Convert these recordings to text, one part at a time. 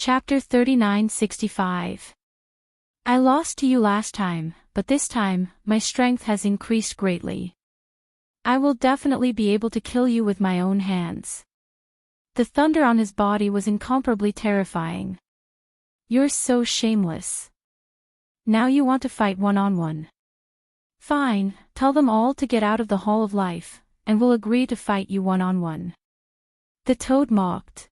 Chapter 3965. I lost to you last time, but this time, my strength has increased greatly. I will definitely be able to kill you with my own hands. The thunder on his body was incomparably terrifying. You're so shameless. Now you want to fight one-on-one. Fine, tell them all to get out of the Hall of Life, and we'll agree to fight you one-on-one. The toad mocked.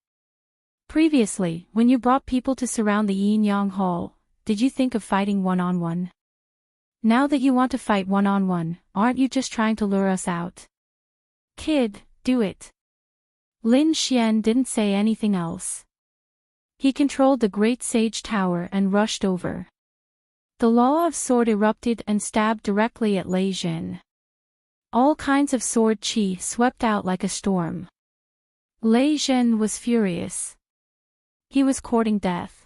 Previously, when you brought people to surround the Yin-Yang Hall, did you think of fighting one-on-one? Now that you want to fight one-on-one, aren't you just trying to lure us out? Kid, do it. Lin Xian didn't say anything else. He controlled the Great Sage Tower and rushed over. The Law of Sword erupted and stabbed directly at Lei Jin. All kinds of sword chi swept out like a storm. Lei Jin was furious. He was courting death.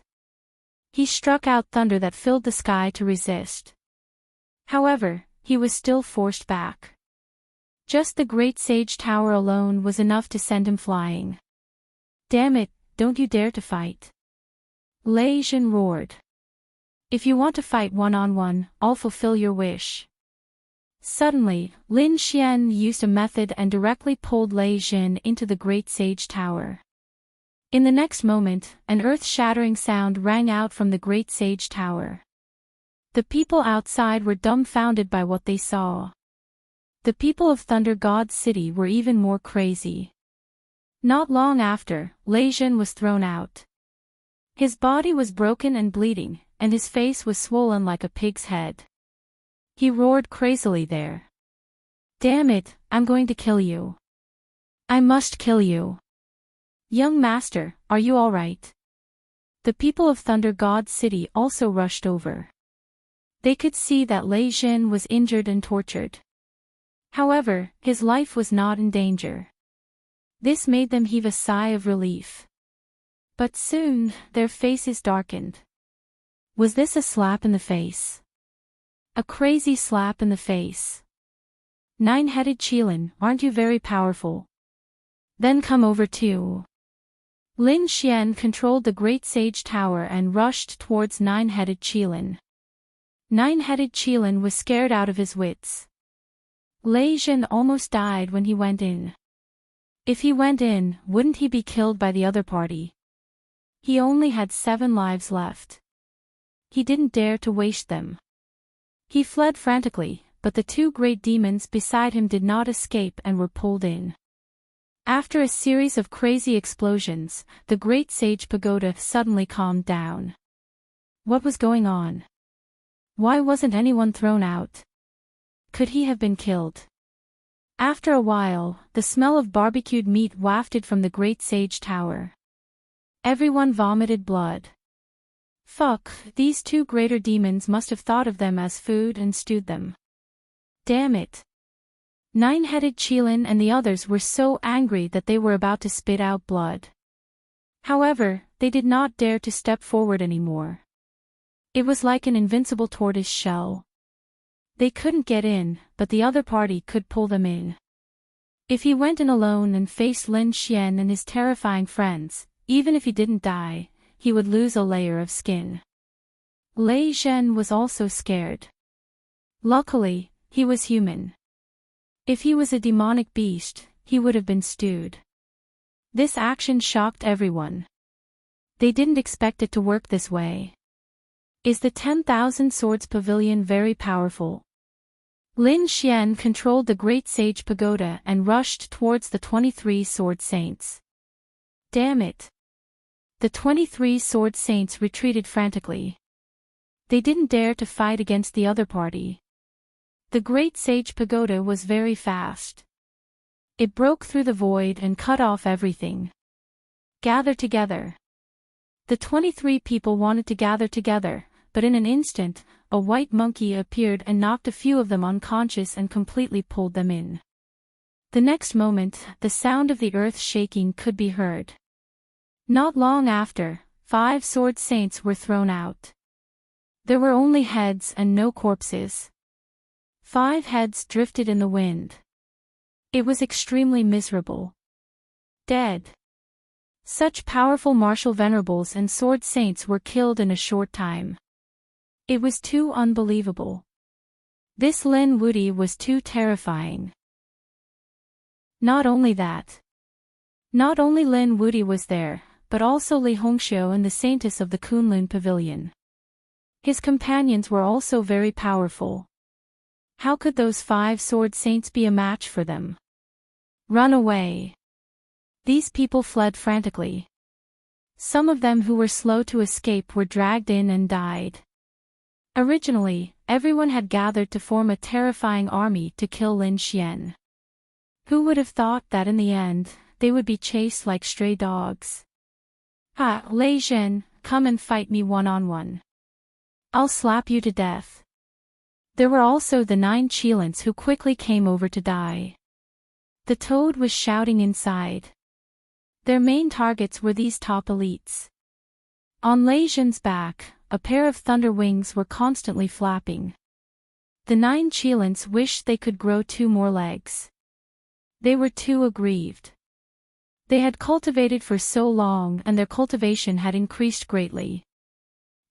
He struck out thunder that filled the sky to resist. However, he was still forced back. Just the Great Sage Tower alone was enough to send him flying. Damn it, don't you dare to fight. Lei Jin roared. If you want to fight one-on-one, I'll fulfill your wish. Suddenly, Lin Xian used a method and directly pulled Lei Jin into the Great Sage Tower. In the next moment, an earth-shattering sound rang out from the Great Sage Tower. The people outside were dumbfounded by what they saw. The people of Thunder God City were even more crazy. Not long after, Lei Jin was thrown out. His body was broken and bleeding, and his face was swollen like a pig's head. He roared crazily there. Damn it, I'm going to kill you. I must kill you. Young master, are you all right? The people of Thunder God City also rushed over. They could see that Lei Jin was injured and tortured. However, his life was not in danger. This made them heave a sigh of relief. But soon, their faces darkened. Was this a slap in the face? A crazy slap in the face. Nine-headed Qilin, aren't you very powerful? Then come over too. Lin Xian controlled the Great Sage Tower and rushed towards Nine-headed Qilin. Nine-headed Qilin was scared out of his wits. Lei Jin almost died when he went in. If he went in, wouldn't he be killed by the other party? He only had 7 lives left. He didn't dare to waste them. He fled frantically, but the 2 great demons beside him did not escape and were pulled in. After a series of crazy explosions, the Great Sage Pagoda suddenly calmed down. What was going on? Why wasn't anyone thrown out? Could he have been killed? After a while, the smell of barbecued meat wafted from the Great Sage Tower. Everyone vomited blood. Fuck, these 2 greater demons must have thought of them as food and stewed them. Damn it. Nine-headed Qilin and the others were so angry that they were about to spit out blood. However, they did not dare to step forward anymore. It was like an invincible tortoise shell. They couldn't get in, but the other party could pull them in. If he went in alone and faced Lin Xian and his terrifying friends, even if he didn't die, he would lose a layer of skin. Lei Jin was also scared. Luckily, he was human. If he was a demonic beast, he would have been stewed. This action shocked everyone. They didn't expect it to work this way. Is the 10,000 Swords Pavilion very powerful? Lin Xian controlled the Great Sage Pagoda and rushed towards the 23 Sword Saints. Damn it. The 23 Sword Saints retreated frantically. They didn't dare to fight against the other party. The Great Sage Pagoda was very fast. It broke through the void and cut off everything. Gather together. The 23 people wanted to gather together, but in an instant, a white monkey appeared and knocked a few of them unconscious and completely pulled them in. The next moment, the sound of the earth shaking could be heard. Not long after, 5 Sword Saints were thrown out. There were only heads and no corpses. 5 heads drifted in the wind. It was extremely miserable. Dead. Such powerful martial venerables and sword saints were killed in a short time. It was too unbelievable. This Lin Wuti was too terrifying. Not only that. Not only Lin Wuti was there, but also Li Hongxiu and the Saintess of the Kunlun Pavilion. His companions were also very powerful. How could those 5 sword saints be a match for them? Run away. These people fled frantically. Some of them who were slow to escape were dragged in and died. Originally, everyone had gathered to form a terrifying army to kill Lin Xian. Who would have thought that in the end, they would be chased like stray dogs? Ah, Lei Zhen, come and fight me one-on-one. I'll slap you to death. There were also the 9 Qilins who quickly came over to die. The toad was shouting inside. Their main targets were these top elites. On Lei Zhen's back, a pair of thunder wings were constantly flapping. The 9 Qilins wished they could grow 2 more legs. They were too aggrieved. They had cultivated for so long and their cultivation had increased greatly.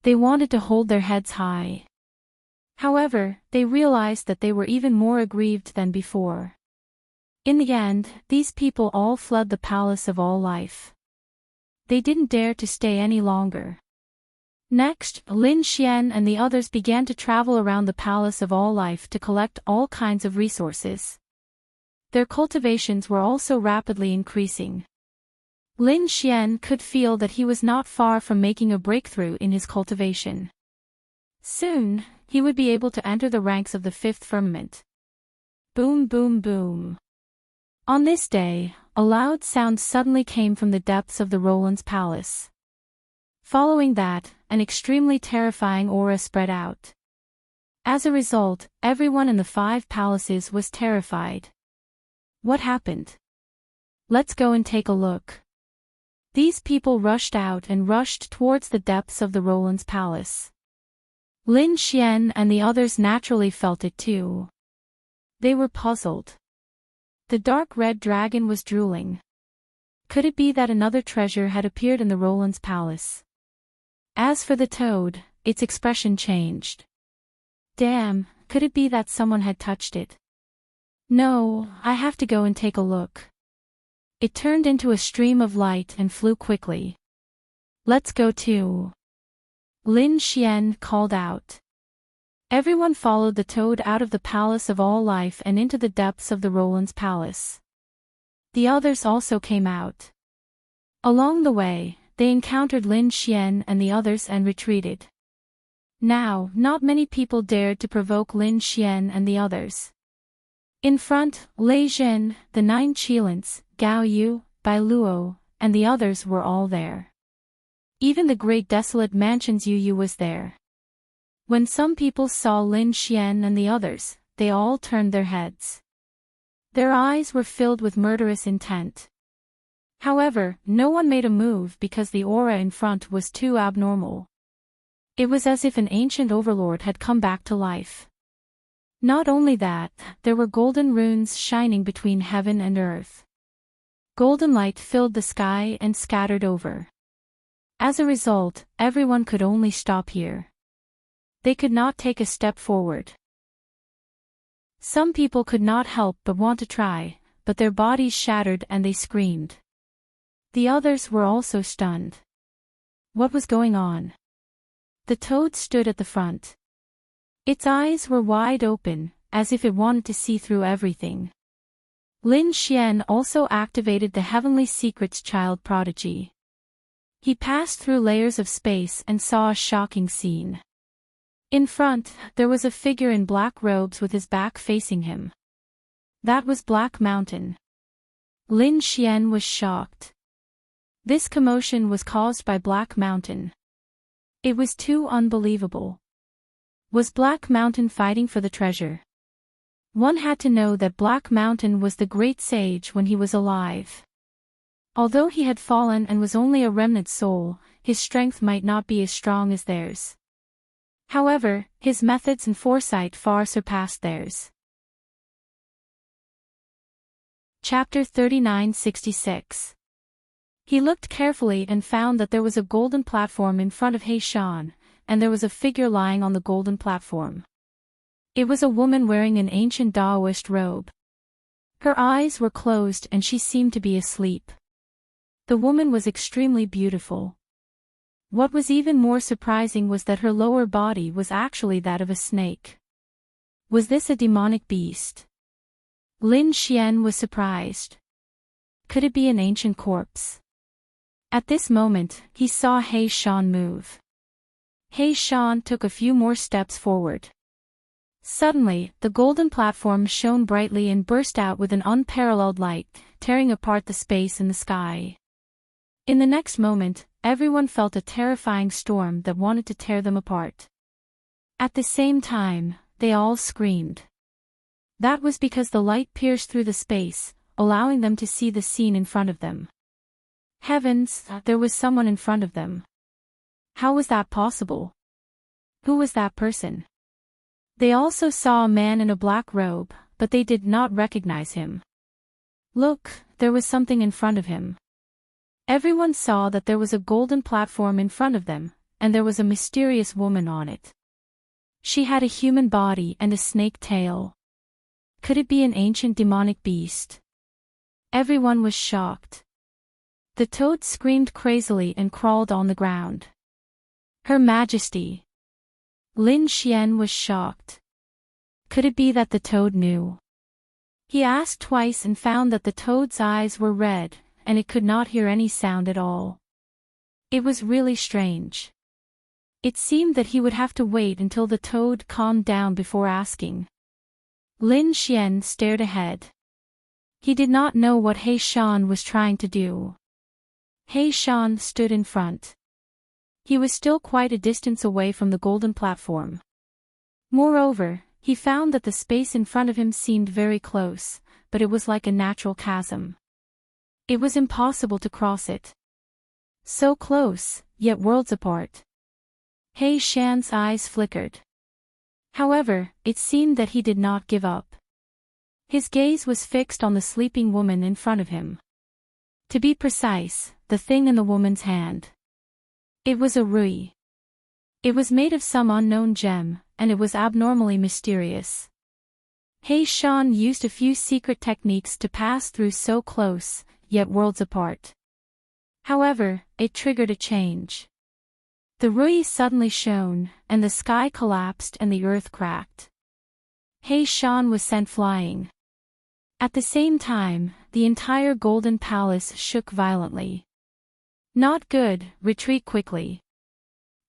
They wanted to hold their heads high. However, they realized that they were even more aggrieved than before. In the end, these people all fled the Palace of All Life. They didn't dare to stay any longer. Next, Lin Xian and the others began to travel around the Palace of All Life to collect all kinds of resources. Their cultivations were also rapidly increasing. Lin Xian could feel that he was not far from making a breakthrough in his cultivation. Soon, he would be able to enter the ranks of the 5th firmament. Boom boom boom. On this day, a loud sound suddenly came from the depths of the Roland's palace. Following that, an extremely terrifying aura spread out. As a result, everyone in the 5 palaces was terrified. What happened? Let's go and take a look. These people rushed out and rushed towards the depths of the Roland's palace. Lin Xian and the others naturally felt it too. They were puzzled. The dark red dragon was drooling. Could it be that another treasure had appeared in the Roland's palace? As for the toad, its expression changed. Damn, could it be that someone had touched it? No, I have to go and take a look. It turned into a stream of light and flew quickly. Let's go too. Lin Xian called out. Everyone followed the toad out of the Palace of All Life and into the depths of the Roland's palace. The others also came out. Along the way, they encountered Lin Xian and the others and retreated. Now, not many people dared to provoke Lin Xian and the others. In front, Lei Zhen, the 9 Qilins, Gao Yu, Bai Luo, and the others were all there. Even the great desolate mansion's Yu Yu was there. When some people saw Lin Xian and the others, they all turned their heads. Their eyes were filled with murderous intent. However, no one made a move because the aura in front was too abnormal. It was as if an ancient overlord had come back to life. Not only that, there were golden runes shining between heaven and earth. Golden light filled the sky and scattered over. As a result, everyone could only stop here. They could not take a step forward. Some people could not help but want to try, but their bodies shattered and they screamed. The others were also stunned. What was going on? The toad stood at the front. Its eyes were wide open, as if it wanted to see through everything. Lin Xian also activated the Heavenly Secrets Child Prodigy. He passed through layers of space and saw a shocking scene. In front, there was a figure in black robes with his back facing him. That was Black Mountain. Lin Xian was shocked. This commotion was caused by Black Mountain. It was too unbelievable. Was Black Mountain fighting for the treasure? One had to know that Black Mountain was the great sage when he was alive. Although he had fallen and was only a remnant soul, his strength might not be as strong as theirs. However, his methods and foresight far surpassed theirs. Chapter 3966. He looked carefully and found that there was a golden platform in front of Heishan, and there was a figure lying on the golden platform. It was a woman wearing an ancient Taoist robe. Her eyes were closed and she seemed to be asleep. The woman was extremely beautiful. What was even more surprising was that her lower body was actually that of a snake. Was this a demonic beast? Lin Xian was surprised. Could it be an ancient corpse? At this moment, he saw Heishan move. Heishan took a few more steps forward. Suddenly, the golden platform shone brightly and burst out with an unparalleled light, tearing apart the space in the sky. In the next moment, everyone felt a terrifying storm that wanted to tear them apart. At the same time, they all screamed. That was because the light pierced through the space, allowing them to see the scene in front of them. Heavens, there was someone in front of them. How was that possible? Who was that person? They also saw a man in a black robe, but they did not recognize him. Look, there was something in front of him. Everyone saw that there was a golden platform in front of them, and there was a mysterious woman on it. She had a human body and a snake tail. Could it be an ancient demonic beast? Everyone was shocked. The toad screamed crazily and crawled on the ground. Her Majesty. Lin Xian was shocked. Could it be that the toad knew? He asked twice and found that the toad's eyes were red, and it could not hear any sound at all. It was really strange. It seemed that he would have to wait until the toad calmed down before asking. Lin Xian stared ahead. He did not know what Heishan was trying to do. Heishan stood in front. He was still quite a distance away from the golden platform. Moreover, he found that the space in front of him seemed very close, but it was like a natural chasm. It was impossible to cross it. So close, yet worlds apart. Heishan's eyes flickered. However, it seemed that he did not give up. His gaze was fixed on the sleeping woman in front of him. To be precise, the thing in the woman's hand. It was a rui. It was made of some unknown gem, and it was abnormally mysterious. Heishan used a few secret techniques to pass through so close, yet worlds apart. However, it triggered a change. The rui suddenly shone, and the sky collapsed and the earth cracked. Heishan was sent flying. At the same time, the entire golden palace shook violently. Not good, retreat quickly.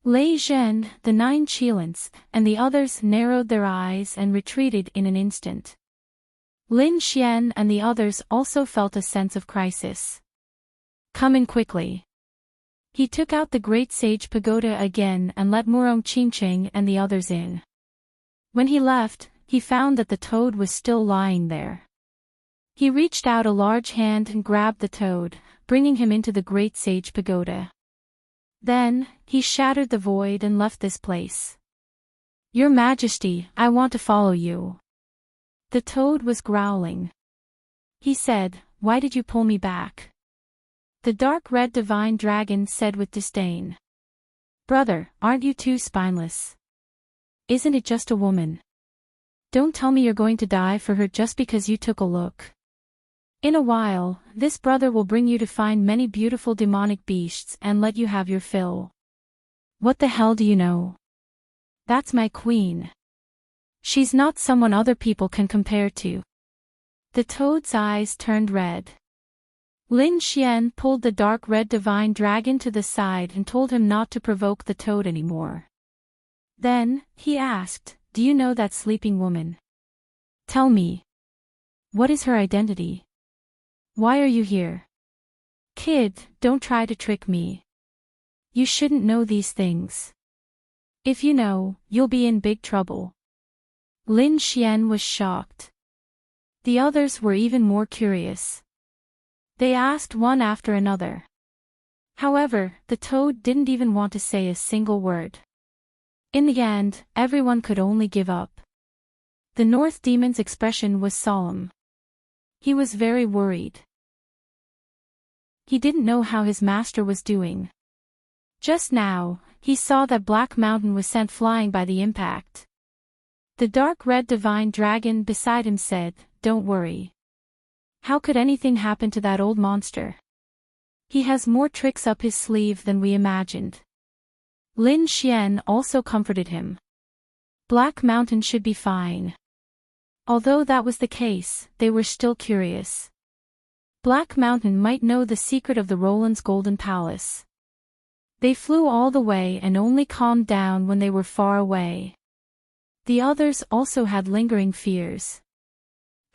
Lei Zhen, the 9 Qilins, and the others narrowed their eyes and retreated in an instant. Lin Xian and the others also felt a sense of crisis. Come in quickly. He took out the Great Sage Pagoda again and let Murong Qingqing and the others in. When he left, he found that the toad was still lying there. He reached out a large hand and grabbed the toad, bringing him into the Great Sage Pagoda. Then, he shattered the void and left this place. Your Majesty, I want to follow you. The toad was growling. He said, why did you pull me back? The dark red divine dragon said with disdain. Brother, aren't you too spineless? Isn't it just a woman? Don't tell me you're going to die for her just because you took a look. In a while, this brother will bring you to find many beautiful demonic beasts and let you have your fill. What the hell do you know? That's my queen. She's not someone other people can compare to. The toad's eyes turned red. Lin Xian pulled the dark red divine dragon to the side and told him not to provoke the toad anymore. Then, he asked, do you know that sleeping woman? Tell me. What is her identity? Why are you here? Kid, don't try to trick me. You shouldn't know these things. If you know, you'll be in big trouble. Lin Xian was shocked. The others were even more curious. They asked one after another. However, the toad didn't even want to say a single word. In the end, everyone could only give up. The North Demon's expression was solemn. He was very worried. He didn't know how his master was doing. Just now, he saw that Black Mountain was sent flying by the impact. The dark red divine dragon beside him said, "Don't worry. How could anything happen to that old monster? He has more tricks up his sleeve than we imagined." Lin Xian also comforted him. Black Mountain should be fine. Although that was the case, they were still curious. Black Mountain might know the secret of the Roland's Golden Palace. They flew all the way and only calmed down when they were far away. The others also had lingering fears.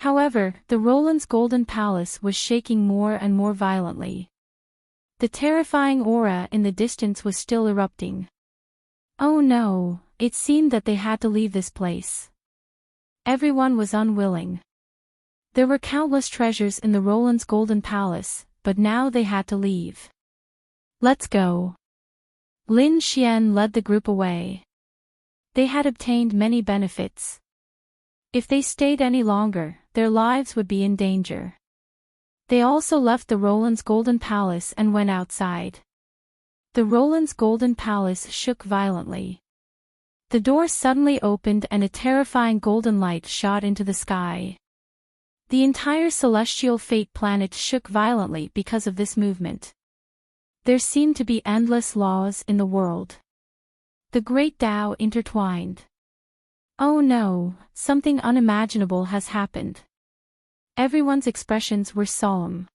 However, the Roland's Golden Palace was shaking more and more violently. The terrifying aura in the distance was still erupting. Oh no, it seemed that they had to leave this place. Everyone was unwilling. There were countless treasures in the Roland's Golden Palace, but now they had to leave. "Let's go." Lin Xian led the group away. They had obtained many benefits. If they stayed any longer, their lives would be in danger. They also left the Roland's Golden Palace and went outside. The Roland's Golden Palace shook violently. The door suddenly opened and a terrifying golden light shot into the sky. The entire celestial fate planet shook violently because of this movement. There seemed to be endless laws in the world. The great Tao intertwined. Oh no, something unimaginable has happened. Everyone's expressions were solemn.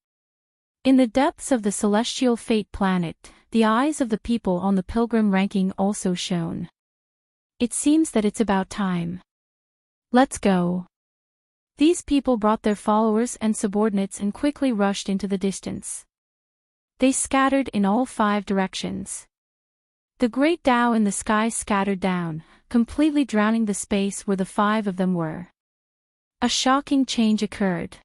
In the depths of the celestial fate planet, the eyes of the people on the pilgrim ranking also shone. It seems that it's about time. Let's go. These people brought their followers and subordinates and quickly rushed into the distance. They scattered in all 5 directions. The great Tao in the sky scattered down, completely drowning the space where the 5 of them were. A shocking change occurred.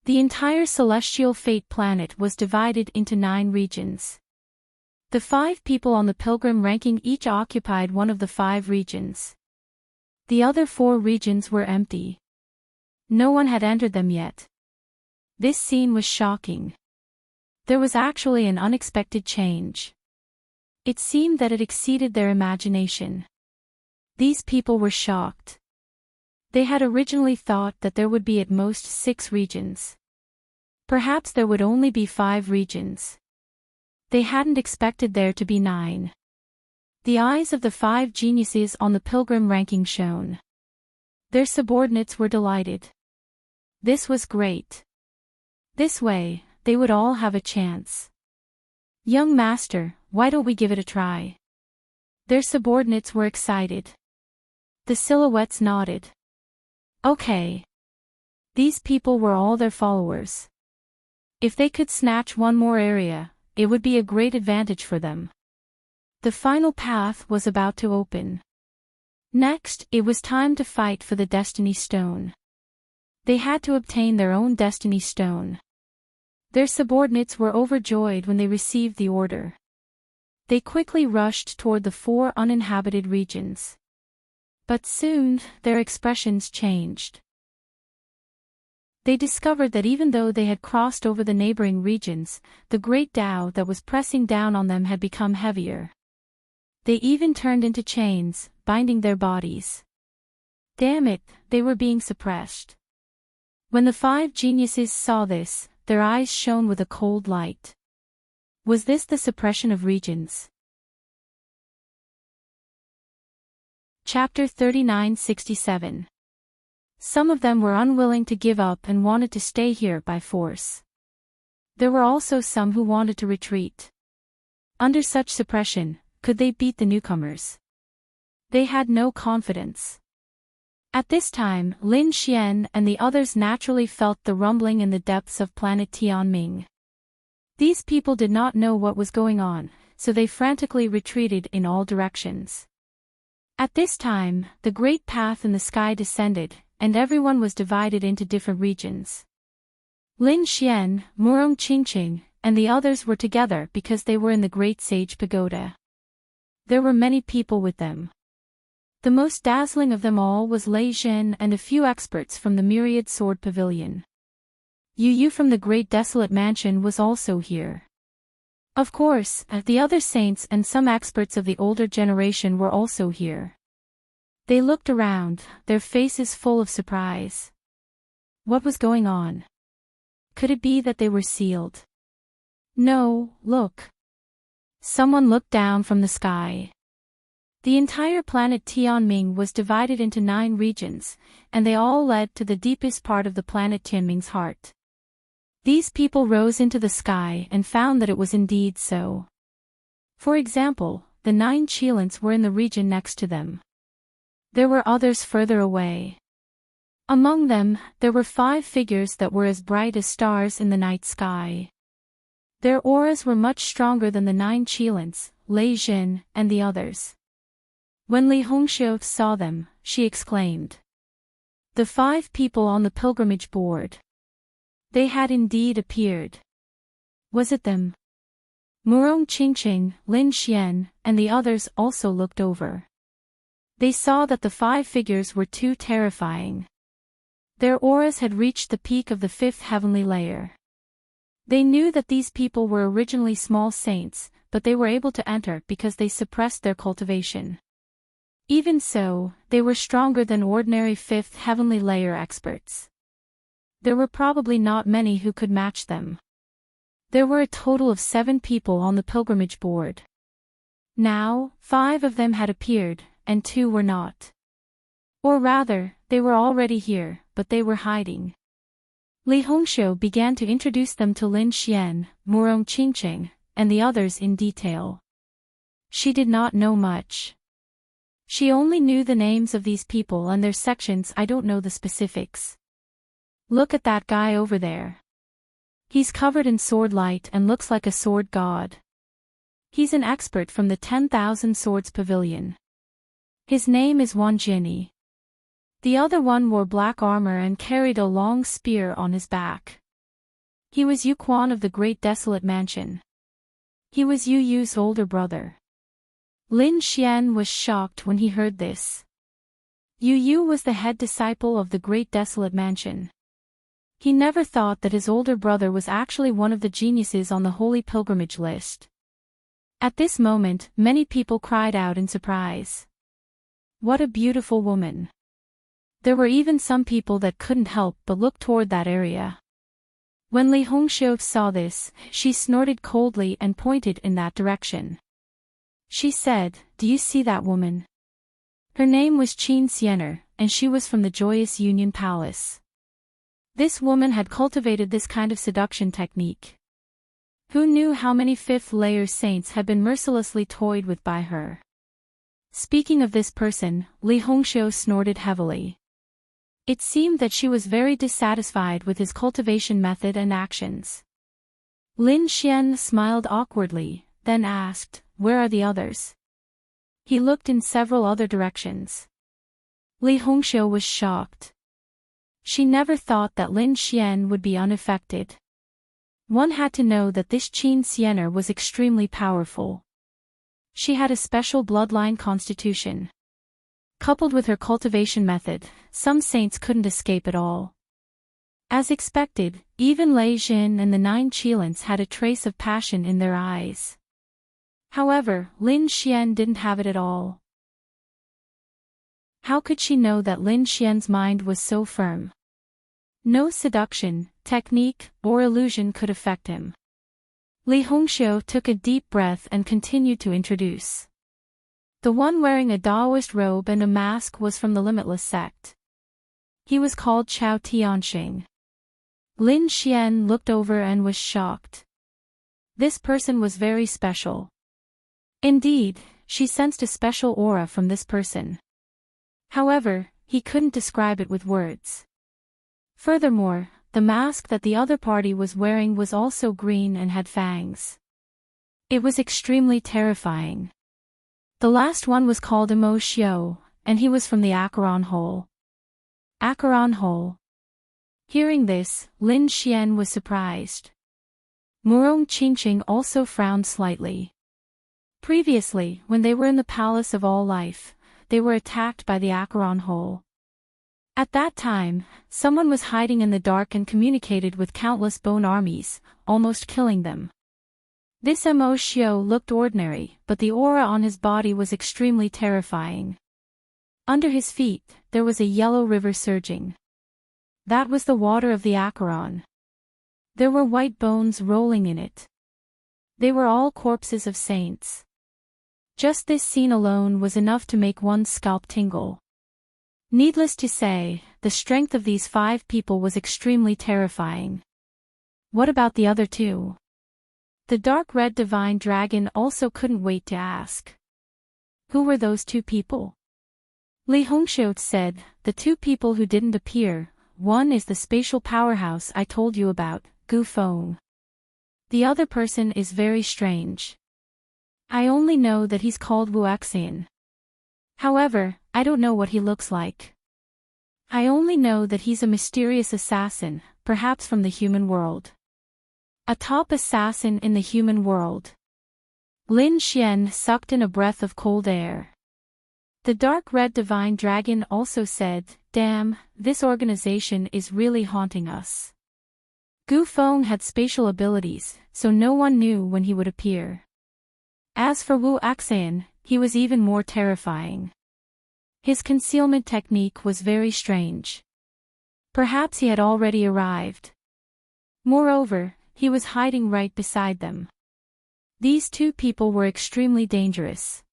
The entire celestial fate planet was divided into 9 regions. The 5 people on the pilgrim ranking each occupied one of the 5 regions. The other 4 regions were empty. No one had entered them yet. This scene was shocking. There was actually an unexpected change. It seemed that it exceeded their imagination. These people were shocked. They had originally thought that there would be at most 6 regions. Perhaps there would only be 5 regions. They hadn't expected there to be 9. The eyes of the 5 geniuses on the pilgrim ranking shone. Their subordinates were delighted. This was great. This way, they would all have a chance. "Young master, why don't we give it a try?" Their subordinates were excited. The silhouettes nodded. Okay. These people were all their followers. If they could snatch one more area, it would be a great advantage for them. The final path was about to open. Next, it was time to fight for the Destiny Stone. They had to obtain their own Destiny Stone. Their subordinates were overjoyed when they received the order. They quickly rushed toward the 4 uninhabited regions. But soon, their expressions changed. They discovered that even though they had crossed over the neighboring regions, the great Tao that was pressing down on them had become heavier. They even turned into chains, binding their bodies. Damn it, they were being suppressed. When the 5 geniuses saw this, their eyes shone with a cold light. Was this the suppression of regions? Chapter 3967. Some of them were unwilling to give up and wanted to stay here by force. There were also some who wanted to retreat. Under such suppression, could they beat the newcomers? They had no confidence. At this time, Lin Xian and the others naturally felt the rumbling in the depths of planet Tianming. These people did not know what was going on, so they frantically retreated in all directions. At this time, the great path in the sky descended, and everyone was divided into different regions. Lin Xian, Murong Qingqing, and the others were together because they were in the Great Sage Pagoda. There were many people with them. The most dazzling of them all was Lei Zhen and a few experts from the Myriad Sword Pavilion. Yu from the Great Desolate Mansion was also here. Of course, the other saints and some experts of the older generation were also here. They looked around, their faces full of surprise. What was going on? Could it be that they were sealed? No, look. Someone looked down from the sky. The entire planet Tianming was divided into 9 regions, and they all led to the deepest part of the planet Tianming's heart. These people rose into the sky and found that it was indeed so. For example, the 9 Qilins were in the region next to them. There were others further away. Among them, there were 5 figures that were as bright as stars in the night sky. Their auras were much stronger than the 9 Qilins, Lei Jin, and the others. When Li Hongxiu saw them, she exclaimed. The 5 people on the pilgrimage board. They had indeed appeared. Was it them? Murong Qingqing, Lin Xian, and the others also looked over. They saw that the 5 figures were too terrifying. Their auras had reached the peak of the 5th heavenly layer. They knew that these people were originally small saints, but they were able to enter because they suppressed their cultivation. Even so, they were stronger than ordinary 5th heavenly layer experts. There were probably not many who could match them. There were a total of 7 people on the pilgrimage board. Now, 5 of them had appeared, and 2 were not. Or rather, they were already here, but they were hiding. Li Hongxiu began to introduce them to Lin Xian, Murong Qingqing, and the others in detail. She did not know much. She only knew the names of these people and their sections. I don't know the specifics. Look at that guy over there. He's covered in sword light and looks like a sword god. He's an expert from the 10,000 Swords Pavilion. His name is Wan Jinyi. The other one wore black armor and carried a long spear on his back. He was Yu Quan of the Great Desolate Mansion. He was Yu Yu's older brother. Lin Xian was shocked when he heard this. Yu Yu was the head disciple of the Great Desolate Mansion. He never thought that his older brother was actually one of the geniuses on the Holy Pilgrimage list. At this moment, many people cried out in surprise. What a beautiful woman. There were even some people that couldn't help but look toward that area. When Li Hongxiu saw this, she snorted coldly and pointed in that direction. She said, "Do you see that woman? Her name was Qin Xiener, and she was from the Joyous Union Palace." This woman had cultivated this kind of seduction technique. Who knew how many 5th-layer saints had been mercilessly toyed with by her? Speaking of this person, Li Hongxiu snorted heavily. It seemed that she was very dissatisfied with his cultivation method and actions. Lin Xian smiled awkwardly, then asked, "Where are the others?" He looked in several other directions. Li Hongxiu was shocked. She never thought that Lin Xian would be unaffected. One had to know that this Qin Xiener was extremely powerful. She had a special bloodline constitution. Coupled with her cultivation method, some saints couldn't escape at all. As expected, even Lei Jin and the 9 Qilins had a trace of passion in their eyes. However, Lin Xian didn't have it at all. How could she know that Lin Xian's mind was so firm? No seduction, technique, or illusion could affect him. Li Hongxiu took a deep breath and continued to introduce. The one wearing a Daoist robe and a mask was from the Limitless sect. He was called Chao Tianxing. Lin Xian looked over and was shocked. This person was very special. Indeed, she sensed a special aura from this person. However, he couldn't describe it with words. Furthermore, the mask that the other party was wearing was also green and had fangs. It was extremely terrifying. The last one was called Imo Xiu, and he was from the Acheron Hole. Acheron Hole. Hearing this, Lin Xian was surprised. Murong Qingqing also frowned slightly. Previously, when they were in the Palace of All Life, they were attacked by the Acheron Hole. At that time, someone was hiding in the dark and communicated with countless bone armies, almost killing them. This Emoshio looked ordinary, but the aura on his body was extremely terrifying. Under his feet, there was a yellow river surging. That was the water of the Acheron. There were white bones rolling in it. They were all corpses of saints. Just this scene alone was enough to make one's scalp tingle. Needless to say, the strength of these 5 people was extremely terrifying. What about the other 2? The dark red divine dragon also couldn't wait to ask. Who were those 2 people? Li Hongxiu said, the 2 people who didn't appear, one is the spatial powerhouse I told you about, Gu Feng. The other person is very strange. I only know that he's called Wu Xian. However, I don't know what he looks like. I only know that he's a mysterious assassin, perhaps from the human world. A top assassin in the human world. Lin Xian sucked in a breath of cold air. The dark red divine dragon also said, damn, this organization is really haunting us. Gu Feng had spatial abilities, so no one knew when he would appear. As for Wu Xian, he was even more terrifying. His concealment technique was very strange. Perhaps he had already arrived. Moreover, he was hiding right beside them. These 2 people were extremely dangerous.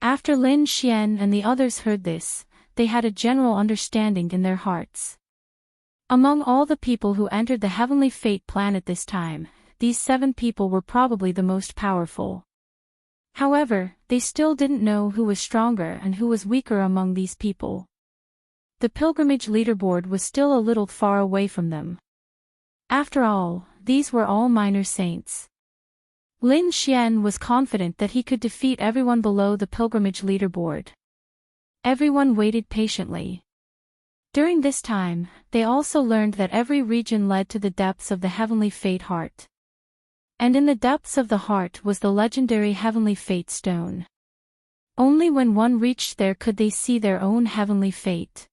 After Lin Xian and the others heard this, they had a general understanding in their hearts. Among all the people who entered the Heavenly Fate planet this time, these 7 people were probably the most powerful. However, they still didn't know who was stronger and who was weaker among these people. The pilgrimage leaderboard was still a little far away from them. After all, these were all minor saints. Lin Xian was confident that he could defeat everyone below the pilgrimage leaderboard. Everyone waited patiently. During this time, they also learned that every region led to the depths of the Heavenly Fate Heart. And in the depths of the heart was the legendary Heavenly Fate Stone. Only when one reached there could they see their own heavenly fate.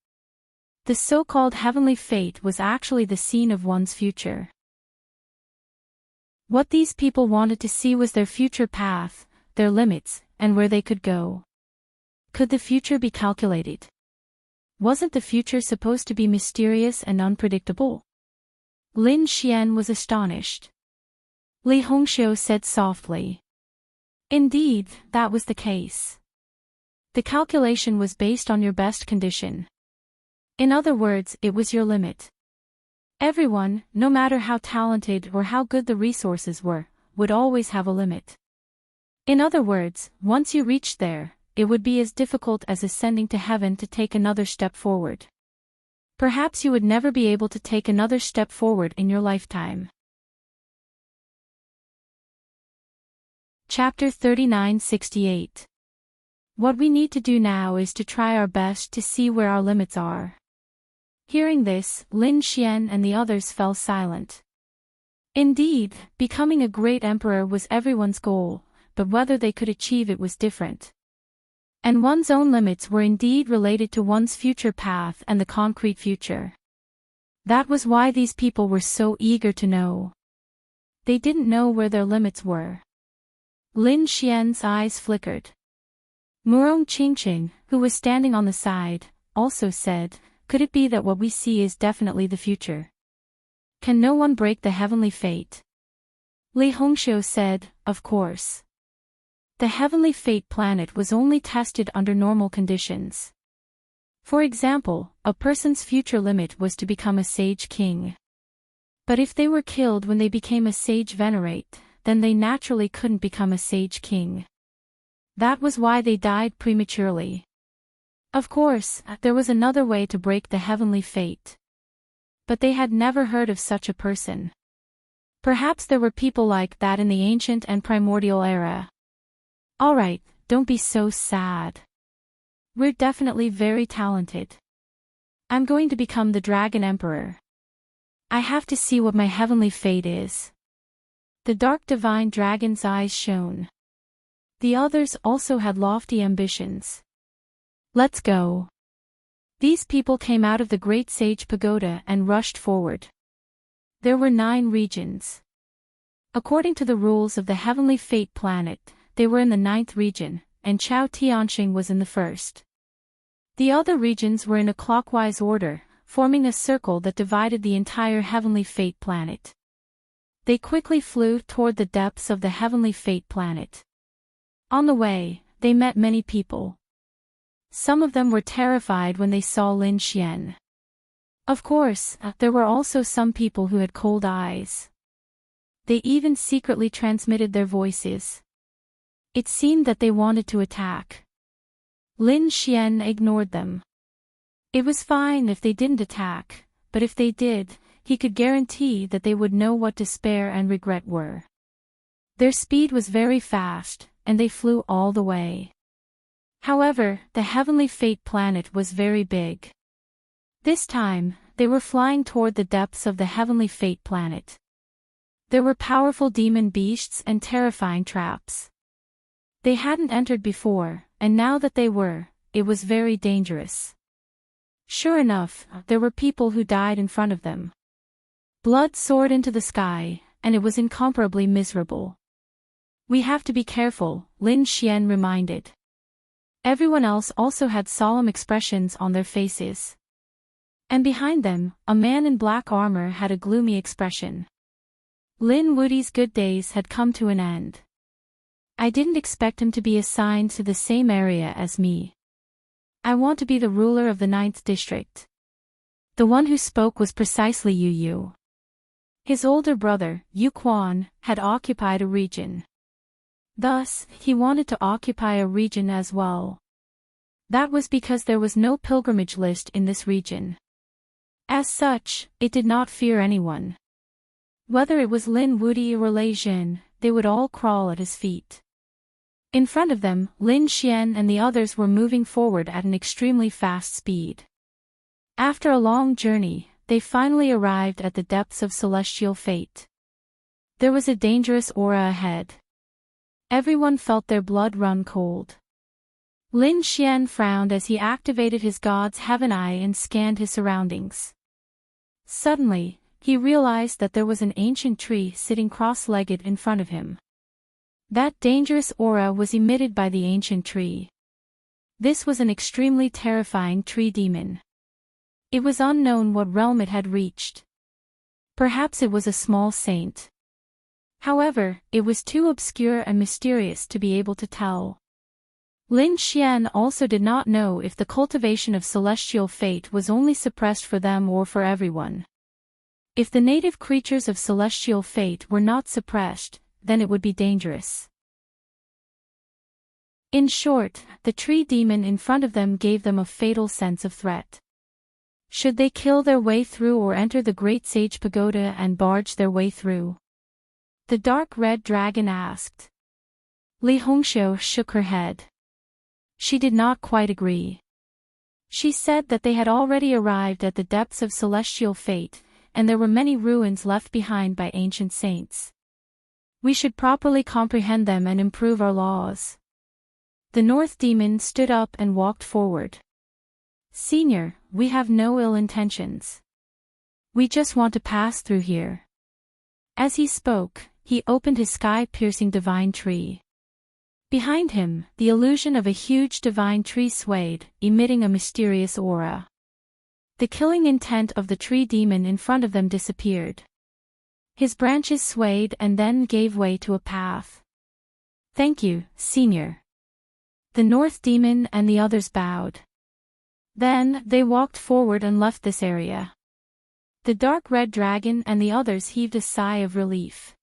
The so-called heavenly fate was actually the scene of one's future. What these people wanted to see was their future path, their limits, and where they could go. Could the future be calculated? Wasn't the future supposed to be mysterious and unpredictable? Lin Xian was astonished. Li Hongxiu said softly. Indeed, that was the case. The calculation was based on your best condition. In other words, it was your limit. Everyone, no matter how talented or how good the resources were, would always have a limit. In other words, once you reached there, it would be as difficult as ascending to heaven to take another step forward. Perhaps you would never be able to take another step forward in your lifetime. Chapter 3968. What we need to do now is to try our best to see where our limits are. Hearing this, Lin Xian and the others fell silent. Indeed, becoming a great emperor was everyone's goal, but whether they could achieve it was different. And one's own limits were indeed related to one's future path and the concrete future. That was why these people were so eager to know. They didn't know where their limits were. Lin Xian's eyes flickered. Murong Qingqing, who was standing on the side, also said, could it be that what we see is definitely the future? Can no one break the heavenly fate? Li Hongxiu said, of course. The heavenly fate planet was only tested under normal conditions. For example, a person's future limit was to become a sage king. But if they were killed when they became a sage venerate, then they naturally couldn't become a sage king. That was why they died prematurely. Of course, there was another way to break the heavenly fate. But they had never heard of such a person. Perhaps there were people like that in the ancient and primordial era. Alright, don't be so sad. We're definitely very talented. I'm going to become the Dragon Emperor. I have to see what my heavenly fate is. The dark divine dragon's eyes shone. The others also had lofty ambitions. Let's go. These people came out of the Great Sage Pagoda and rushed forward. There were 9 regions. According to the rules of the Heavenly Fate planet, they were in the 9th region, and Chao Tianxing was in the 1st. The other regions were in a clockwise order, forming a circle that divided the entire Heavenly Fate planet. They quickly flew toward the depths of the Heavenly Fate planet. On the way, they met many people. Some of them were terrified when they saw Lin Xian. Of course, there were also some people who had cold eyes. They even secretly transmitted their voices. It seemed that they wanted to attack. Lin Xian ignored them. It was fine if they didn't attack, but if they did, he could guarantee that they would know what despair and regret were. Their speed was very fast, and they flew all the way. However, the Heavenly Fate planet was very big. This time, they were flying toward the depths of the Heavenly Fate planet. There were powerful demon beasts and terrifying traps. They hadn't entered before, and now that they were, it was very dangerous. Sure enough, there were people who died in front of them. Blood soared into the sky, and it was incomparably miserable. We have to be careful, Lin Xian reminded. Everyone else also had solemn expressions on their faces. And behind them, a man in black armor had a gloomy expression. Lin Wudi's good days had come to an end. I didn't expect him to be assigned to the same area as me. I want to be the ruler of the 9th district. The one who spoke was precisely Yu Yu. His older brother, Yu Quan, had occupied a region. Thus, he wanted to occupy a region as well. That was because there was no pilgrimage list in this region. As such, it did not fear anyone. Whether it was Lin Wudi or Lei Jin, they would all crawl at his feet. In front of them, Lin Xian and the others were moving forward at an extremely fast speed. After a long journey, they finally arrived at the depths of celestial fate. There was a dangerous aura ahead. Everyone felt their blood run cold. Lin Xian frowned as he activated his god's heaven eye and scanned his surroundings. Suddenly, he realized that there was an ancient tree sitting cross-legged in front of him. That dangerous aura was emitted by the ancient tree. This was an extremely terrifying tree demon. It was unknown what realm it had reached. Perhaps it was a small saint. However, it was too obscure and mysterious to be able to tell. Lin Xian also did not know if the cultivation of celestial fate was only suppressed for them or for everyone. If the native creatures of celestial fate were not suppressed, then it would be dangerous. In short, the tree demon in front of them gave them a fatal sense of threat. Should they kill their way through or enter the Great Sage Pagoda and barge their way through? The dark red dragon asked. Li Hongxiu shook her head. She did not quite agree. She said that they had already arrived at the depths of celestial fate, and there were many ruins left behind by ancient saints. We should properly comprehend them and improve our laws. The North Demon stood up and walked forward. Senior, we have no ill intentions. We just want to pass through here. As he spoke, he opened his sky-piercing divine tree. Behind him, the illusion of a huge divine tree swayed, emitting a mysterious aura. The killing intent of the tree demon in front of them disappeared. His branches swayed and then gave way to a path. Thank you, Senior. The North Demon and the others bowed. Then, they walked forward and left this area. The dark red dragon and the others heaved a sigh of relief.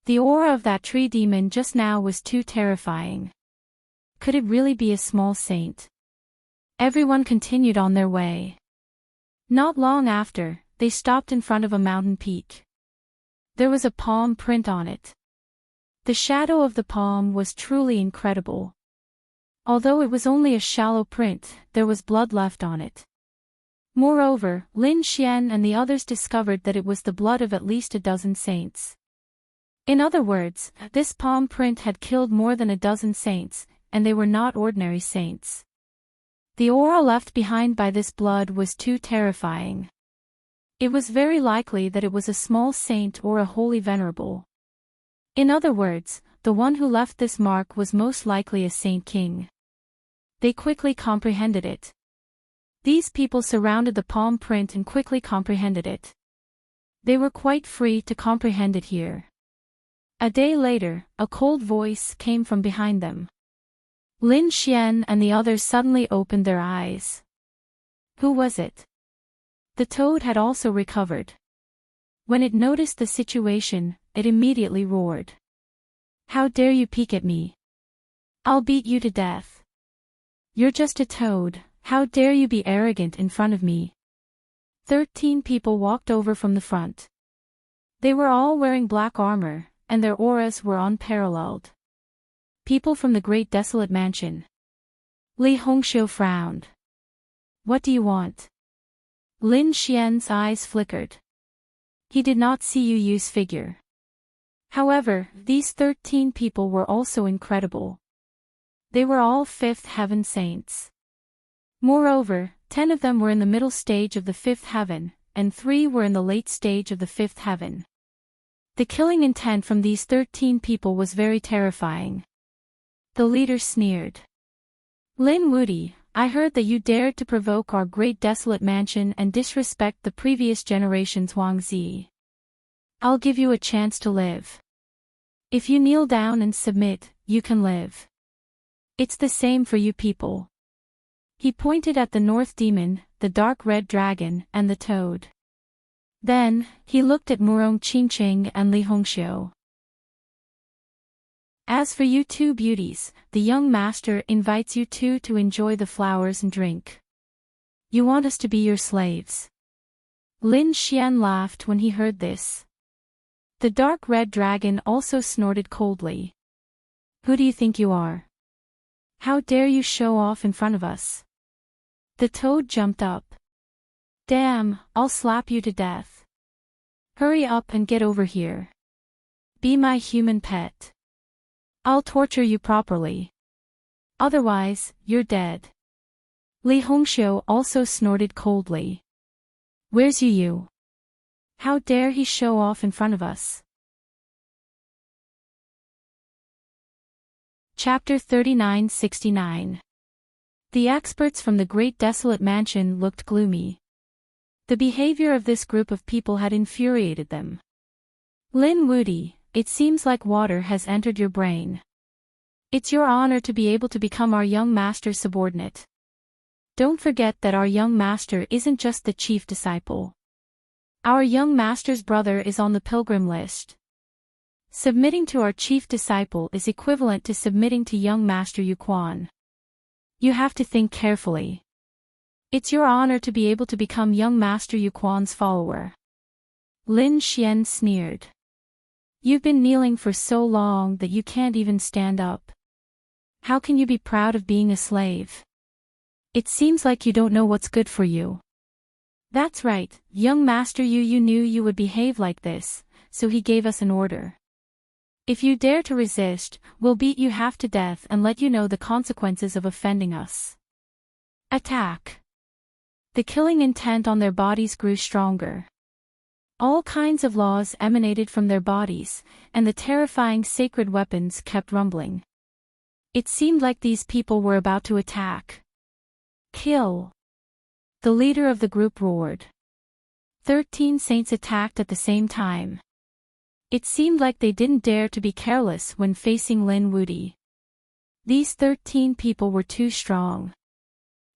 The aura of that tree demon just now was too terrifying. Could it really be a small saint? Everyone continued on their way. Not long after, they stopped in front of a mountain peak. There was a palm print on it. The shadow of the palm was truly incredible. Although it was only a shallow print, there was blood left on it. Moreover, Lin Xian and the others discovered that it was the blood of at least a dozen saints. In other words, this palm print had killed more than a dozen saints, and they were not ordinary saints. The aura left behind by this blood was too terrifying. It was very likely that it was a small saint or a holy venerable. In other words, the one who left this mark was most likely a saint king. They quickly comprehended it. These people surrounded the palm print and quickly comprehended it. They were quite free to comprehend it here. A day later, a cold voice came from behind them. Lin Xian and the others suddenly opened their eyes. Who was it? The toad had also recovered. When it noticed the situation, it immediately roared. How dare you peek at me? I'll beat you to death. You're just a toad, how dare you be arrogant in front of me? 13 people walked over from the front. They were all wearing black armor, and their auras were unparalleled. People from the great desolate mansion. Li Hongxiu frowned. What do you want? Lin Xian's eyes flickered. He did not see Yu Yu's figure. However, these 13 people were also incredible. They were all fifth heaven saints. Moreover, 10 of them were in the middle stage of the fifth heaven, and 3 were in the late stage of the fifth heaven. The killing intent from these 13 people was very terrifying. The leader sneered. Lin Wudi, I heard that you dared to provoke our great desolate mansion and disrespect the previous generation's Wang Zi. I'll give you a chance to live. If you kneel down and submit, you can live. It's the same for you people. He pointed at the North Demon, the Dark Red Dragon, and the Toad. Then, he looked at Murong Qingqing and Li Hongxiu. As for you two beauties, the young master invites you two to enjoy the flowers and drink. You want us to be your slaves. Lin Xian laughed when he heard this. The dark red dragon also snorted coldly. Who do you think you are? How dare you show off in front of us? The toad jumped up. Damn, I'll slap you to death. Hurry up and get over here. Be my human pet. I'll torture you properly. Otherwise, you're dead. Li Hongxiu also snorted coldly. Where's Yu Yu? How dare he show off in front of us? Chapter 3969. The experts from the Great Desolate Mansion looked gloomy. The behavior of this group of people had infuriated them. Lin Wudi, it seems like water has entered your brain. It's your honor to be able to become our young master's subordinate. Don't forget that our young master isn't just the chief disciple. Our young master's brother is on the pilgrim list. Submitting to our chief disciple is equivalent to submitting to young master Yu Quan. You have to think carefully. It's your honor to be able to become young master Yu Quan's follower. Lin Xian sneered. You've been kneeling for so long that you can't even stand up. How can you be proud of being a slave? It seems like you don't know what's good for you. That's right, young master Yu knew you would behave like this, so he gave us an order. If you dare to resist, we'll beat you half to death and let you know the consequences of offending us. Attack. The killing intent on their bodies grew stronger. All kinds of laws emanated from their bodies, and the terrifying sacred weapons kept rumbling. It seemed like these people were about to attack. Kill. The leader of the group roared. 13 saints attacked at the same time. It seemed like they didn't dare to be careless when facing Lin Wudi. These 13 people were too strong.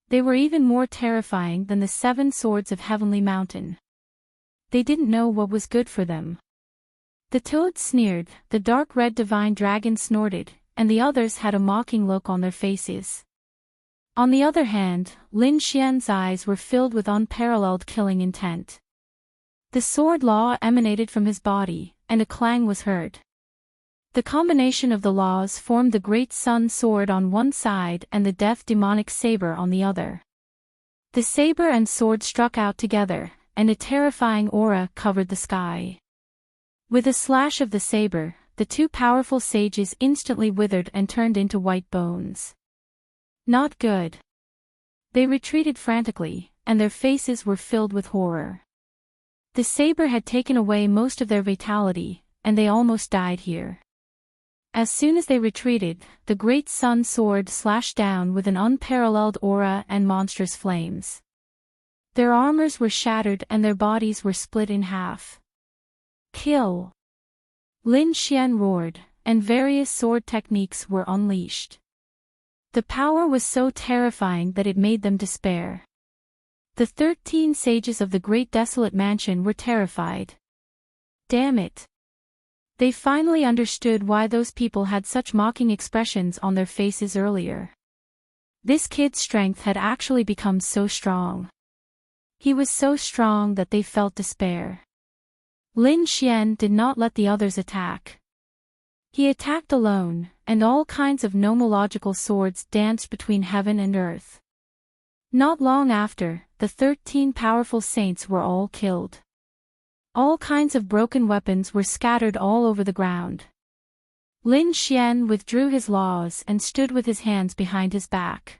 They were even more terrifying than the 7 swords of Heavenly Mountain. They didn't know what was good for them. The toad sneered, the dark red divine dragon snorted, and the others had a mocking look on their faces. On the other hand, Lin Xian's eyes were filled with unparalleled killing intent. The sword law emanated from his body, and a clang was heard. The combination of the laws formed the great sun sword on one side and the death demonic saber on the other. The saber and sword struck out together, and a terrifying aura covered the sky. With a slash of the saber, the 2 powerful sages instantly withered and turned into white bones. Not good. They retreated frantically, and their faces were filled with horror. The saber had taken away most of their vitality, and they almost died here. As soon as they retreated, the great sun sword slashed down with an unparalleled aura and monstrous flames. Their armors were shattered and their bodies were split in half. Kill! Lin Xian roared, and various sword techniques were unleashed. The power was so terrifying that it made them despair. The 13 sages of the Great Desolate Mansion were terrified. Damn it! They finally understood why those people had such mocking expressions on their faces earlier. This kid's strength had actually become so strong. He was so strong that they felt despair. Lin Xian did not let the others attack. He attacked alone, and all kinds of nomological swords danced between heaven and earth. Not long after, the 13 powerful saints were all killed. All kinds of broken weapons were scattered all over the ground. Lin Xian withdrew his laws and stood with his hands behind his back.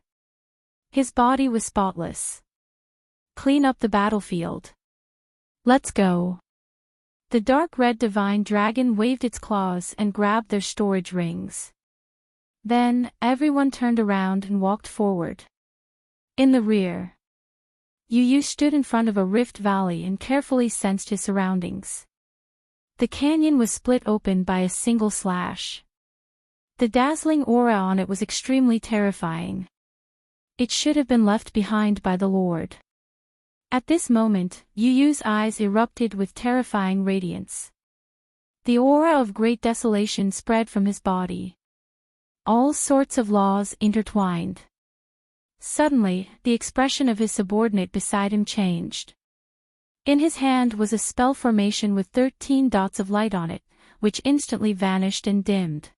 His body was spotless. Clean up the battlefield. Let's go. The dark red divine dragon waved its claws and grabbed their storage rings. Then, everyone turned around and walked forward. In the rear, Yu Yu stood in front of a rift valley and carefully sensed his surroundings. The canyon was split open by a single slash. The dazzling aura on it was extremely terrifying. It should have been left behind by the Lord. At this moment, Yu Yu's eyes erupted with terrifying radiance. The aura of great desolation spread from his body. All sorts of laws intertwined. Suddenly, the expression of his subordinate beside him changed. In his hand was a spell formation with 13 dots of light on it, which instantly vanished and dimmed.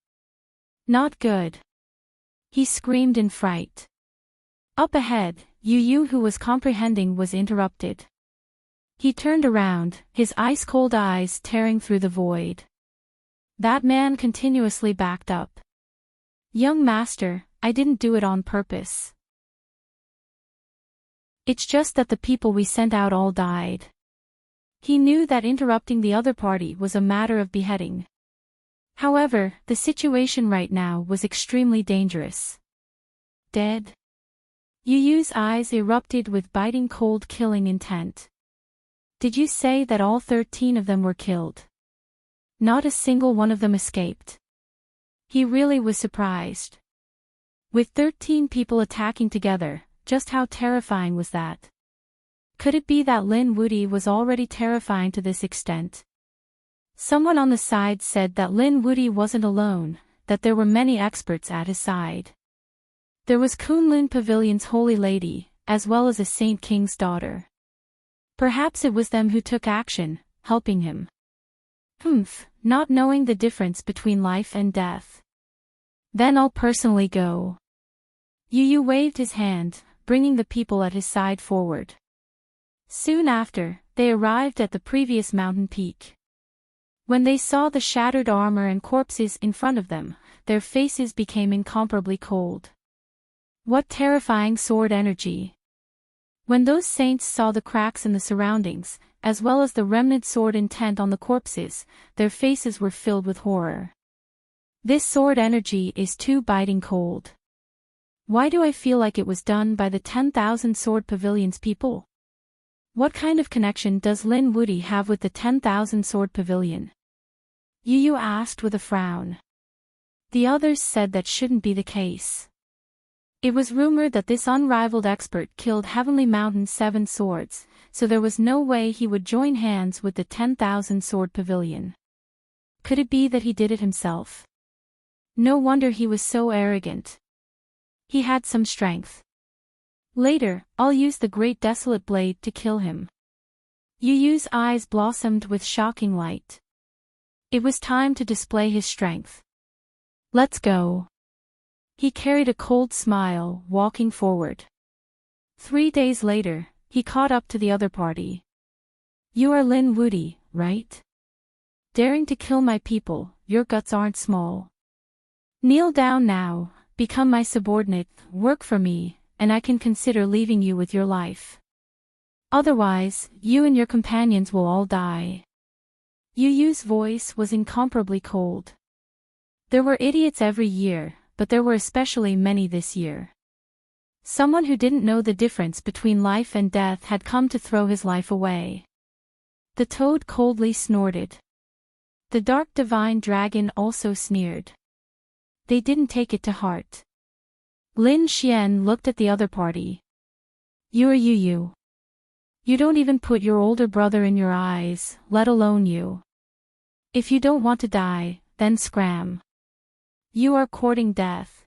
Not good. He screamed in fright. Up ahead, Yu Yu, who was comprehending, was interrupted. He turned around, his ice-cold eyes tearing through the void. That man continuously backed up. Young master, I didn't do it on purpose. It's just that the people we sent out all died. He knew that interrupting the other party was a matter of beheading. However, the situation right now was extremely dangerous. Dead? Yu Yu's eyes erupted with biting cold killing intent. Did you say that all 13 of them were killed? Not a single one of them escaped. He really was surprised. With 13 people attacking together, just how terrifying was that? Could it be that Lin Wuti was already terrifying to this extent? Someone on the side said that Lin Wuti wasn't alone, that there were many experts at his side. There was Kunlun Pavilion's holy lady, as well as a Saint King's daughter. Perhaps it was them who took action, helping him. Not knowing the difference between life and death. Then I'll personally go. Yu Yu waved his hand, bringing the people at his side forward. Soon after, they arrived at the previous mountain peak. When they saw the shattered armor and corpses in front of them, their faces became incomparably cold. What terrifying sword energy! When those saints saw the cracks in the surroundings, as well as the remnant sword intent on the corpses, their faces were filled with horror. This sword energy is too biting cold. Why do I feel like it was done by the 10,000 Sword Pavilion's people? What kind of connection does Lin Wuti have with the 10,000 Sword Pavilion? Yu Yu asked with a frown. The others said that shouldn't be the case. It was rumored that this unrivaled expert killed Heavenly Mountain's 7 swords, so there was no way he would join hands with the 10,000 Sword Pavilion. Could it be that he did it himself? No wonder he was so arrogant. He had some strength. Later, I'll use the Great Desolate Blade to kill him. Yu Yu's eyes blossomed with shocking light. It was time to display his strength. Let's go. He carried a cold smile, walking forward. 3 days later, he caught up to the other party. You are Lin Wuti, right? Daring to kill my people, your guts aren't small. Kneel down now, become my subordinate, work for me, and I can consider leaving you with your life. Otherwise, you and your companions will all die. Yu Yu's voice was incomparably cold. There were idiots every year, but there were especially many this year. Someone who didn't know the difference between life and death had come to throw his life away. The toad coldly snorted. The dark divine dragon also sneered. They didn't take it to heart. Lin Xian looked at the other party. You're Yu Yu. You don't even put your older brother in your eyes, let alone you. If you don't want to die, then scram. You are courting death.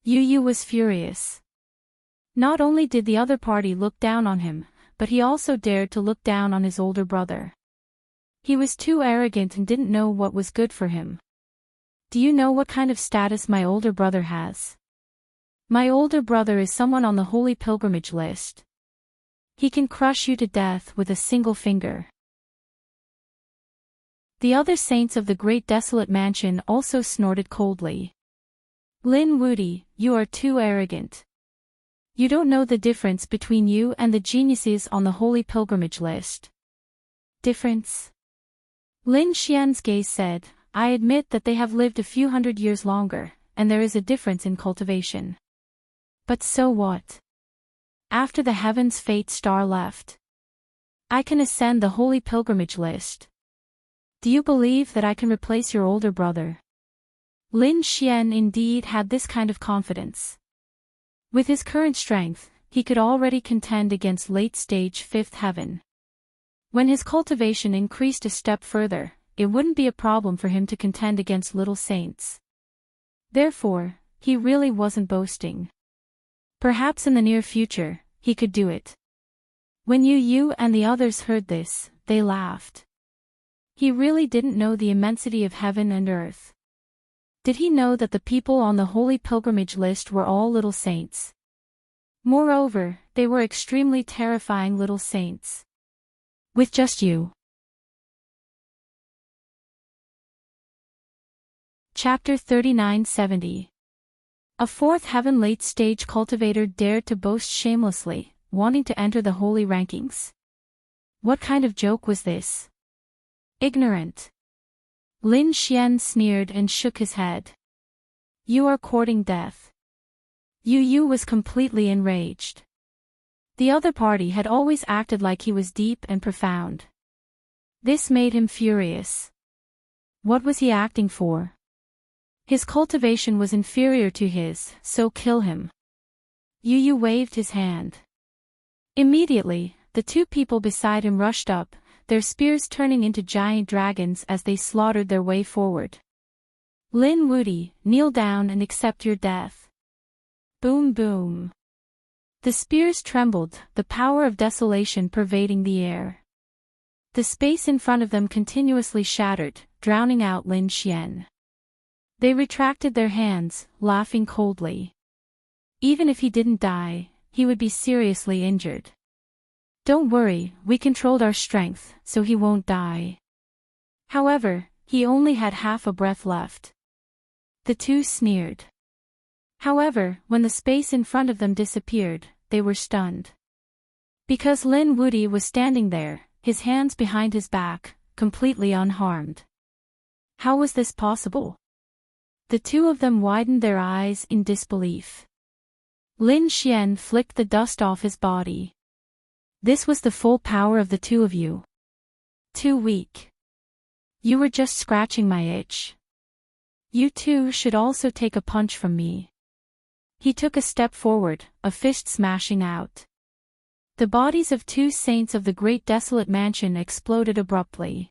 Yu Yu was furious. Not only did the other party look down on him, but he also dared to look down on his older brother. He was too arrogant and didn't know what was good for him. Do you know what kind of status my older brother has? My older brother is someone on the holy pilgrimage list. He can crush you to death with a single finger. The other saints of the great desolate mansion also snorted coldly. Lin Wudi, you are too arrogant. You don't know the difference between you and the geniuses on the holy pilgrimage list. Difference? Lin Xian's gaze said, I admit that they have lived a few hundred years longer, and there is a difference in cultivation. But so what? After the heaven's fate star left, I can ascend the holy pilgrimage list. Do you believe that I can replace your older brother? Lin Xian indeed had this kind of confidence. With his current strength, he could already contend against late-stage fifth heaven. When his cultivation increased a step further, it wouldn't be a problem for him to contend against little saints. Therefore, he really wasn't boasting. Perhaps in the near future, he could do it. When Yu Yu and the others heard this, they laughed. He really didn't know the immensity of heaven and earth. Did he know that the people on the holy pilgrimage list were all little saints? Moreover, they were extremely terrifying little saints. With just you. Chapter 3970. A fourth heaven late-stage cultivator dared to boast shamelessly, wanting to enter the holy rankings. What kind of joke was this? Ignorant. Lin Xian sneered and shook his head. You are courting death. Yu Yu was completely enraged. The other party had always acted like he was deep and profound. This made him furious. What was he acting for? His cultivation was inferior to his, so kill him. Yu Yu waved his hand. Immediately, the two people beside him rushed up, their spears turning into giant dragons as they slaughtered their way forward. Lin Wudi, kneel down and accept your death. Boom boom. The spears trembled, the power of desolation pervading the air. The space in front of them continuously shattered, drowning out Lin Xian. They retracted their hands, laughing coldly. Even if he didn't die, he would be seriously injured. Don't worry, we controlled our strength, so he won't die. However, he only had half a breath left. The two sneered. However, when the space in front of them disappeared, they were stunned. Because Lin Wudi was standing there, his hands behind his back, completely unharmed. How was this possible? The two of them widened their eyes in disbelief. Lin Xian flicked the dust off his body. This was the full power of the two of you. Too weak. You were just scratching my itch. You two should also take a punch from me. He took a step forward, a fist smashing out. The bodies of two saints of the great desolate mansion exploded abruptly.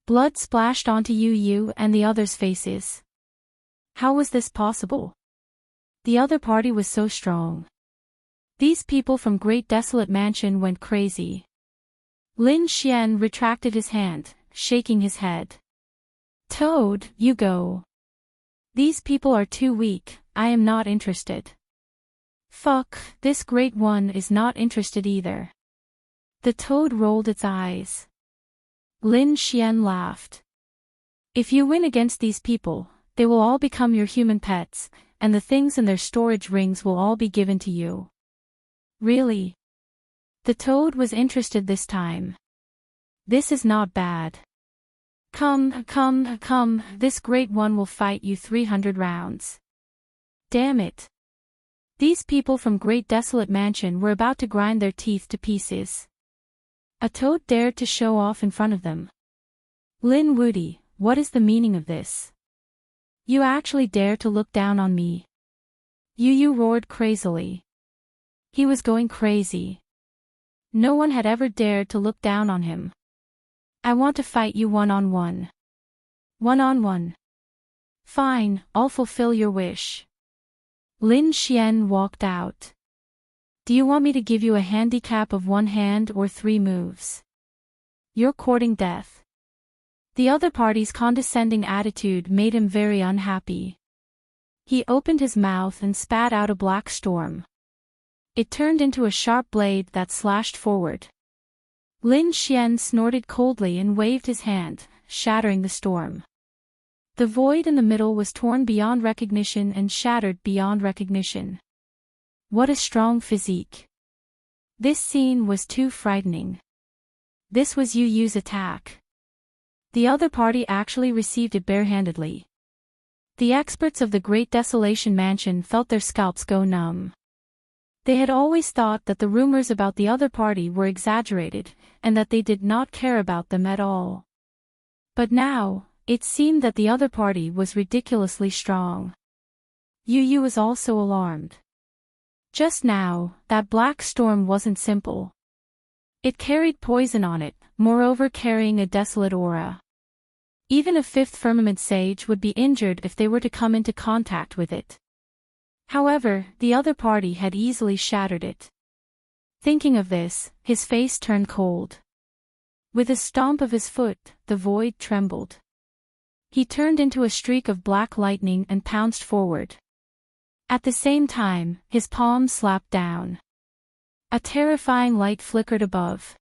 Blood splashed onto Yu Yu and the others' faces. How was this possible? The other party was so strong. These people from Great Desolate Mansion went crazy. Lin Xian retracted his hand, shaking his head. Toad, you go. These people are too weak, I am not interested. Fuck, this great one is not interested either. The toad rolled its eyes. Lin Xian laughed. If you win against these people, they will all become your human pets, and the things in their storage rings will all be given to you. Really? The toad was interested this time. This is not bad. Come, come, come, this great one will fight you 300 rounds. Damn it. These people from Great Desolate Mansion were about to grind their teeth to pieces. A toad dared to show off in front of them. Lin Woody, what is the meaning of this? You actually dare to look down on me? Yu roared crazily. He was going crazy. No one had ever dared to look down on him. I want to fight you one-on-one. One-on-one. Fine, I'll fulfill your wish. Lin Xian walked out. Do you want me to give you a handicap of 1 hand or 3 moves? You're courting death. The other party's condescending attitude made him very unhappy. He opened his mouth and spat out a black storm. It turned into a sharp blade that slashed forward. Lin Xian snorted coldly and waved his hand, shattering the storm. The void in the middle was torn beyond recognition and shattered beyond recognition. What a strong physique. This scene was too frightening. This was Yu Yu's attack. The other party actually received it barehandedly. The experts of the Great Desolation Mansion felt their scalps go numb. They had always thought that the rumors about the other party were exaggerated, and that they did not care about them at all. But now, it seemed that the other party was ridiculously strong. Yu Yu was also alarmed. Just now, that black storm wasn't simple. It carried poison on it, moreover carrying a desolate aura. Even a 5th firmament sage would be injured if they were to come into contact with it. However, the other party had easily shattered it. Thinking of this, his face turned cold. With a stomp of his foot, the void trembled. He turned into a streak of black lightning and pounced forward. At the same time, his palm slapped down. A terrifying light flickered above.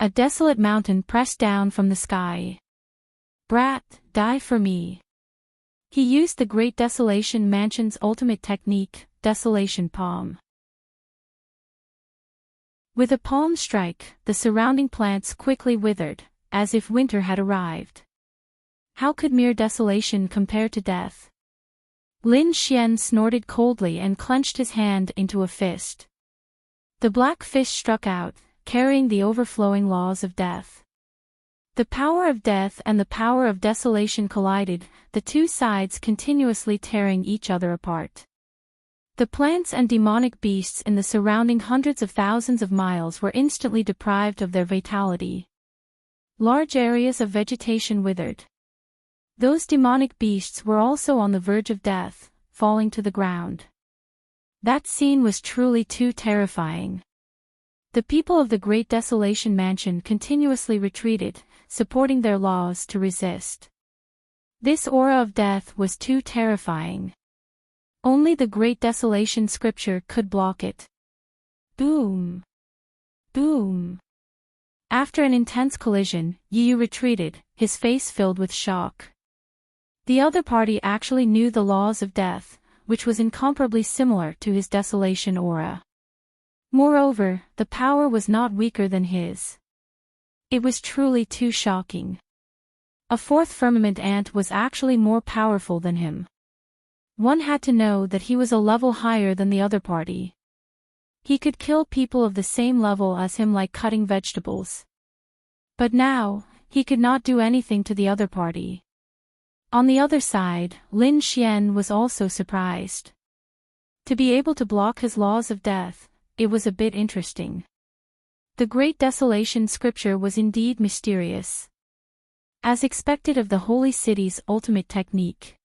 A desolate mountain pressed down from the sky. Brat, die for me. He used the Great Desolation Mansion's ultimate technique, Desolation Palm. With a palm strike, the surrounding plants quickly withered, as if winter had arrived. How could mere desolation compare to death? Lin Xian snorted coldly and clenched his hand into a fist. The black fist struck out, carrying the overflowing laws of death. The power of death and the power of desolation collided, the two sides continuously tearing each other apart. The plants and demonic beasts in the surrounding hundreds of thousands of miles were instantly deprived of their vitality. Large areas of vegetation withered. Those demonic beasts were also on the verge of death, falling to the ground. That scene was truly too terrifying. The people of the Great Desolation Mansion continuously retreated, supporting their laws to resist. This aura of death was too terrifying. Only the Great Desolation Scripture could block it. Boom! Boom! After an intense collision, Yu retreated, his face filled with shock. The other party actually knew the laws of death, which was incomparably similar to his desolation aura. Moreover, the power was not weaker than his. It was truly too shocking. A 4th firmament ant was actually more powerful than him. One had to know that he was a level higher than the other party. He could kill people of the same level as him like cutting vegetables. But now, he could not do anything to the other party. On the other side, Lin Xian was also surprised. To be able to block his laws of death, it was a bit interesting. The Great Desolation Scripture was indeed mysterious. As expected of the Holy City's ultimate technique.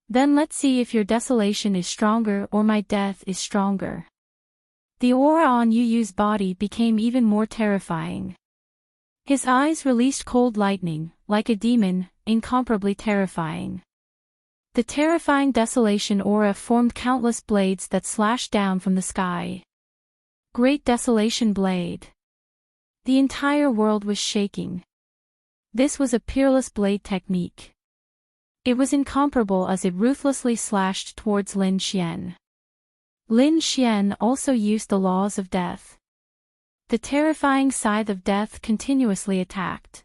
Then let's see if your desolation is stronger or my death is stronger. The aura on Yu Yu's body became even more terrifying. His eyes released cold lightning, like a demon, incomparably terrifying. The terrifying desolation aura formed countless blades that slashed down from the sky. Great Desolation Blade. The entire world was shaking. This was a peerless blade technique. It was incomparable as it ruthlessly slashed towards Lin Xian. Lin Xian also used the laws of death. The terrifying scythe of death continuously attacked.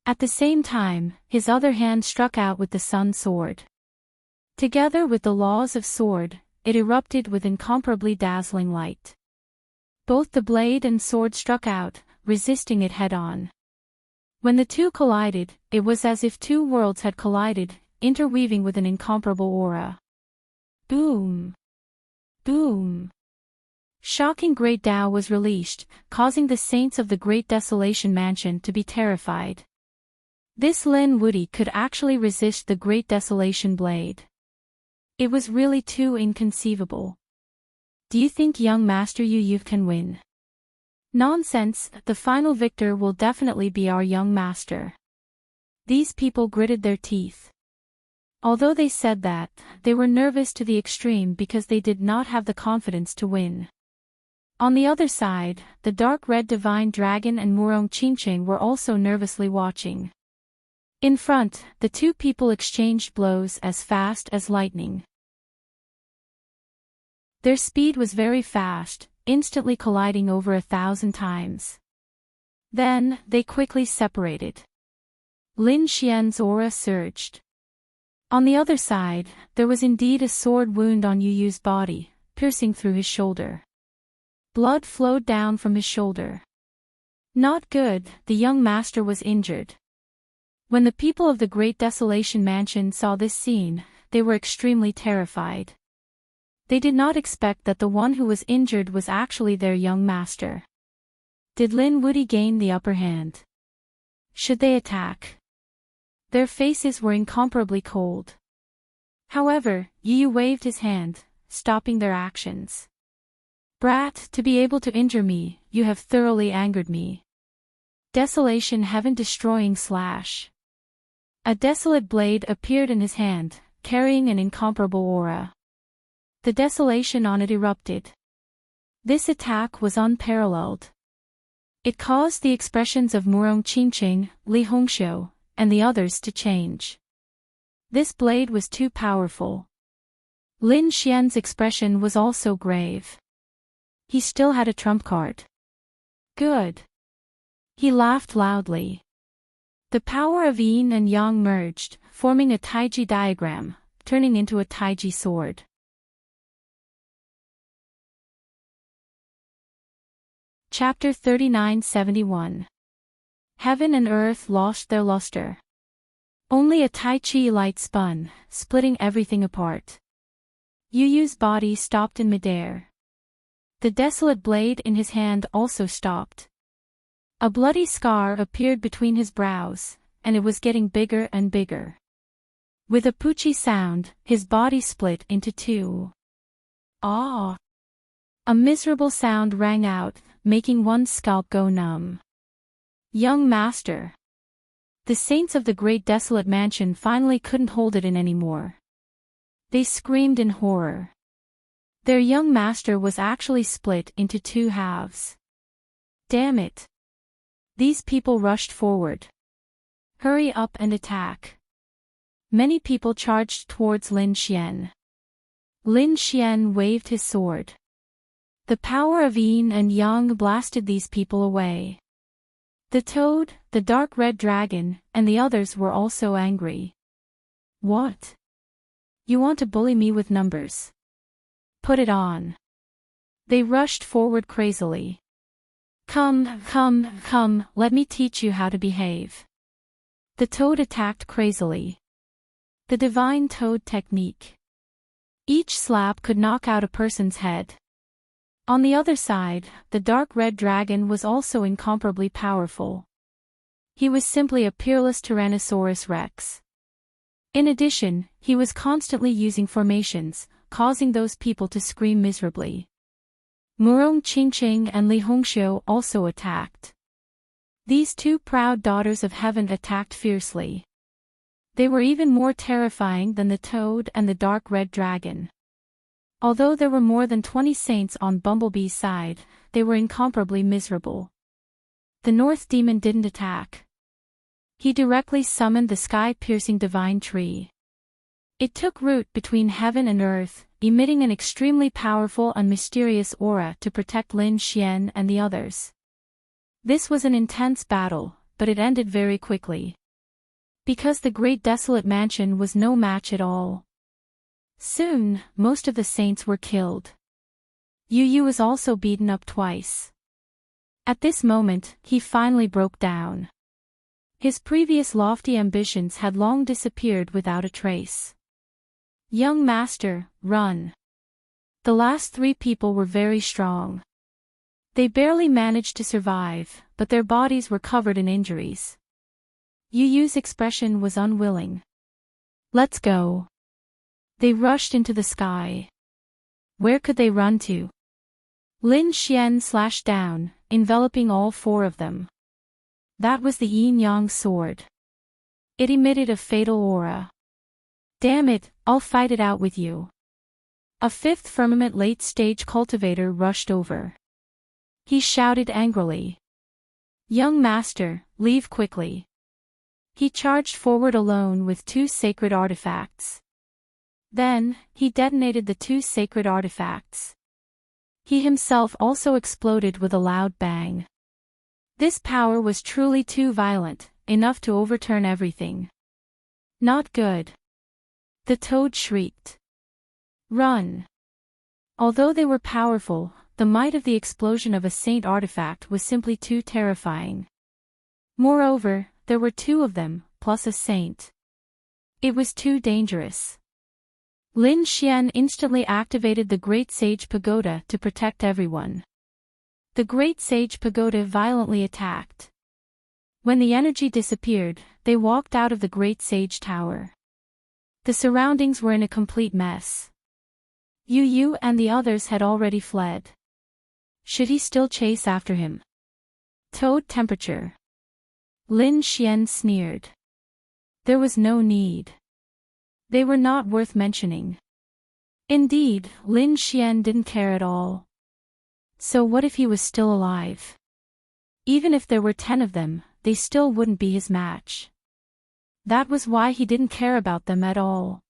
At the same time, his other hand struck out with the sun sword. Together with the laws of sword, it erupted with incomparably dazzling light. Both the blade and sword struck out, resisting it head-on. When the two collided, it was as if two worlds had collided, interweaving with an incomparable aura. Boom! Boom! Shocking great Tao was released, causing the saints of the Great Desolation Mansion to be terrified. This Lin Wuti could actually resist the Great Desolation Blade. It was really too inconceivable. Do you think young Master Yu can win? Nonsense, the final victor will definitely be our young master. These people gritted their teeth. Although they said that, they were nervous to the extreme because they did not have the confidence to win. On the other side, the dark red divine dragon and Murong Qingqing were also nervously watching. In front, the two people exchanged blows as fast as lightning. Their speed was very fast, instantly colliding over 1,000 times. Then, they quickly separated. Lin Xian's aura surged. On the other side, there was indeed a sword wound on Yu Yu's body, piercing through his shoulder. Blood flowed down from his shoulder. Not good, the young master was injured. When the people of the Great Desolation Mansion saw this scene, they were extremely terrified. They did not expect that the one who was injured was actually their young master. Did Lin Wuti gain the upper hand? Should they attack? Their faces were incomparably cold. However, Yu Yu waved his hand, stopping their actions. Brat, to be able to injure me, you have thoroughly angered me. Desolation heaven-destroying slash. A desolate blade appeared in his hand, carrying an incomparable aura. The desolation on it erupted. This attack was unparalleled. It caused the expressions of Murong Qingqing, Li Hongxiu, and the others to change. This blade was too powerful. Lin Xian's expression was also grave. He still had a trump card. Good. He laughed loudly. The power of yin and yang merged, forming a taiji diagram, turning into a taiji sword. Chapter 3971. Heaven and earth lost their luster. Only a Tai Chi light spun, splitting everything apart. Yu Yu's body stopped in midair. The desolate blade in his hand also stopped. A bloody scar appeared between his brows, and it was getting bigger and bigger. With a poochie sound, his body split into two. Ah! A miserable sound rang out, making one's scalp go numb. Young master. The saints of the Great Desolate Mansion finally couldn't hold it in anymore. They screamed in horror. Their young master was actually split into two halves. Damn it. These people rushed forward. Hurry up and attack. Many people charged towards Lin Xian. Lin Xian waved his sword. The power of yin and yang blasted these people away. The toad, the dark red dragon, and the others were also angry. What? You want to bully me with numbers? Put it on. They rushed forward crazily. Come, let me teach you how to behave. The toad attacked crazily. The divine toad technique. Each slap could knock out a person's head. On the other side, the dark red dragon was also incomparably powerful. He was simply a peerless Tyrannosaurus Rex. In addition, he was constantly using formations, causing those people to scream miserably. Murong Qingqing and Li Hongxiu also attacked. These two proud daughters of heaven attacked fiercely. They were even more terrifying than the toad and the dark red dragon. Although there were more than 20 saints on Bumblebee's side, they were incomparably miserable. The North Demon didn't attack. He directly summoned the sky-piercing divine tree. It took root between heaven and earth, emitting an extremely powerful and mysterious aura to protect Lin Xian and the others. This was an intense battle, but it ended very quickly. Because the great desolate mansion was no match at all. Soon, most of the saints were killed. Yu Yu was also beaten up twice. At this moment, he finally broke down. His previous lofty ambitions had long disappeared without a trace. Young master, run. The last 3 people were very strong. They barely managed to survive, but their bodies were covered in injuries. Yu Yu's expression was unwilling. Let's go. They rushed into the sky. Where could they run to? Lin Xian slashed down, enveloping all 4 of them. That was the yin-yang sword. It emitted a fatal aura. Damn it, I'll fight it out with you. A 5th firmament late-stage cultivator rushed over. He shouted angrily. Young master, leave quickly. He charged forward alone with 2 sacred artifacts. Then, he detonated the 2 sacred artifacts. He himself also exploded with a loud bang. This power was truly too violent, enough to overturn everything. Not good. The toad shrieked. Run. Although they were powerful, the might of the explosion of a saint artifact was simply too terrifying. Moreover, there were 2 of them, plus a saint. It was too dangerous. Lin Xian instantly activated the Great Sage Pagoda to protect everyone. The Great Sage Pagoda violently attacked. When the energy disappeared, they walked out of the Great Sage Tower. The surroundings were in a complete mess. Yu Yu and the others had already fled. Should he still chase after him? Toad temperature. Lin Xian sneered. There was no need. They were not worth mentioning. Indeed, Lin Xian didn't care at all. So what if he was still alive? Even if there were 10 of them, they still wouldn't be his match. That was why he didn't care about them at all.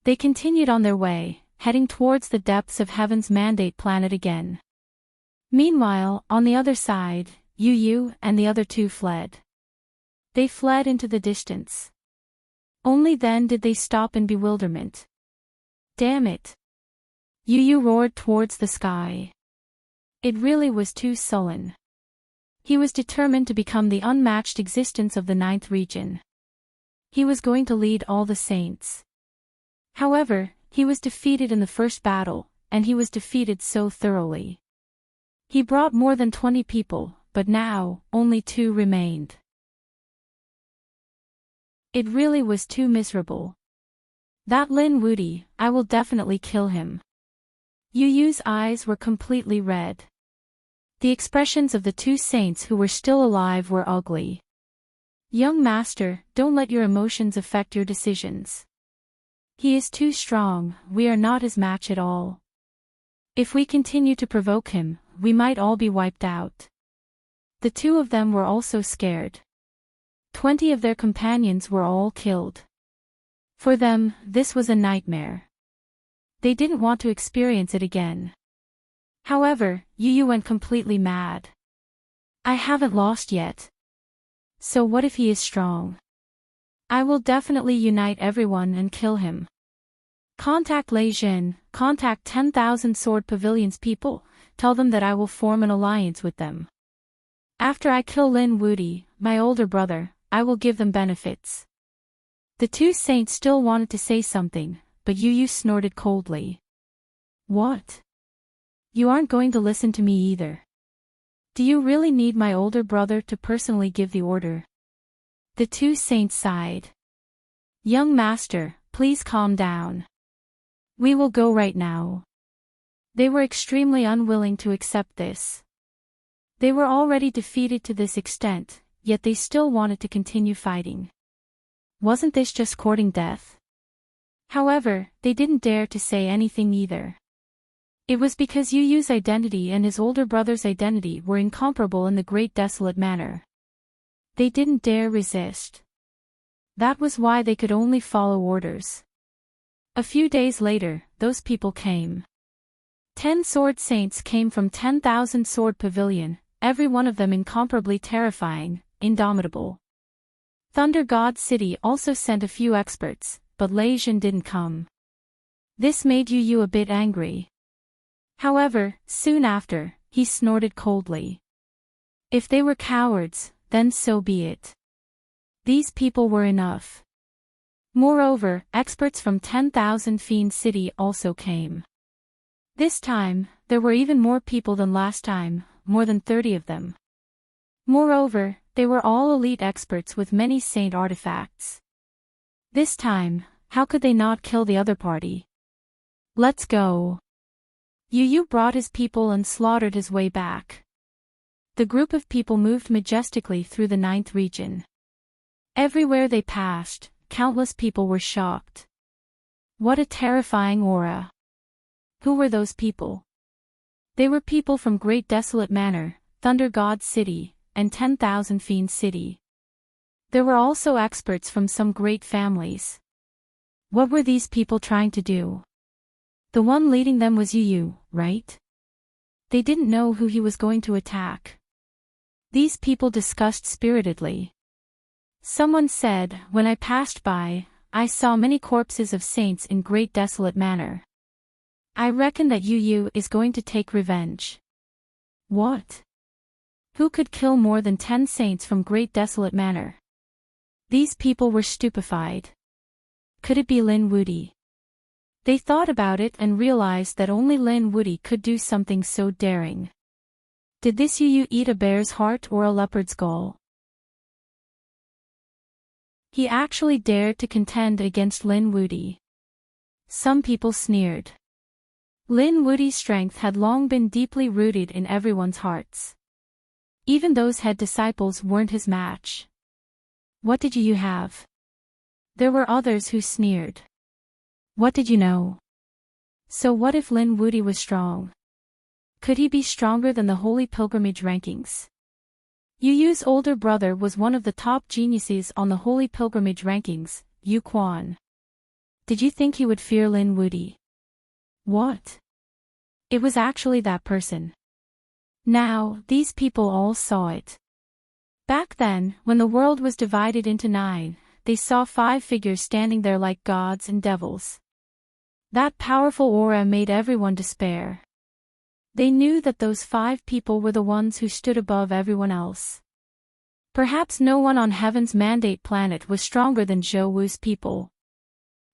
They continued on their way, heading towards the depths of Heaven's Mandate planet again. Meanwhile, on the other side, Yu Yu and the other 2 fled. They fled into the distance. Only then did they stop in bewilderment. Damn it! Yu Yu roared towards the sky. It really was too sullen. He was determined to become the unmatched existence of the 9th region. He was going to lead all the saints. However, he was defeated in the first battle, and he was defeated so thoroughly. He brought more than 20 people, but now, only 2 remained. It really was too miserable. That Lin Wudi, I will definitely kill him. Yu Yu's eyes were completely red. The expressions of the 2 saints who were still alive were ugly. Young master, don't let your emotions affect your decisions. He is too strong, we are not his match at all. If we continue to provoke him, we might all be wiped out. The 2 of them were also scared. 20 of their companions were all killed. For them, this was a nightmare. They didn't want to experience it again. However, Yu Yu went completely mad. I haven't lost yet. So what if he is strong? I will definitely unite everyone and kill him. Contact Lei Jin, contact 10,000 Sword Pavilion's people, tell them that I will form an alliance with them. After I kill Lin Wudi, my older brother, I will give them benefits. The 2 saints still wanted to say something, but Yu Yu snorted coldly. What? You aren't going to listen to me either. Do you really need my older brother to personally give the order? The 2 saints sighed. Young master, please calm down. We will go right now. They were extremely unwilling to accept this. They were already defeated to this extent, yet they still wanted to continue fighting. Wasn't this just courting death? However, they didn't dare to say anything either. It was because Yu Yu's identity and his older brother's identity were incomparable in the Great Desolate Manor. They didn't dare resist. That was why they could only follow orders. A few days later, those people came. 10 sword saints came from 10,000 sword pavilion, every one of them incomparably terrifying, indomitable. Thunder God City also sent a few experts, but Lei Jin didn't come. This made Yu a bit angry. However, soon after, he snorted coldly. If they were cowards, then so be it. These people were enough. Moreover, experts from 10,000 Fiend City also came. This time, there were even more people than last time, more than 30 of them. Moreover, they were all elite experts with many saint artifacts. This time, how could they not kill the other party? Let's go. Yu brought his people and slaughtered his way back. The group of people moved majestically through the 9th region. Everywhere they passed, countless people were shocked. What a terrifying aura. Who were those people? They were people from Great Desolate Manor, Thunder God City, and 10,000 Fiend City. There were also experts from some great families. What were these people trying to do? The one leading them was Yu, right? They didn't know who he was going to attack. These people discussed spiritedly. Someone said, when I passed by, I saw many corpses of saints in Great Desolate Manor. I reckon that Yu is going to take revenge. What? Who could kill more than 10 saints from Great Desolate Manor? These people were stupefied. Could it be Lin Wudy? They thought about it and realized that only Lin Wudy could do something so daring. Did this Yu eat a bear's heart or a leopard's gall? He actually dared to contend against Lin Wudy. Some people sneered. Lin Wudy's strength had long been deeply rooted in everyone's hearts. Even those head disciples weren't his match. What did you have? There were others who sneered. What did you know? So what if Lin Wudy was strong? Could he be stronger than the Holy Pilgrimage rankings? Yu's older brother was one of the top geniuses on the Holy Pilgrimage rankings, Yu Quan. Did you think he would fear Lin Wudy? What? It was actually that person. Now, these people all saw it. Back then, when the world was divided into 9, they saw 5 figures standing there like gods and devils. That powerful aura made everyone despair. They knew that those 5 people were the ones who stood above everyone else. Perhaps no one on Heaven's Mandate planet was stronger than Zhou Wu's people.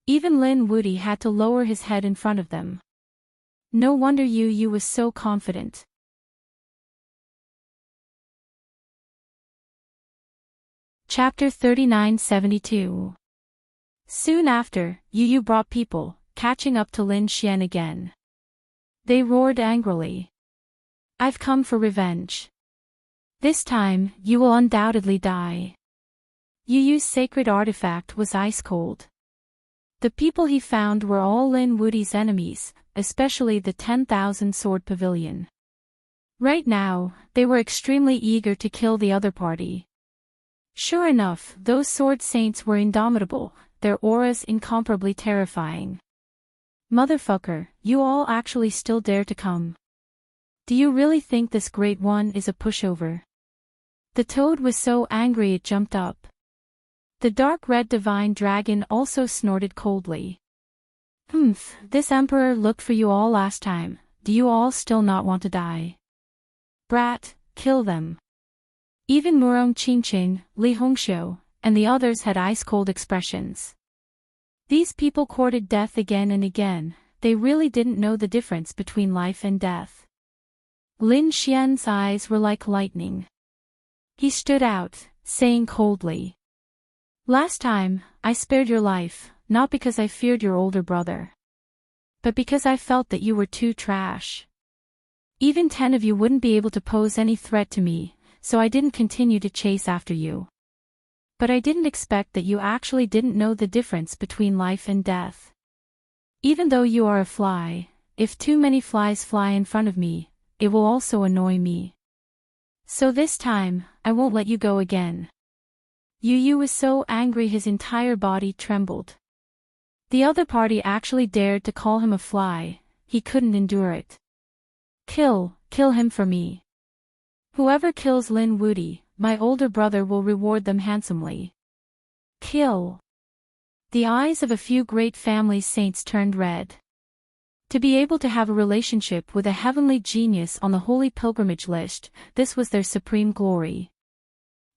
Even Lin Wudy had to lower his head in front of them. No wonder Yu was so confident. Chapter 3972. Soon after, Yu brought people, catching up to Lin Xian again. They roared angrily. I've come for revenge. This time, you will undoubtedly die. Yu's sacred artifact was ice cold. The people he found were all Lin Wudy's enemies, especially the 10,000 sword pavilion. Right now, they were extremely eager to kill the other party. Sure enough, those sword saints were indomitable, their auras incomparably terrifying. Motherfucker, you all actually still dare to come. Do you really think this great one is a pushover? The toad was so angry it jumped up. The dark red divine dragon also snorted coldly. This emperor looked for you all last time, do you all still not want to die? Brat, kill them. Even Murong Qingqing, Li Hongxiu, and the others had ice-cold expressions. These people courted death again and again, they really didn't know the difference between life and death. Lin Xian's eyes were like lightning. He stood out, saying coldly. Last time, I spared your life, not because I feared your older brother. But because I felt that you were too trash. Even 10 of you wouldn't be able to pose any threat to me, so I didn't continue to chase after you. But I didn't expect that you actually didn't know the difference between life and death. Even though you are a fly, if too many flies fly in front of me, it will also annoy me. So this time, I won't let you go again. Yu Yu was so angry his entire body trembled. The other party actually dared to call him a fly, he couldn't endure it. Kill him for me. Whoever kills Lin Wuti, my older brother will reward them handsomely. Kill. The eyes of a few great family saints turned red. To be able to have a relationship with a heavenly genius on the holy pilgrimage list, this was their supreme glory.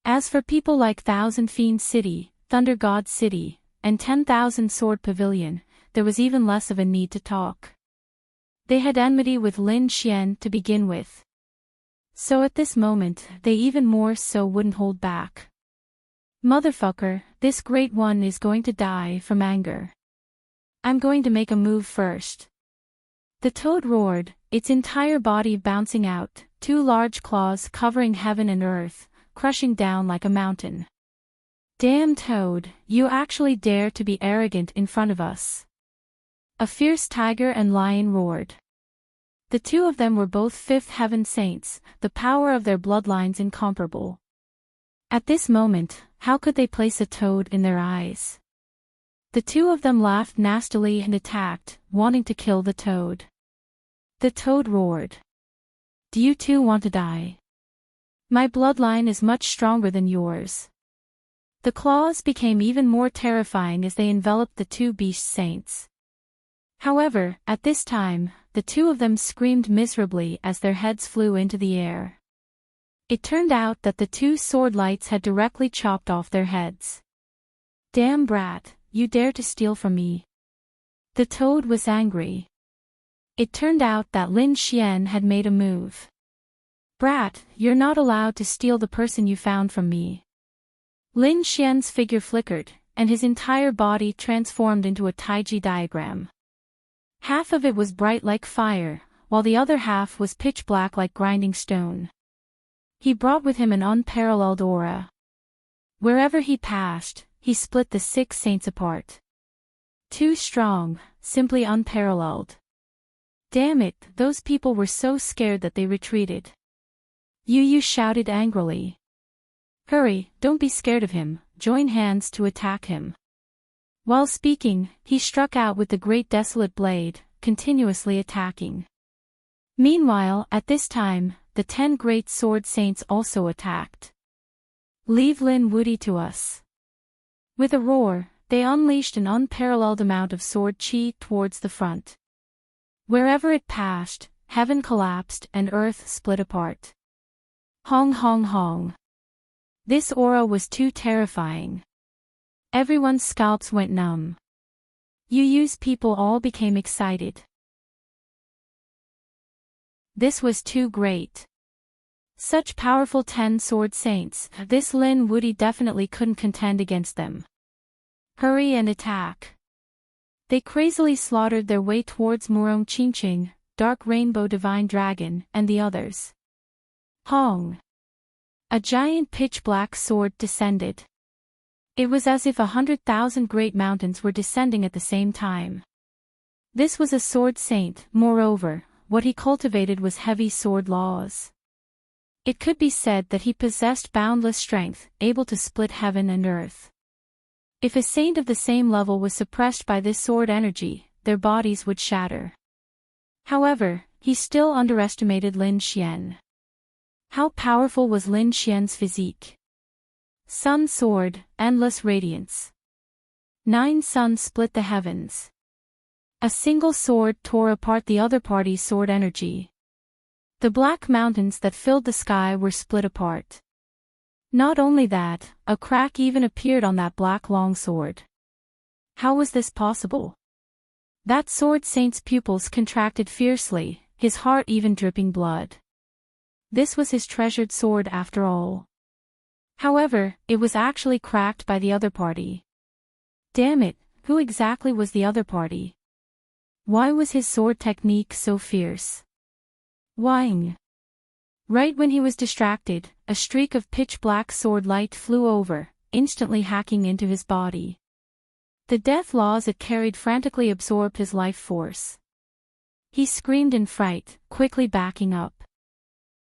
As for people like Thousand Fiend City, Thunder God City, and 10,000 Sword Pavilion, there was even less of a need to talk. They had enmity with Lin Xian to begin with. So at this moment, they even more so wouldn't hold back. Motherfucker, this great one is going to die from anger. I'm going to make a move first. The toad roared, its entire body bouncing out, two large claws covering heaven and earth, crushing down like a mountain. Damn toad, you actually dare to be arrogant in front of us. A fierce tiger and lion roared. The two of them were both fifth heaven saints, the power of their bloodlines incomparable. At this moment, how could they place a toad in their eyes? The two of them laughed nastily and attacked, wanting to kill the toad. The toad roared. Do you two want to die? My bloodline is much stronger than yours. The claws became even more terrifying as they enveloped the two beast saints. However, at this time, the two of them screamed miserably as their heads flew into the air. It turned out that the two sword lights had directly chopped off their heads. Damn brat, you dare to steal from me. The toad was angry. It turned out that Lin Xian had made a move. Brat, you're not allowed to steal the person you found from me. Lin Xian's figure flickered, and his entire body transformed into a Taiji diagram. Half of it was bright like fire, while the other half was pitch black like grinding stone. He brought with him an unparalleled aura. Wherever he passed, he split the six saints apart. Too strong, simply unparalleled. Damn it, those people were so scared that they retreated. Yu Yu shouted angrily. Hurry, don't be scared of him, join hands to attack him. While speaking, he struck out with the great desolate blade, continuously attacking. Meanwhile, at this time, the 10 great sword saints also attacked. Leave Lin Wuti to us. With a roar, they unleashed an unparalleled amount of sword chi towards the front. Wherever it passed, heaven collapsed and earth split apart. Hong hong hong. This aura was too terrifying. Everyone's scalps went numb. Yu Yu's people all became excited. This was too great. Such powerful 10 sword saints, this Lin Wuti definitely couldn't contend against them. Hurry and attack. They crazily slaughtered their way towards Murong Qingqing, Dark Rainbow Divine Dragon, and the others. Hong. A giant pitch-black sword descended. It was as if 100,000 great mountains were descending at the same time. This was a sword saint, moreover, what he cultivated was heavy sword laws. It could be said that he possessed boundless strength, able to split heaven and earth. If a saint of the same level was suppressed by this sword energy, their bodies would shatter. However, he still underestimated Lin Xian. How powerful was Lin Xian's physique? Sun sword, endless radiance. 9 suns split the heavens. A single sword tore apart the other party's sword energy. The black mountains that filled the sky were split apart. Not only that, a crack even appeared on that black longsword. How was this possible? That sword saint's pupils contracted fiercely, his heart even dripping blood. This was his treasured sword after all. However, it was actually cracked by the other party. Damn it, who exactly was the other party? Why was his sword technique so fierce? Whying? Right when he was distracted, a streak of pitch-black sword light flew over, instantly hacking into his body. The death laws it carried frantically absorbed his life force. He screamed in fright, quickly backing up.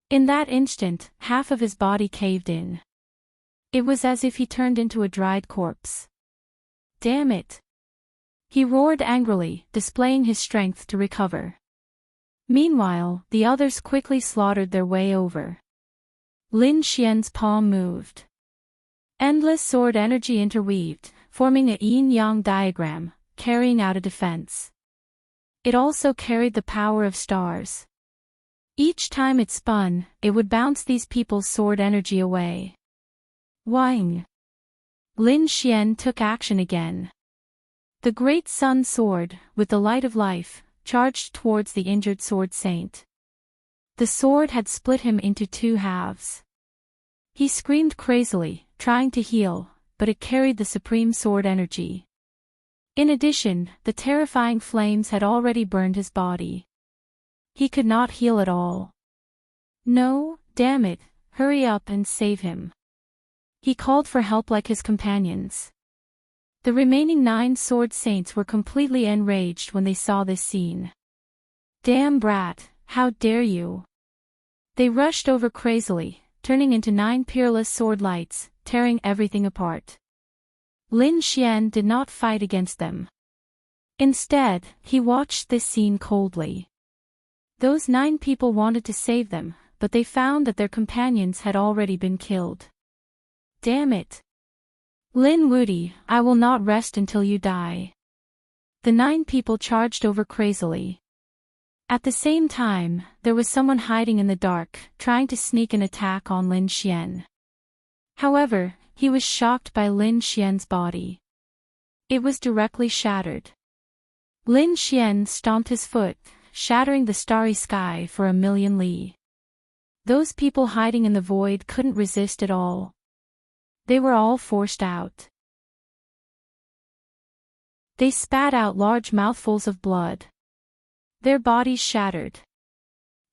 In that instant, half of his body caved in. It was as if he turned into a dried corpse. Damn it! He roared angrily, displaying his strength to recover. Meanwhile, the others quickly slaughtered their way over. Lin Xian's palm moved. Endless sword energy interweaved, forming a yin-yang diagram, carrying out a defense. It also carried the power of stars. Each time it spun, it would bounce these people's sword energy away. Wang! Lin Xian took action again. The great sun sword, with the light of life, charged towards the injured sword saint. The sword had split him into two halves. He screamed crazily, trying to heal, but it carried the supreme sword energy. In addition, the terrifying flames had already burned his body. He could not heal at all. No, damn it, hurry up and save him. He called for help like his companions. The remaining 9 sword saints were completely enraged when they saw this scene. Damn brat, how dare you! They rushed over crazily, turning into 9 peerless sword lights, tearing everything apart. Lin Xian did not fight against them. Instead, he watched this scene coldly. Those 9 people wanted to save them, but they found that their companions had already been killed. Damn it! Lin Wudi, I will not rest until you die. The 9 people charged over crazily. At the same time, there was someone hiding in the dark, trying to sneak an attack on Lin Xian. However, he was shocked by Lin Xian's body. It was directly shattered. Lin Xian stomped his foot, shattering the starry sky for a million li. Those people hiding in the void couldn't resist at all. They were all forced out. They spat out large mouthfuls of blood. Their bodies shattered.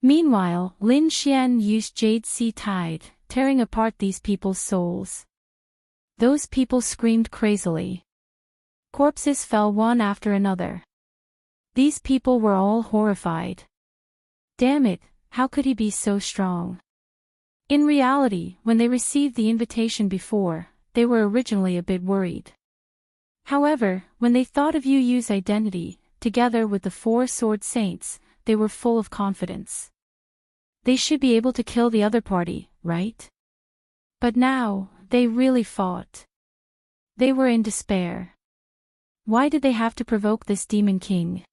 Meanwhile, Lin Xian used Jade Sea Tide, tearing apart these people's souls. Those people screamed crazily. Corpses fell one after another. These people were all horrified. Damn it, how could he be so strong? In reality, when they received the invitation before, they were originally a bit worried. However, when they thought of Yu Yu's identity, together with the 4 sword saints, they were full of confidence. They should be able to kill the other party, right? But now, they really fought. They were in despair. Why did they have to provoke this demon king?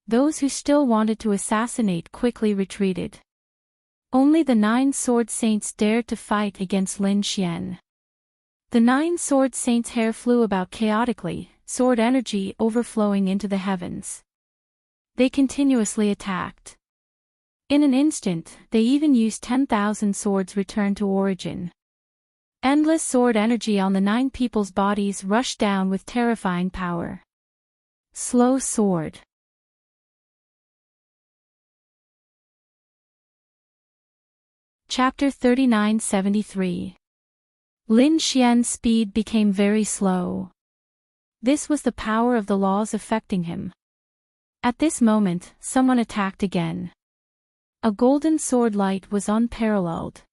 Those who still wanted to assassinate quickly retreated. Only the 9 sword saints dared to fight against Lin Xian. The 9 sword saints' hair flew about chaotically, sword energy overflowing into the heavens. They continuously attacked. In an instant, they even used 10,000 swords returned to origin. Endless sword energy on the 9 people's bodies rushed down with terrifying power. Slow sword. Chapter 3973. Lin Xian's speed became very slow. This was the power of the laws affecting him. At this moment, someone attacked again. A golden sword light was unparalleled.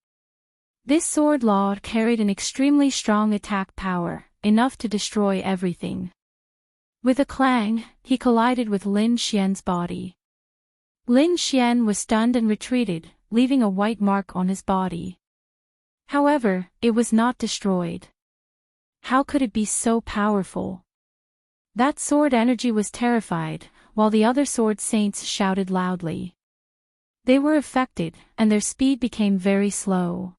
This sword law carried an extremely strong attack power, enough to destroy everything. With a clang, he collided with Lin Xian's body. Lin Xian was stunned and retreated, leaving a white mark on his body. However, it was not destroyed. How could it be so powerful? That sword energy was terrified, while the other sword saints shouted loudly. They were affected, and their speed became very slow.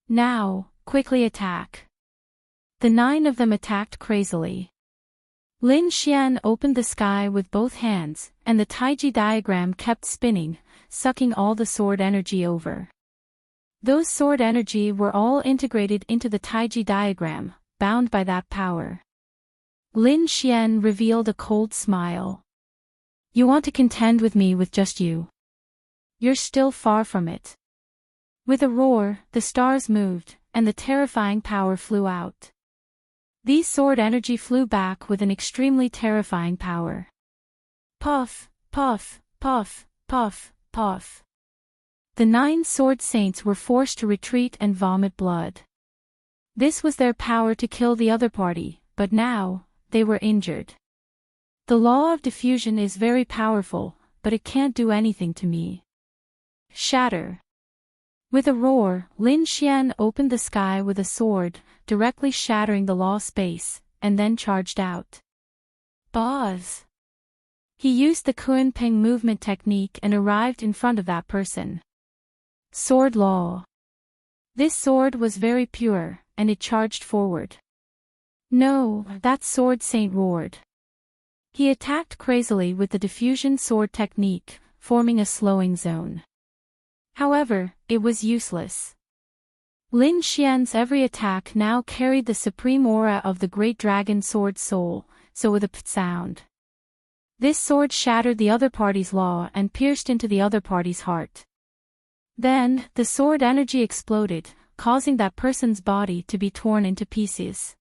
Now, quickly attack. The 9 of them attacked crazily. Lin Xian opened the sky with both hands, and the Taiji diagram kept spinning, sucking all the sword energy over. Those sword energy were all integrated into the Taiji diagram, bound by that power. Lin Xian revealed a cold smile. You want to contend with me with just you? You're still far from it. With a roar, the stars moved, and the terrifying power flew out. These sword energy flew back with an extremely terrifying power. Puff, puff, puff, puff, puff. The 9 sword saints were forced to retreat and vomit blood. This was their power to kill the other party, but now, they were injured. The law of diffusion is very powerful, but it can't do anything to me. Shatter. With a roar, Lin Xian opened the sky with a sword, directly shattering the law space, and then charged out. Buzz. He used the Kun Peng movement technique and arrived in front of that person. Sword law. This sword was very pure, and it charged forward. No, that sword saint roared. He attacked crazily with the diffusion sword technique, forming a slowing zone. However, it was useless. Lin Xian's every attack now carried the supreme aura of the great dragon sword soul, so with a p sound. This sword shattered the other party's law and pierced into the other party's heart. Then, the sword energy exploded, causing that person's body to be torn into pieces.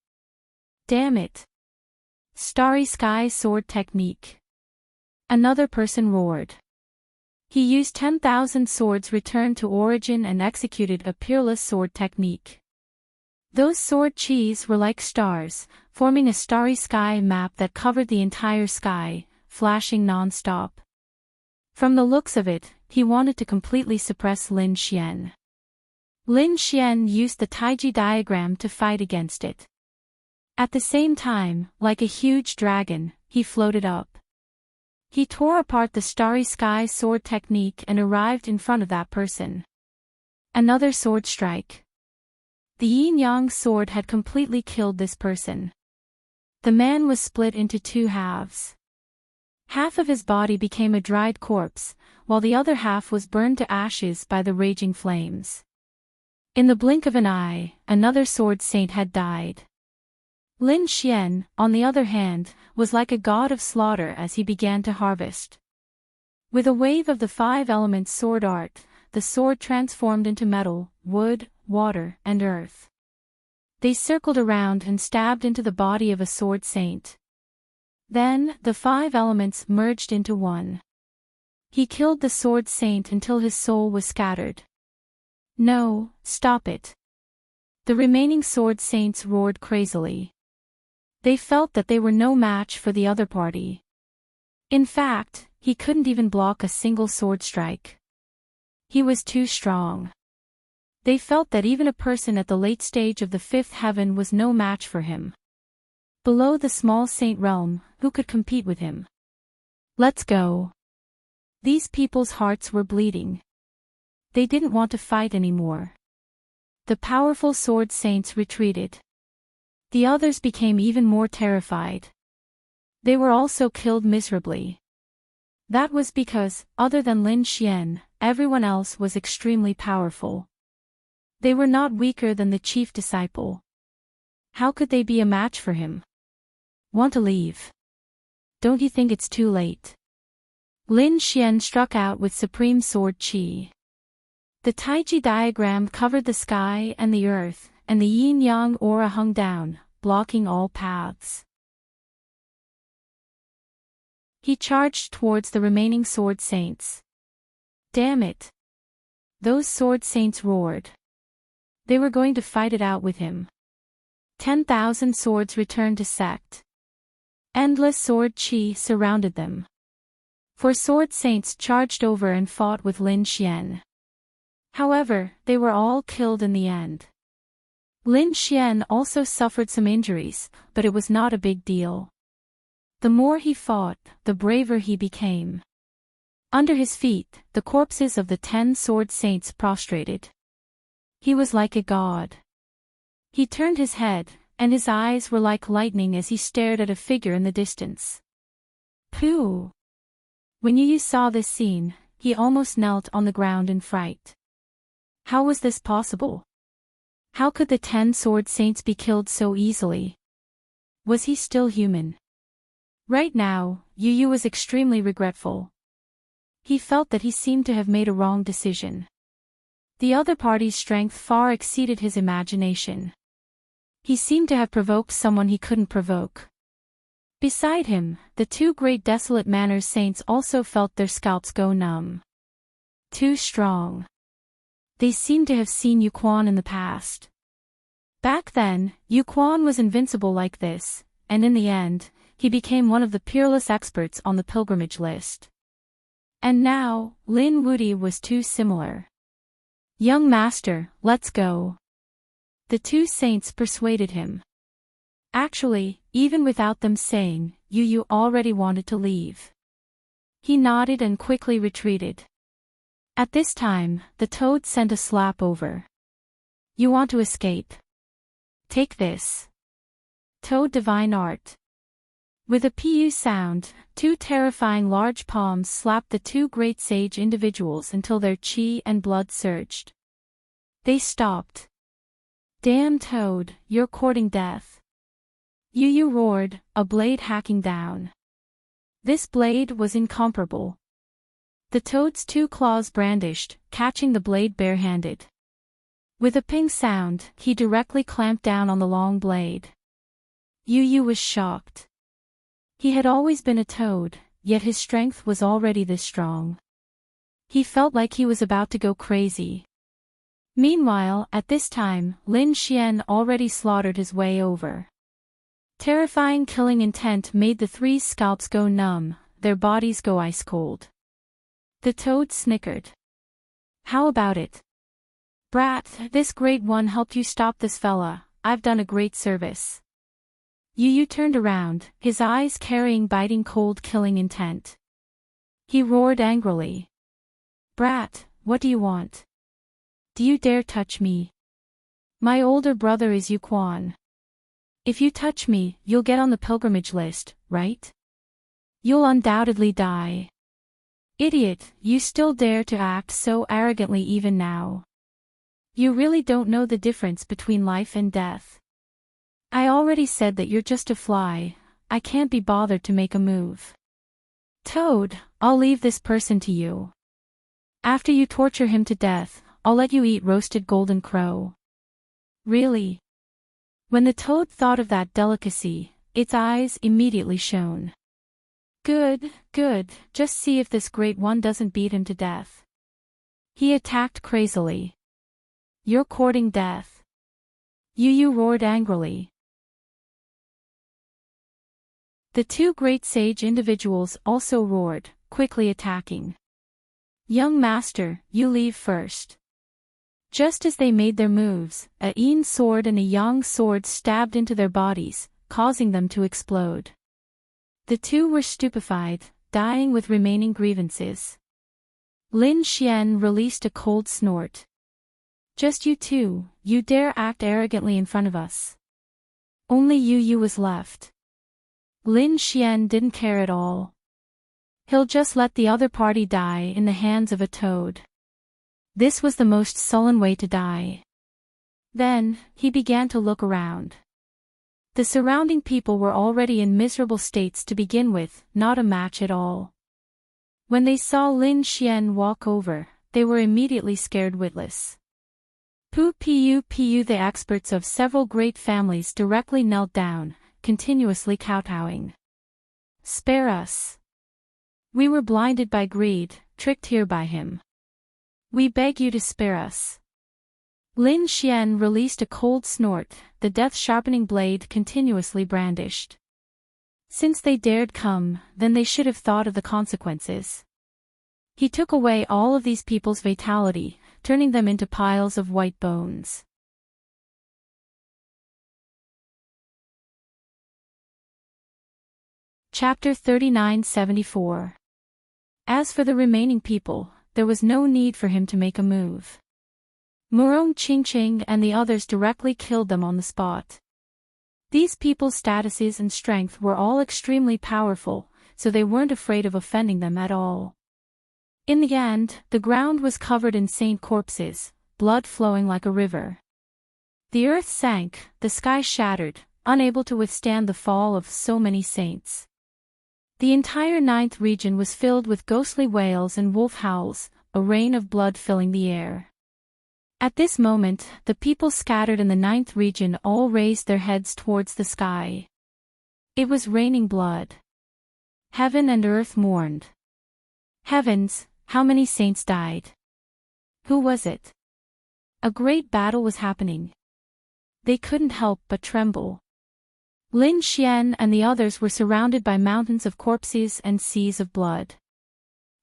Damn it. Starry Sky Sword Technique. Another person roared. He used 10,000 swords returned to origin and executed a peerless sword technique. Those sword chis were like stars, forming a starry sky map that covered the entire sky, flashing non-stop. From the looks of it, he wanted to completely suppress Lin Xian. Lin Xian used the Taiji diagram to fight against it. At the same time, like a huge dragon, he floated up. He tore apart the starry sky sword technique and arrived in front of that person. Another sword strike. The yin-yang sword had completely killed this person. The man was split into two halves. Half of his body became a dried corpse, while the other half was burned to ashes by the raging flames. In the blink of an eye, another sword saint had died. Lin Xian, on the other hand, was like a god of slaughter as he began to harvest. With a wave of the 5 elements sword art, the sword transformed into metal, wood, water, and earth. They circled around and stabbed into the body of a sword saint. Then, the 5 elements merged into one. He killed the sword saint until his soul was scattered. No, stop it. The remaining sword saints roared crazily. They felt that they were no match for the other party. In fact, he couldn't even block a single sword strike. He was too strong. They felt that even a person at the late stage of the 5th heaven was no match for him. Below the small saint realm, who could compete with him? Let's go. These people's hearts were bleeding. They didn't want to fight anymore. The powerful sword saints retreated. The others became even more terrified. They were also killed miserably. That was because, other than Lin Xian, everyone else was extremely powerful. They were not weaker than the chief disciple. How could they be a match for him? Want to leave? Don't you think it's too late? Lin Xian struck out with supreme sword qi. The Taiji diagram covered the sky and the earth, and the yin-yang aura hung down, blocking all paths. He charged towards the remaining sword saints. Damn it! Those sword saints roared. They were going to fight it out with him. 10,000 swords returned to sect. Endless sword qi surrounded them. 4 sword saints charged over and fought with Lin Xian. However, they were all killed in the end. Lin Xian also suffered some injuries, but it was not a big deal. The more he fought, the braver he became. Under his feet, the corpses of the 10 sword saints prostrated. He was like a god. He turned his head, and his eyes were like lightning as he stared at a figure in the distance. Pooh! When Yu saw this scene, he almost knelt on the ground in fright. How was this possible? How could the 10 sword saints be killed so easily? Was he still human? Right now, Yu was extremely regretful. He felt that he seemed to have made a wrong decision. The other party's strength far exceeded his imagination. He seemed to have provoked someone he couldn't provoke. Beside him, the 2 great desolate manor saints also felt their scalps go numb. Too strong. They seemed to have seen Yu Quan in the past. Back then, Yuquan was invincible like this, and in the end, he became one of the peerless experts on the pilgrimage list. And now, Lin Wuti was too similar. Young master, let's go. The two saints persuaded him. Actually, even without them saying, Yu already wanted to leave. He nodded and quickly retreated. At this time, the toad sent a slap over. You want to escape? Take this. Toad divine art. With a pu sound, two terrifying large palms slapped the two great sage individuals until their chi and blood surged. They stopped. Damn Toad, you're courting death. Yu roared, a blade hacking down. This blade was incomparable. The toad's two claws brandished, catching the blade barehanded. With a ping sound, he directly clamped down on the long blade. Yu was shocked. He had always been a toad, yet his strength was already this strong. He felt like he was about to go crazy. Meanwhile, at this time, Lin Xian already slaughtered his way over. Terrifying killing intent made the three scalps go numb, their bodies go ice cold. The toad snickered. How about it? Brat, this great one helped you stop this fella, I've done a great service. Yu turned around, his eyes carrying biting cold killing intent. He roared angrily. Brat, what do you want? Do you dare touch me? My older brother is Yuquan. If you touch me, you'll get on the pilgrimage list, right? You'll undoubtedly die. Idiot, you still dare to act so arrogantly even now. You really don't know the difference between life and death. I already said that you're just a fly, I can't be bothered to make a move. Toad, I'll leave this person to you. After you torture him to death, I'll let you eat roasted golden crow. Really? When the toad thought of that delicacy, its eyes immediately shone. Good, just see if this great one doesn't beat him to death. He attacked crazily. You're courting death. Yu roared angrily. The two great sage individuals also roared, quickly attacking. Young master, you leave first. Just as they made their moves, a Yin sword and a Yang sword stabbed into their bodies, causing them to explode. The two were stupefied, dying with remaining grievances. Lin Xian released a cold snort. Just you two, you dare act arrogantly in front of us. Only Yu was left. Lin Xian didn't care at all. He'll just let the other party die in the hands of a toad. This was the most sullen way to die. Then, he began to look around. The surrounding people were already in miserable states to begin with, not a match at all. When they saw Lin Xian walk over, they were immediately scared witless. Pu the experts of several great families directly knelt down, continuously kowtowing. Spare us. We were blinded by greed, tricked here by him. We beg you to spare us. Lin Xian released a cold snort, the death-sharpening blade continuously brandished. Since they dared come, then they should have thought of the consequences. He took away all of these people's vitality, turning them into piles of white bones. Chapter 3974. As for the remaining people, there was no need for him to make a move. Murong Qingqing and the others directly killed them on the spot. These people's statuses and strength were all extremely powerful, so they weren't afraid of offending them at all. In the end, the ground was covered in saint corpses, blood flowing like a river. The earth sank, the sky shattered, unable to withstand the fall of so many saints. The entire 9th region was filled with ghostly wails and wolf howls, a rain of blood filling the air. At this moment, the people scattered in the 9th region all raised their heads towards the sky. It was raining blood. Heaven and earth mourned. Heavens, how many saints died? Who was it? A great battle was happening. they couldn't help but tremble. Lin Xian and the others were surrounded by mountains of corpses and seas of blood.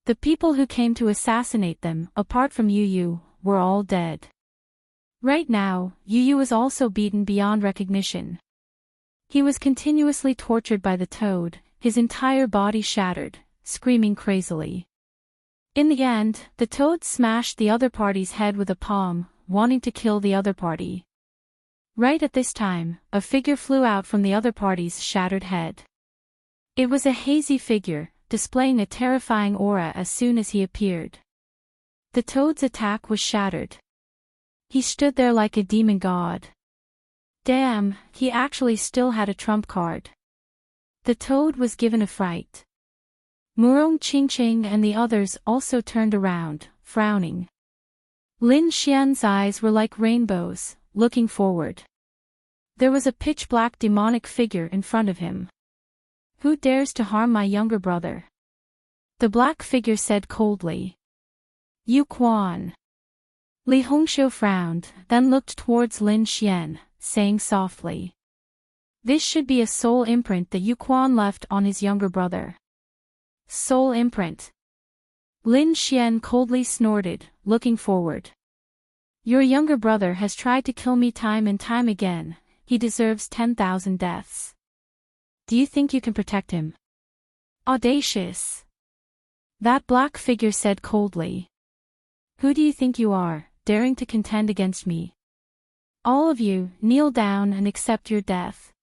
The people who came to assassinate them, apart from Yu Yu, were all dead. Right now, Yu Yu was also beaten beyond recognition. He was continuously tortured by the toad, his entire body shattered, screaming crazily. In the end, the toad smashed the other party's head with a palm, wanting to kill the other party. Right at this time, a figure flew out from the other party's shattered head. It was a hazy figure, displaying a terrifying aura as soon as he appeared. The toad's attack was shattered. He stood there like a demon god. Damn, he actually still had a trump card. The toad was given a fright. Murong Qingqing and the others also turned around, frowning. Lin Xian's eyes were like rainbows, looking forward. There was a pitch-black demonic figure in front of him. Who dares to harm my younger brother? The black figure said coldly. Yu Quan. Li Hongxiu frowned, then looked towards Lin Xian, saying softly. This should be a soul imprint that Yu Quan left on his younger brother. Soul imprint. Lin Xian coldly snorted, looking forward. Your younger brother has tried to kill me time and time again, he deserves 10,000 deaths. Do you think you can protect him? Audacious. That black figure said coldly. Who do you think you are, daring to contend against me? All of you, kneel down and accept your death.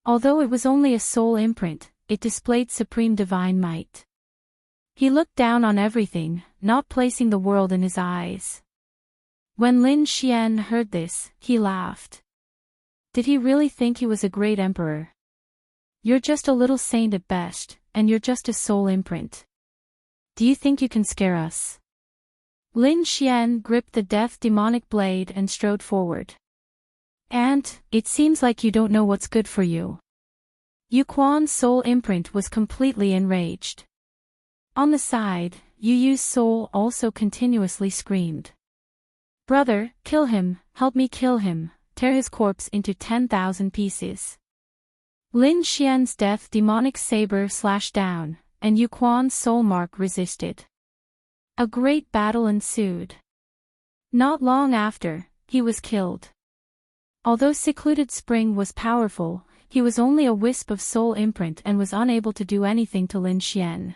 Although it was only a soul imprint, it displayed supreme divine might. He looked down on everything, not placing the world in his eyes. When Lin Xian heard this, he laughed. Did he really think he was a great emperor? You're just a little saint at best, and you're just a soul imprint. Do you think you can scare us? Lin Xian gripped the death demonic blade and strode forward. And, it seems like you don't know what's good for you. Yu Quan's soul imprint was completely enraged. On the side, Yu Yu's soul also continuously screamed. Brother, kill him, help me kill him, tear his corpse into 10,000 pieces. Lin Xian's death demonic saber slashed down, and Yu Quan's soul mark resisted. A great battle ensued. Not long after, he was killed. Although Secluded Spring was powerful, he was only a wisp of soul imprint and was unable to do anything to Lin Xian.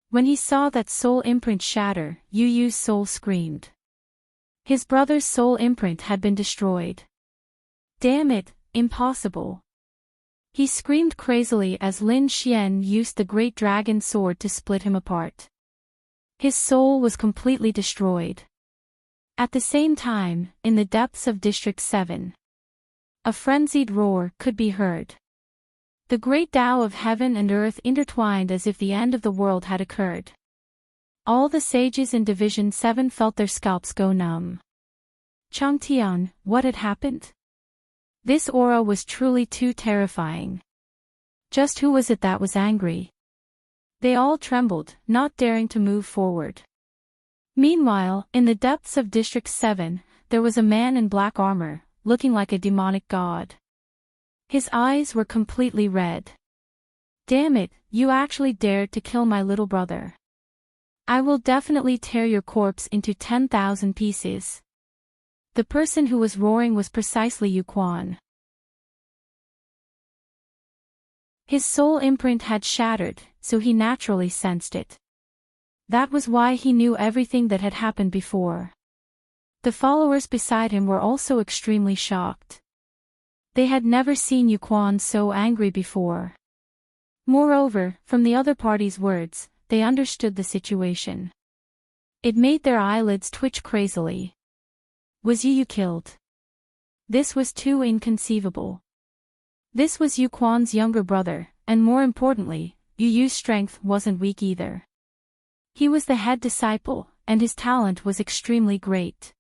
When he saw that soul imprint shatter, Yu Yu's soul screamed. His brother's soul imprint had been destroyed. Damn it, impossible. He screamed crazily as Lin Xian used the great dragon sword to split him apart. His soul was completely destroyed. At the same time, in the depths of District 7, a frenzied roar could be heard. The great Tao of heaven and earth intertwined as if the end of the world had occurred. All the sages in Division 7 felt their scalps go numb. Changtian, what had happened? This aura was truly too terrifying. Just who was it that was angry? They all trembled, not daring to move forward. Meanwhile, in the depths of District 7, there was a man in black armor, looking like a demonic god. His eyes were completely red. Damn it, you actually dared to kill my little brother. I will definitely tear your corpse into 10,000 pieces. The person who was roaring was precisely Yu Quan. His soul imprint had shattered, so he naturally sensed it. That was why he knew everything that had happened before. The followers beside him were also extremely shocked. They had never seen Yu Quan so angry before. Moreover, from the other party's words, they understood the situation. It made their eyelids twitch crazily. Was Yu Yu killed? This was too inconceivable. This was Yu Quan's younger brother, and more importantly, Yu Yu's strength wasn't weak either. He was the head disciple, and his talent was extremely great.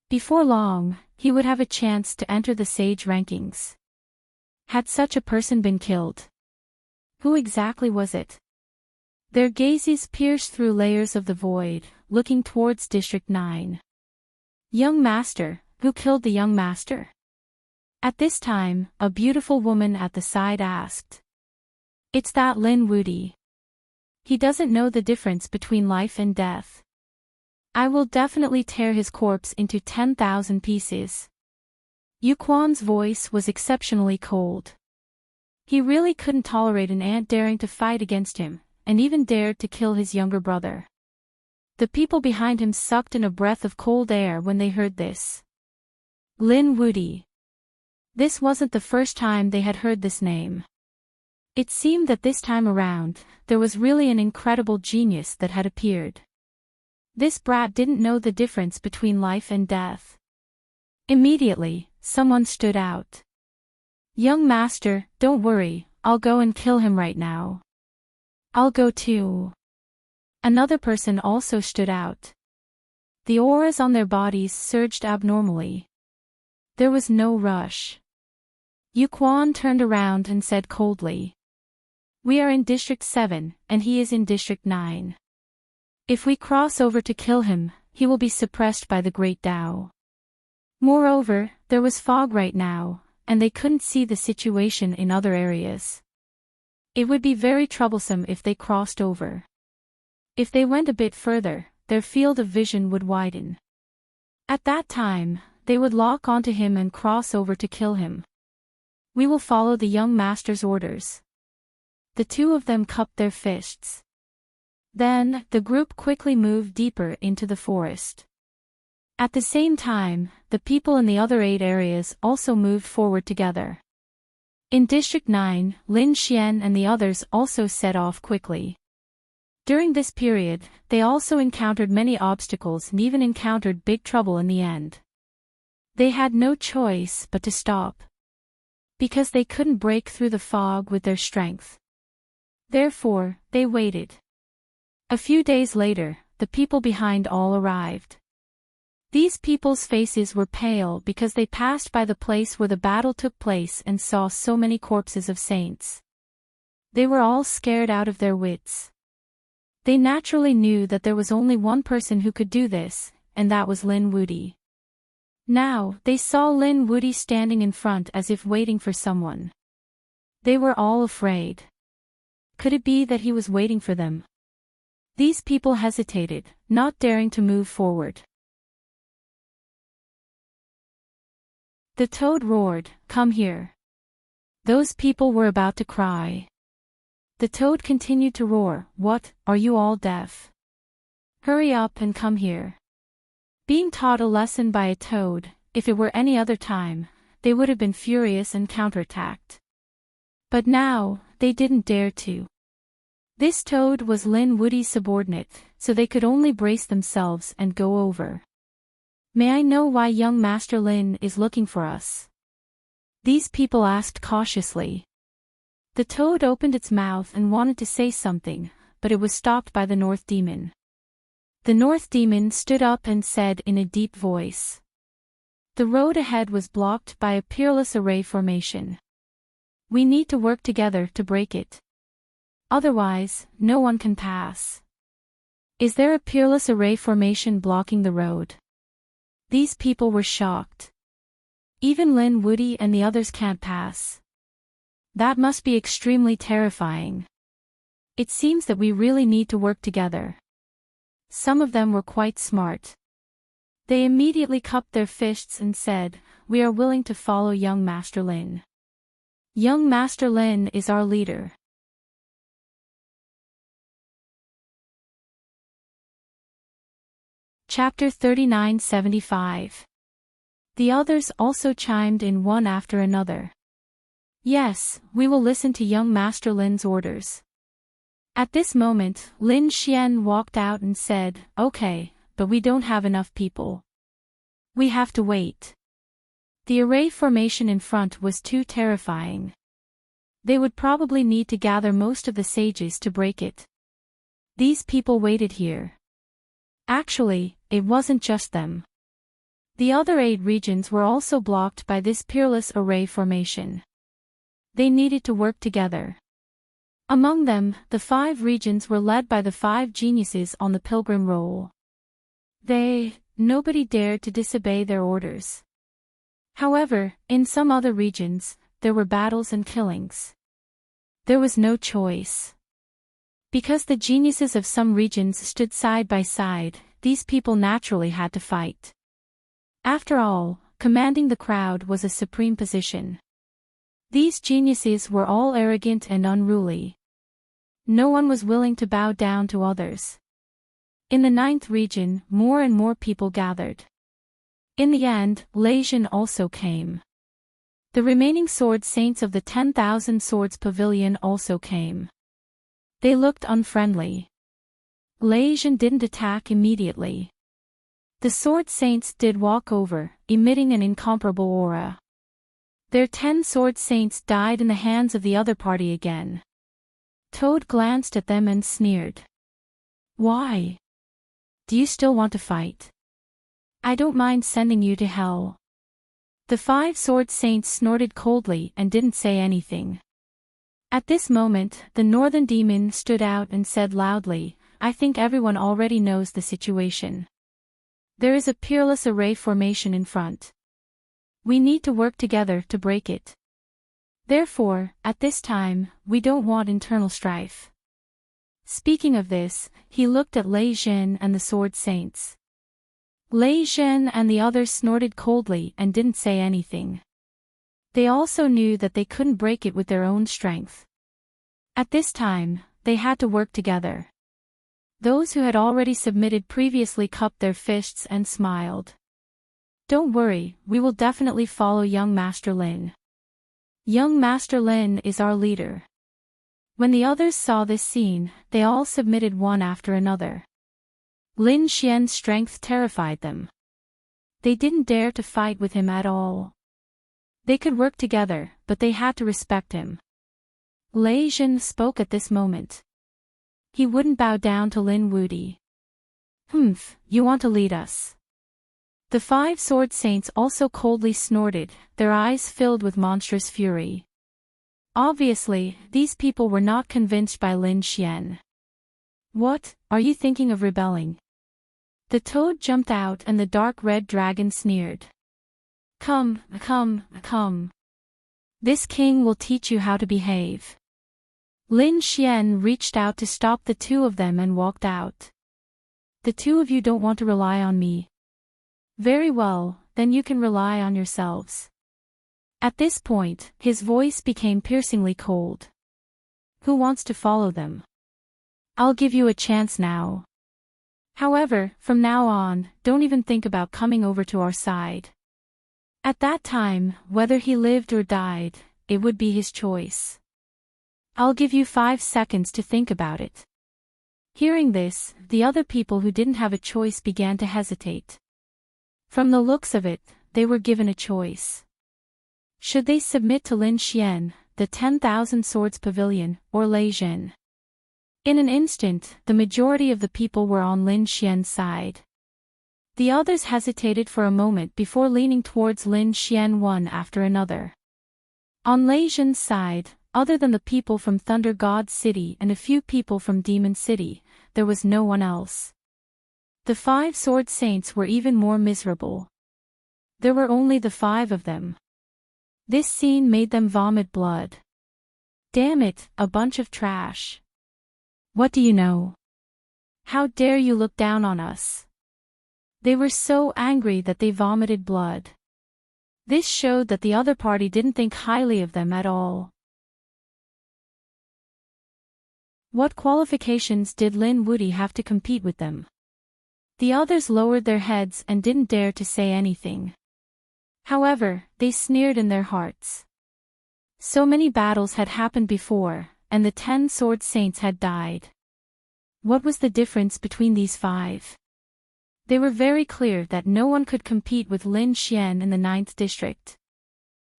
Before long, he would have a chance to enter the sage rankings. Had such a person been killed? Who exactly was it? Their gazes pierced through layers of the void, looking towards District 9. Young Master, who killed the young master? At this time, a beautiful woman at the side asked. It's that Lin Wudi. He doesn't know the difference between life and death. I will definitely tear his corpse into 10,000 pieces. Yu Quan's voice was exceptionally cold. He really couldn't tolerate an ant daring to fight against him, and even dared to kill his younger brother. The people behind him sucked in a breath of cold air when they heard this. Lin Wudi. This wasn't the first time they had heard this name. It seemed that this time around, there was really an incredible genius that had appeared. This brat didn't know the difference between life and death. Immediately, someone stood out. Young master, don't worry, I'll go and kill him right now. I'll go too. Another person also stood out. The auras on their bodies surged abnormally. There was no rush. Yu Quan turned around and said coldly. We are in District 7, and he is in District 9. If we cross over to kill him, he will be suppressed by the Great Tao. Moreover, there was fog right now, and they couldn't see the situation in other areas. It would be very troublesome if they crossed over. If they went a bit further, their field of vision would widen. At that time, they would lock onto him and cross over to kill him. We will follow the young master's orders. The two of them cupped their fists. Then, the group quickly moved deeper into the forest. At the same time, the people in the other 8 areas also moved forward together. In District 9, Lin Xian and the others also set off quickly. During this period, they also encountered many obstacles and even encountered big trouble in the end. They had no choice but to stop. Because they couldn't break through the fog with their strength. Therefore, they waited. A few days later, the people behind all arrived. These people's faces were pale because they passed by the place where the battle took place and saw so many corpses of saints. They were all scared out of their wits. They naturally knew that there was only one person who could do this, and that was Lin Wudi. Now, they saw Lin Wudi standing in front as if waiting for someone. They were all afraid. Could it be that he was waiting for them? These people hesitated, not daring to move forward. The toad roared, "Come here." Those people were about to cry. The toad continued to roar, "What, are you all deaf? Hurry up and come here." Being taught a lesson by a toad, if it were any other time, they would have been furious and counterattacked. But now, they didn't dare to. This toad was Lin Wudi's subordinate, so they could only brace themselves and go over. "May I know why young Master Lin is looking for us?" These people asked cautiously. The toad opened its mouth and wanted to say something, but it was stopped by the North Demon. The North Demon stood up and said in a deep voice. The road ahead was blocked by a peerless array formation. We need to work together to break it. Otherwise, no one can pass. Is there a peerless array formation blocking the road? These people were shocked. Even Lin Wudi and the others can't pass. That must be extremely terrifying. It seems that we really need to work together. Some of them were quite smart. They immediately cupped their fists and said, "We are willing to follow young Master Lin. Young Master Lin is our leader." Chapter 3975. The others also chimed in one after another. "Yes, we will listen to young Master Lin's orders." At this moment, Lin Xian walked out and said, "Okay, but we don't have enough people. We have to wait." The array formation in front was too terrifying. They would probably need to gather most of the sages to break it. These people waited here. Actually, it wasn't just them. The other 8 regions were also blocked by this peerless array formation. They needed to work together. Among them, the 5 regions were led by the 5 geniuses on the pilgrim roll. Nobody dared to disobey their orders. However, in some other regions, there were battles and killings. There was no choice. Because the geniuses of some regions stood side by side, these people naturally had to fight. After all, commanding the crowd was a supreme position. These geniuses were all arrogant and unruly. No one was willing to bow down to others. In the 9th region, more and more people gathered. In the end, Legion also came. The remaining sword saints of the 10,000 Swords Pavilion also came. They looked unfriendly. Legion didn't attack immediately. The sword saints did walk over, emitting an incomparable aura. Their 10 sword saints died in the hands of the other party again. Toad glanced at them and sneered. Why? Do you still want to fight? I don't mind sending you to hell. The 5 sword saints snorted coldly and didn't say anything. At this moment, the northern demon stood out and said loudly, I think everyone already knows the situation. There is a peerless array formation in front. We need to work together to break it. Therefore, at this time, we don't want internal strife. Speaking of this, he looked at Lei Zhen and the sword saints. Lei Zhen and the others snorted coldly and didn't say anything. They also knew that they couldn't break it with their own strength. At this time, they had to work together. Those who had already submitted previously cupped their fists and smiled. Don't worry, we will definitely follow young Master Lin. Young Master Lin is our leader. When the others saw this scene, they all submitted one after another. Lin Xian's strength terrified them. They didn't dare to fight with him at all. They could work together, but they had to respect him. Lei Zhen spoke at this moment. He wouldn't bow down to Lin Wudi. You want to lead us? The 5 sword saints also coldly snorted, their eyes filled with monstrous fury. Obviously, these people were not convinced by Lin Xian. What, are you thinking of rebelling? The toad jumped out and the dark red dragon sneered. Come. This king will teach you how to behave. Lin Xian reached out to stop the 2 of them and walked out. The 2 of you don't want to rely on me. Very well, then you can rely on yourselves. At this point, his voice became piercingly cold. Who wants to follow them? I'll give you a chance now. However, from now on, don't even think about coming over to our side. At that time, whether he lived or died, it would be his choice. I'll give you 5 seconds to think about it. Hearing this, the other people who didn't have a choice began to hesitate. From the looks of it, they were given a choice. Should they submit to Lin Xian, the 10,000 Swords Pavilion, or Lei Zhen? In an instant, the majority of the people were on Lin Xian's side. The others hesitated for a moment before leaning towards Lin Xian one after another. On Lei Zhen's side, other than the people from Thunder God City and a few people from Demon City, there was no one else. The 5 sword saints were even more miserable. There were only the 5 of them. This scene made them vomit blood. Damn it, a bunch of trash. What do you know? How dare you look down on us? They were so angry that they vomited blood. This showed that the other party didn't think highly of them at all. What qualifications did Lin Wudi have to compete with them? The others lowered their heads and didn't dare to say anything. However, they sneered in their hearts. So many battles had happened before, and the 10 sword saints had died. What was the difference between these 5? They were very clear that no one could compete with Lin Xian in the 9th district.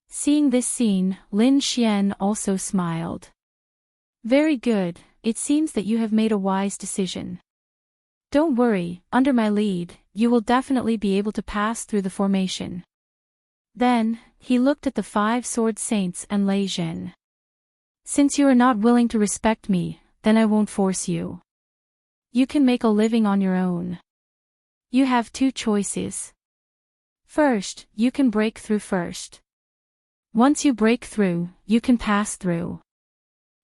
Seeing this scene, Lin Xian also smiled. Very good, it seems that you have made a wise decision. Don't worry, under my lead, you will definitely be able to pass through the formation. Then, he looked at the 5 sword saints and Lei Zhen. Since you are not willing to respect me, then I won't force you. You can make a living on your own. You have 2 choices. First, you can break through first. Once you break through, you can pass through.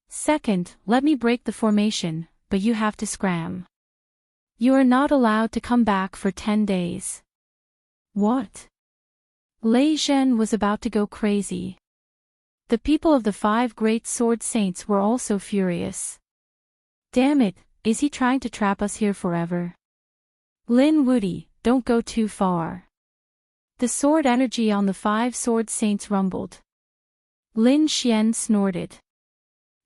Second, let me break the formation, but you have to scram. You are not allowed to come back for 10 days. What? Lei Zhen was about to go crazy. The people of the 5 great sword saints were also furious. Damn it, is he trying to trap us here forever? Lin Wudy, don't go too far. The sword energy on the 5 sword saints rumbled. Lin Xian snorted.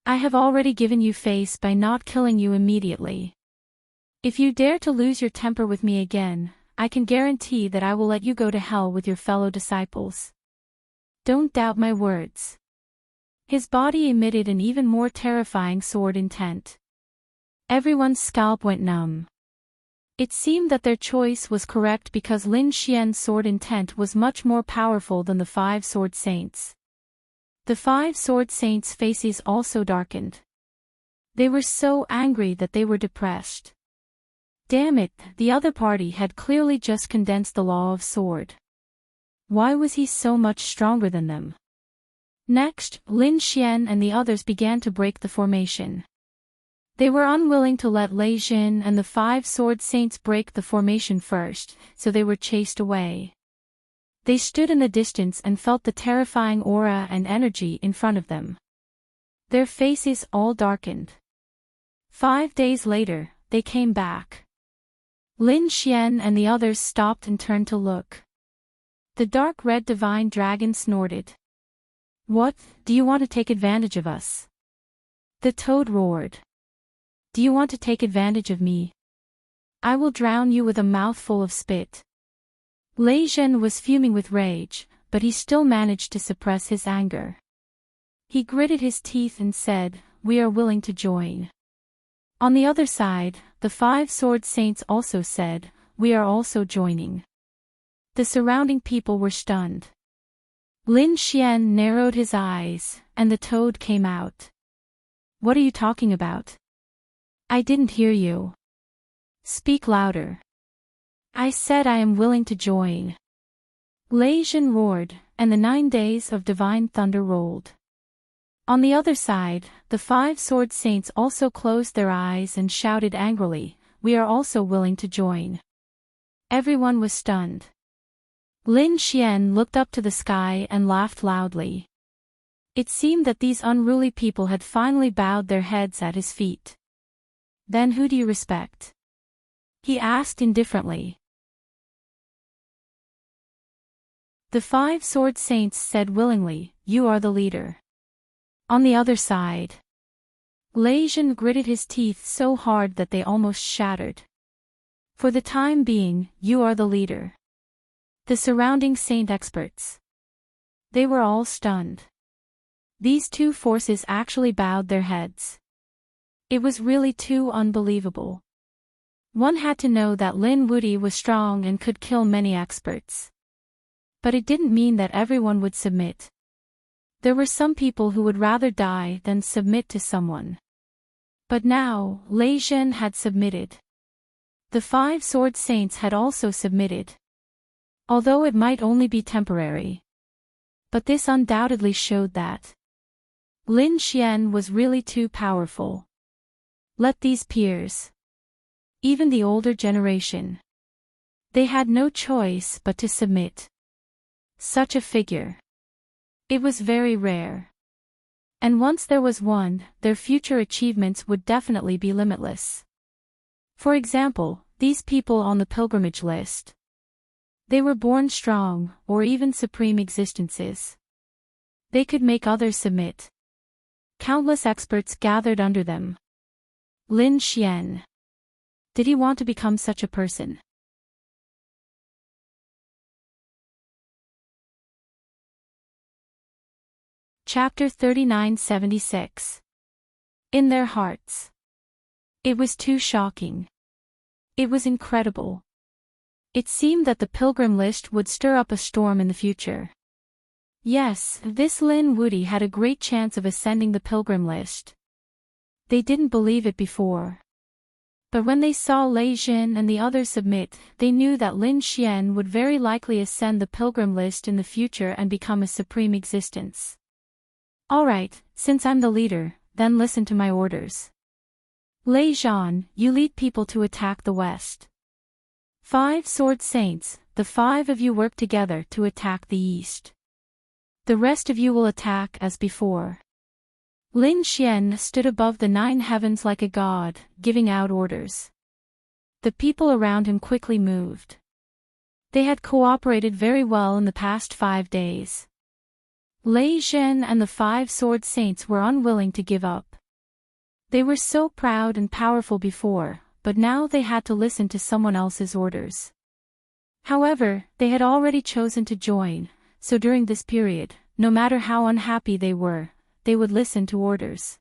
I have already given you face by not killing you immediately. If you dare to lose your temper with me again, I can guarantee that I will let you go to hell with your fellow disciples. Don't doubt my words. His body emitted an even more terrifying sword intent. Everyone's scalp went numb. It seemed that their choice was correct because Lin Xian's sword intent was much more powerful than the 5 sword saints. The 5 sword saints' faces also darkened. They were so angry that they were depressed. Damn it, the other party had clearly just condensed the law of sword. Why was he so much stronger than them? Next, Lin Xian and the others began to break the formation. They were unwilling to let Lei Zhen and the 5 sword saints break the formation first, so they were chased away. They stood in the distance and felt the terrifying aura and energy in front of them. Their faces all darkened. 5 days later, they came back. Lin Xian and the others stopped and turned to look. The dark red divine dragon snorted. What, do you want to take advantage of us? The toad roared. Do you want to take advantage of me? I will drown you with a mouthful of spit. Lei Zhen was fuming with rage, but he still managed to suppress his anger. He gritted his teeth and said, we are willing to join. On the other side, the 5 sword saints also said, we are also joining. The surrounding people were stunned. Lin Xian narrowed his eyes, and the toad came out. What are you talking about? I didn't hear you. Speak louder. I said I am willing to join. Lei Zhen roared, and the 9 days of divine thunder rolled. On the other side, the 5 sword saints also closed their eyes and shouted angrily, we are also willing to join. Everyone was stunned. Lin Xian looked up to the sky and laughed loudly. It seemed that these unruly people had finally bowed their heads at his feet. Then who do you respect? He asked indifferently. The 5 sword saints said willingly, you are the leader. On the other side, Lei Zhen gritted his teeth so hard that they almost shattered. For the time being, you are the leader. The surrounding saint experts. They were all stunned. These 2 forces actually bowed their heads. It was really too unbelievable. One had to know that Lin Wudy was strong and could kill many experts. But it didn't mean that everyone would submit. There were some people who would rather die than submit to someone. But now, Lei Zhen had submitted. The 5 sword saints had also submitted. Although it might only be temporary. But this undoubtedly showed that Lin Xian was really too powerful. Let these peers, even the older generation, they had no choice but to submit. Such a figure. It was very rare. And once there was one, their future achievements would definitely be limitless. For example, these people on the pilgrimage list. They were born strong, or even supreme existences. They could make others submit. Countless experts gathered under them. Lin Xian. Did he want to become such a person? Chapter 3976. In their hearts. It was too shocking. It was incredible. It seemed that the pilgrim list would stir up a storm in the future. Yes, this Lin Wudy had a great chance of ascending the pilgrim list. They didn't believe it before. But when they saw Lei Jin and the others submit, they knew that Lin Xian would very likely ascend the pilgrim list in the future and become a supreme existence. Alright, since I'm the leader, then listen to my orders. Lei Zhan, you lead people to attack the west. 5 sword saints, the 5 of you work together to attack the east. The rest of you will attack as before. Lin Xian stood above the 9 heavens like a god, giving out orders. The people around him quickly moved. They had cooperated very well in the past 5 days. Lei Zhen and the 5 sword saints were unwilling to give up. They were so proud and powerful before, but now they had to listen to someone else's orders. However, they had already chosen to join, so during this period, no matter how unhappy they were, they would listen to orders.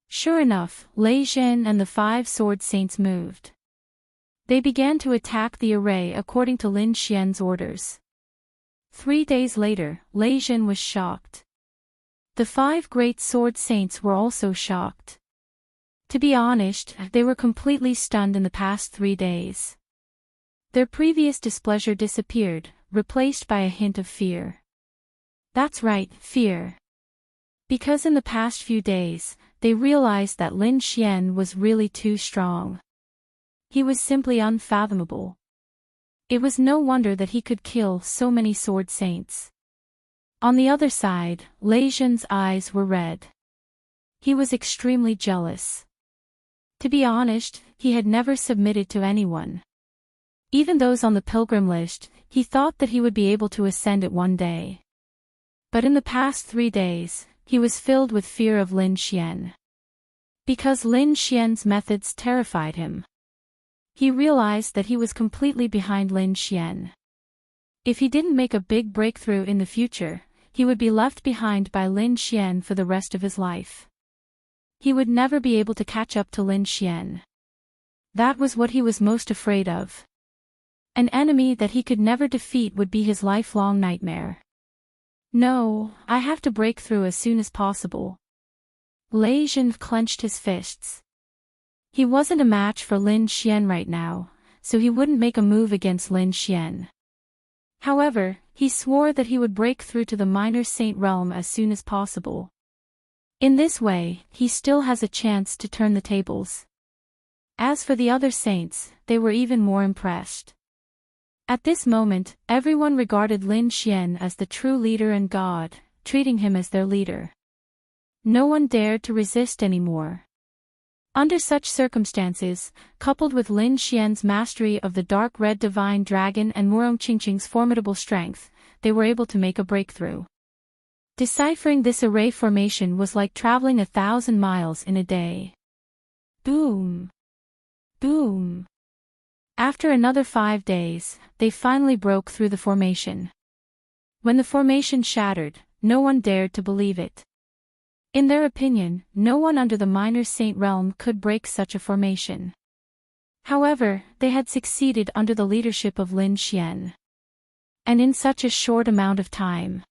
Sure enough, Lei Zhen and the 5 sword saints moved. They began to attack the array according to Lin Xian's orders. 3 days later, Lei Zhen was shocked. The 5 great sword saints were also shocked. To be honest, they were completely stunned in the past 3 days. Their previous displeasure disappeared, replaced by a hint of fear. That's right, fear. Because in the past few days, they realized that Lin Xian was really too strong. He was simply unfathomable. It was no wonder that he could kill so many sword saints. On the other side, Lei Zhen's eyes were red. He was extremely jealous. To be honest, he had never submitted to anyone. Even those on the pilgrim list, he thought that he would be able to ascend it one day. But in the past 3 days, he was filled with fear of Lin Xian. Because Lin Xian's methods terrified him. He realized that he was completely behind Lin Xian. If he didn't make a big breakthrough in the future, he would be left behind by Lin Xian for the rest of his life. He would never be able to catch up to Lin Xian. That was what he was most afraid of. An enemy that he could never defeat would be his lifelong nightmare. No, I have to break through as soon as possible. Lei Zhen clenched his fists. He wasn't a match for Lin Xian right now, so he wouldn't make a move against Lin Xian. However, he swore that he would break through to the minor saint realm as soon as possible. In this way, he still has a chance to turn the tables. As for the other saints, they were even more impressed. At this moment, everyone regarded Lin Xian as the true leader and god, treating him as their leader. No one dared to resist anymore. Under such circumstances, coupled with Lin Xian's mastery of the dark red divine dragon and Murong Qingqing's formidable strength, they were able to make a breakthrough. Deciphering this array formation was like traveling 1,000 miles in a day. Boom! Boom! After another 5 days, they finally broke through the formation. When the formation shattered, no one dared to believe it. In their opinion, no one under the minor saint realm could break such a formation. However, they had succeeded under the leadership of Lin Xian. And in such a short amount of time.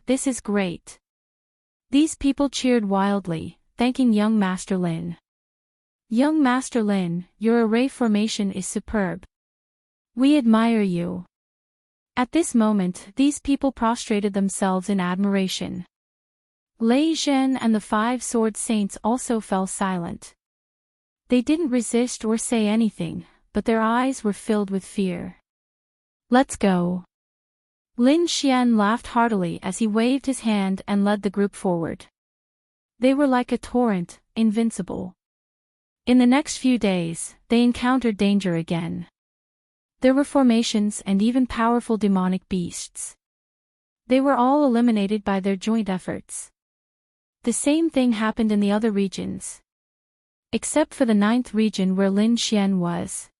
This is great. These people cheered wildly, thanking young Master Lin. Young Master Lin, your array formation is superb. We admire you. At this moment, these people prostrated themselves in admiration. Lei Zhen and the 5 sword saints also fell silent. They didn't resist or say anything, but their eyes were filled with fear. Let's go. Lin Xian laughed heartily as he waved his hand and led the group forward. They were like a torrent, invincible. In the next few days, they encountered danger again. There were formations and even powerful demonic beasts. They were all eliminated by their joint efforts. The same thing happened in the other regions. Except for the 9th region where Lin Xian was.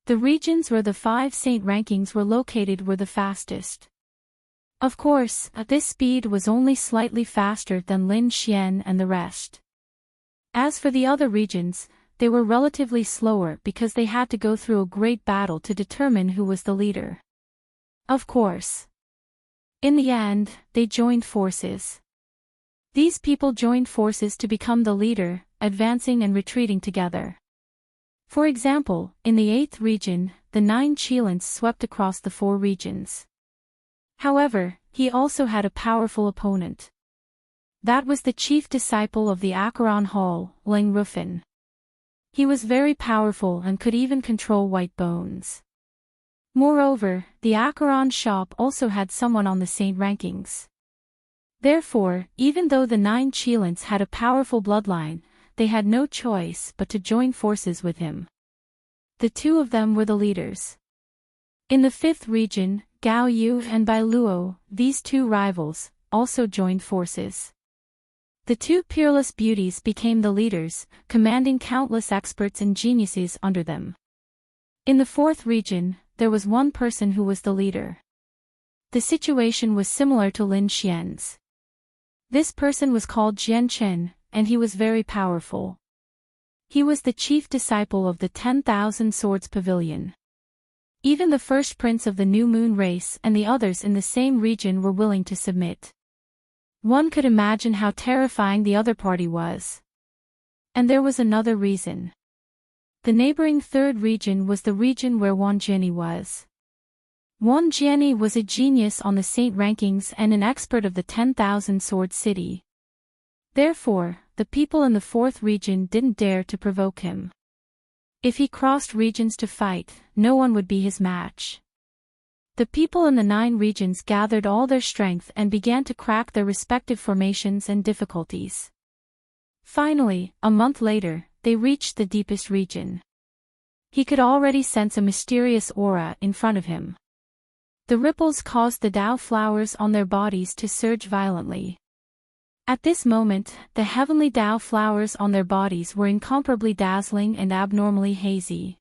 The regions where the 5 saint rankings were located were the fastest. Of course, this speed was only slightly faster than Lin Xian and the rest. As for the other regions, they were relatively slower because they had to go through a great battle to determine who was the leader. Of course. In the end, they joined forces. These people joined forces to become the leader, advancing and retreating together. For example, in the 8th region, the 9 Cheelants swept across the 4 regions. However, he also had a powerful opponent. That was the chief disciple of the Acheron Hall, Lang Ruffin. He was very powerful and could even control white bones. Moreover, the Acheron shop also had someone on the saint rankings. Therefore, even though the 9 Cheelants had a powerful bloodline, they had no choice but to join forces with him. The 2 of them were the leaders. In the 5th region, Gao Yu and Bai Luo, these 2 rivals, also joined forces. The 2 peerless beauties became the leaders, commanding countless experts and geniuses under them. In the 4th region, there was one person who was the leader. The situation was similar to Lin Xian's. This person was called Jian Chen, and he was very powerful. He was the chief disciple of the 10,000 Swords Pavilion. Even the first prince of the New Moon race and the others in the same region were willing to submit. One could imagine how terrifying the other party was. And there was another reason. The neighboring 3rd region was the region where Wang Jiani was. Wang Jiani was a genius on the saint rankings and an expert of the 10,000 Sword City. Therefore, the people in the 4th region didn't dare to provoke him. If he crossed regions to fight, no one would be his match. The people in the 9 regions gathered all their strength and began to crack their respective formations and difficulties. Finally, a month later, they reached the deepest region. He could already sense a mysterious aura in front of him. The ripples caused the Dao flowers on their bodies to surge violently. At this moment, the heavenly Dao flowers on their bodies were incomparably dazzling and abnormally hazy.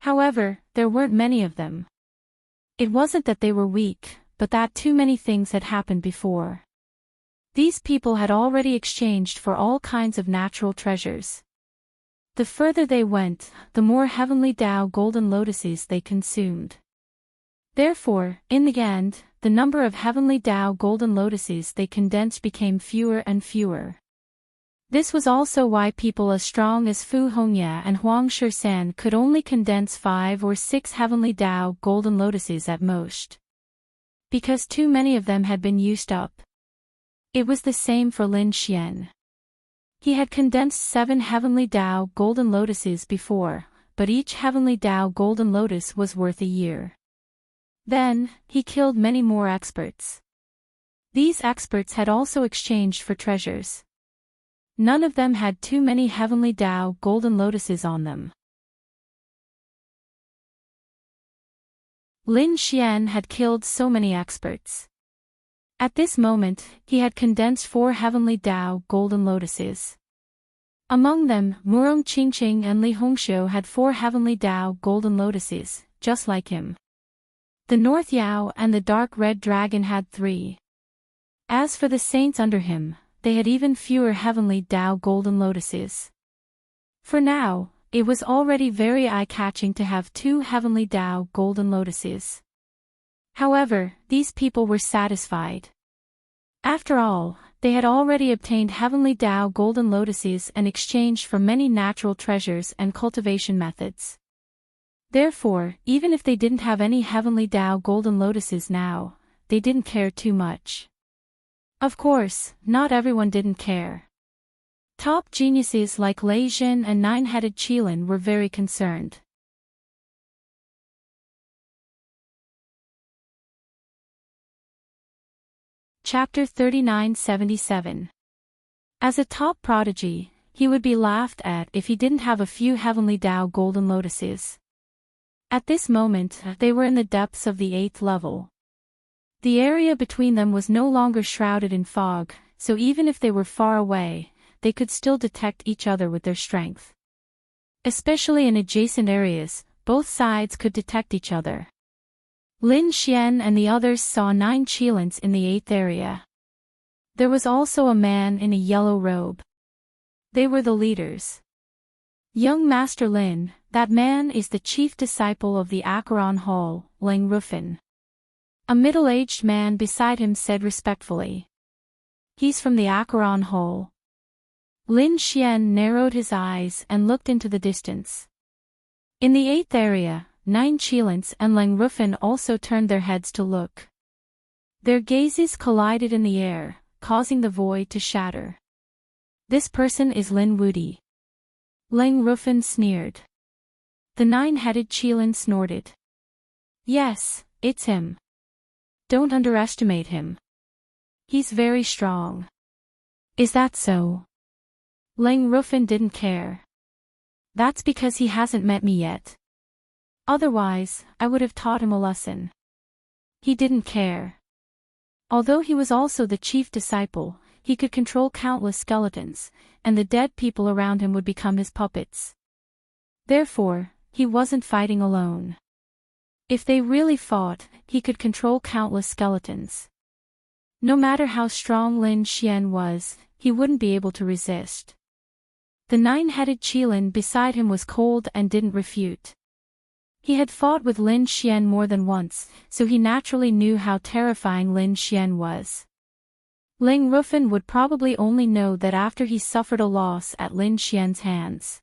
However, there weren't many of them. It wasn't that they were weak, but that too many things had happened before. These people had already exchanged for all kinds of natural treasures. The further they went, the more heavenly Dao golden lotuses they consumed. Therefore, in the end, the number of heavenly Dao golden lotuses they condensed became fewer and fewer. This was also why people as strong as Fu Hongya and Huang Shisan could only condense 5 or 6 heavenly Dao golden lotuses at most. Because too many of them had been used up. It was the same for Lin Xian. He had condensed 7 heavenly Dao golden lotuses before, but each heavenly Dao golden lotus was worth a year. Then, he killed many more experts. These experts had also exchanged for treasures. None of them had too many heavenly Dao golden lotuses on them. Lin Xian had killed so many experts. At this moment, he had condensed 4 heavenly Dao golden lotuses. Among them, Murong Qingqing and Li Hongxiu had 4 heavenly Dao golden lotuses, just like him. The North Yao and the Dark Red Dragon had 3. As for the saints under him, they had even fewer heavenly Dao golden lotuses. For now, it was already very eye-catching to have 2 heavenly Dao golden lotuses. However, these people were satisfied. After all, they had already obtained heavenly Dao golden lotuses and exchanged for many natural treasures and cultivation methods. Therefore, even if they didn't have any heavenly Dao golden lotuses now, they didn't care too much. Of course, not everyone didn't care. Top geniuses like Lei Zhen and Nine-Headed Qilin were very concerned. Chapter 3977. As a top prodigy, he would be laughed at if he didn't have a few heavenly Dao golden lotuses. At this moment, they were in the depths of the 8th level. The area between them was no longer shrouded in fog, so even if they were far away, they could still detect each other with their strength. Especially in adjacent areas, both sides could detect each other. Lin Xian and the others saw 9 Cheelants in the 8th area. There was also a man in a yellow robe. They were the leaders. Young Master Lin, that man is the chief disciple of the Acheron Hall, Lang Ruffin. A middle-aged man beside him said respectfully. He's from the Acheron Hole. Lin Xian narrowed his eyes and looked into the distance. In the 8th area, 9 Qilins and Lang Rufin also turned their heads to look. Their gazes collided in the air, causing the void to shatter. This person is Lin Wudi. Lang Rufin sneered. The 9-headed Qilin snorted. Yes, it's him. Don't underestimate him. He's very strong. Is that so? Lang Rufin didn't care. That's because he hasn't met me yet. Otherwise, I would have taught him a lesson. He didn't care. Although he was also the chief disciple, he could control countless skeletons, and the dead people around him would become his puppets. Therefore, he wasn't fighting alone. If they really fought, he could control countless skeletons. No matter how strong Lin Xian was, he wouldn't be able to resist. The 9-headed Qilin beside him was cold and didn't refute. He had fought with Lin Xian more than once, so he naturally knew how terrifying Lin Xian was. Lang Rufin would probably only know that after he suffered a loss at Lin Xian's hands.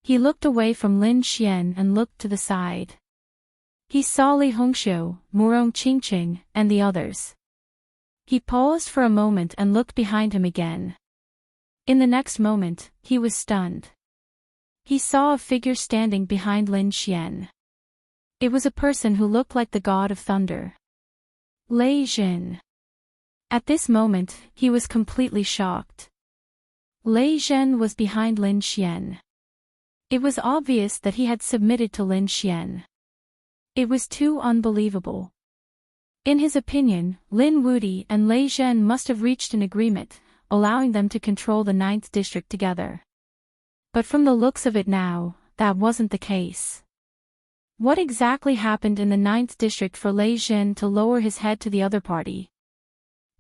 He looked away from Lin Xian and looked to the side. He saw Li Hongxiu, Murong Qingqing, and the others. He paused for a moment and looked behind him again. In the next moment, he was stunned. He saw a figure standing behind Lin Xian. It was a person who looked like the god of thunder. Lei Jin. At this moment, he was completely shocked. Lei Jin was behind Lin Xian. It was obvious that he had submitted to Lin Xian. It was too unbelievable. In his opinion, Lin Wudi and Lei Jin must have reached an agreement, allowing them to control the 9th district together. But from the looks of it now, that wasn't the case. What exactly happened in the 9th district for Lei Jin to lower his head to the other party?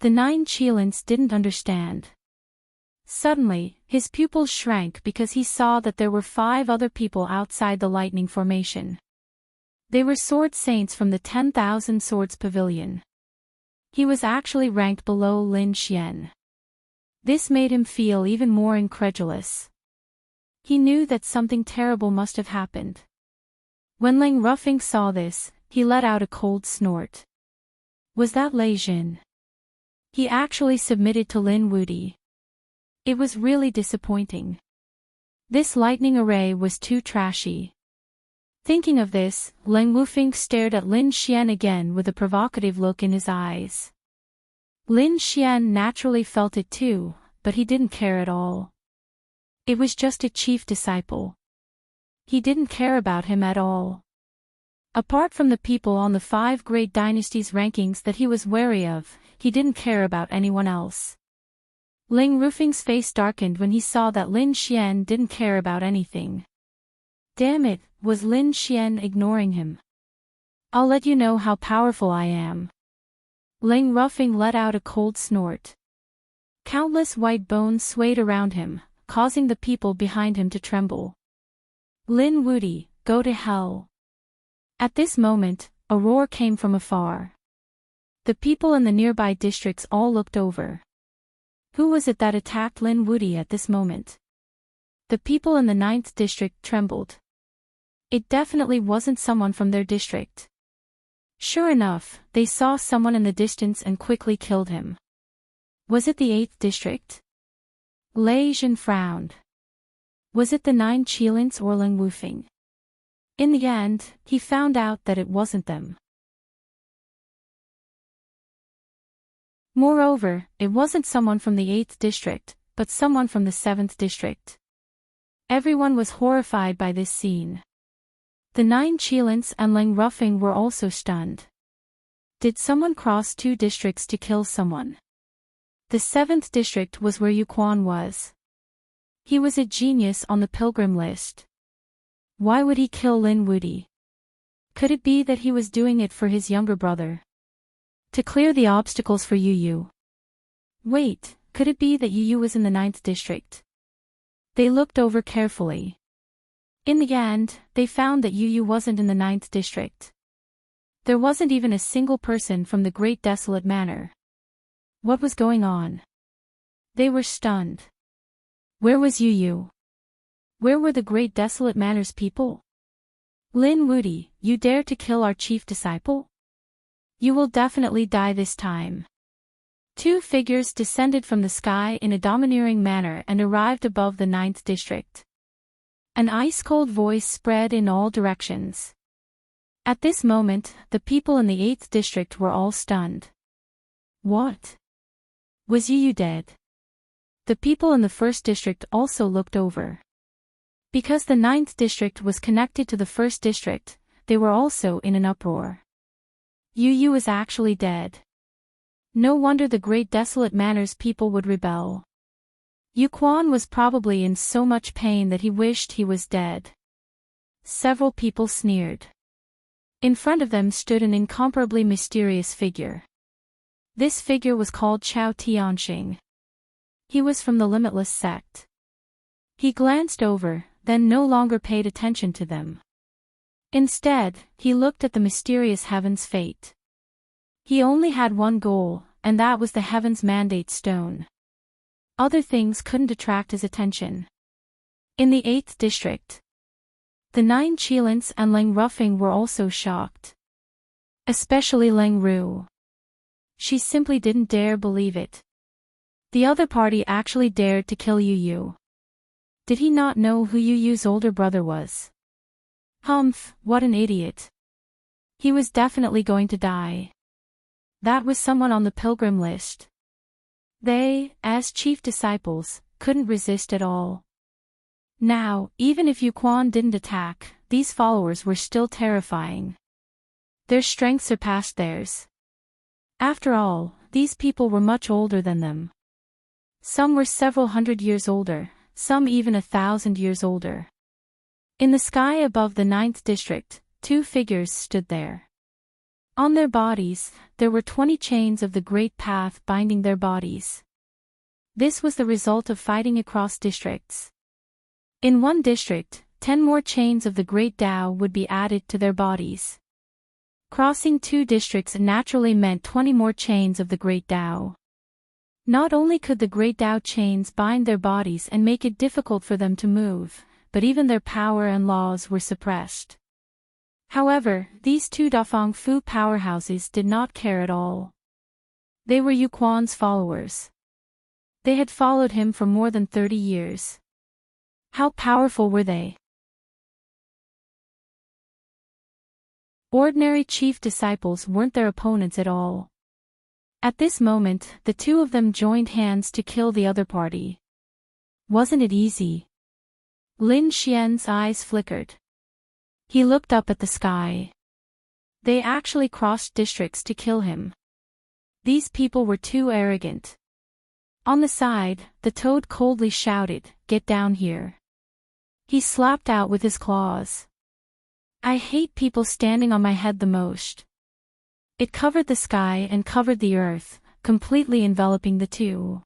The 9 Qilins didn't understand. Suddenly, his pupils shrank because he saw that there were 5 other people outside the lightning formation. They were sword saints from the 10,000 Swords Pavilion. He was actually ranked below Lin Xian. This made him feel even more incredulous. He knew that something terrible must have happened. When Lang Rufin saw this, he let out a cold snort. Was that Lei Jin? He actually submitted to Lin Wudi. It was really disappointing. This lightning array was too trashy. Thinking of this, Lang Rufin stared at Lin Xian again with a provocative look in his eyes. Lin Xian naturally felt it too, but he didn't care at all. It was just a chief disciple. He didn't care about him at all. Apart from the people on the 5 great dynasties rankings that he was wary of, he didn't care about anyone else. Lang Rufin's face darkened when he saw that Lin Xian didn't care about anything. Damn it, was Lin Xian ignoring him? I'll let you know how powerful I am. Lang Rufin let out a cold snort. Countless white bones swayed around him, causing the people behind him to tremble. Lin Wudi, go to hell. At this moment, a roar came from afar. The people in the nearby districts all looked over. Who was it that attacked Lin Wudi at this moment? The people in the 9th district trembled. It definitely wasn't someone from their district. Sure enough, they saw someone in the distance and quickly killed him. Was it the 8th district? Lei Jin frowned. Was it the 9 Qilins or Lang Rufin? In the end, he found out that it wasn't them. Moreover, it wasn't someone from the 8th district, but someone from the 7th district. Everyone was horrified by this scene. The 9 Qilins and Lang Rufin were also stunned. Did someone cross 2 districts to kill someone? The 7th district was where Yu Quan was. He was a genius on the pilgrim list. Why would he kill Lin Wudi? Could it be that he was doing it for his younger brother? To clear the obstacles for Yu Yu? Wait, could it be that Yu Yu was in the 9th district? They looked over carefully. In the end, they found that Yu Yu wasn't in the 9th district. There wasn't even a single person from the Great Desolate Manor. What was going on? They were stunned. Where was Yu? Where were the great desolate manor's people? Lin Wuti, you dare to kill our chief disciple? You will definitely die this time. Two figures descended from the sky in a domineering manner and arrived above the 9th district. An ice-cold voice spread in all directions. At this moment, the people in the 8th district were all stunned. What? Was Yu dead? The people in the 1st district also looked over. Because the 9th district was connected to the 1st district, they were also in an uproar. Yu is actually dead. No wonder the great desolate manor's people would rebel. Yu Quan was probably in so much pain that he wished he was dead. Several people sneered. In front of them stood an incomparably mysterious figure. This figure was called Chao Tianxing. He was from the Limitless sect. He glanced over, then no longer paid attention to them. Instead, he looked at the mysterious heaven's fate. He only had one goal, and that was the heaven's mandate stone. Other things couldn't attract his attention. In the 8th district, the 9 Qilins and Leng Ruffing were also shocked. Especially Leng Ru. She simply didn't dare believe it. The other party actually dared to kill Yu. Did he not know who Yu's older brother was? Humph, what an idiot. He was definitely going to die. That was someone on the pilgrim list. They, as chief disciples, couldn't resist at all. Now, even if Yu Quan didn't attack, these followers were still terrifying. Their strength surpassed theirs. After all, these people were much older than them. Some were several hundred years older, some even 1,000 years older. In the sky above the 9th district, 2 figures stood there. On their bodies, there were 20 chains of the Great Path binding their bodies. This was the result of fighting across districts. In one district, 10 more chains of the Great Tao would be added to their bodies. Crossing 2 districts naturally meant 20 more chains of the Great Tao. Not only could the Great Tao chains bind their bodies and make it difficult for them to move, but even their power and laws were suppressed. However, these 2 Dafeng Fu powerhouses did not care at all. They were Yu Quan's followers. They had followed him for more than 30 years. How powerful were they? Ordinary chief disciples weren't their opponents at all. At this moment, the 2 of them joined hands to kill the other party. Wasn't it easy? Lin Xian's eyes flickered. He looked up at the sky. They actually crossed districts to kill him. These people were too arrogant. On the side, the toad coldly shouted, "Get down here." He slapped out with his claws. I hate people standing on my head the most. It covered the sky and covered the earth, completely enveloping the 2.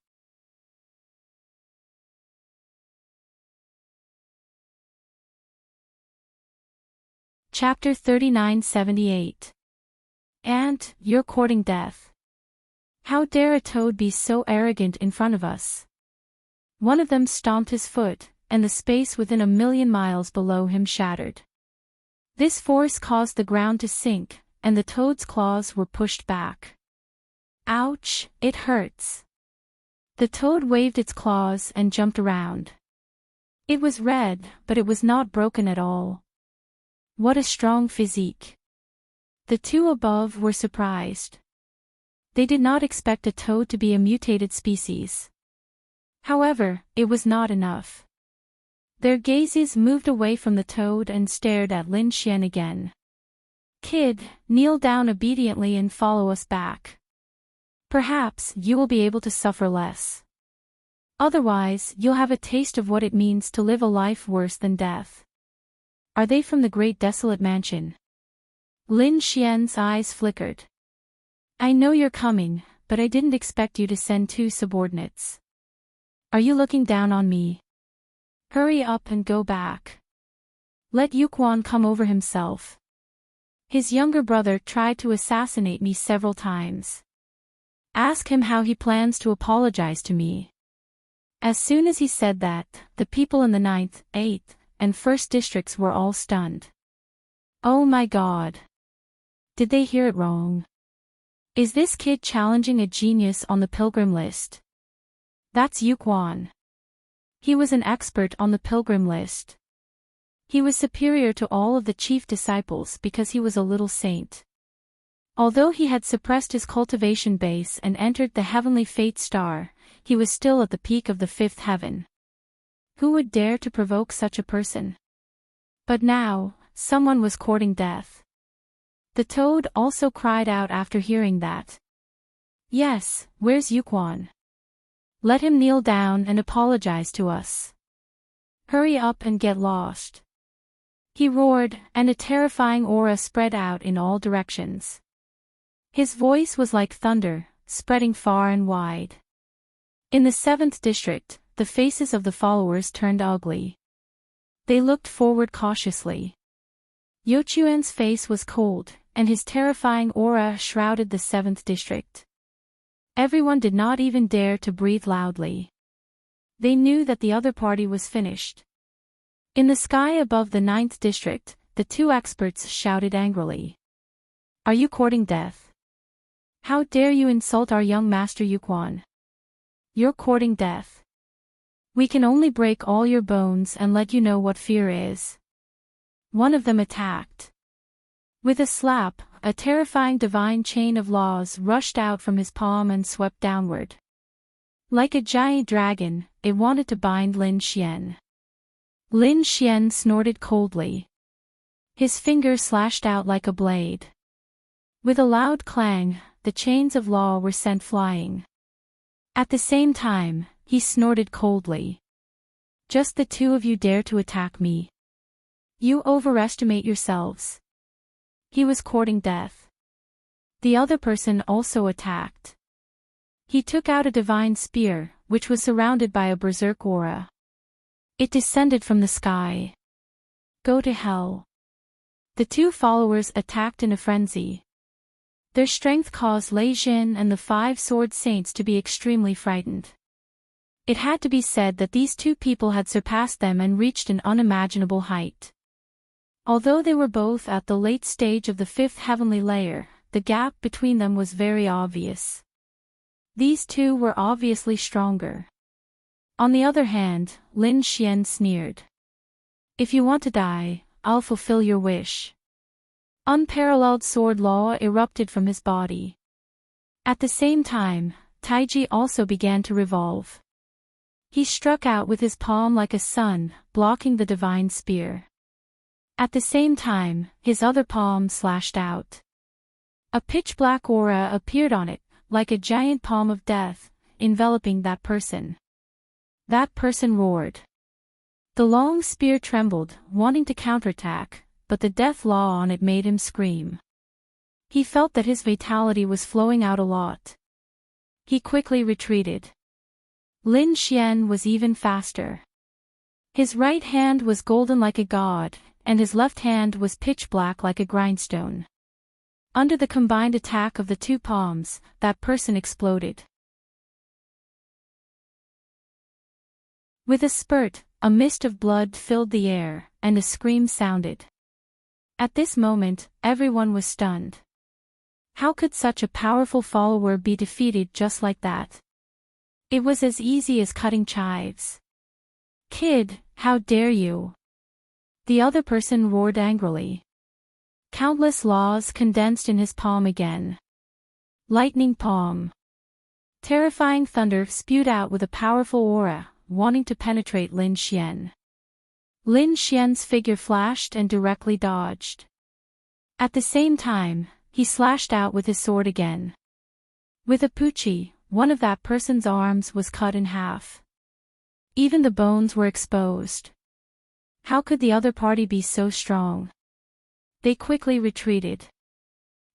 Chapter 3978. And, you're courting death. How dare a toad be so arrogant in front of us? One of them stomped his foot, and the space within 1,000,000 miles below him shattered. This force caused the ground to sink, and the toad's claws were pushed back. Ouch, it hurts. The toad waved its claws and jumped around. It was red, but it was not broken at all. What a strong physique. The 2 above were surprised. They did not expect a toad to be a mutated species. However, it was not enough. Their gazes moved away from the toad and stared at Lin Xian again. Kid, kneel down obediently and follow us back. Perhaps you will be able to suffer less. Otherwise, you'll have a taste of what it means to live a life worse than death. Are they from the Great Desolate Mansion? Lin Xian's eyes flickered. I know you're coming, but I didn't expect you to send 2 subordinates. Are you looking down on me? Hurry up and go back. Let Yu Quan come over himself. His younger brother tried to assassinate me several times. Ask him how he plans to apologize to me. As soon as he said that, the people in the 9th, 8th, and 1st districts were all stunned. Oh my God! Did they hear it wrong? Is this kid challenging a genius on the pilgrim list? That's Yuquan. He was an expert on the pilgrim list. He was superior to all of the chief disciples because he was a little saint. Although he had suppressed his cultivation base and entered the heavenly fate star, he was still at the peak of the 5th heaven. Who would dare to provoke such a person? But now, someone was courting death. The toad also cried out after hearing that. Yes, where's Yuquan? Let him kneel down and apologize to us. Hurry up and get lost. He roared, and a terrifying aura spread out in all directions. His voice was like thunder, spreading far and wide. In the 7th district, the faces of the followers turned ugly. They looked forward cautiously. Yochuan's face was cold, and his terrifying aura shrouded the 7th district. Everyone did not even dare to breathe loudly. They knew that the other party was finished. In the sky above the 9th district, the two experts shouted angrily. Are you courting death? How dare you insult our young master Yuquan? You're courting death. We can only break all your bones and let you know what fear is. One of them attacked. With a slap, a terrifying divine chain of laws rushed out from his palm and swept downward. Like a giant dragon, it wanted to bind Lin Xian. Lin Xian snorted coldly. His finger slashed out like a blade. With a loud clang, the chains of law were sent flying. At the same time, he snorted coldly. Just the two of you dare to attack me. You overestimate yourselves. He was courting death. The other person also attacked. He took out a divine spear, which was surrounded by a berserk aura. It descended from the sky. Go to hell. The two followers attacked in a frenzy. Their strength caused Lei Jin and the 5 sword saints to be extremely frightened. It had to be said that these two people had surpassed them and reached an unimaginable height. Although they were both at the late stage of the 5th heavenly layer, the gap between them was very obvious. These two were obviously stronger. On the other hand, Lin Xian sneered. If you want to die, I'll fulfill your wish. Unparalleled sword law erupted from his body. At the same time, Taiji also began to revolve. He struck out with his palm like a sun, blocking the divine spear. At the same time, his other palm slashed out. A pitch-black aura appeared on it, like a giant palm of death, enveloping that person. That person roared. The long spear trembled, wanting to counterattack, but the death law on it made him scream. He felt that his vitality was flowing out a lot. He quickly retreated. Lin Xian was even faster. His right hand was golden like a god, and his left hand was pitch black like a grindstone. Under the combined attack of the two palms, that person exploded. With a spurt, a mist of blood filled the air, and a scream sounded. At this moment, everyone was stunned. How could such a powerful follower be defeated just like that? It was as easy as cutting chives. Kid, how dare you? The other person roared angrily. Countless laws condensed in his palm again. Lightning palm. Terrifying thunder spewed out with a powerful aura, wanting to penetrate Lin Xian. Lin Xian's figure flashed and directly dodged. At the same time, he slashed out with his sword again. With a puchi, one of that person's arms was cut in half. Even the bones were exposed. How could the other party be so strong? They quickly retreated.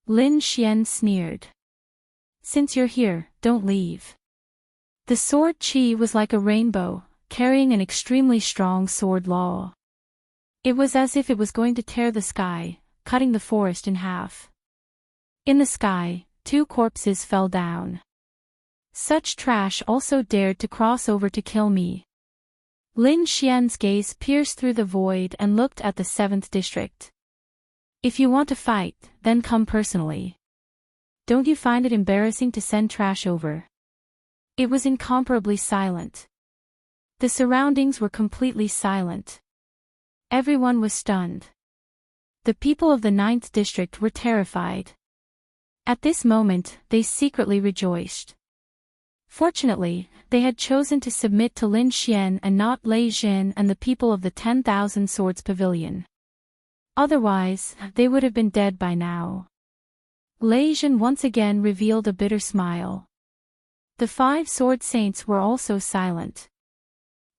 Lin Xian sneered. Since you're here, don't leave. The sword chi was like a rainbow, carrying an extremely strong sword law. It was as if it was going to tear the sky, cutting the forest in half. In the sky, two corpses fell down. Such trash also dared to cross over to kill me. Lin Xian's gaze pierced through the void and looked at the 7th district. If you want to fight, then come personally. Don't you find it embarrassing to send trash over? It was incomparably silent. The surroundings were completely silent. Everyone was stunned. The people of the 9th district were terrified. At this moment, they secretly rejoiced. Fortunately, they had chosen to submit to Lin Xian and not Lei Jin and the people of the 10,000 Swords Pavilion. Otherwise, they would have been dead by now. Lei Jin once again revealed a bitter smile. The 5 sword saints were also silent.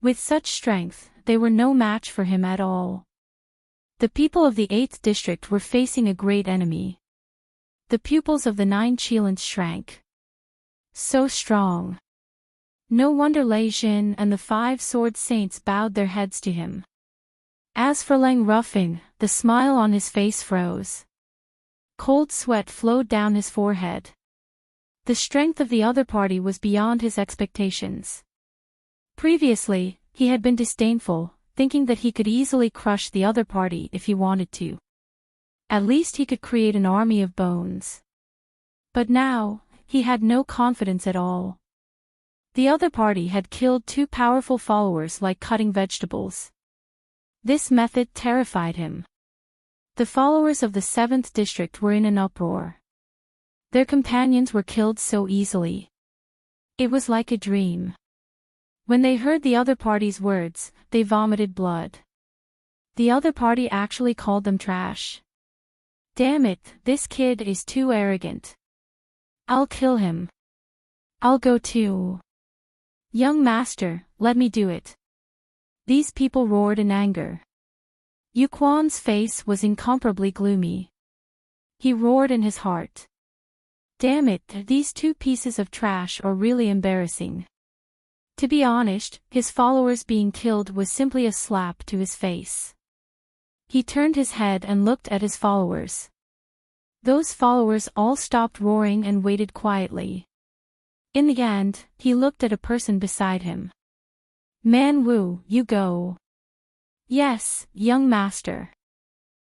With such strength, they were no match for him at all. The people of the 8th district were facing a great enemy. The pupils of the 9 Qilins shrank. So strong. No wonder Lei Jin and the 5 sword saints bowed their heads to him. As for Lang Ruffing, the smile on his face froze. Cold sweat flowed down his forehead. The strength of the other party was beyond his expectations. Previously, he had been disdainful, thinking that he could easily crush the other party if he wanted to. At least he could create an army of bones. But now, he had no confidence at all. The other party had killed 2 powerful followers like cutting vegetables. This method terrified him. The followers of the 7th district were in an uproar. Their companions were killed so easily. It was like a dream. When they heard the other party's words, they vomited blood. The other party actually called them trash. Damn it, this kid is too arrogant. I'll kill him. I'll go too. Young master, let me do it. These people roared in anger. Yu Quan's face was incomparably gloomy. He roared in his heart. Damn it, these 2 pieces of trash are really embarrassing. To be honest, his followers being killed was simply a slap to his face. He turned his head and looked at his followers. Those followers all stopped roaring and waited quietly. In the end, he looked at a person beside him. Man Wu, you go. Yes, young master.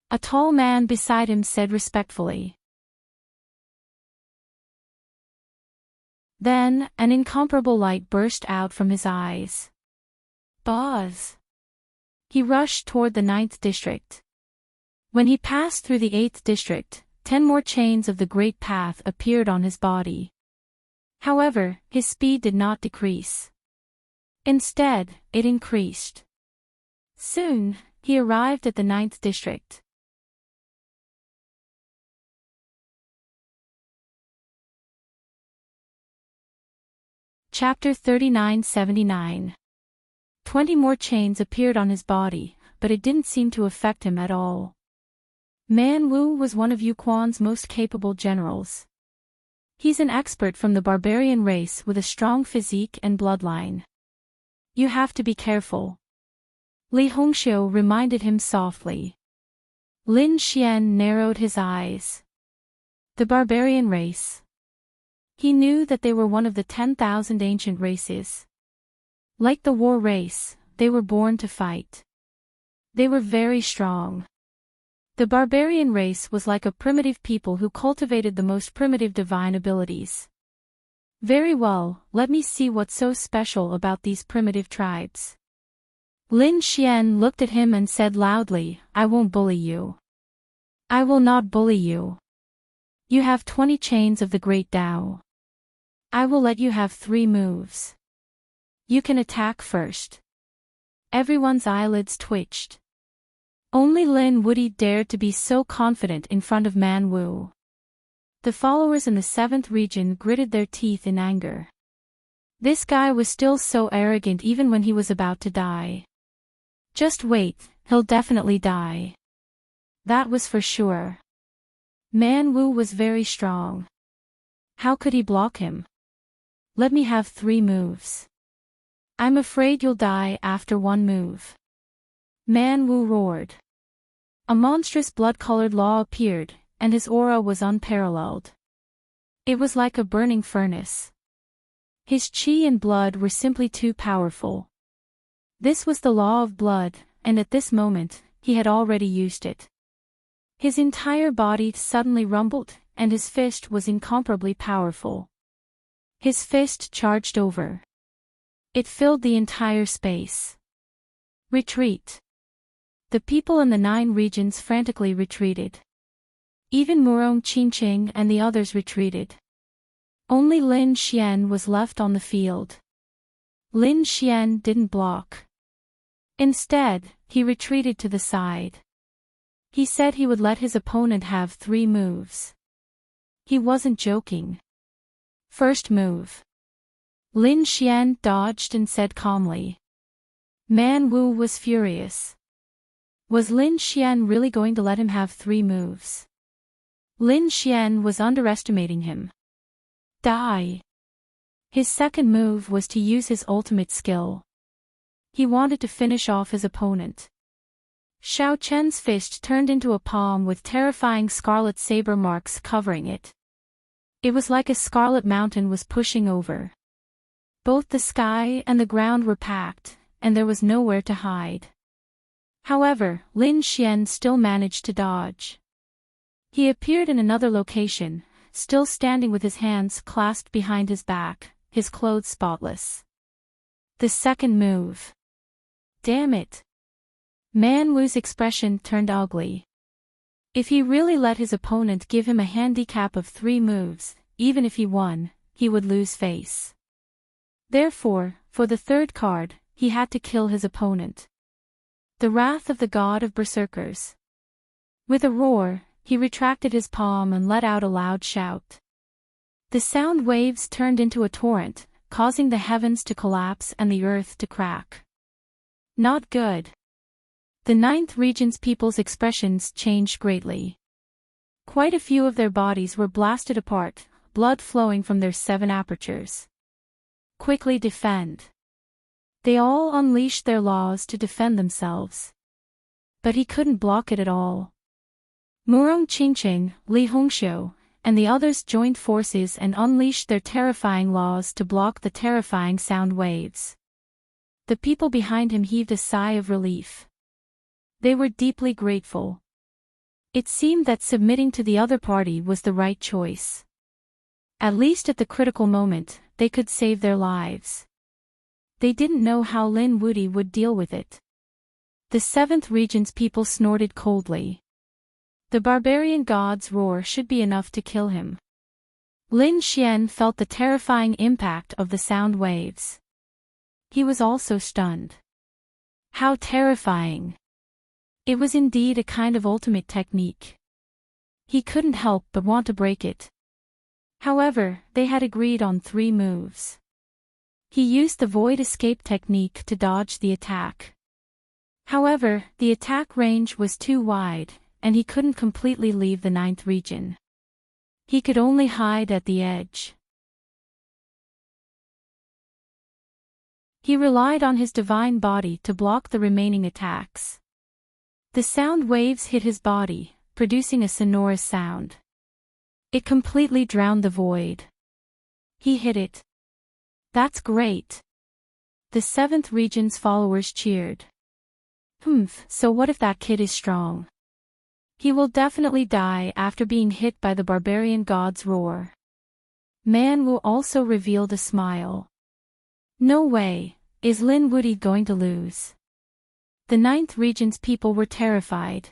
A tall man beside him said respectfully. Then, an incomparable light burst out from his eyes. Buzz! He rushed toward the 9th district. When he passed through the 8th district, 10 more chains of the Great Path appeared on his body. However, his speed did not decrease. Instead, it increased. Soon, he arrived at the 9th district. Chapter 3979. 20 more chains appeared on his body, but it didn't seem to affect him at all. Man Wu was one of Yu Quan's most capable generals. He's an expert from the barbarian race with a strong physique and bloodline. You have to be careful. Li Hongxiu reminded him softly. Lin Xian narrowed his eyes. The barbarian race. He knew that they were one of the 10,000 ancient races. Like the war race, they were born to fight. They were very strong. The barbarian race was like a primitive people who cultivated the most primitive divine abilities. Very well, let me see what's so special about these primitive tribes. Lin Xian looked at him and said loudly, I won't bully you. I will not bully you. You have 20 chains of the Great Tao. I will let you have 3 moves. You can attack first. Everyone's eyelids twitched. Only Lin Wuyi dared to be so confident in front of Man Wu. The followers in the 7th region gritted their teeth in anger. This guy was still so arrogant even when he was about to die. Just wait, he'll definitely die. That was for sure. Man Wu was very strong. How could he block him? Let me have 3 moves. I'm afraid you'll die after 1 move. Man Wu roared. A monstrous blood-colored law appeared, and his aura was unparalleled. It was like a burning furnace. His chi and blood were simply too powerful. This was the law of blood, and at this moment, he had already used it. His entire body suddenly rumbled, and his fist was incomparably powerful. His fist charged over. It filled the entire space. Retreat. The people in the 9 regions frantically retreated. Even Murong Qingqing and the others retreated. Only Lin Xian was left on the field. Lin Xian didn't block. Instead, he retreated to the side. He said he would let his opponent have 3 moves. He wasn't joking. First move. Lin Xian dodged and said calmly. Man Wu was furious. Was Lin Xian really going to let him have 3 moves? Lin Xian was underestimating him. Die. His second move was to use his ultimate skill. He wanted to finish off his opponent. Xiao Chen's fist turned into a palm with terrifying scarlet saber marks covering it. It was like a scarlet mountain was pushing over. Both the sky and the ground were packed, and there was nowhere to hide. However, Lin Xian still managed to dodge. He appeared in another location, still standing with his hands clasped behind his back, his clothes spotless. The second move. Damn it. Man Wu's expression turned ugly. If he really let his opponent give him a handicap of 3 moves, even if he won, he would lose face. Therefore, for the third card, he had to kill his opponent. The wrath of the god of berserkers. With a roar, he retracted his palm and let out a loud shout. The sound waves turned into a torrent, causing the heavens to collapse and the earth to crack. Not good. The 9th region's people's expressions changed greatly. Quite a few of their bodies were blasted apart, blood flowing from their 7 apertures. Quickly defend. They all unleashed their laws to defend themselves. But he couldn't block it at all. Murong Qingqing, Li Hongxiu, and the others joined forces and unleashed their terrifying laws to block the terrifying sound waves. The people behind him heaved a sigh of relief. They were deeply grateful. It seemed that submitting to the other party was the right choice. At least at the critical moment, they could save their lives. They didn't know how Lin Wuti would deal with it. The 7th region's people snorted coldly. The barbarian god's roar should be enough to kill him. Lin Xian felt the terrifying impact of the sound waves. He was also stunned. How terrifying! It was indeed a kind of ultimate technique. He couldn't help but want to break it. However, they had agreed on 3 moves. He used the void escape technique to dodge the attack. However, the attack range was too wide, and he couldn't completely leave the 9th region. He could only hide at the edge. He relied on his divine body to block the remaining attacks. The sound waves hit his body, producing a sonorous sound. It completely drowned the void. He hit it. That's great. The 7th region's followers cheered. So what if that kid is strong? He will definitely die after being hit by the barbarian god's roar. Man Wu also revealed a smile. No way, is Lin Wuti going to lose? The 9th region's people were terrified.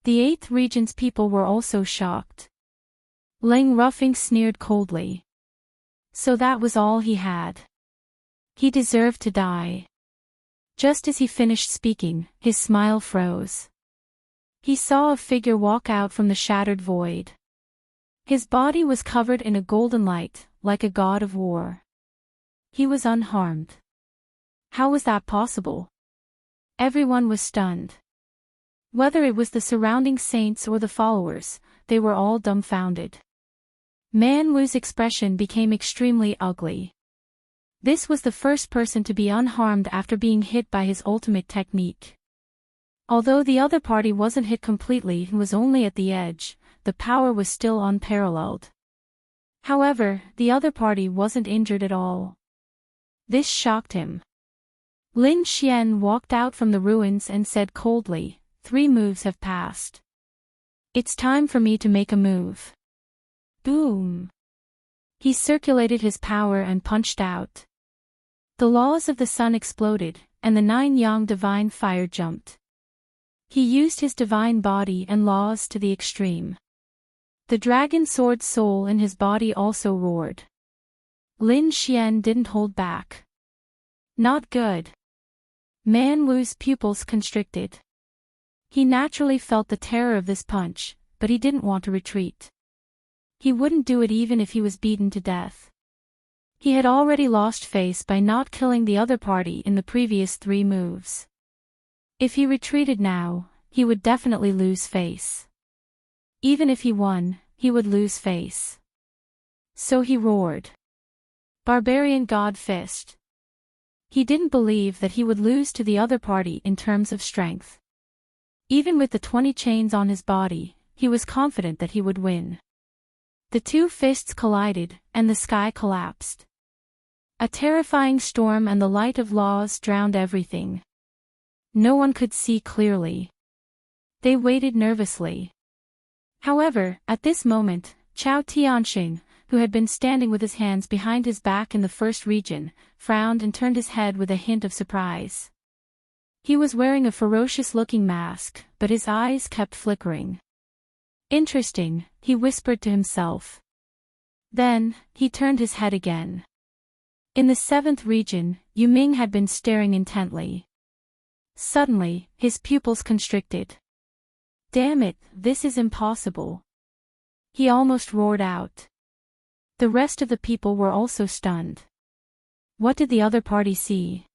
The 8th region's people were also shocked. Leng Ruffing sneered coldly. So that was all he had. He deserved to die. Just as he finished speaking, his smile froze. He saw a figure walk out from the shattered void. His body was covered in a golden light, like a god of war. He was unharmed. How was that possible? Everyone was stunned. Whether it was the surrounding saints or the followers, they were all dumbfounded. Man Wu's expression became extremely ugly. This was the first person to be unharmed after being hit by his ultimate technique. Although the other party wasn't hit completely and was only at the edge, the power was still unparalleled. However, the other party wasn't injured at all. This shocked him. Lin Xian walked out from the ruins and said coldly, 3 moves have passed. It's time for me to make a move. Boom! He circulated his power and punched out. The laws of the sun exploded, and the 9 yang divine fire jumped. He used his divine body and laws to the extreme. The dragon sword soul in his body also roared. Lin Xian didn't hold back. Not good. Man Wu's pupils constricted. He naturally felt the terror of this punch, but he didn't want to retreat. He wouldn't do it even if he was beaten to death. He had already lost face by not killing the other party in the previous 3 moves. If he retreated now, he would definitely lose face. Even if he won, he would lose face. So he roared. Barbarian God Fist. He didn't believe that he would lose to the other party in terms of strength. Even with the 20 chains on his body, he was confident that he would win. The 2 fists collided, and the sky collapsed. A terrifying storm and the light of laws drowned everything. No one could see clearly. They waited nervously. However, at this moment, Chao Tianxing, who had been standing with his hands behind his back in the first region, frowned and turned his head with a hint of surprise. He was wearing a ferocious-looking mask, but his eyes kept flickering. Interesting, he whispered to himself. Then, he turned his head again. In the 7th region, Yu Ming had been staring intently. Suddenly, his pupils constricted. Damn it, this is impossible. He almost roared out. The rest of the people were also stunned. What did the other party see?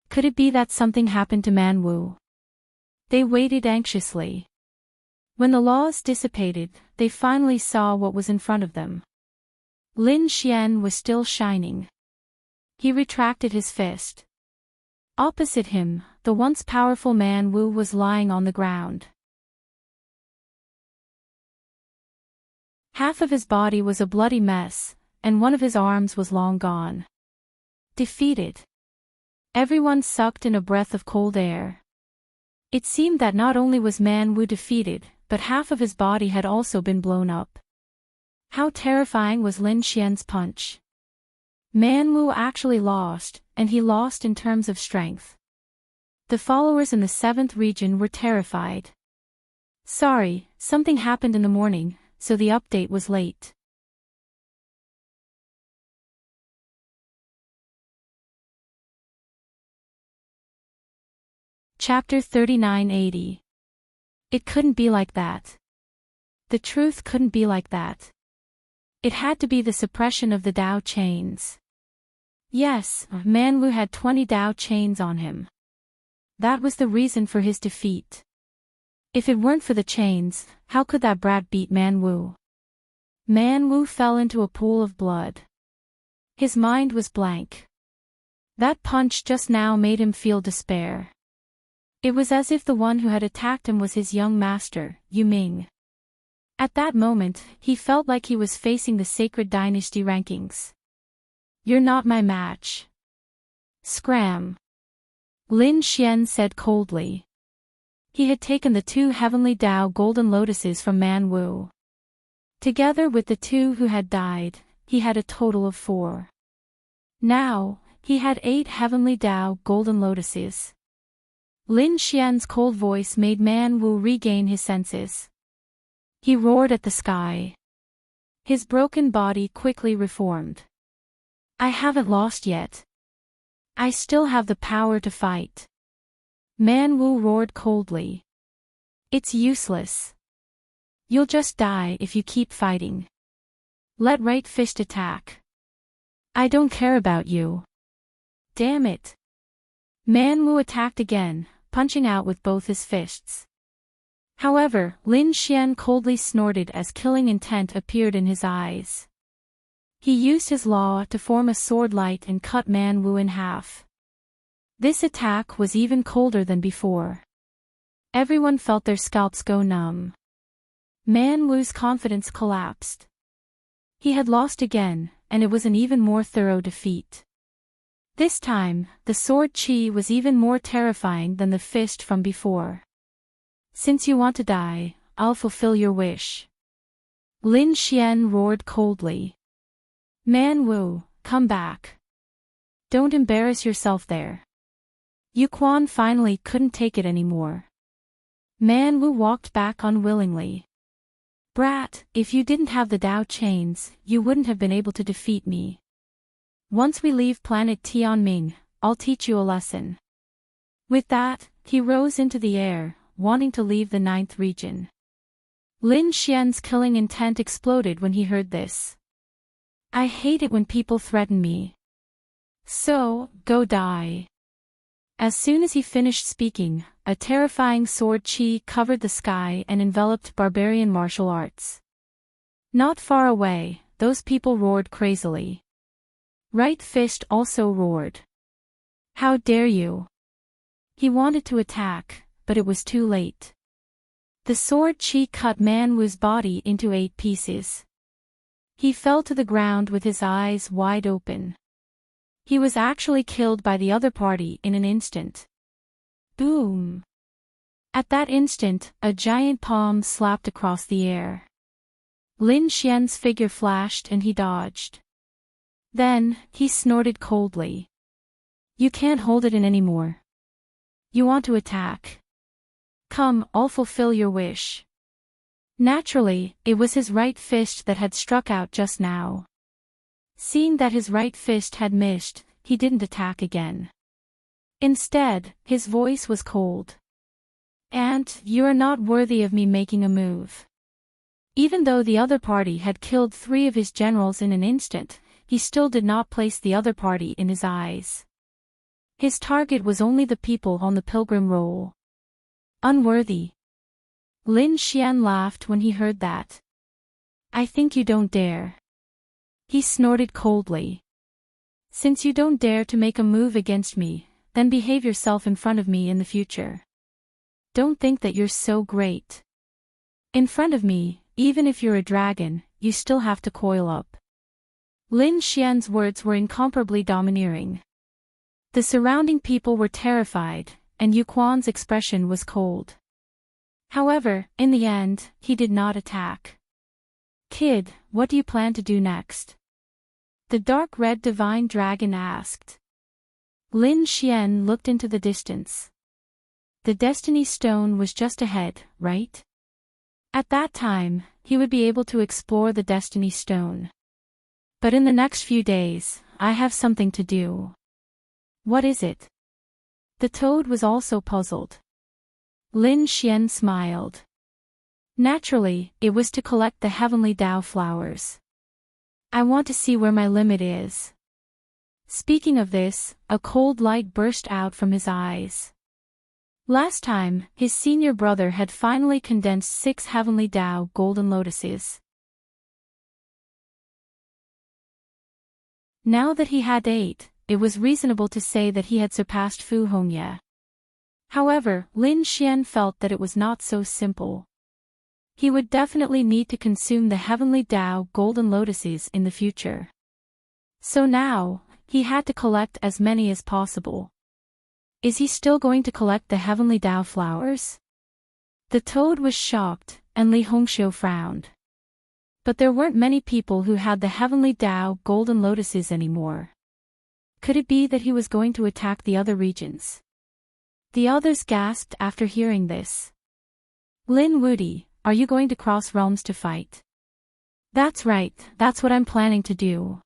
Could it be that something happened to Man Wu? They waited anxiously. When the laws dissipated, they finally saw what was in front of them. Lin Xian was still shining. He retracted his fist. Opposite him, the once powerful Man Wu was lying on the ground. Half of his body was a bloody mess, and one of his arms was long gone. Defeated. Everyone sucked in a breath of cold air. It seemed that not only was Man Wu defeated, but half of his body had also been blown up. How terrifying was Lin Xian's punch. Man Wu actually lost, and he lost in terms of strength. The followers in the 7th region were terrified. Sorry, something happened in the morning, so the update was late. Chapter 3980. It couldn't be like that. The truth couldn't be like that. It had to be the suppression of the Dao chains. Yes, Man Wu had 20 Dao chains on him. That was the reason for his defeat. If it weren't for the chains, how could that brat beat Man Wu? Man Wu fell into a pool of blood. His mind was blank. That punch just now made him feel despair. It was as if the one who had attacked him was his young master, Yu Ming. At that moment, he felt like he was facing the sacred dynasty rankings. You're not my match. Scram. Lin Xian said coldly. He had taken the 2 heavenly Dao golden lotuses from Man Wu. Together with the 2 who had died, he had a total of 4. Now, he had 8 heavenly Dao golden lotuses. Lin Xian's cold voice made Man Wu regain his senses. He roared at the sky. His broken body quickly reformed. I haven't lost yet. I still have the power to fight. Man Wu roared coldly. It's useless. You'll just die if you keep fighting. Let right fist attack. I don't care about you. Damn it. Man Wu attacked again, punching out with both his fists. However, Lin Xian coldly snorted as killing intent appeared in his eyes. He used his law to form a sword light and cut Man Wu in half. This attack was even colder than before. Everyone felt their scalps go numb. Man Wu's confidence collapsed. He had lost again, and it was an even more thorough defeat. This time, the sword chi was even more terrifying than the fist from before. Since you want to die, I'll fulfill your wish. Lin Xian roared coldly. Man Wu, come back. Don't embarrass yourself there. Yu Quan finally couldn't take it anymore. Man Wu walked back unwillingly. Brat, if you didn't have the Dao chains, you wouldn't have been able to defeat me. Once we leave planet Tianming, I'll teach you a lesson. With that, he rose into the air, wanting to leave the 9th region. Lin Xian's killing intent exploded when he heard this. I hate it when people threaten me. So, go die. As soon as he finished speaking, a terrifying sword chi covered the sky and enveloped barbarian martial arts. Not far away, those people roared crazily. Right fist also roared. How dare you? He wanted to attack, but it was too late. The sword chi cut Man Wu's body into 8 pieces. He fell to the ground with his eyes wide open. He was actually killed by the other party in an instant. Boom! At that instant, a giant palm slapped across the air. Lin Xian's figure flashed and he dodged. Then, he snorted coldly. You can't hold it in anymore. You want to attack. Come, I'll fulfill your wish. Naturally, it was his right fist that had struck out just now. Seeing that his right fist had missed, he didn't attack again. Instead, his voice was cold. And, you are not worthy of me making a move. Even though the other party had killed 3 of his generals in an instant, he still did not place the other party in his eyes. His target was only the people on the pilgrim roll. Unworthy. Lin Xian laughed when he heard that. I think you don't dare. He snorted coldly. Since you don't dare to make a move against me, then behave yourself in front of me in the future. Don't think that you're so great. In front of me, even if you're a dragon, you still have to coil up. Lin Xian's words were incomparably domineering. The surrounding people were terrified, and Yu Quan's expression was cold. However, in the end, he did not attack. Kid, what do you plan to do next? The dark red divine dragon asked. Lin Xian looked into the distance. The Destiny Stone was just ahead, right? At that time, he would be able to explore the Destiny Stone. But in the next few days, I have something to do. What is it? The toad was also puzzled. Lin Xian smiled. Naturally, it was to collect the heavenly Dao flowers. I want to see where my limit is. Speaking of this, a cold light burst out from his eyes. Last time, his senior brother had finally condensed 6 heavenly Dao golden lotuses. Now that he had 8, it was reasonable to say that he had surpassed Fu Hongye. However, Lin Xian felt that it was not so simple. He would definitely need to consume the heavenly Dao golden lotuses in the future. So now, he had to collect as many as possible. Is he still going to collect the heavenly Dao flowers? The toad was shocked, and Li Hongxiu frowned. But there weren't many people who had the heavenly Dao golden lotuses anymore. Could it be that he was going to attack the other regions? The others gasped after hearing this. Lin Wudi, are you going to cross realms to fight? That's right, that's what I'm planning to do.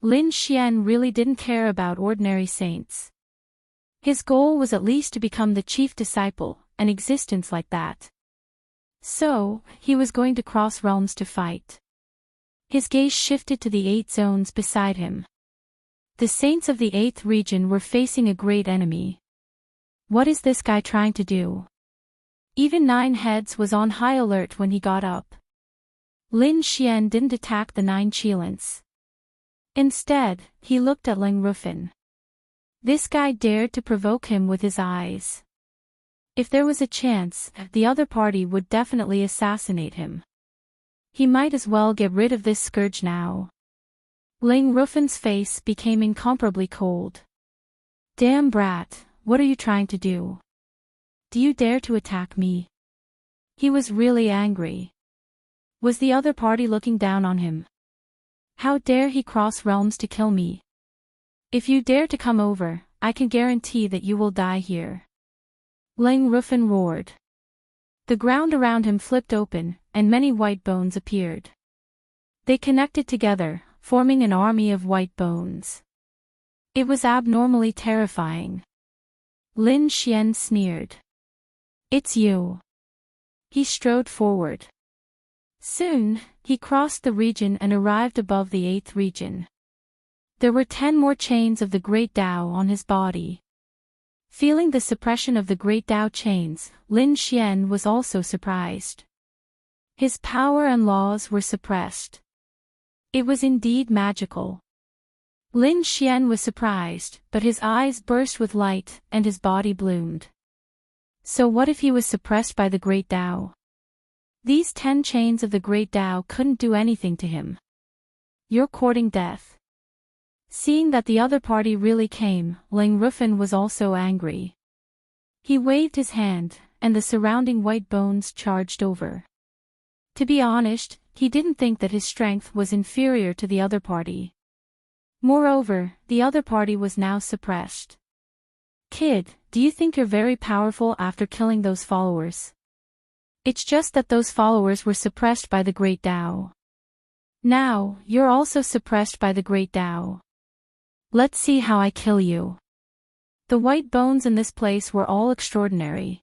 Lin Xian really didn't care about ordinary saints. His goal was at least to become the chief disciple, an existence like that. So, he was going to cross realms to fight. His gaze shifted to the 8 zones beside him. The saints of the 8th region were facing a great enemy. What is this guy trying to do? Even 9 Heads was on high alert when he got up. Lin Xian didn't attack the 9 Qilins. Instead, he looked at Leng Rufin. This guy dared to provoke him with his eyes. If there was a chance, the other party would definitely assassinate him. He might as well get rid of this scourge now. Ling Rufin's face became incomparably cold. Damn brat, what are you trying to do? Do you dare to attack me? He was really angry. Was the other party looking down on him? How dare he cross realms to kill me? If you dare to come over, I can guarantee that you will die here. Ling Rufin roared. The ground around him flipped open, and many white bones appeared. They connected together, forming an army of white bones. It was abnormally terrifying. Lin Xian sneered. It's you. He strode forward. Soon, he crossed the region and arrived above the 8th region. There were 10 more chains of the Great Tao on his body. Feeling the suppression of the Great Tao chains, Lin Xian was also surprised. His power and laws were suppressed. It was indeed magical. Lin Xian was surprised, but his eyes burst with light, and his body bloomed. So what if he was suppressed by the Great Tao? These 10 chains of the Great Tao couldn't do anything to him. You're courting death. Seeing that the other party really came, Ling Rufin was also angry. He waved his hand, and the surrounding white bones charged over. To be honest, he didn't think that his strength was inferior to the other party. Moreover, the other party was now suppressed. Kid, do you think you're very powerful after killing those followers? It's just that those followers were suppressed by the Great Tao. Now, you're also suppressed by the Great Tao. Let's see how I kill you. The white bones in this place were all extraordinary.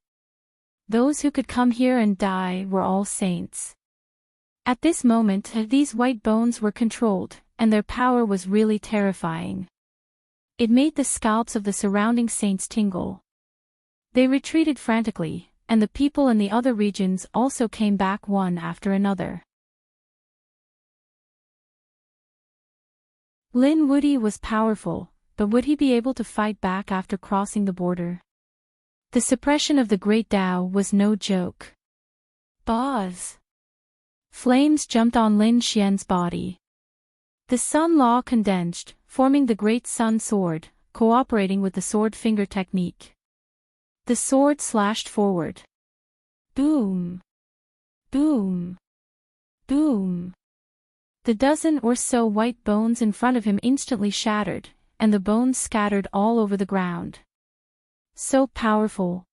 Those who could come here and die were all saints. At this moment, these white bones were controlled, and their power was really terrifying. It made the scalps of the surrounding saints tingle. They retreated frantically, and the people in the other regions also came back one after another. Lin Wudi was powerful, but would he be able to fight back after crossing the border? The suppression of the Great Tao was no joke. Buzz! Flames jumped on Lin Xian's body. The Sun Law condensed, forming the Great Sun Sword, cooperating with the sword finger technique. The sword slashed forward. Boom! Boom! Boom! The dozen or so white bones in front of him instantly shattered, and the bones scattered all over the ground. So powerful.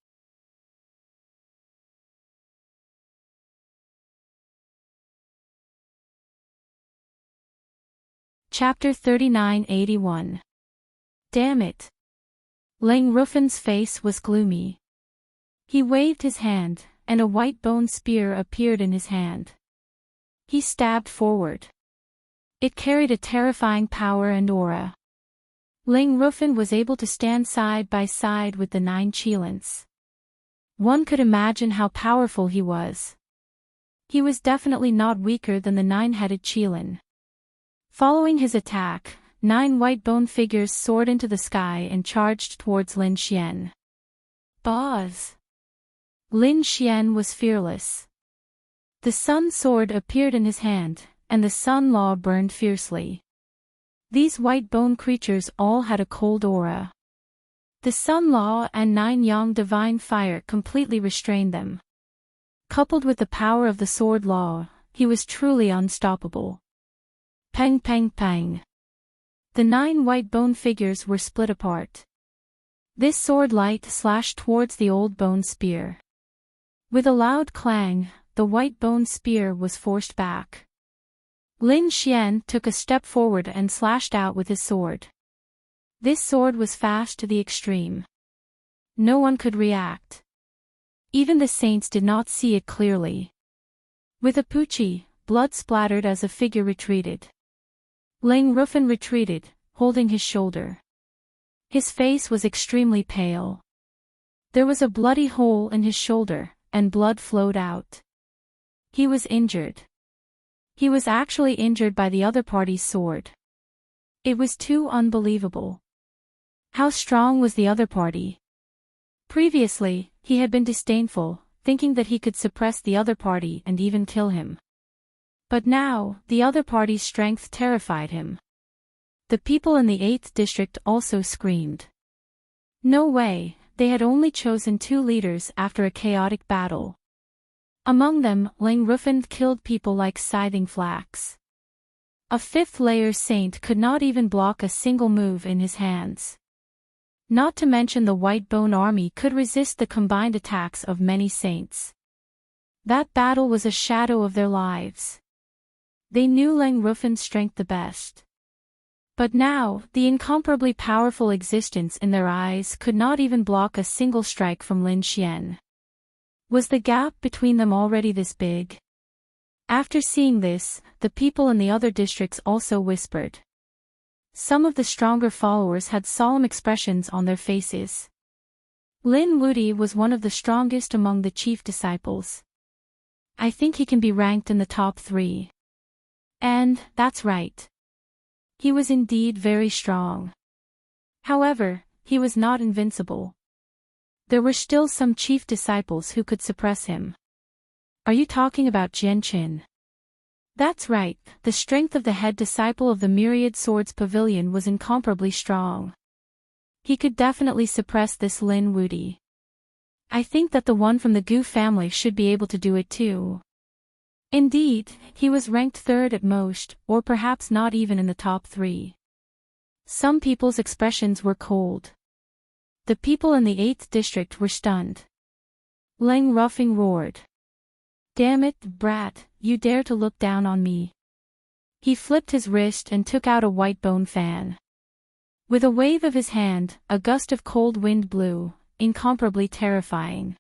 Chapter 3981. Damn it. Ling Rufin's face was gloomy. He waved his hand, and a white bone spear appeared in his hand. He stabbed forward. It carried a terrifying power and aura. Ling Rufin was able to stand side by side with the 9 Qilins. One could imagine how powerful he was. He was definitely not weaker than the 9-headed Qilin. Following his attack, 9 white bone figures soared into the sky and charged towards Lin Xian. Buzz! Lin Xian was fearless. The sun sword appeared in his hand, and the Sun Law burned fiercely. These white bone creatures all had a cold aura. The Sun Law and 9 Yang divine fire completely restrained them. Coupled with the power of the Sword Law, he was truly unstoppable. Pang pang pang. The 9 white bone figures were split apart. This sword light slashed towards the old bone spear. With a loud clang, the white bone spear was forced back. Lin Xian took a step forward and slashed out with his sword. This sword was fast to the extreme. No one could react. Even the saints did not see it clearly. With a poochie, blood splattered as a figure retreated. Ling Rufin retreated, holding his shoulder. His face was extremely pale. There was a bloody hole in his shoulder, and blood flowed out. He was injured. He was actually injured by the other party's sword. It was too unbelievable. How strong was the other party? Previously, he had been disdainful, thinking that he could suppress the other party and even kill him. But now, the other party's strength terrified him. The people in the 8th district also screamed. No way, they had only chosen 2 leaders after a chaotic battle. Among them, Langrufin killed people like scything flax. A 5th-layer saint could not even block a single move in his hands. Not to mention the White Bone army could resist the combined attacks of many saints. That battle was a shadow of their lives. They knew Langrufin's strength the best. But now, the incomparably powerful existence in their eyes could not even block a single strike from Lin Xian. Was the gap between them already this big? After seeing this, the people in the other districts also whispered. Some of the stronger followers had solemn expressions on their faces. Lin Wuti was one of the strongest among the chief disciples. I think he can be ranked in the top 3. And, that's right. He was indeed very strong. However, he was not invincible. There were still some chief disciples who could suppress him. Are you talking about Jianqin? That's right, the strength of the head disciple of the Myriad Swords Pavilion was incomparably strong. He could definitely suppress this Lin Wuti. I think that the one from the Gu family should be able to do it too. Indeed, he was ranked 3rd at most, or perhaps not even in the top 3. Some people's expressions were cold. The people in the 8th district were stunned. Langrufin roared. Damn it, brat, you dare to look down on me. He flipped his wrist and took out a white bone fan. With a wave of his hand, a gust of cold wind blew, incomparably terrifying.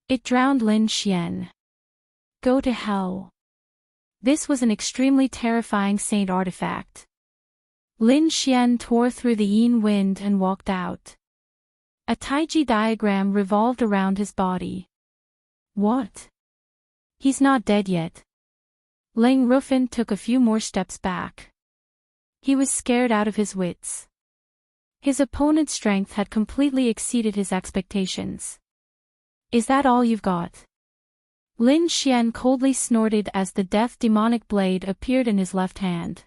It drowned Lin Xian. Go to hell. This was an extremely terrifying saint artifact. Lin Xian tore through the yin wind and walked out. A taiji diagram revolved around his body. What? He's not dead yet. Langrufin took a few more steps back. He was scared out of his wits. His opponent's strength had completely exceeded his expectations. Is that all you've got? Lin Xian coldly snorted as the death demonic blade appeared in his left hand.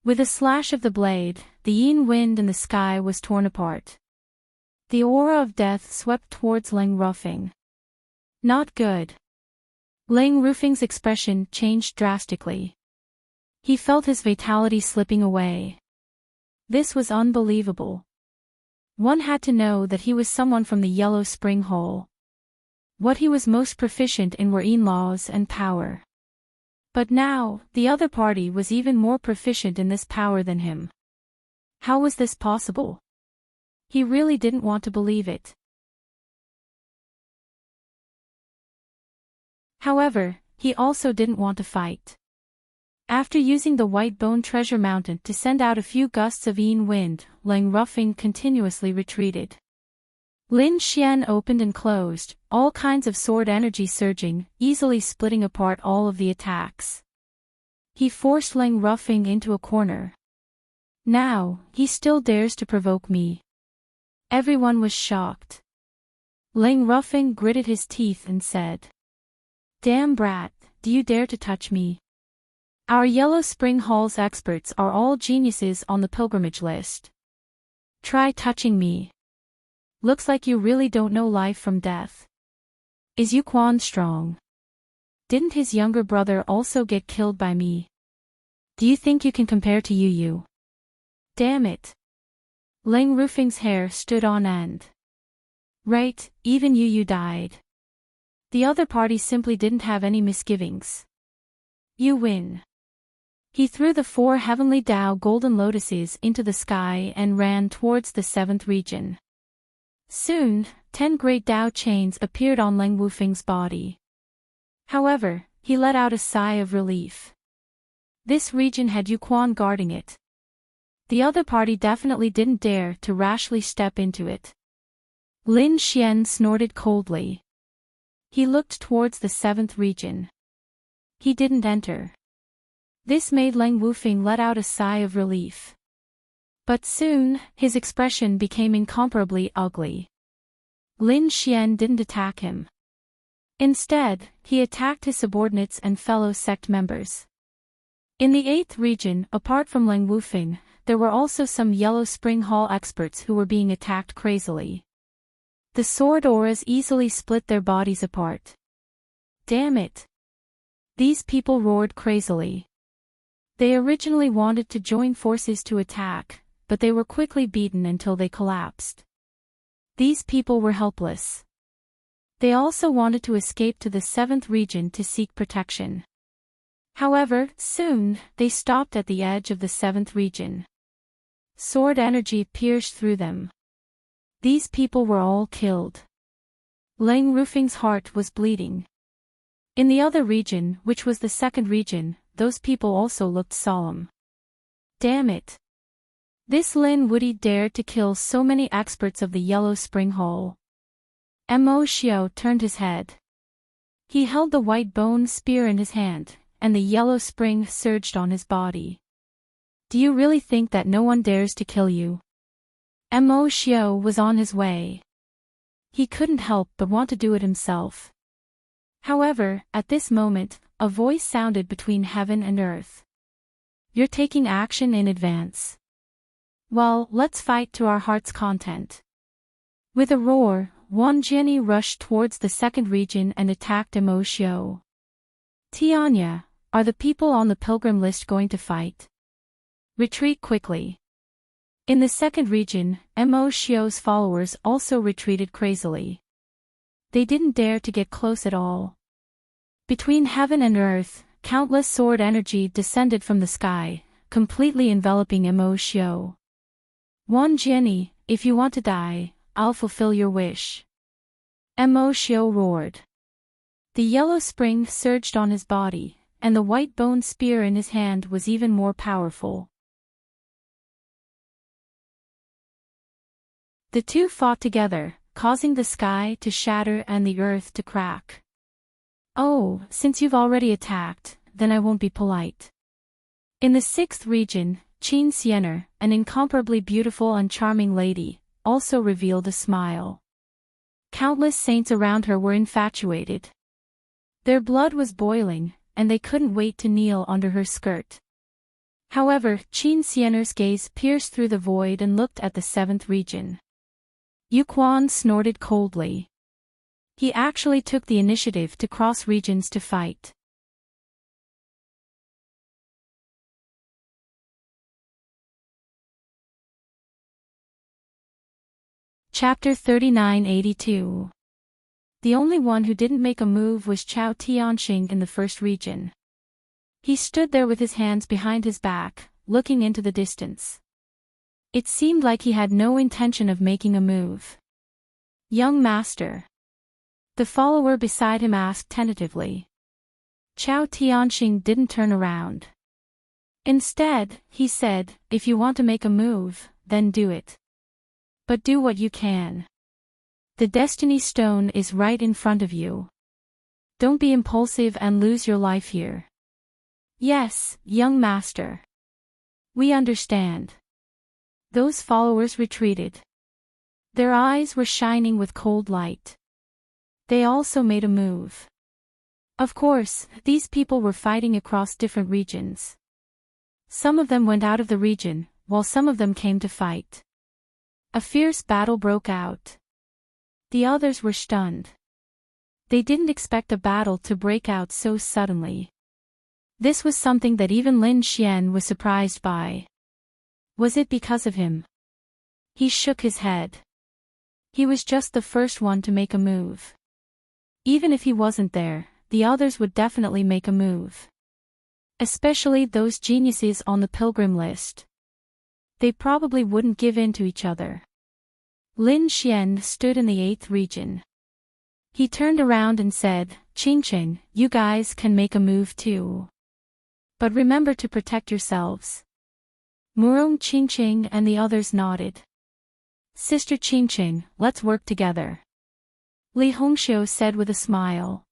With a slash of the blade, the yin wind in the sky was torn apart. The aura of death swept towards Langrufin. Not good. Langrufin's expression changed drastically. He felt his vitality slipping away. This was unbelievable. One had to know that he was someone from the Yellow Spring Hole. What he was most proficient in were yin laws and power. But now, the other party was even more proficient in this power than him. How was this possible? He really didn't want to believe it. However, he also didn't want to fight. After using the White Bone Treasure Mountain to send out a few gusts of yin wind, Langrufin continuously retreated. Lin Xian opened and closed, all kinds of sword energy surging, easily splitting apart all of the attacks. He forced Langrufin into a corner. Now, he still dares to provoke me. Everyone was shocked. Langrufin gritted his teeth and said, Damn brat, do you dare to touch me? Our Yellow Spring Hall's experts are all geniuses on the pilgrimage list. Try touching me. Looks like you really don't know life from death. Is Yuquan strong? Didn't his younger brother also get killed by me? Do you think you can compare to Yu? Damn it. Langrufin's hair stood on end. Right, even Yu died. The other party simply didn't have any misgivings. You win. He threw the 4 heavenly Tao golden lotuses into the sky and ran towards the 7th region. Soon, 10 great Tao chains appeared on Langrufin's body. However, he let out a sigh of relief. This region had Yuquan guarding it. The other party definitely didn't dare to rashly step into it. Lin Xian snorted coldly. He looked towards the 7th region. He didn't enter. This made Langrufin let out a sigh of relief. But soon, his expression became incomparably ugly. Lin Xian didn't attack him. Instead, he attacked his subordinates and fellow sect members. In the 8th region, apart from Lang Wufeng, there were also some Yellow Spring Hall experts who were being attacked crazily. The sword auras easily split their bodies apart. Damn it! These people roared crazily. They originally wanted to join forces to attack, but they were quickly beaten until they collapsed. These people were helpless. They also wanted to escape to the 7th region to seek protection. However, soon, they stopped at the edge of the 7th region. Sword energy pierced through them. These people were all killed. Lang Wufeng's heart was bleeding. In the other region, which was the 2nd region, those people also looked solemn. Damn it! This Lin Wuti dared to kill so many experts of the Yellow Spring Hall. Mo Xiao turned his head. He held the white bone spear in his hand, and the yellow spring surged on his body. Do you really think that no one dares to kill you? Mo Xiao was on his way. He couldn't help but want to do it himself. However, at this moment, a voice sounded between heaven and earth. You're taking action in advance. Well, let's fight to our heart's content. With a roar, Wan Jianyi rushed towards the 2nd region and attacked Mo Xiao. Tianya, are the people on the pilgrim list going to fight? Retreat quickly. In the 2nd region, Mo Xiao's followers also retreated crazily. They didn't dare to get close at all. Between heaven and earth, countless sword energy descended from the sky, completely enveloping Mo Xiao. Wan Jianyi, if you want to die, I'll fulfill your wish. Mo Xiao roared. The yellow spring surged on his body, and the white bone spear in his hand was even more powerful. The two fought together, causing the sky to shatter and the earth to crack. Oh, since you've already attacked, then I won't be polite. In the 6th region, Qin Xiener, an incomparably beautiful and charming lady, also revealed a smile. Countless saints around her were infatuated. Their blood was boiling, and they couldn't wait to kneel under her skirt. However, Qin Xiener's gaze pierced through the void and looked at the 7th region. Yu Quan snorted coldly. He actually took the initiative to cross regions to fight. Chapter 3982. The only one who didn't make a move was Chao Tianxing in the 1st region. He stood there with his hands behind his back, looking into the distance. It seemed like he had no intention of making a move. Young master. The follower beside him asked tentatively. Chao Tianxing didn't turn around. Instead, he said, if you want to make a move, then do it. But do what you can. The Destiny Stone is right in front of you. Don't be impulsive and lose your life here. Yes, young master. We understand. Those followers retreated. Their eyes were shining with cold light. They also made a move. Of course, these people were fighting across different regions. Some of them went out of the region, while some of them came to fight. A fierce battle broke out. The others were stunned. They didn't expect a battle to break out so suddenly. This was something that even Lin Xian was surprised by. Was it because of him? He shook his head. He was just the first one to make a move. Even if he wasn't there, the others would definitely make a move. Especially those geniuses on the pilgrim list. They probably wouldn't give in to each other. Lin Xian stood in the 8th region. He turned around and said, Qingqing, you guys can make a move too. But remember to protect yourselves. Murong Qingqing and the others nodded. Sister Qingqing, let's work together. Li Hongxiu said with a smile.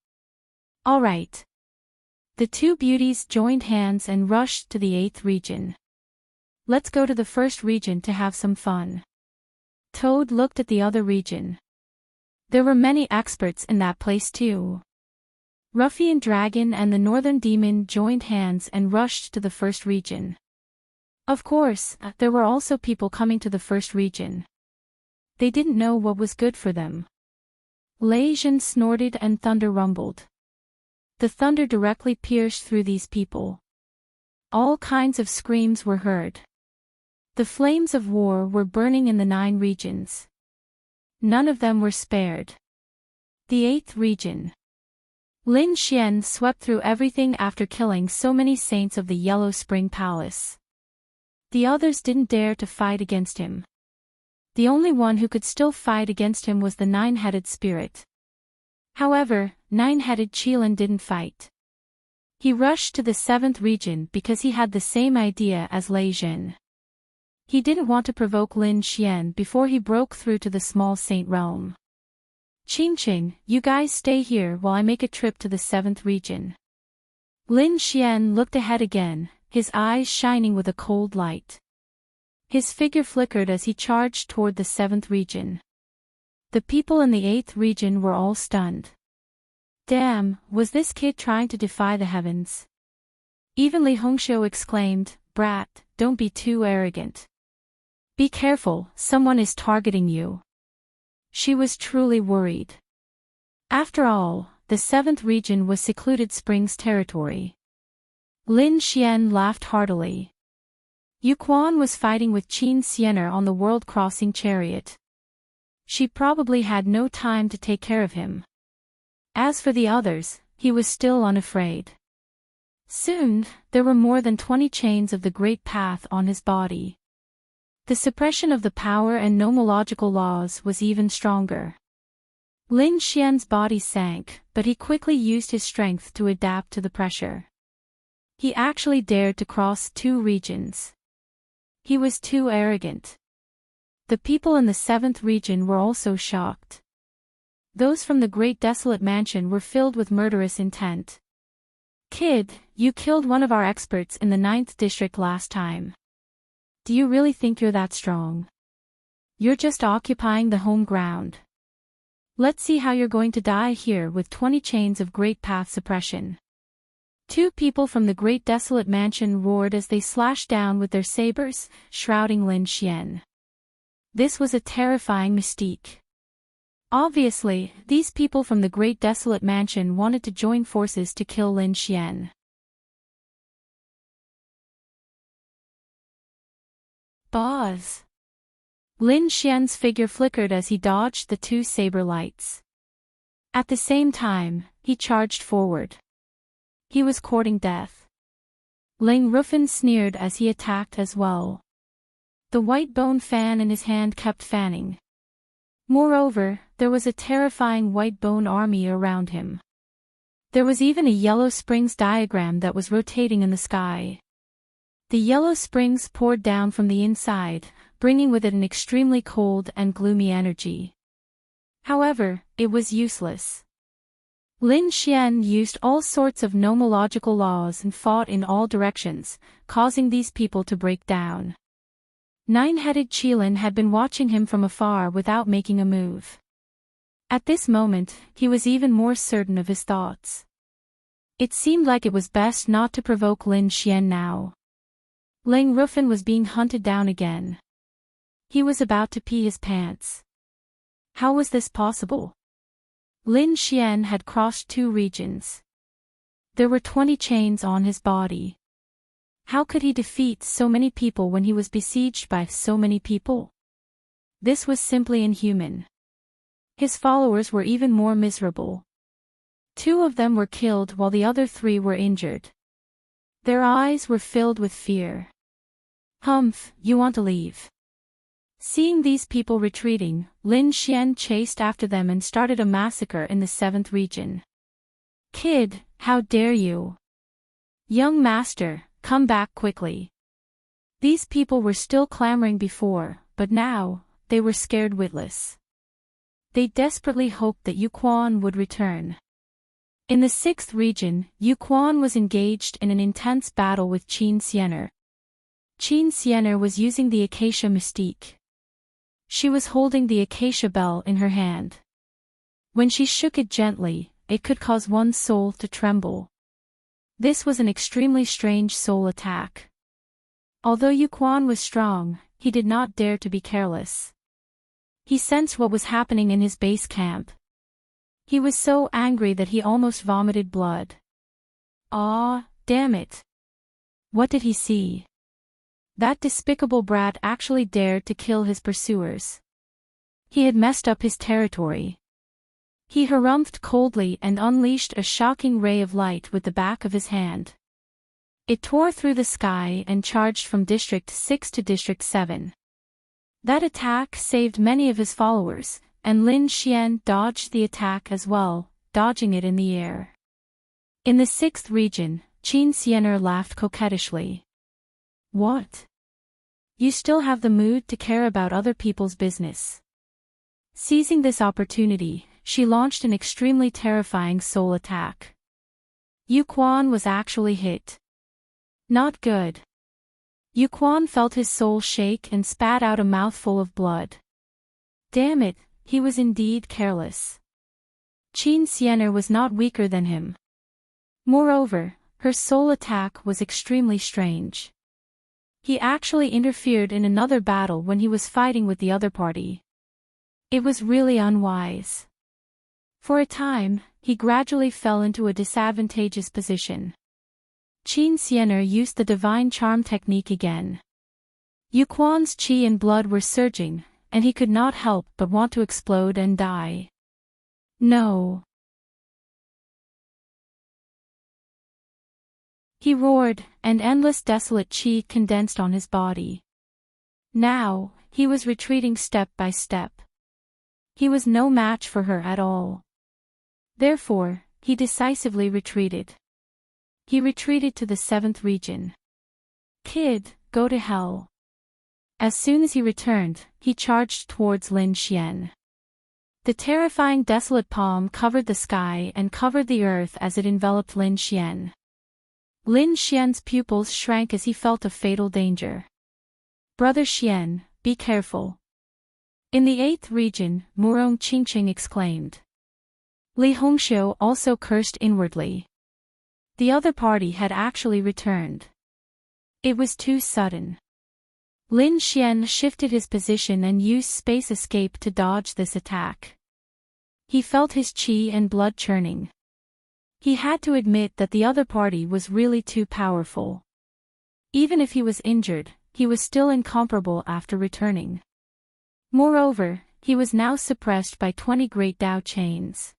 All right. The two beauties joined hands and rushed to the 8th region. Let's go to the 1st region to have some fun. Toad looked at the other region. There were many experts in that place too. Ruffian Dragon and the Northern Demon joined hands and rushed to the first region. Of course, there were also people coming to the first region. They didn't know what was good for them. Legion snorted and thunder rumbled. The thunder directly pierced through these people. All kinds of screams were heard. The flames of war were burning in the 9 regions. None of them were spared. The 8th region. Lin Xian swept through everything after killing so many saints of the Yellow Spring Palace. The others didn't dare to fight against him. The only one who could still fight against him was the 9-headed spirit. However, 9-headed Qilin didn't fight. He rushed to the 7th region because he had the same idea as Lei Jin. He didn't want to provoke Lin Xian before he broke through to the small saint realm. Qingqing, you guys stay here while I make a trip to the 7th region. Lin Xian looked ahead again, his eyes shining with a cold light. His figure flickered as he charged toward the 7th region. The people in the 8th region were all stunned. Damn, was this kid trying to defy the heavens? Even Li Hongxiu exclaimed, "Brat, don't be too arrogant. Be careful, someone is targeting you." She was truly worried. After all, the 7th region was secluded Springs territory. Lin Xian laughed heartily. Yu Quan was fighting with Qin Xiener on the world-crossing chariot. She probably had no time to take care of him. As for the others, he was still unafraid. Soon, there were more than 20 chains of the Great Path on his body. The suppression of the power and nomological laws was even stronger. Lin Xian's body sank, but he quickly used his strength to adapt to the pressure. He actually dared to cross 2 regions. He was too arrogant. The people in the 7th region were also shocked. Those from the Great Desolate Mansion were filled with murderous intent. Kid, you killed one of our experts in the 9th district last time. Do you really think you're that strong? You're just occupying the home ground. Let's see how you're going to die here with 20 chains of Great Path suppression. 2 people from the Great Desolate Mansion roared as they slashed down with their sabers, shrouding Lin Xian. This was a terrifying mystique. Obviously, these people from the Great Desolate Mansion wanted to join forces to kill Lin Xian. Boz. Lin Xian's figure flickered as he dodged the 2 saber lights. At the same time, he charged forward. He was courting death. Ling Rufin sneered as he attacked as well. The white bone fan in his hand kept fanning. Moreover, there was a terrifying white bone army around him. There was even a Yellow Springs diagram that was rotating in the sky. The Yellow Springs poured down from the inside, bringing with it an extremely cold and gloomy energy. However, it was useless. Lin Xian used all sorts of nomological laws and fought in all directions, causing these people to break down. 9-headed Qilin had been watching him from afar without making a move. At this moment, he was even more certain of his thoughts. It seemed like it was best not to provoke Lin Xian now. Ling Rufin was being hunted down again. He was about to pee his pants. How was this possible? Lin Xian had crossed 2 regions. There were 20 chains on his body. How could he defeat so many people when he was besieged by so many people? This was simply inhuman. His followers were even more miserable. 2 of them were killed while the other 3 were injured. Their eyes were filled with fear. Humph, you want to leave? Seeing these people retreating, Lin Xian chased after them and started a massacre in the 7th region. Kid, how dare you? Young master, come back quickly. These people were still clamoring before, but now, they were scared witless. They desperately hoped that Yu Quan would return. In the 6th region, Yu Quan was engaged in an intense battle with Qin Xiener. Qin Xiener was using the acacia mystique. She was holding the acacia bell in her hand. When she shook it gently, it could cause one's soul to tremble. This was an extremely strange soul attack. Although Yu Quan was strong, he did not dare to be careless. He sensed what was happening in his base camp. He was so angry that he almost vomited blood. Ah, damn it. What did he see? That despicable brat actually dared to kill his pursuers. He had messed up his territory. He harumphed coldly and unleashed a shocking ray of light with the back of his hand. It tore through the sky and charged from District 6 to District 7. That attack saved many of his followers, and Lin Xian dodged the attack as well, dodging it in the air. In the 6th region, Qin Xianer laughed coquettishly. What? You still have the mood to care about other people's business. Seizing this opportunity, she launched an extremely terrifying soul attack. Yu Quan was actually hit. Not good. Yu Quan felt his soul shake and spat out a mouthful of blood. Damn it, he was indeed careless. Qin Xianer was not weaker than him. Moreover, her soul attack was extremely strange. He actually interfered in another battle when he was fighting with the other party. It was really unwise. For a time, he gradually fell into a disadvantageous position. Qin Xianer used the divine charm technique again. Yu Quan's qi and blood were surging, and he could not help but want to explode and die. No. He roared, and endless desolate qi condensed on his body. Now, he was retreating step by step. He was no match for her at all. Therefore, he decisively retreated. He retreated to the 7th region. Kid, go to hell. As soon as he returned, he charged towards Lin Xian. The terrifying desolate palm covered the sky and covered the earth as it enveloped Lin Xian. Lin Xian's pupils shrank as he felt a fatal danger. Brother Xian, be careful. In the 8th region, Murong Qingqing exclaimed. Li Hongxiu also cursed inwardly. The other party had actually returned. It was too sudden. Lin Xian shifted his position and used space escape to dodge this attack. He felt his qi and blood churning. He had to admit that the other party was really too powerful. Even if he was injured, he was still incomparable after returning. Moreover, he was now suppressed by 20 great Dao chains.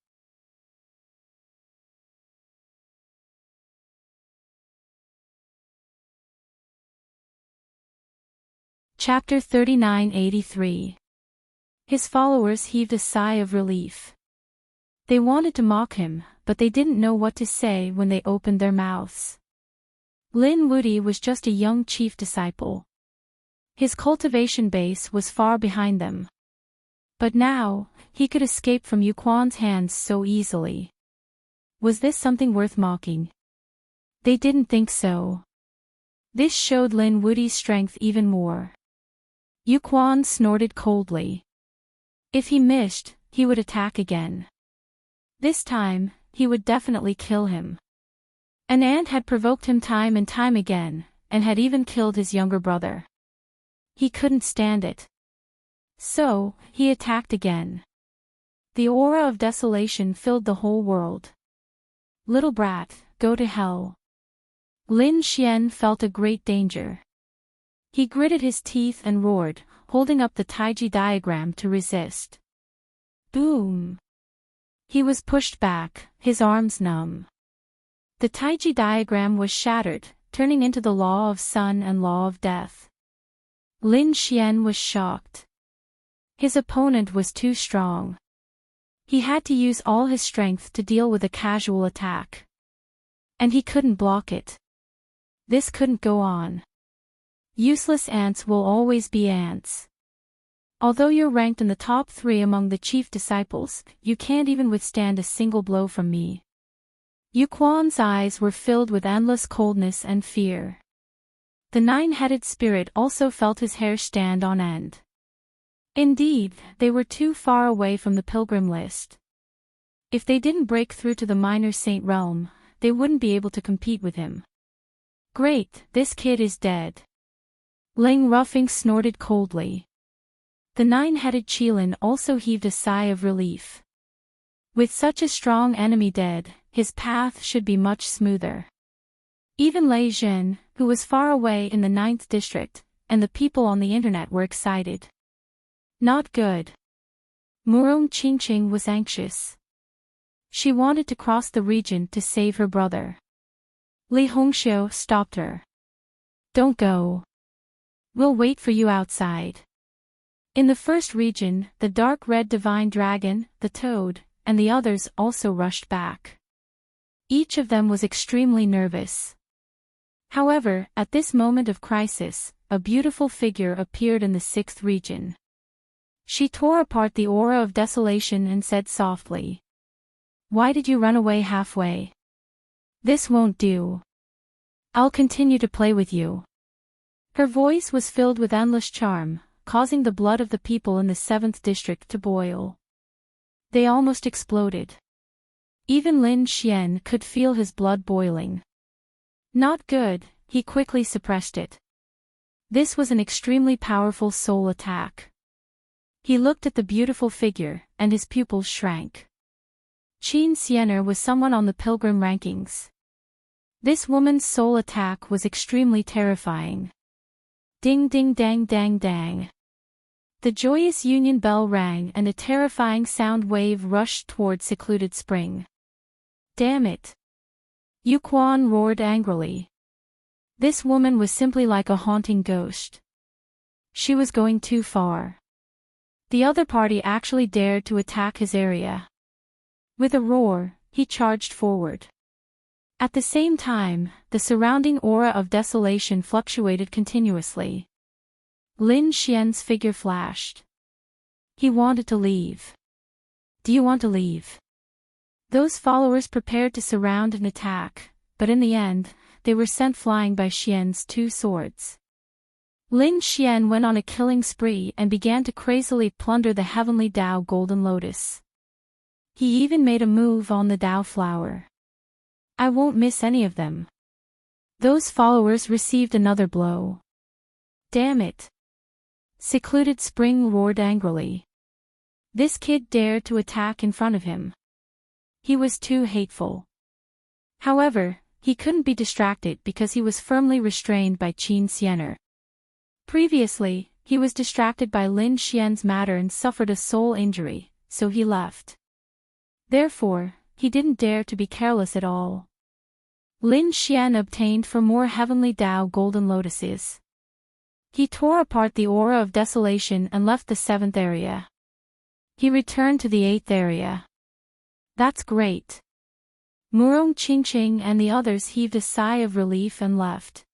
Chapter 3983. His followers heaved a sigh of relief. They wanted to mock him, but they didn't know what to say when they opened their mouths. Lin Wudi was just a young chief disciple. His cultivation base was far behind them. But now, he could escape from Yu Quan's hands so easily. Was this something worth mocking? They didn't think so. This showed Lin Wudi's strength even more. Yu Quan snorted coldly. If he missed, he would attack again. This time, he would definitely kill him. An ant had provoked him time and time again, and had even killed his younger brother. He couldn't stand it. So, he attacked again. The aura of desolation filled the whole world. Little brat, go to hell. Lin Xian felt a great danger. He gritted his teeth and roared, holding up the Taiji diagram to resist. Boom! He was pushed back, his arms numb. The Taiji diagram was shattered, turning into the law of sun and law of death. Lin Xian was shocked. His opponent was too strong. He had to use all his strength to deal with a casual attack. And he couldn't block it. This couldn't go on. Useless ants will always be ants. Although you're ranked in the top 3 among the chief disciples, you can't even withstand a single blow from me. Yu Quan's eyes were filled with endless coldness and fear. The 9-headed spirit also felt his hair stand on end. Indeed, they were too far away from the pilgrim list. If they didn't break through to the minor saint realm, they wouldn't be able to compete with him. Great, this kid is dead. Ling Ruffing snorted coldly. The nine-headed Qilin also heaved a sigh of relief. With such a strong enemy dead, his path should be much smoother. Even Lei Zhen, who was far away in the 9th district, and the people on the internet were excited. Not good. Murong Qingqing was anxious. She wanted to cross the region to save her brother. Li Hongxiu stopped her. Don't go. We'll wait for you outside. In the first region, the dark red divine dragon, the toad, and the others also rushed back. Each of them was extremely nervous. However, at this moment of crisis, a beautiful figure appeared in the 6th region. She tore apart the aura of desolation and said softly, "Why did you run away halfway? This won't do. I'll continue to play with you." Her voice was filled with endless charm, causing the blood of the people in the 7th district to boil. They almost exploded. Even Lin Xian could feel his blood boiling. Not good, he quickly suppressed it. This was an extremely powerful soul attack. He looked at the beautiful figure, and his pupils shrank. Qin Xiener was someone on the pilgrim rankings. This woman's soul attack was extremely terrifying. Ding ding dang dang dang. The joyous union bell rang and a terrifying sound wave rushed toward secluded spring. Damn it! Yu Quan roared angrily. This woman was simply like a haunting ghost. She was going too far. The other party actually dared to attack his area. With a roar, he charged forward. At the same time, the surrounding aura of desolation fluctuated continuously. Lin Xian's figure flashed. He wanted to leave. Do you want to leave? Those followers prepared to surround and attack, but in the end, they were sent flying by Xian's 2 swords. Lin Xian went on a killing spree and began to crazily plunder the heavenly Dao Golden Lotus. He even made a move on the Dao Flower. I won't miss any of them. Those followers received another blow. Damn it! Secluded Spring roared angrily. This kid dared to attack in front of him. He was too hateful. However, he couldn't be distracted because he was firmly restrained by Qin Xiener. Previously, he was distracted by Lin Xian's matter and suffered a soul injury, so he left. Therefore, he didn't dare to be careless at all. Lin Xian obtained for more heavenly Dao Golden Lotuses. He tore apart the aura of desolation and left the 7th area. He returned to the 8th area. That's great. Murong Qingqing and the others heaved a sigh of relief and left.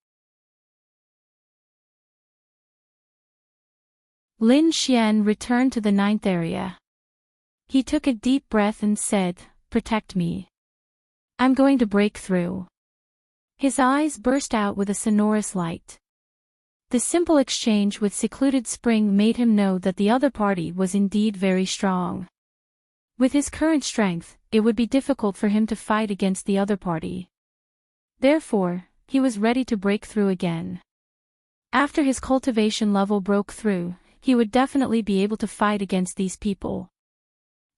Lin Xian returned to the 9th area. He took a deep breath and said, "Protect me. I'm going to break through." His eyes burst out with a sonorous light. The simple exchange with secluded spring made him know that the other party was indeed very strong. With his current strength, it would be difficult for him to fight against the other party. Therefore, he was ready to break through again. After his cultivation level broke through, he would definitely be able to fight against these people.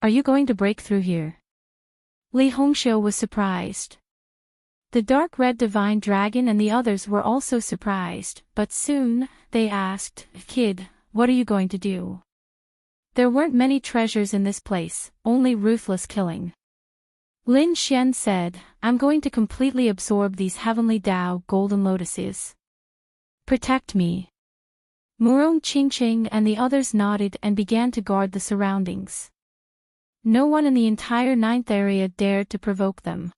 Are you going to break through here? Li Hongxiu was surprised. The dark red divine dragon and the others were also surprised, but soon, they asked, "Kid, what are you going to do?" There weren't many treasures in this place, only ruthless killing. Lin Xian said, "I'm going to completely absorb these heavenly Dao Golden Lotuses. Protect me." Murong Qingqing and the others nodded and began to guard the surroundings. No one in the entire 9th area dared to provoke them.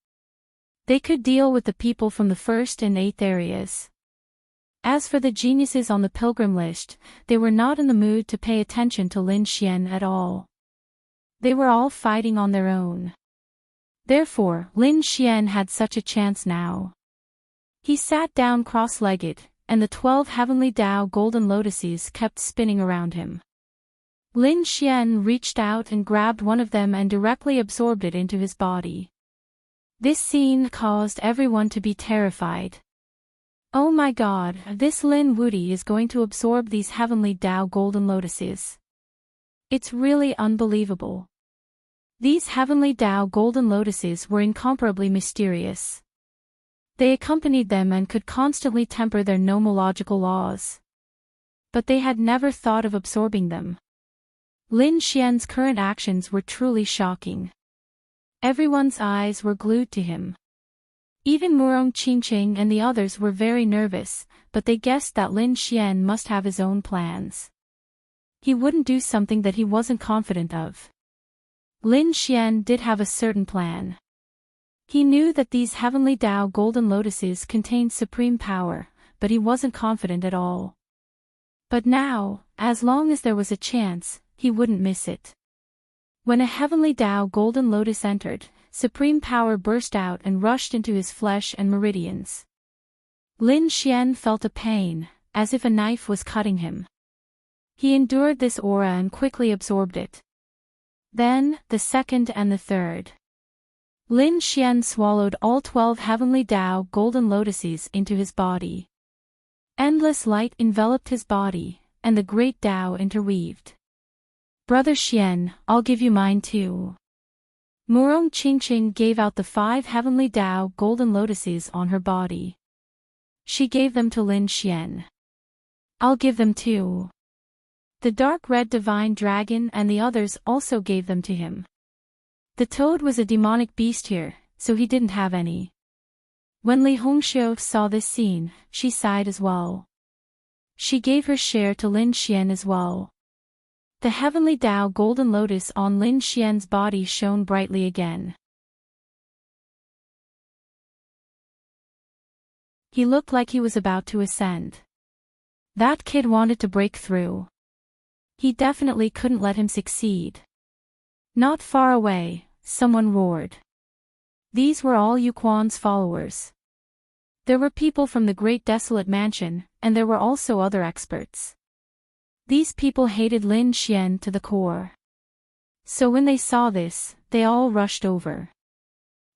They could deal with the people from the 1st and 8th areas. As for the geniuses on the pilgrim list, they were not in the mood to pay attention to Lin Xian at all. They were all fighting on their own. Therefore, Lin Xian had such a chance now. He sat down cross-legged, and the 12 heavenly Dao Golden Lotuses kept spinning around him. Lin Xian reached out and grabbed one of them and directly absorbed it into his body. This scene caused everyone to be terrified. Oh my god, this Lin Wuti is going to absorb these heavenly Tao golden lotuses. It's really unbelievable. These heavenly Tao golden lotuses were incomparably mysterious. They accompanied them and could constantly temper their nomological laws. But they had never thought of absorbing them. Lin Xian's current actions were truly shocking. Everyone's eyes were glued to him. Even Murong Qingqing and the others were very nervous, but they guessed that Lin Xian must have his own plans. He wouldn't do something that he wasn't confident of. Lin Xian did have a certain plan. He knew that these heavenly Tao golden lotuses contained supreme power, but he wasn't confident at all. But now, as long as there was a chance, he wouldn't miss it. When a heavenly Tao golden lotus entered, supreme power burst out and rushed into his flesh and meridians. Lin Xian felt a pain, as if a knife was cutting him. He endured this aura and quickly absorbed it. Then, the second and the third. Lin Xian swallowed all 12 heavenly Tao golden lotuses into his body. Endless light enveloped his body, and the great Tao interweaved. Brother Xian, I'll give you mine too. Murong Qingqing gave out the 5 heavenly Tao golden lotuses on her body. She gave them to Lin Xian. I'll give them too. The dark red divine dragon and the others also gave them to him. The toad was a demonic beast here, so he didn't have any. When Li Hongxiu saw this scene, she sighed as well. She gave her share to Lin Xian as well. The heavenly Tao golden lotus on Lin Xian's body shone brightly again. He looked like he was about to ascend. That kid wanted to break through. He definitely couldn't let him succeed. Not far away, someone roared. These were all Yu Quan's followers. There were people from the Great Desolate Mansion, and there were also other experts. These people hated Lin Xian to the core. So when they saw this, they all rushed over.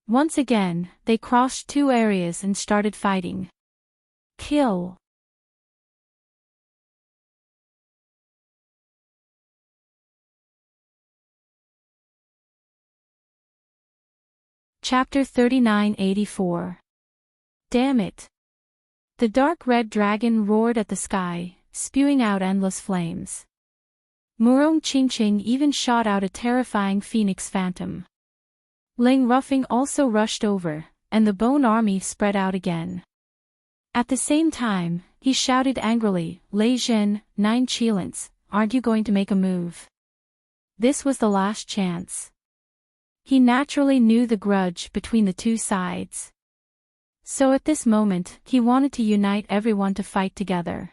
Once again, they crossed 2 areas and started fighting. Kill. Chapter 3984. Damn it. The dark red dragon roared at the sky, spewing out endless flames. Murong Qingqing even shot out a terrifying phoenix phantom. Ling Ruffing also rushed over, and the bone army spread out again. At the same time, he shouted angrily, Lei Zhen, 9 Qilins, aren't you going to make a move? This was the last chance. He naturally knew the grudge between the 2 sides. So at this moment, he wanted to unite everyone to fight together.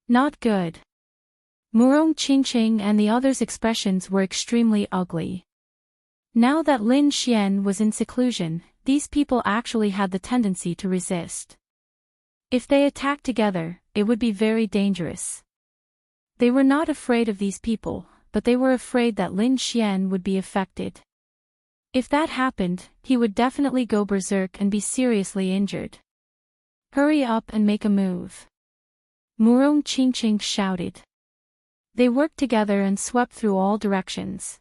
Not good. Murong Qingqing and the others' expressions were extremely ugly. Now that Lin Xian was in seclusion, these people actually had the tendency to resist. If they attacked together, it would be very dangerous. They were not afraid of these people, but they were afraid that Lin Xian would be affected. If that happened, he would definitely go berserk and be seriously injured. Hurry up and make a move. Murong Qingqing shouted. They worked together and swept through all directions.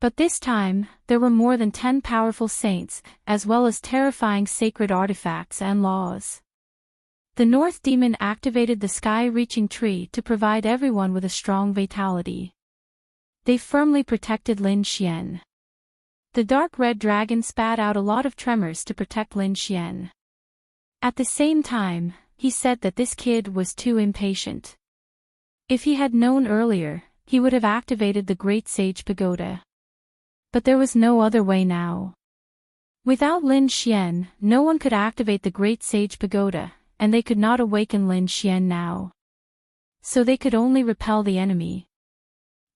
But this time, there were more than 10 powerful saints, as well as terrifying sacred artifacts and laws. The North Demon activated the sky-reaching tree to provide everyone with a strong vitality. They firmly protected Lin Xian. The dark red dragon spat out a lot of tremors to protect Lin Xian. At the same time, he said that this kid was too impatient. If he had known earlier, he would have activated the Great Sage Pagoda. But there was no other way now. Without Lin Xian, no one could activate the Great Sage Pagoda, and they could not awaken Lin Xian now. So they could only repel the enemy.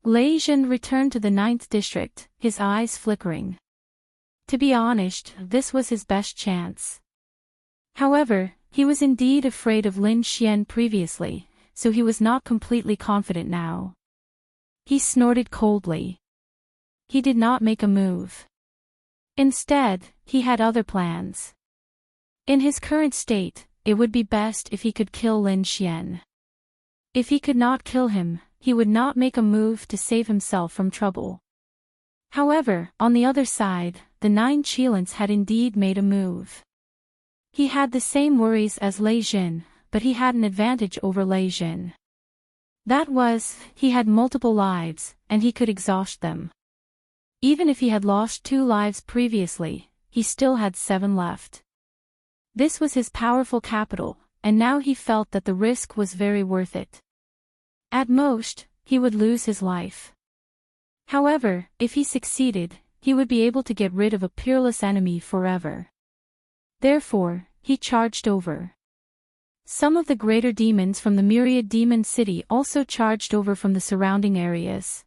Lei Zhen returned to the 9th district, his eyes flickering. To be honest, this was his best chance. However, he was indeed afraid of Lin Xian previously, so he was not completely confident now. He snorted coldly. He did not make a move. Instead, he had other plans. In his current state, it would be best if he could kill Lin Xian. If he could not kill him, he would not make a move to save himself from trouble. However, on the other side, the 9 Qilins had indeed made a move. He had the same worries as Lei Jin, but he had an advantage over Lei Jin. That was, he had multiple lives, and he could exhaust them. Even if he had lost 2 lives previously, he still had 7 left. This was his powerful capital, and now he felt that the risk was very worth it. At most, he would lose his life. However, if he succeeded, he would be able to get rid of a peerless enemy forever. Therefore, he charged over. Some of the greater demons from the Myriad Demon City also charged over from the surrounding areas.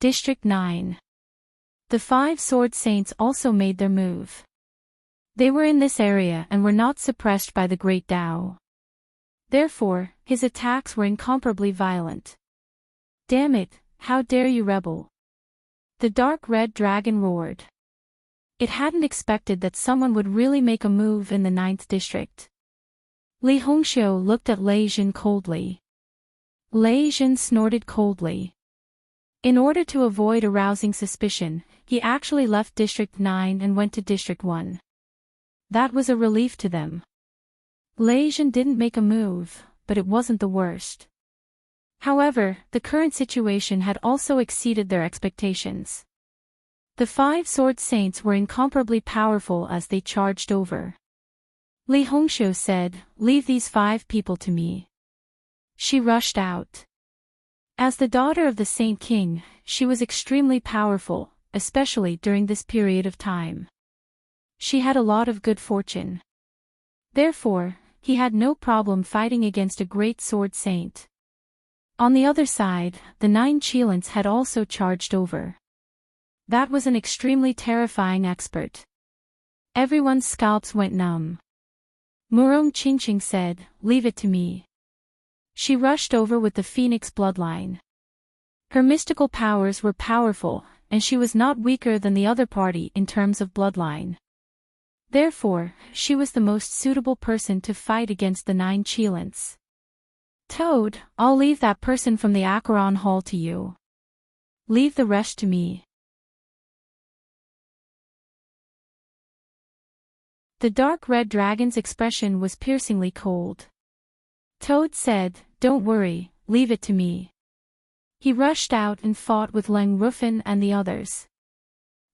District 9. The 5 Sword Saints also made their move. They were in this area and were not suppressed by the Great Tao. Therefore, his attacks were incomparably violent. Damn it, how dare you rebel! The dark red dragon roared. It hadn't expected that someone would really make a move in the 9th district. Li Hongxiu looked at Lei Jin coldly. Lei Jin snorted coldly. In order to avoid arousing suspicion, he actually left District 9 and went to District 1. That was a relief to them. Lei Jin didn't make a move, but it wasn't the worst. However, the current situation had also exceeded their expectations. The 5 Sword Saints were incomparably powerful as they charged over. Li Hongxiu said, "Leave these 5 people to me." She rushed out. As the daughter of the Saint King, she was extremely powerful, especially during this period of time. She had a lot of good fortune. Therefore, he had no problem fighting against a great sword saint. On the other side, the 9 Qilins had also charged over. That was an extremely terrifying expert. Everyone's scalps went numb. Murong Qingqing said, "Leave it to me." She rushed over with the Phoenix bloodline. Her mystical powers were powerful, and she was not weaker than the other party in terms of bloodline. Therefore, she was the most suitable person to fight against the 9 Qilins. "Toad, I'll leave that person from the Acheron Hall to you. Leave the rest to me." The dark red dragon's expression was piercingly cold. Toad said, "Don't worry, leave it to me." He rushed out and fought with Leng Rufin and the others.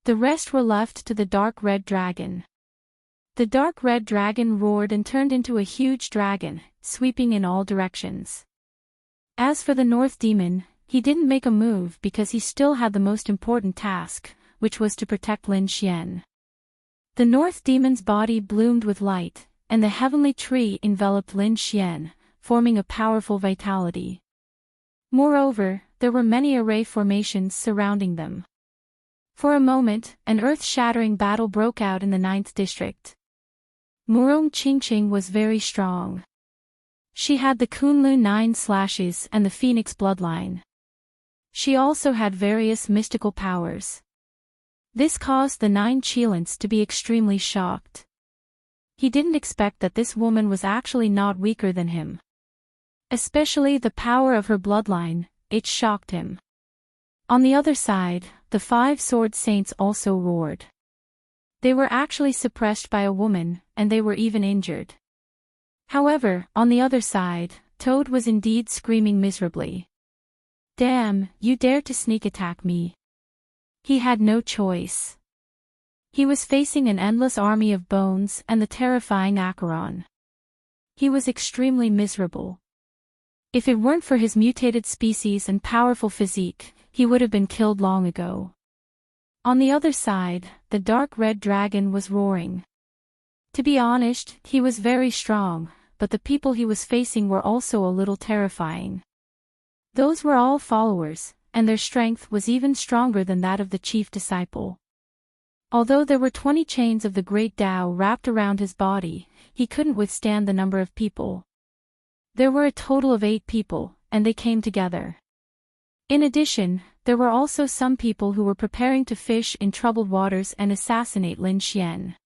The rest were left to the dark red dragon. The dark red dragon roared and turned into a huge dragon, sweeping in all directions. As for the North Demon, he didn't make a move because he still had the most important task, which was to protect Lin Xian. The North Demon's body bloomed with light, and the heavenly tree enveloped Lin Xian, forming a powerful vitality. Moreover, there were many array formations surrounding them. For a moment, an earth-shattering battle broke out in the 9th district. Murong Qingqing was very strong. She had the Kunlun 9 slashes and the Phoenix bloodline. She also had various mystical powers. This caused the 9 Qilins to be extremely shocked. He didn't expect that this woman was actually not weaker than him. Especially the power of her bloodline, it shocked him. On the other side, the 5 Sword Saints also roared. They were actually suppressed by a woman, and they were even injured. However, on the other side, Toad was indeed screaming miserably. "Damn, you dare to sneak attack me." He had no choice. He was facing an endless army of bones and the terrifying Acheron. He was extremely miserable. If it weren't for his mutated species and powerful physique, he would have been killed long ago. On the other side, the dark red dragon was roaring. To be honest, he was very strong, but the people he was facing were also a little terrifying. Those were all followers, and their strength was even stronger than that of the chief disciple. Although there were 20 chains of the Great Tao wrapped around his body, he couldn't withstand the number of people. There were a total of 8 people, and they came together. In addition, there were also some people who were preparing to fish in troubled waters and assassinate Lin Xian.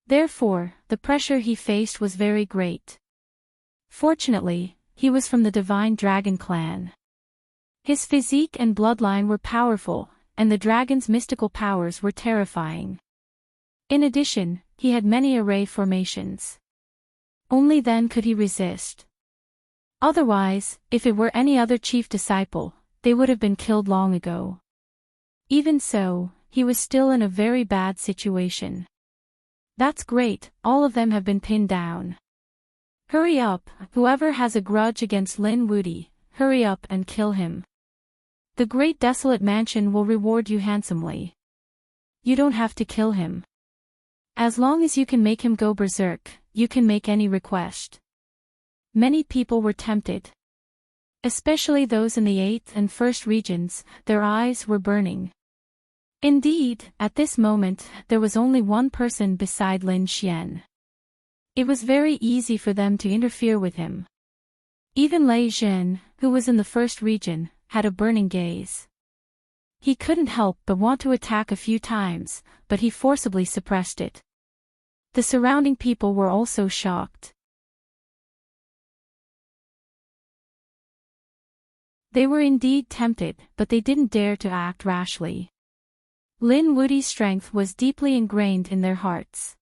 Therefore, the pressure he faced was very great. Fortunately, he was from the Divine Dragon clan. His physique and bloodline were powerful, and the dragon's mystical powers were terrifying. In addition, he had many array formations. Only then could he resist. Otherwise, if it were any other chief disciple, they would have been killed long ago. Even so, he was still in a very bad situation. That's great, all of them have been pinned down. Hurry up, whoever has a grudge against Lin Wudi, hurry up and kill him. The great desolate mansion will reward you handsomely. You don't have to kill him. As long as you can make him go berserk, you can make any request. Many people were tempted. Especially those in the 8th and 1st regions, their eyes were burning. Indeed, at this moment, there was only one person beside Lin Xian. It was very easy for them to interfere with him. Even Lei Zhen, who was in the 1st region, had a burning gaze. He couldn't help but want to attack a few times, but he forcibly suppressed it. The surrounding people were also shocked. They were indeed tempted, but they didn't dare to act rashly. Lin Wudi's strength was deeply ingrained in their hearts.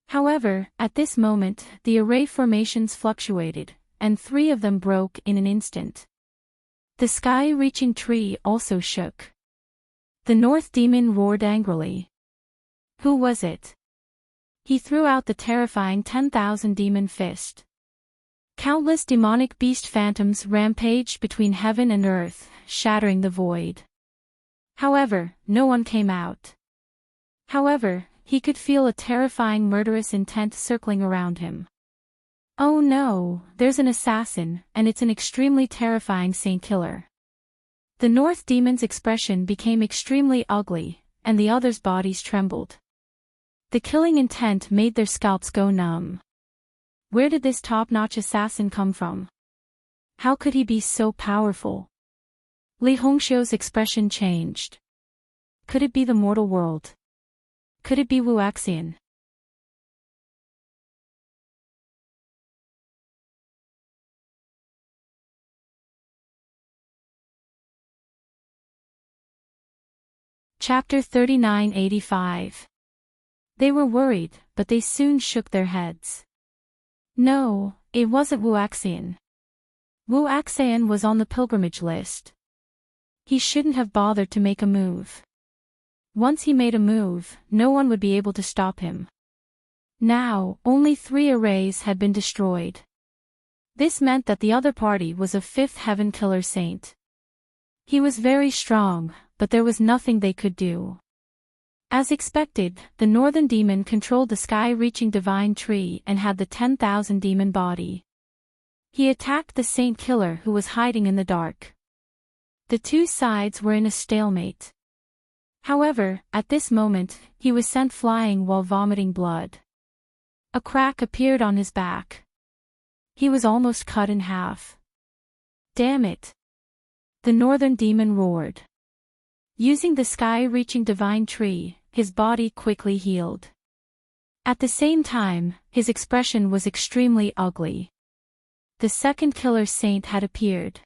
However, at this moment, the array formations fluctuated, and 3 of them broke in an instant. The sky-reaching tree also shook. The North Demon roared angrily. Who was it? He threw out the terrifying 10,000 demon fist. Countless demonic beast phantoms rampaged between heaven and earth, shattering the void. However, no one came out. However, he could feel a terrifying murderous intent circling around him. Oh no, there's an assassin, and it's an extremely terrifying saint killer. The North Demon's expression became extremely ugly, and the others' bodies trembled. The killing intent made their scalps go numb. Where did this top-notch assassin come from? How could he be so powerful? Li Hongxiu's expression changed. Could it be the mortal world? Could it be Wu Axian? Chapter 3985. They were worried, but they soon shook their heads. No, it wasn't Wu Axian. Wu Axian was on the pilgrimage list. He shouldn't have bothered to make a move. Once he made a move, no one would be able to stop him. Now, only 3 arrays had been destroyed. This meant that the other party was a 5th heaven killer saint. He was very strong, but there was nothing they could do. As expected, the Northern Demon controlled the sky-reaching divine tree and had the 10,000 demon body. He attacked the saint killer who was hiding in the dark. The 2 sides were in a stalemate. However, at this moment, he was sent flying while vomiting blood. A crack appeared on his back. He was almost cut in half. Damn it! The Northern Demon roared. Using the sky-reaching divine tree, his body quickly healed. At the same time, his expression was extremely ugly. The second killer saint had appeared.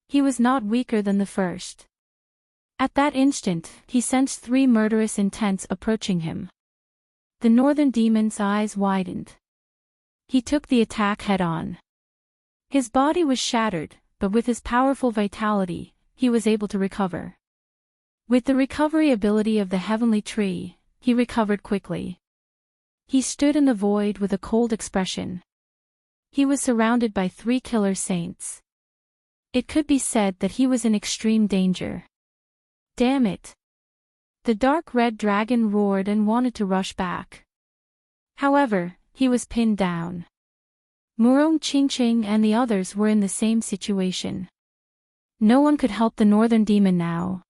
He was not weaker than the first. At that instant, he sensed 3 murderous intents approaching him. The Northern Demon's eyes widened. He took the attack head-on. His body was shattered, but with his powerful vitality, he was able to recover. With the recovery ability of the heavenly tree, he recovered quickly. He stood in the void with a cold expression. He was surrounded by 3 killer saints. It could be said that he was in extreme danger. Damn it! The dark red dragon roared and wanted to rush back. However, he was pinned down. Murong Qingqing and the others were in the same situation. No one could help the Northern Demon now.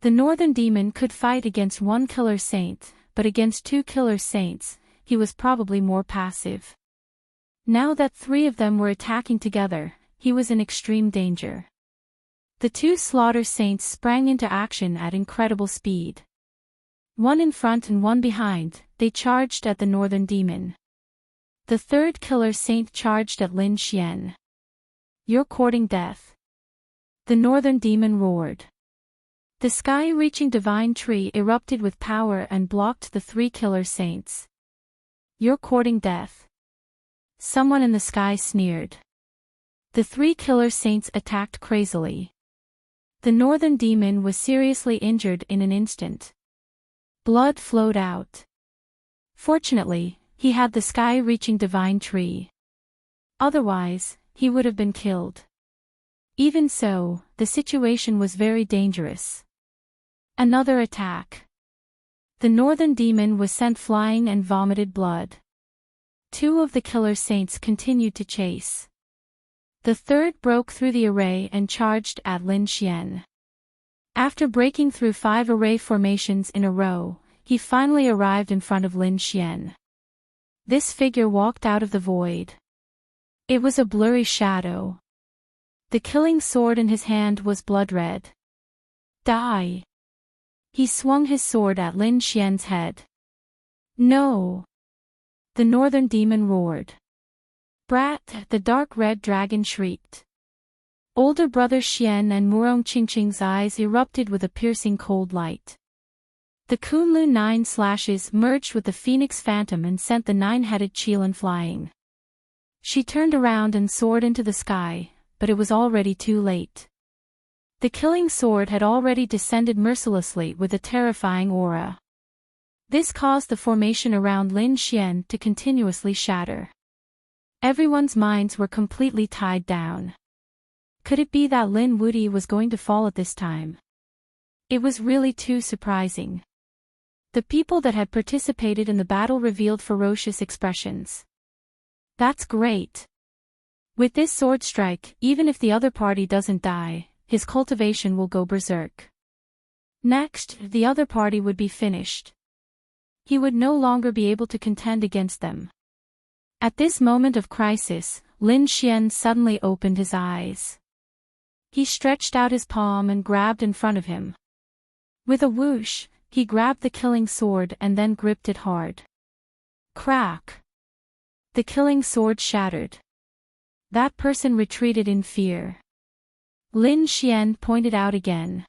The Northern Demon could fight against 1 killer saint, but against 2 killer saints, he was probably more passive. Now that 3 of them were attacking together, he was in extreme danger. The two slaughter saints sprang into action at incredible speed. One in front and one behind, they charged at the northern demon. The third killer saint charged at Lin Xian. "You're courting death," the northern demon roared. The sky-reaching divine tree erupted with power and blocked the three killer saints. "You're courting death," someone in the sky sneered. The three killer saints attacked crazily. The northern demon was seriously injured in an instant. Blood flowed out. Fortunately, he had the sky-reaching divine tree. Otherwise, he would have been killed. Even so, the situation was very dangerous. Another attack. The northern demon was sent flying and vomited blood. Two of the killer saints continued to chase. The third broke through the array and charged at Lin Xian. After breaking through 5 array formations in a row, he finally arrived in front of Lin Xian. This figure walked out of the void. It was a blurry shadow. The killing sword in his hand was blood red. "Die!" He swung his sword at Lin Xian's head. "No!" the northern demon roared. "Brat!" the dark red dragon shrieked. Older brother Xian and Murong Qingqing's eyes erupted with a piercing cold light. The Kunlun 9 slashes merged with the Phoenix Phantom and sent the 9-headed Qilin flying. She turned around and soared into the sky, but it was already too late. The killing sword had already descended mercilessly with a terrifying aura. This caused the formation around Lin Xian to continuously shatter. Everyone's minds were completely tied down. Could it be that Lin Wuti was going to fall at this time? It was really too surprising. The people that had participated in the battle revealed ferocious expressions. "That's great. With this sword strike, even if the other party doesn't die, his cultivation will go berserk. Next, the other party would be finished. He would no longer be able to contend against them." At this moment of crisis, Lin Xian suddenly opened his eyes. He stretched out his palm and grabbed in front of him. With a whoosh, he grabbed the killing sword and then gripped it hard. Crack! The killing sword shattered. That person retreated in fear. Lin Xian pointed out again.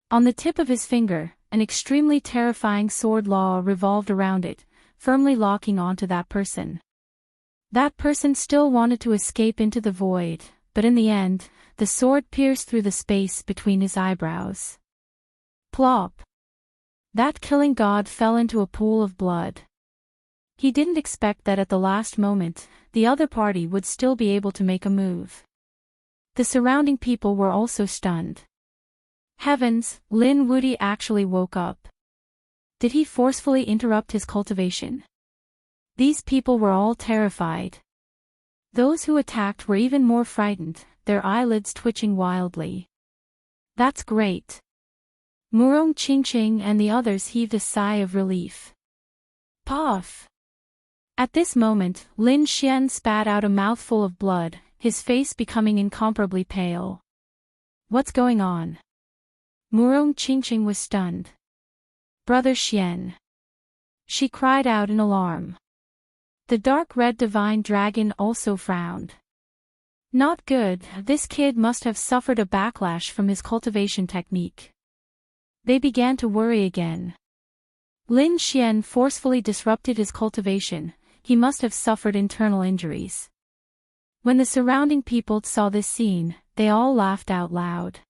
On the tip of his finger, an extremely terrifying sword law revolved around it, firmly locking onto that person. That person still wanted to escape into the void, but in the end, the sword pierced through the space between his eyebrows. Plop! That killing god fell into a pool of blood. He didn't expect that at the last moment, the other party would still be able to make a move. The surrounding people were also stunned. Heavens, Lin Wuti actually woke up. Did he forcefully interrupt his cultivation? These people were all terrified. Those who attacked were even more frightened, their eyelids twitching wildly. "That's great." Murong Qingqing and the others heaved a sigh of relief. Puff! At this moment, Lin Xian spat out a mouthful of blood, his face becoming incomparably pale. "What's going on?" Murong Qingqing was stunned. "Brother Xian!" she cried out in alarm. The dark red divine dragon also frowned. Not good, this kid must have suffered a backlash from his cultivation technique. They began to worry again. Lin Xian forcefully disrupted his cultivation, he must have suffered internal injuries. When the surrounding people saw this scene, they all laughed out loud.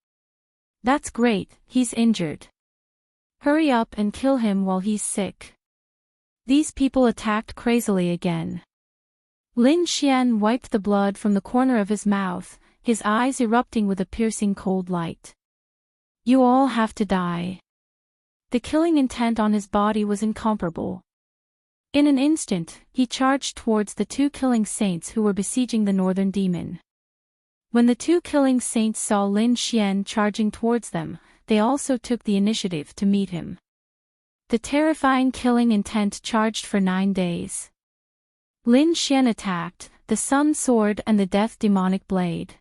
"That's great, he's injured. Hurry up and kill him while he's sick." These people attacked crazily again. Lin Xian wiped the blood from the corner of his mouth, his eyes erupting with a piercing cold light. "You all have to die." The killing intent on his body was incomparable. In an instant, he charged towards the two killing saints who were besieging the northern demon. When the two killing saints saw Lin Xian charging towards them, they also took the initiative to meet him. The terrifying killing intent charged for 9 days. Lin Xian attacked, the sun sword and the death demonic blade.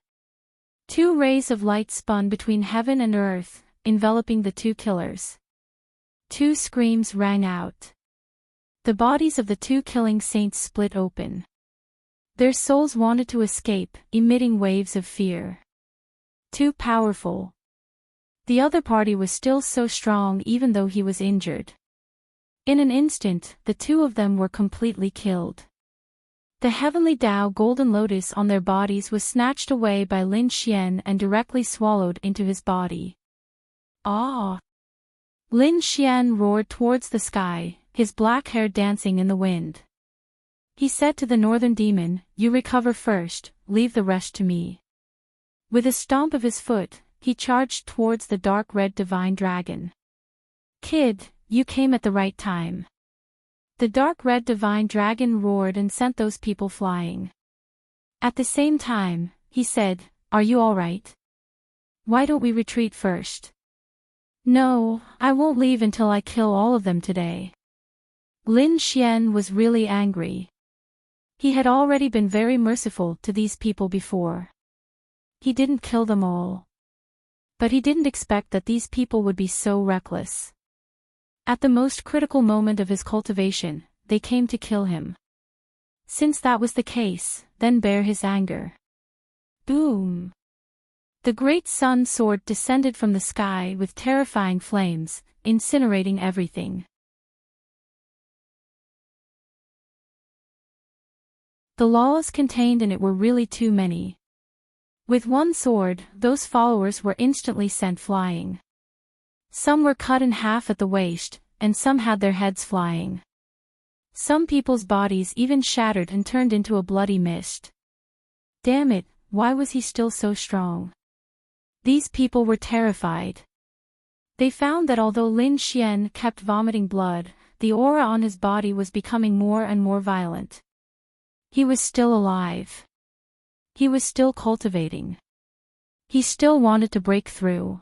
Two rays of light spun between heaven and earth, enveloping the two killers. Two screams rang out. The bodies of the two killing saints split open. Their souls wanted to escape, emitting waves of fear. Too powerful. The other party was still so strong even though he was injured. In an instant, the two of them were completely killed. The heavenly Tao golden lotus on their bodies was snatched away by Lin Xian and directly swallowed into his body. Ah! Lin Xian roared towards the sky, his black hair dancing in the wind. He said to the northern demon, "You recover first, leave the rest to me." With a stomp of his foot, he charged towards the dark red divine dragon. "Kid, you came at the right time." The dark red divine dragon roared and sent those people flying. At the same time, he said, "Are you all right? Why don't we retreat first?" "No, I won't leave until I kill all of them today." Lin Xian was really angry. He had already been very merciful to these people before. He didn't kill them all. But he didn't expect that these people would be so reckless. At the most critical moment of his cultivation, they came to kill him. Since that was the case, then bear his anger. Boom! The great sun sword descended from the sky with terrifying flames, incinerating everything. The laws contained in it were really too many. With one sword, those followers were instantly sent flying. Some were cut in half at the waist, and some had their heads flying. Some people's bodies even shattered and turned into a bloody mist. Damn it, why was he still so strong? These people were terrified. They found that although Lin Xian kept vomiting blood, the aura on his body was becoming more and more violent. He was still alive. He was still cultivating. He still wanted to break through.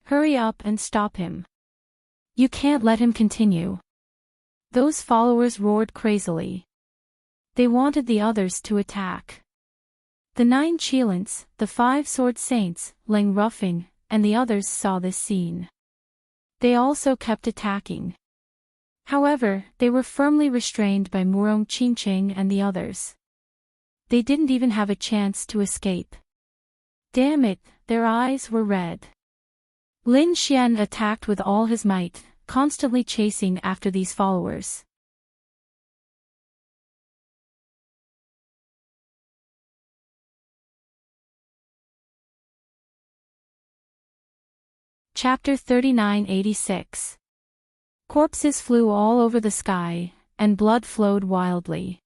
Hurry up and stop him. You can't let him continue. Those followers roared crazily. They wanted the others to attack. The 9 Cheelants, the 5 Sword Saints, Lang Ruffing, and the others saw this scene. They also kept attacking. However, they were firmly restrained by Murong Qingqing and the others. They didn't even have a chance to escape. Damn it, their eyes were red. Lin Xian attacked with all his might, constantly chasing after these followers. Chapter 3986. Corpses flew all over the sky, and blood flowed wildly.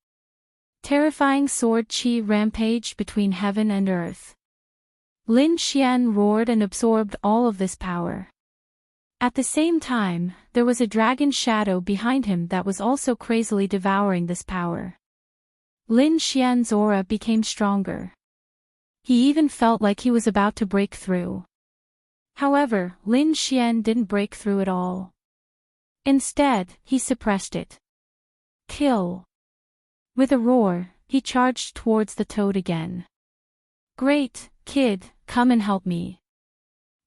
Terrifying sword qi rampaged between heaven and earth. Lin Xian roared and absorbed all of this power. At the same time, there was a dragon shadow behind him that was also crazily devouring this power. Lin Xian's aura became stronger. He even felt like he was about to break through. However, Lin Xian didn't break through at all. Instead, he suppressed it. Kill. With a roar, he charged towards the toad again. Great, kid, come and help me.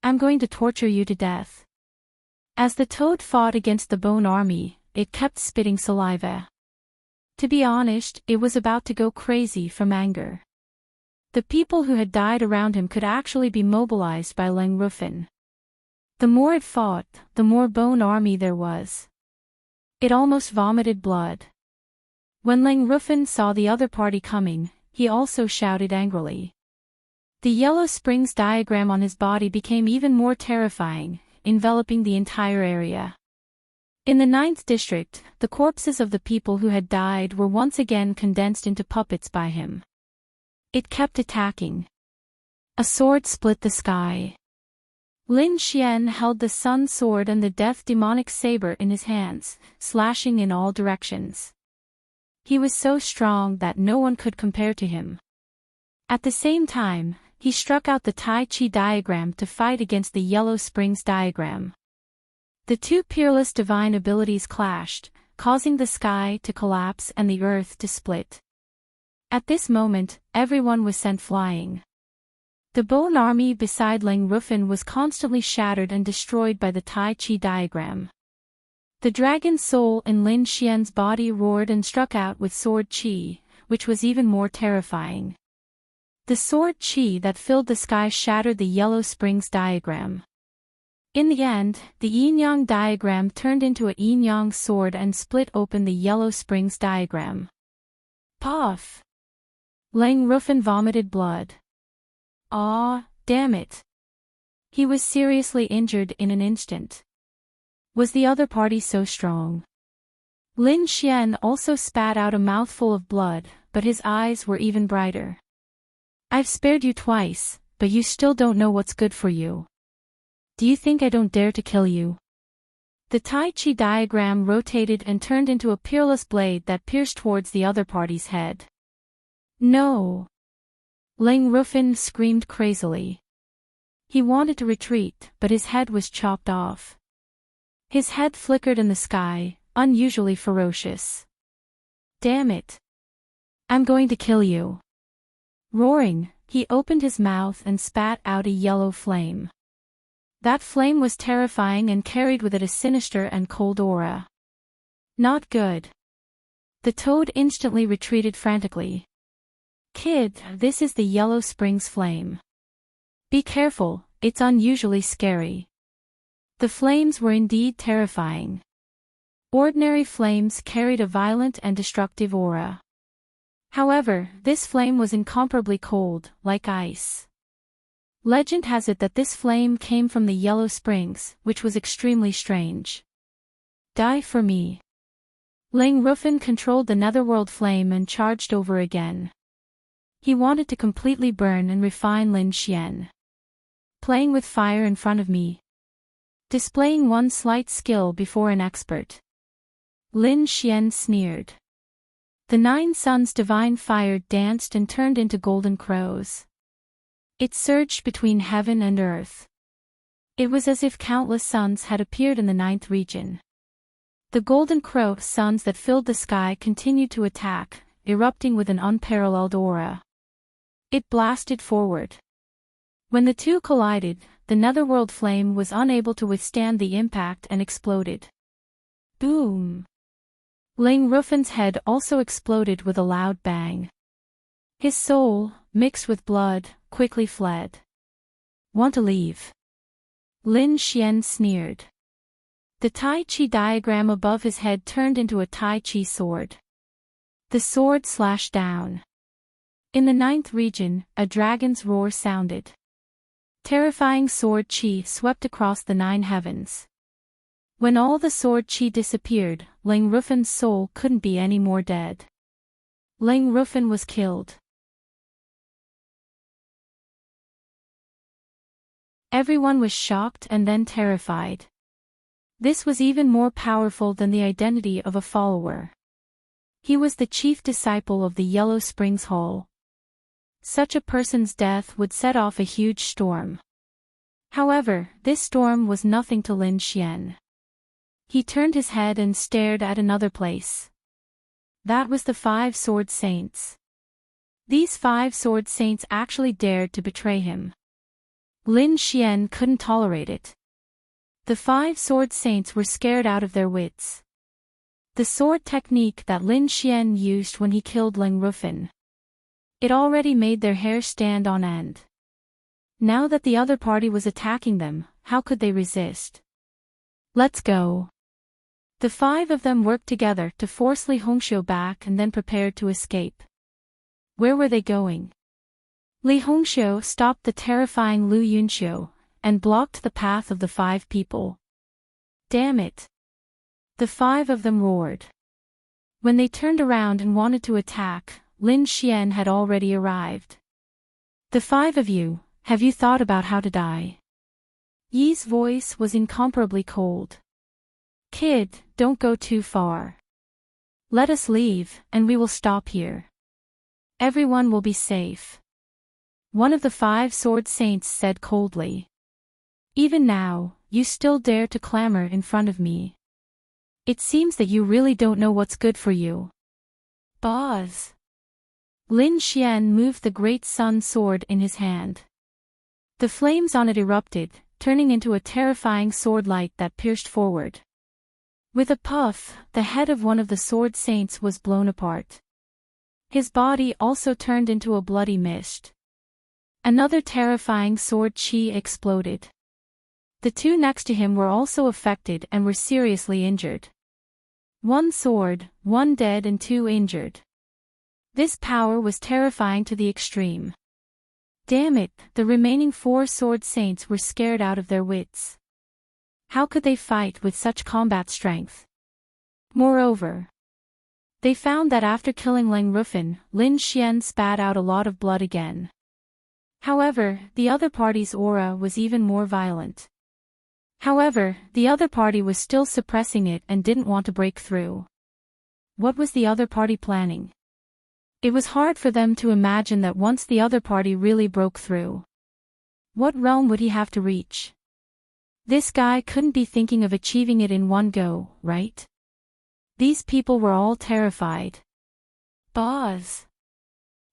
I'm going to torture you to death. As the toad fought against the bone army, it kept spitting saliva. To be honest, it was about to go crazy from anger. The people who had died around him could actually be mobilized by Lang Ruffin. The more it fought, the more bone army there was. It almost vomited blood. When Lang Ruffin saw the other party coming, he also shouted angrily. The yellow springs diagram on his body became even more terrifying, enveloping the entire area. In the 9th district, the corpses of the people who had died were once again condensed into puppets by him. It kept attacking. A sword split the sky. Lin Xian held the sun sword and the death demonic saber in his hands, slashing in all directions. He was so strong that no one could compare to him. At the same time, he struck out the Tai Chi diagram to fight against the Yellow Springs diagram. The two peerless divine abilities clashed, causing the sky to collapse and the earth to split. At this moment, everyone was sent flying. The bone army beside Lang Rufin was constantly shattered and destroyed by the Tai Chi diagram. The dragon's soul in Lin Xian's body roared and struck out with sword chi, which was even more terrifying. The sword chi that filled the sky shattered the Yellow Springs diagram. In the end, the yin-yang diagram turned into a yin-yang sword and split open the Yellow Springs diagram. Puff! Lang Rufin vomited blood. Ah, damn it. He was seriously injured in an instant. Was the other party so strong? Lin Xian also spat out a mouthful of blood, but his eyes were even brighter. I've spared you twice, but you still don't know what's good for you. Do you think I don't dare to kill you? The Tai Chi diagram rotated and turned into a peerless blade that pierced towards the other party's head. No! Lang Rufin screamed crazily. He wanted to retreat, but his head was chopped off. His head flickered in the sky, unusually ferocious. Damn it! I'm going to kill you. Roaring, he opened his mouth and spat out a yellow flame. That flame was terrifying and carried with it a sinister and cold aura. Not good. The toad instantly retreated frantically. Kid, this is the Yellow Springs flame. Be careful, it's unusually scary. The flames were indeed terrifying. Ordinary flames carried a violent and destructive aura. However, this flame was incomparably cold, like ice. Legend has it that this flame came from the Yellow Springs, which was extremely strange. Die for me. Lang Rufin controlled the netherworld flame and charged over again. He wanted to completely burn and refine Lin Xian. Playing with fire in front of me. Displaying one slight skill before an expert. Lin Xian sneered. The 9 suns' divine fire danced and turned into golden crows. It surged between heaven and earth. It was as if countless suns had appeared in the 9th region. The golden crow suns that filled the sky continued to attack, erupting with an unparalleled aura. It blasted forward. When the two collided, the netherworld flame was unable to withstand the impact and exploded. Boom! Lang Rufin's head also exploded with a loud bang. His soul, mixed with blood, quickly fled. Want to leave? Lin Xian sneered. The Tai Chi diagram above his head turned into a Tai Chi sword. The sword slashed down. In the 9th region, a dragon's roar sounded. Terrifying sword chi swept across the 9 heavens. When all the sword chi disappeared, Lang Rufin's soul couldn't be any more dead. Lang Rufin was killed. Everyone was shocked and then terrified. This was even more powerful than the identity of a follower. He was the chief disciple of the Yellow Springs Hall. Such a person's death would set off a huge storm. However, this storm was nothing to Lin Xian. He turned his head and stared at another place. That was the 5 sword saints. These 5 sword saints actually dared to betray him. Lin Xian couldn't tolerate it. The 5 sword saints were scared out of their wits. The sword technique that Lin Xian used when he killed Lang Rufin. It already made their hair stand on end. Now that the other party was attacking them, how could they resist? Let's go. The 5 of them worked together to force Li Hongxiu back and then prepared to escape. Where were they going? Li Hongxiu stopped the terrifying Lu Yunxiu and blocked the path of the 5 people. Damn it! The 5 of them roared. When they turned around and wanted to attack, Lin Xian had already arrived. The 5 of you, have you thought about how to die? Yi's voice was incomparably cold. Kid, don't go too far. Let us leave, and we will stop here. Everyone will be safe. One of the 5 sword saints said coldly. Even now, you still dare to clamor in front of me. It seems that you really don't know what's good for you. Boz. Lin Xian moved the great sun sword in his hand. The flames on it erupted, turning into a terrifying sword light that pierced forward. With a puff, the head of one of the sword saints was blown apart. His body also turned into a bloody mist. Another terrifying sword chi exploded. The two next to him were also affected and were seriously injured. One sword, one dead and two injured. This power was terrifying to the extreme. Damn it, the remaining 4 sword saints were scared out of their wits. How could they fight with such combat strength? Moreover, they found that after killing Lang Rufin, Lin Xian spat out a lot of blood again. However, the other party's aura was even more violent. However, the other party was still suppressing it and didn't want to break through. What was the other party planning? It was hard for them to imagine that once the other party really broke through, what realm would he have to reach? This guy couldn't be thinking of achieving it in one go, right? These people were all terrified. Boz.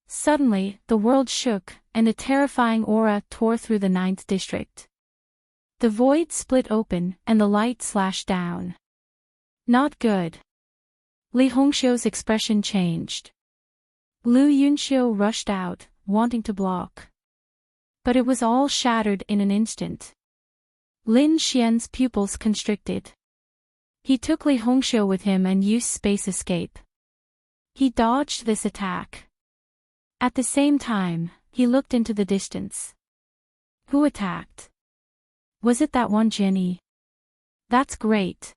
Suddenly, the world shook, and a terrifying aura tore through the 9th district. The void split open, and the light slashed down. Not good. Li Hongxiu's expression changed. Lu Yunxiu rushed out, wanting to block. But it was all shattered in an instant. Lin Xian's pupils constricted. He took Li Hongxiu with him and used space escape. He dodged this attack. At the same time, he looked into the distance. Who attacked? Was it that one Jinny? That's great.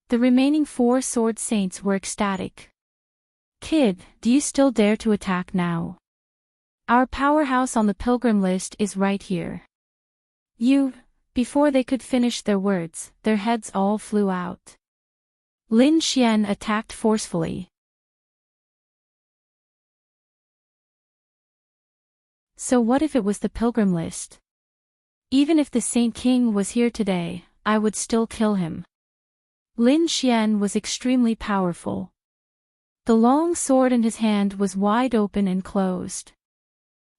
The remaining 4 sword saints were ecstatic. Kid, do you still dare to attack now? Our powerhouse on the pilgrim list is right here. Before they could finish their words, their heads all flew out. Lin Xian attacked forcefully. So what if it was the pilgrim list? Even if the Saint King was here today, I would still kill him. Lin Xian was extremely powerful. The long sword in his hand was wide open and closed.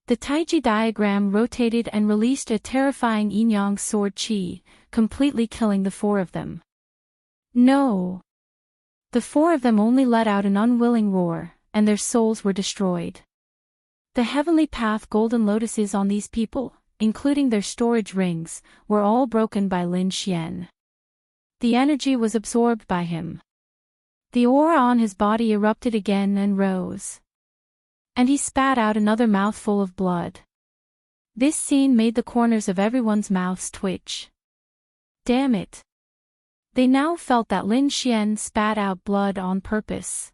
The Taiji diagram rotated and released a terrifying yin-yang sword chi, completely killing the 4 of them. No! The 4 of them only let out an unwilling roar, and their souls were destroyed. The heavenly path golden lotuses on these people, including their storage rings, were all broken by Lin Xian. The energy was absorbed by him. The aura on his body erupted again and rose. And he spat out another mouthful of blood. This scene made the corners of everyone's mouths twitch. Damn it. They now felt that Lin Xian spat out blood on purpose.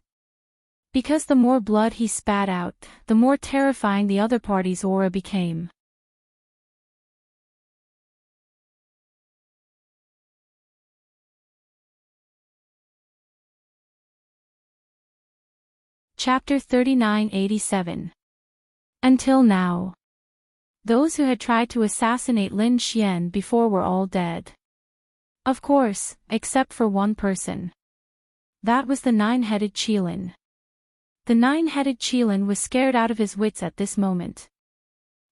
Because the more blood he spat out, the more terrifying the other party's aura became. Chapter 3987. Until now. Those who had tried to assassinate Lin Xian before were all dead. Of course, except for one person. That was the 9-headed Qilin. The 9-headed Qilin was scared out of his wits at this moment.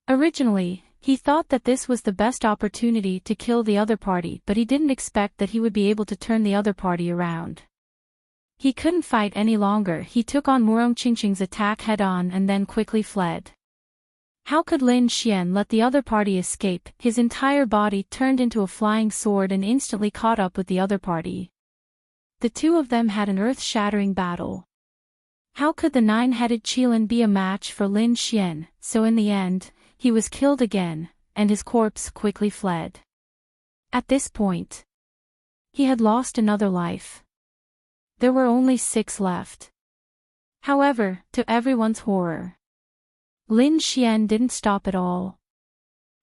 Originally, he thought that this was the best opportunity to kill the other party, but he didn't expect that he would be able to turn the other party around. He couldn't fight any longer. He took on Murong Qingqing's attack head-on and then quickly fled. How could Lin Xian let the other party escape? His entire body turned into a flying sword and instantly caught up with the other party. The 2 of them had an earth-shattering battle. How could the 9-headed Qilin be a match for Lin Xian? So in the end, he was killed again, and his corpse quickly fled. At this point, he had lost another life. There were only 6 left. However, to everyone's horror, Lin Xian didn't stop at all.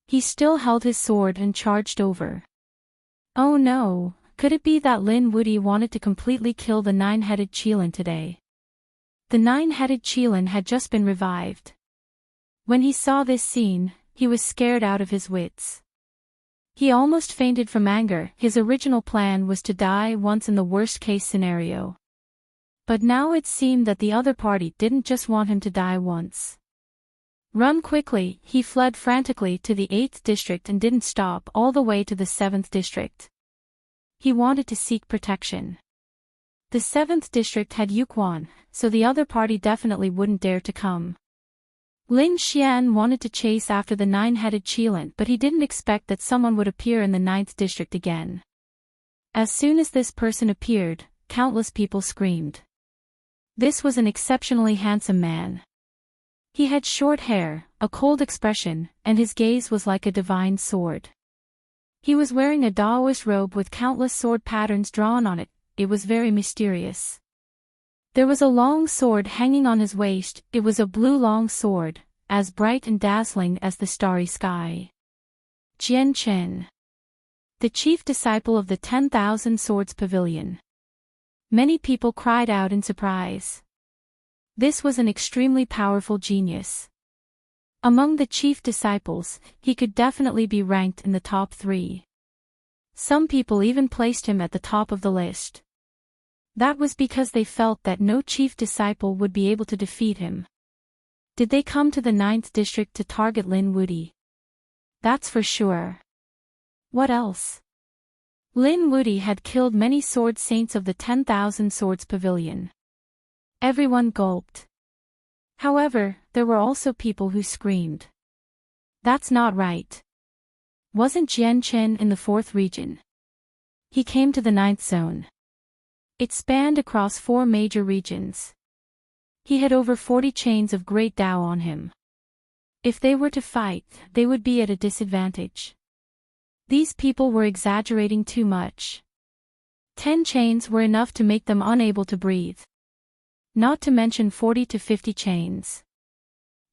He still held his sword and charged over. Oh no, could it be that Lin Wudi wanted to completely kill the 9-headed Qilin today? The 9-headed Qilin had just been revived. When he saw this scene, he was scared out of his wits. He almost fainted from anger. His original plan was to die once in the worst-case scenario. But now it seemed that the other party didn't just want him to die once. Run quickly, he fled frantically to the 8th district and didn't stop all the way to the 7th district. He wanted to seek protection. The 7th district had Yukwan, so the other party definitely wouldn't dare to come. Lin Xian wanted to chase after the 9-headed Qilin, but he didn't expect that someone would appear in the 9th district again. As soon as this person appeared, countless people screamed. This was an exceptionally handsome man. He had short hair, a cold expression, and his gaze was like a divine sword. He was wearing a Daoist robe with countless sword patterns drawn on it. It was very mysterious. There was a long sword hanging on his waist. It was a blue long sword, as bright and dazzling as the starry sky. Jian Chen, the chief disciple of the 10,000 Swords Pavilion. Many people cried out in surprise. This was an extremely powerful genius. Among the chief disciples, he could definitely be ranked in the top 3. Some people even placed him at the top of the list. That was because they felt that no chief disciple would be able to defeat him. Did they come to the 9th district to target Lin Wudi? That's for sure. What else? Lin Wudi had killed many sword saints of the 10,000 Swords Pavilion. Everyone gulped. However, there were also people who screamed. That's not right. Wasn't Jian Chen in the 4th region? He came to the 9th zone. It spanned across 4 major regions. He had over 40 chains of Great Tao on him. If they were to fight, they would be at a disadvantage. These people were exaggerating too much. 10 chains were enough to make them unable to breathe. Not to mention 40 to 50 chains.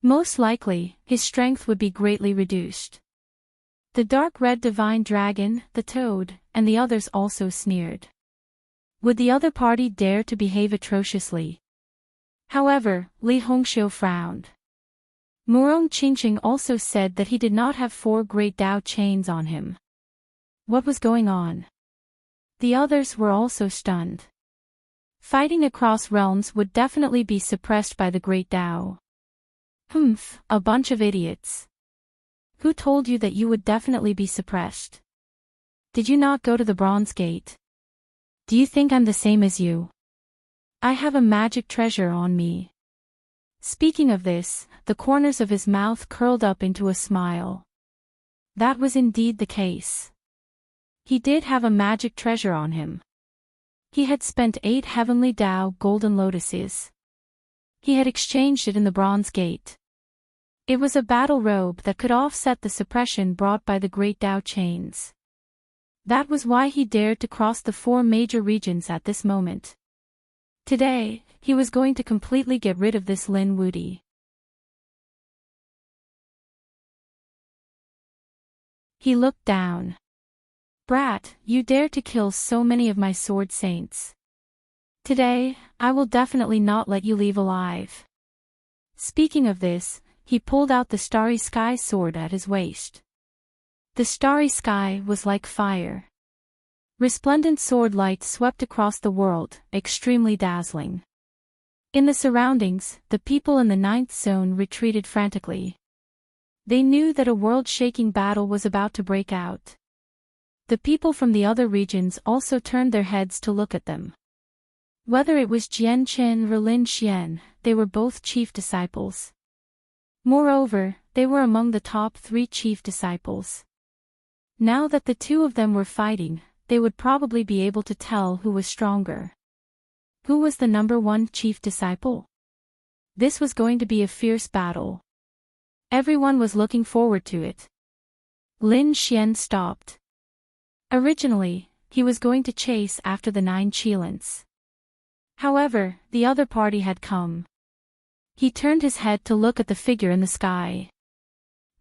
Most likely, his strength would be greatly reduced. The dark red divine dragon, the toad, and the others also sneered. Would the other party dare to behave atrociously? However, Li Hongxiu frowned. Murong Qingqing also said that he did not have 4 Great Tao chains on him. What was going on? The others were also stunned. Fighting across realms would definitely be suppressed by the Great Tao. Humph, a bunch of idiots. Who told you that you would definitely be suppressed? Did you not go to the Bronze Gate? Do you think I'm the same as you? I have a magic treasure on me. Speaking of this, the corners of his mouth curled up into a smile. That was indeed the case. He did have a magic treasure on him. He had spent 8 heavenly Tao golden lotuses. He had exchanged it in the Bronze Gate. It was a battle robe that could offset the suppression brought by the Great Tao chains. That was why he dared to cross the 4 major regions at this moment. Today, he was going to completely get rid of this Lin Wudi. He looked down. Brat, you dare to kill so many of my sword saints. Today, I will definitely not let you leave alive. Speaking of this, he pulled out the Starry Sky sword at his waist. The Starry Sky was like fire. Resplendent sword light swept across the world, extremely dazzling. In the surroundings, the people in the 9th zone retreated frantically. They knew that a world-shaking battle was about to break out. The people from the other regions also turned their heads to look at them. Whether it was Jian Chen or Lin Xian, they were both chief disciples. Moreover, they were among the top 3 chief disciples. Now that the 2 of them were fighting, they would probably be able to tell who was stronger. Who was the number 1 chief disciple? This was going to be a fierce battle. Everyone was looking forward to it. Lin Xian stopped. Originally, he was going to chase after the 9 Qilins. However, the other party had come. He turned his head to look at the figure in the sky.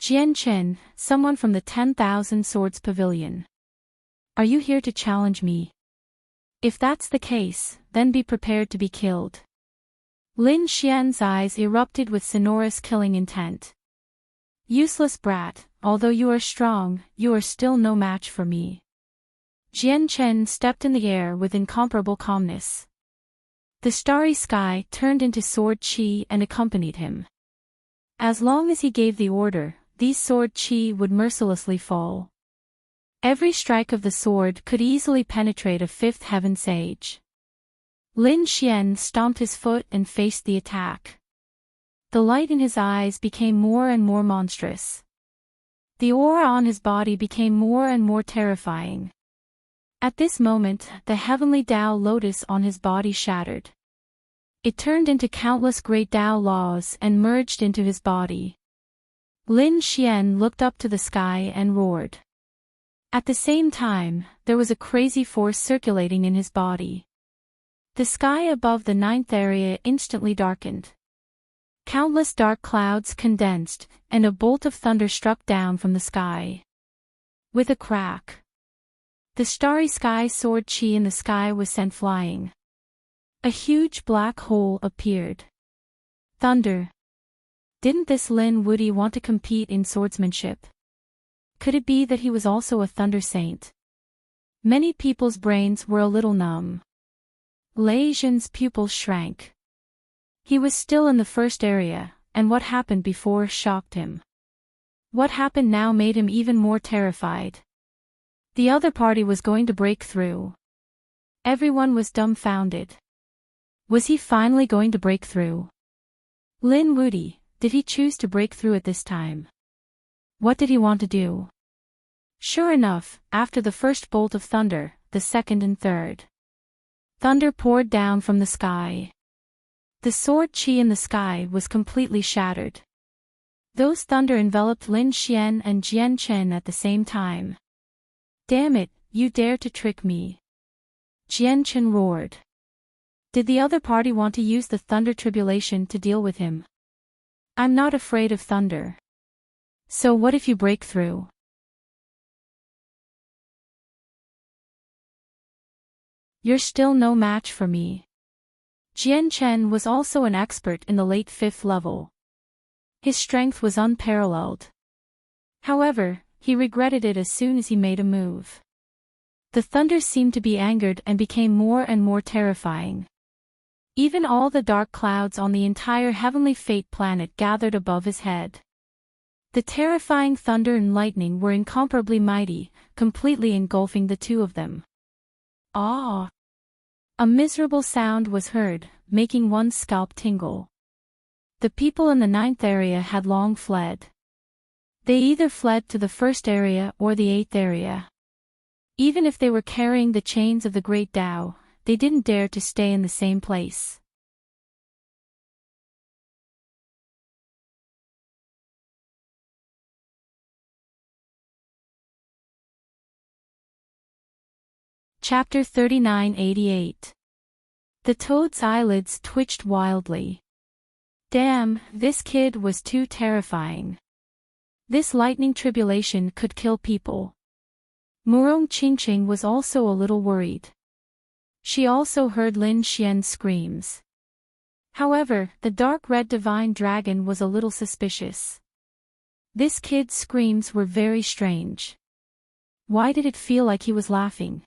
Jian Chen, someone from the 10,000 Swords Pavilion. Are you here to challenge me? If that's the case, then be prepared to be killed. Lin Xian's eyes erupted with sonorous killing intent. Useless brat, although you are strong, you are still no match for me. Jian Chen stepped in the air with incomparable calmness. The starry sky turned into sword chi and accompanied him. As long as he gave the order, these sword chi would mercilessly fall. Every strike of the sword could easily penetrate a fifth heaven sage. Lin Xian stomped his foot and faced the attack. The light in his eyes became more and more monstrous. The aura on his body became more and more terrifying. At this moment, the heavenly Tao lotus on his body shattered. It turned into countless great Tao laws and merged into his body. Lin Xian looked up to the sky and roared. At the same time, there was a crazy force circulating in his body. The sky above the ninth area instantly darkened. Countless dark clouds condensed, and a bolt of thunder struck down from the sky. With a crack, the starry sky sword chi in the sky was sent flying. A huge black hole appeared. Thunder. Didn't this Lin Wuti want to compete in swordsmanship? Could it be that he was also a thunder saint? Many people's brains were a little numb. Lei Zhen's pupils shrank. He was still in the first area, and what happened before shocked him. What happened now made him even more terrified. The other party was going to break through. Everyone was dumbfounded. Was he finally going to break through? Lin Wuti, did he choose to break through at this time? What did he want to do? Sure enough, after the first bolt of thunder, the second and third. Thunder poured down from the sky. The sword chi in the sky was completely shattered. Those thunder enveloped Lin Xian and Jian Chen at the same time. Damn it, you dare to trick me! Jian Chen roared. Did the other party want to use the thunder tribulation to deal with him? I'm not afraid of thunder. So what if you break through? You're still no match for me. Jian Chen was also an expert in the late 5th level. His strength was unparalleled. However, he regretted it as soon as he made a move. The thunder seemed to be angered and became more and more terrifying. Even all the dark clouds on the entire heavenly fate planet gathered above his head. The terrifying thunder and lightning were incomparably mighty, completely engulfing the two of them. Ah! A miserable sound was heard, making one's scalp tingle. The people in the ninth area had long fled. They either fled to the first area or the 8th area. Even if they were carrying the chains of the Great Tao, they didn't dare to stay in the same place. Chapter 3988. The toad's eyelids twitched wildly. Damn, this kid was too terrifying. This lightning tribulation could kill people. Murong Qingqing was also a little worried. She also heard Lin Xian's screams. However, the dark red divine dragon was a little suspicious. This kid's screams were very strange. Why did it feel like he was laughing?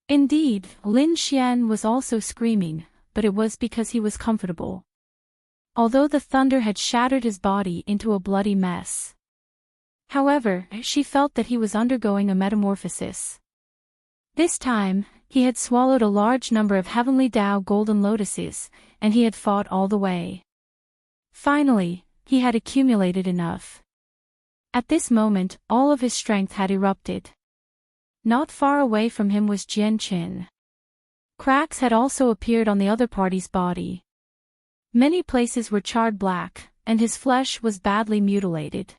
Indeed, Lin Xian was also screaming, but it was because he was comfortable. Although the thunder had shattered his body into a bloody mess. However, she felt that he was undergoing a metamorphosis. This time, he had swallowed a large number of heavenly Tao golden lotuses, and he had fought all the way. Finally, he had accumulated enough. At this moment, all of his strength had erupted. Not far away from him was Jian Chen. Cracks had also appeared on the other party's body. Many places were charred black, and his flesh was badly mutilated.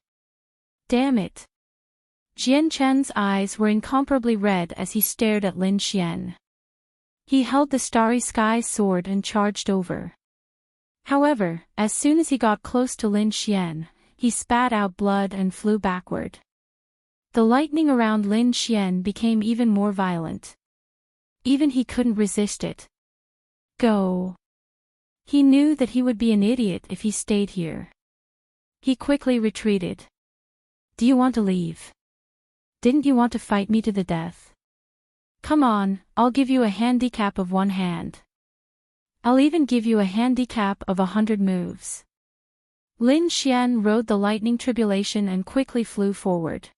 Damn it! Jian Chen's eyes were incomparably red as he stared at Lin Xian. He held the starry sky sword and charged over. However, as soon as he got close to Lin Xian, he spat out blood and flew backward. The lightning around Lin Xian became even more violent. Even he couldn't resist it. Go! He knew that he would be an idiot if he stayed here. He quickly retreated. Do you want to leave? Didn't you want to fight me to the death? Come on, I'll give you a handicap of 1 hand. I'll even give you a handicap of 100 moves. Lin Xian rode the lightning tribulation and quickly flew forward.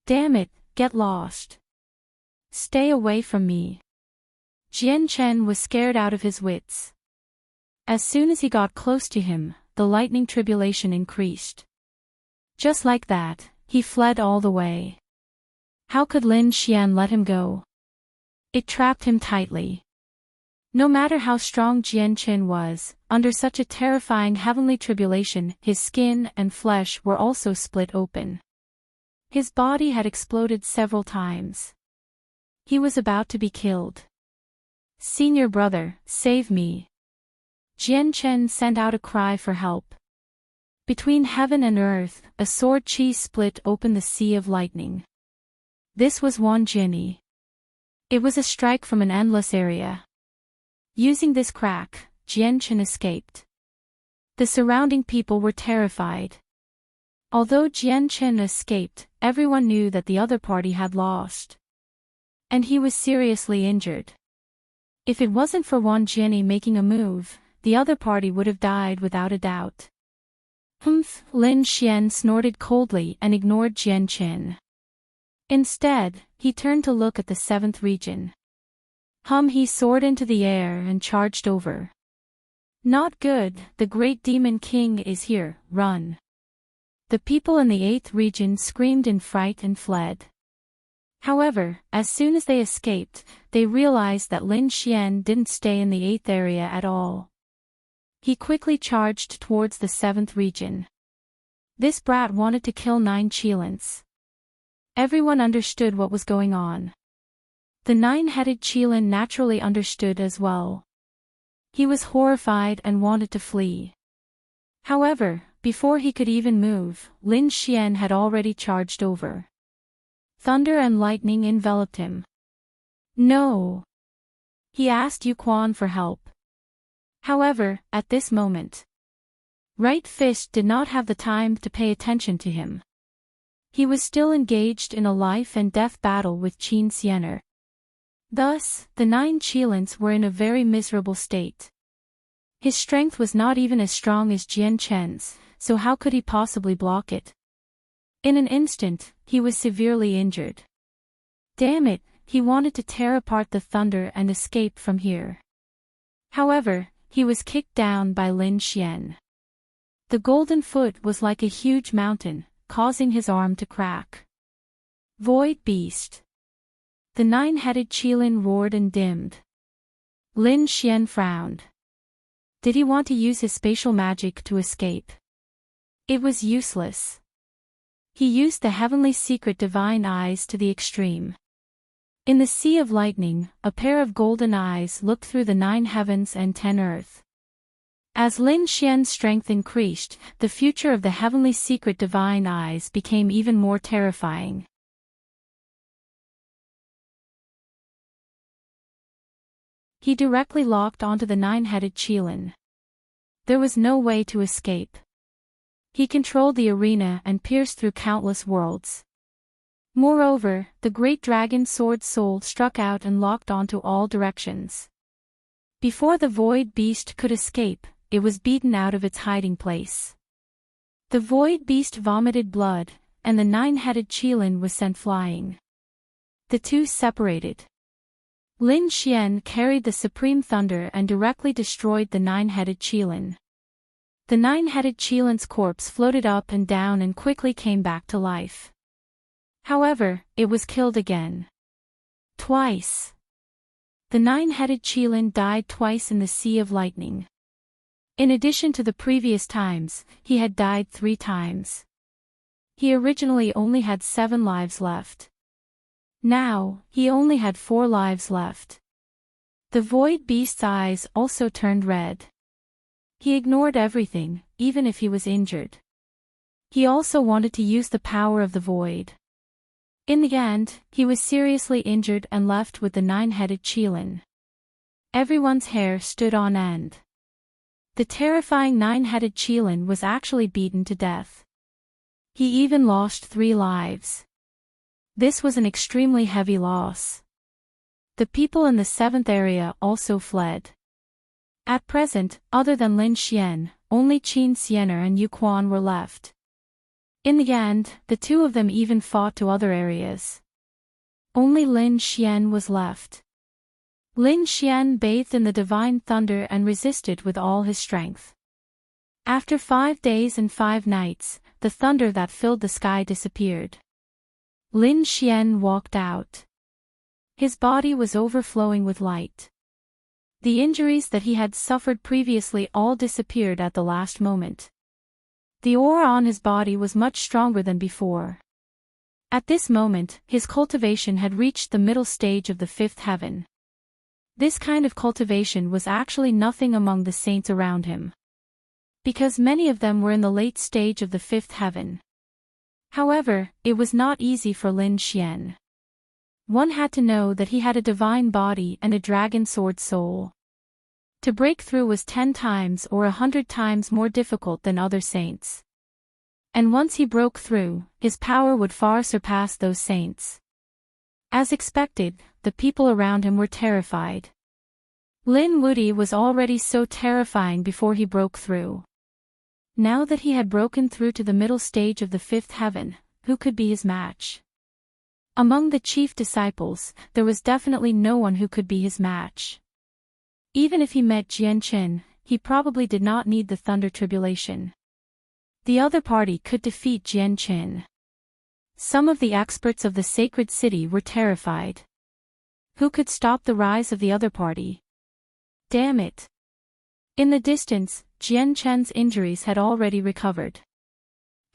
Damn it, get lost. Stay away from me. Jian Chen was scared out of his wits. As soon as he got close to him, the lightning tribulation increased. Just like that, he fled all the way. How could Lin Xian let him go? It trapped him tightly. No matter how strong Jian Chen was, under such a terrifying heavenly tribulation, his skin and flesh were also split open. His body had exploded several times. He was about to be killed. Senior brother, save me. Jian Chen sent out a cry for help. Between heaven and earth, a sword chi split open the sea of lightning. This was Wan Jinyi. It was a strike from an endless area. Using this crack, Jian Chen escaped. The surrounding people were terrified. Although Jian Chen escaped, everyone knew that the other party had lost. And he was seriously injured. If it wasn't for Wan Jinyi making a move, the other party would have died without a doubt. Humph! Lin Xian snorted coldly and ignored Jian Chen. Instead, he turned to look at the 7th region. He soared into the air and charged over. Not good, the great demon king is here, run. The people in the 8th region screamed in fright and fled. However, as soon as they escaped, they realized that Lin Xian didn't stay in the 8th area at all. He quickly charged towards the 7th region. This brat wanted to kill 9 Qilins. Everyone understood what was going on. The 9-headed Qilin naturally understood as well. He was horrified and wanted to flee. However, before he could even move, Lin Xian had already charged over. Thunder and lightning enveloped him. No! He asked Yu Quan for help. However, at this moment, Right Fist did not have the time to pay attention to him. He was still engaged in a life and death battle with Qin Xiener. Thus, the 9 Qilins were in a very miserable state. His strength was not even as strong as Jian Chen's, so how could he possibly block it? In an instant, he was severely injured. Damn it, he wanted to tear apart the thunder and escape from here. However, he was kicked down by Lin Xian. The golden foot was like a huge mountain, causing his arm to crack. Void Beast. The 9-headed Qilin roared and dimmed. Lin Xian frowned. Did he want to use his spatial magic to escape? It was useless. He used the heavenly secret divine eyes to the extreme. In the sea of lightning, a pair of golden eyes looked through the 9 heavens and 10 earth. As Lin Xian's strength increased, the future of the heavenly secret divine eyes became even more terrifying. He directly locked onto the 9-headed Qilin. There was no way to escape. He controlled the arena and pierced through countless worlds. Moreover, the great dragon sword soul struck out and locked onto all directions. Before the void beast could escape, it was beaten out of its hiding place. The void beast vomited blood, and the 9-headed Qilin was sent flying. The two separated. Lin Xian carried the supreme thunder and directly destroyed the 9-headed Qilin. The 9-headed Qilin's corpse floated up and down and quickly came back to life. However, it was killed again. Twice. The 9-headed Qilin died twice in the Sea of Lightning. In addition to the previous times, he had died 3 times. He originally only had 7 lives left. Now, he only had 4 lives left. The void beast's eyes also turned red. He ignored everything, even if he was injured. He also wanted to use the power of the void. In the end, he was seriously injured and left with the 9-headed Qilin. Everyone's hair stood on end. The terrifying 9-headed Qilin was actually beaten to death. He even lost 3 lives. This was an extremely heavy loss. The people in the 7th area also fled. At present, other than Lin Xian, only Qin Xianer and Yu Quan were left. In the end, the two of them even fought to other areas. Only Lin Xian was left. Lin Xian bathed in the divine thunder and resisted with all his strength. After 5 days and 5 nights, the thunder that filled the sky disappeared. Lin Xian walked out. His body was overflowing with light. The injuries that he had suffered previously all disappeared at the last moment. The aura on his body was much stronger than before. At this moment, his cultivation had reached the middle stage of the 5th heaven. This kind of cultivation was actually nothing among the saints around him, because many of them were in the late stage of the 5th heaven. However, it was not easy for Lin Xian. One had to know that he had a divine body and a dragon sword soul. To break through was 10 times or 100 times more difficult than other saints. And once he broke through, his power would far surpass those saints. As expected, the people around him were terrified. Lin Wuti was already so terrifying before he broke through. Now that he had broken through to the middle stage of the 5th heaven, who could be his match? Among the chief disciples, there was definitely no one who could be his match. Even if he met Jianqin, he probably did not need the thunder tribulation. The other party could defeat Jianqin. Some of the experts of the sacred city were terrified. Who could stop the rise of the other party? Damn it! In the distance, Jianqin's injuries had already recovered.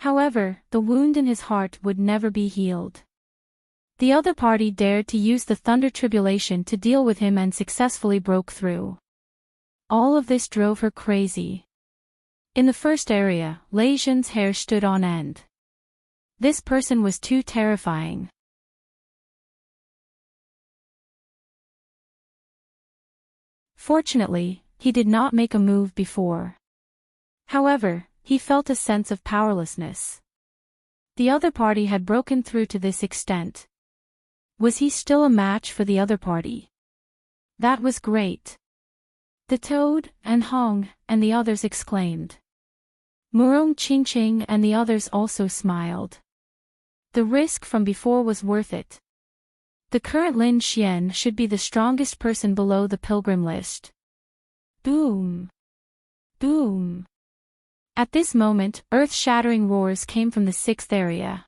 However, the wound in his heart would never be healed. The other party dared to use the thunder tribulation to deal with him and successfully broke through. All of this drove her crazy. In the first area, Lei Zhen's hair stood on end. This person was too terrifying. Fortunately, he did not make a move before. However, he felt a sense of powerlessness. The other party had broken through to this extent. Was he still a match for the other party? That was great. The Toad, and Hong, and the others exclaimed. Murong Qingqing and the others also smiled. The risk from before was worth it. The current Lin Xian should be the strongest person below the pilgrim list. Boom! Boom! At this moment, earth-shattering roars came from the 6th area.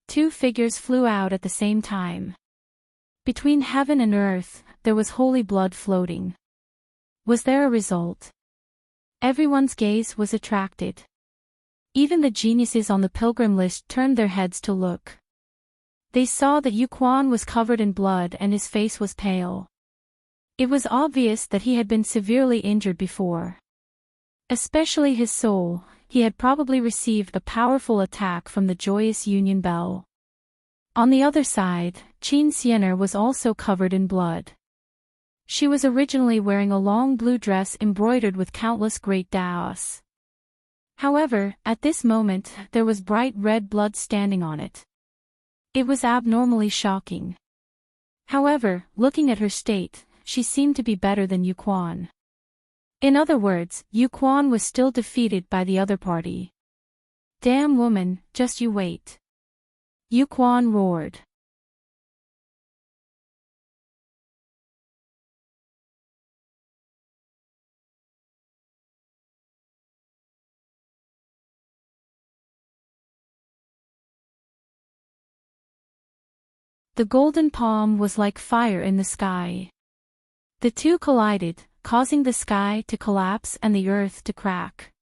2 figures flew out at the same time. Between heaven and earth, there was holy blood floating. Was there a result? Everyone's gaze was attracted. Even the geniuses on the pilgrim list turned their heads to look. They saw that Yu Quan was covered in blood and his face was pale. It was obvious that he had been severely injured before. Especially his soul. He had probably received a powerful attack from the joyous union bell. On the other side, Qin Xianer was also covered in blood. She was originally wearing a long blue dress embroidered with countless great daos. However, at this moment, there was bright red blood standing on it. It was abnormally shocking. However, looking at her state, she seemed to be better than Yu Quan. In other words, Yu Quan was still defeated by the other party. Damn woman, just you wait. Yu Quan roared. The golden palm was like fire in the sky. The two collided, causing the sky to collapse and the earth to crack.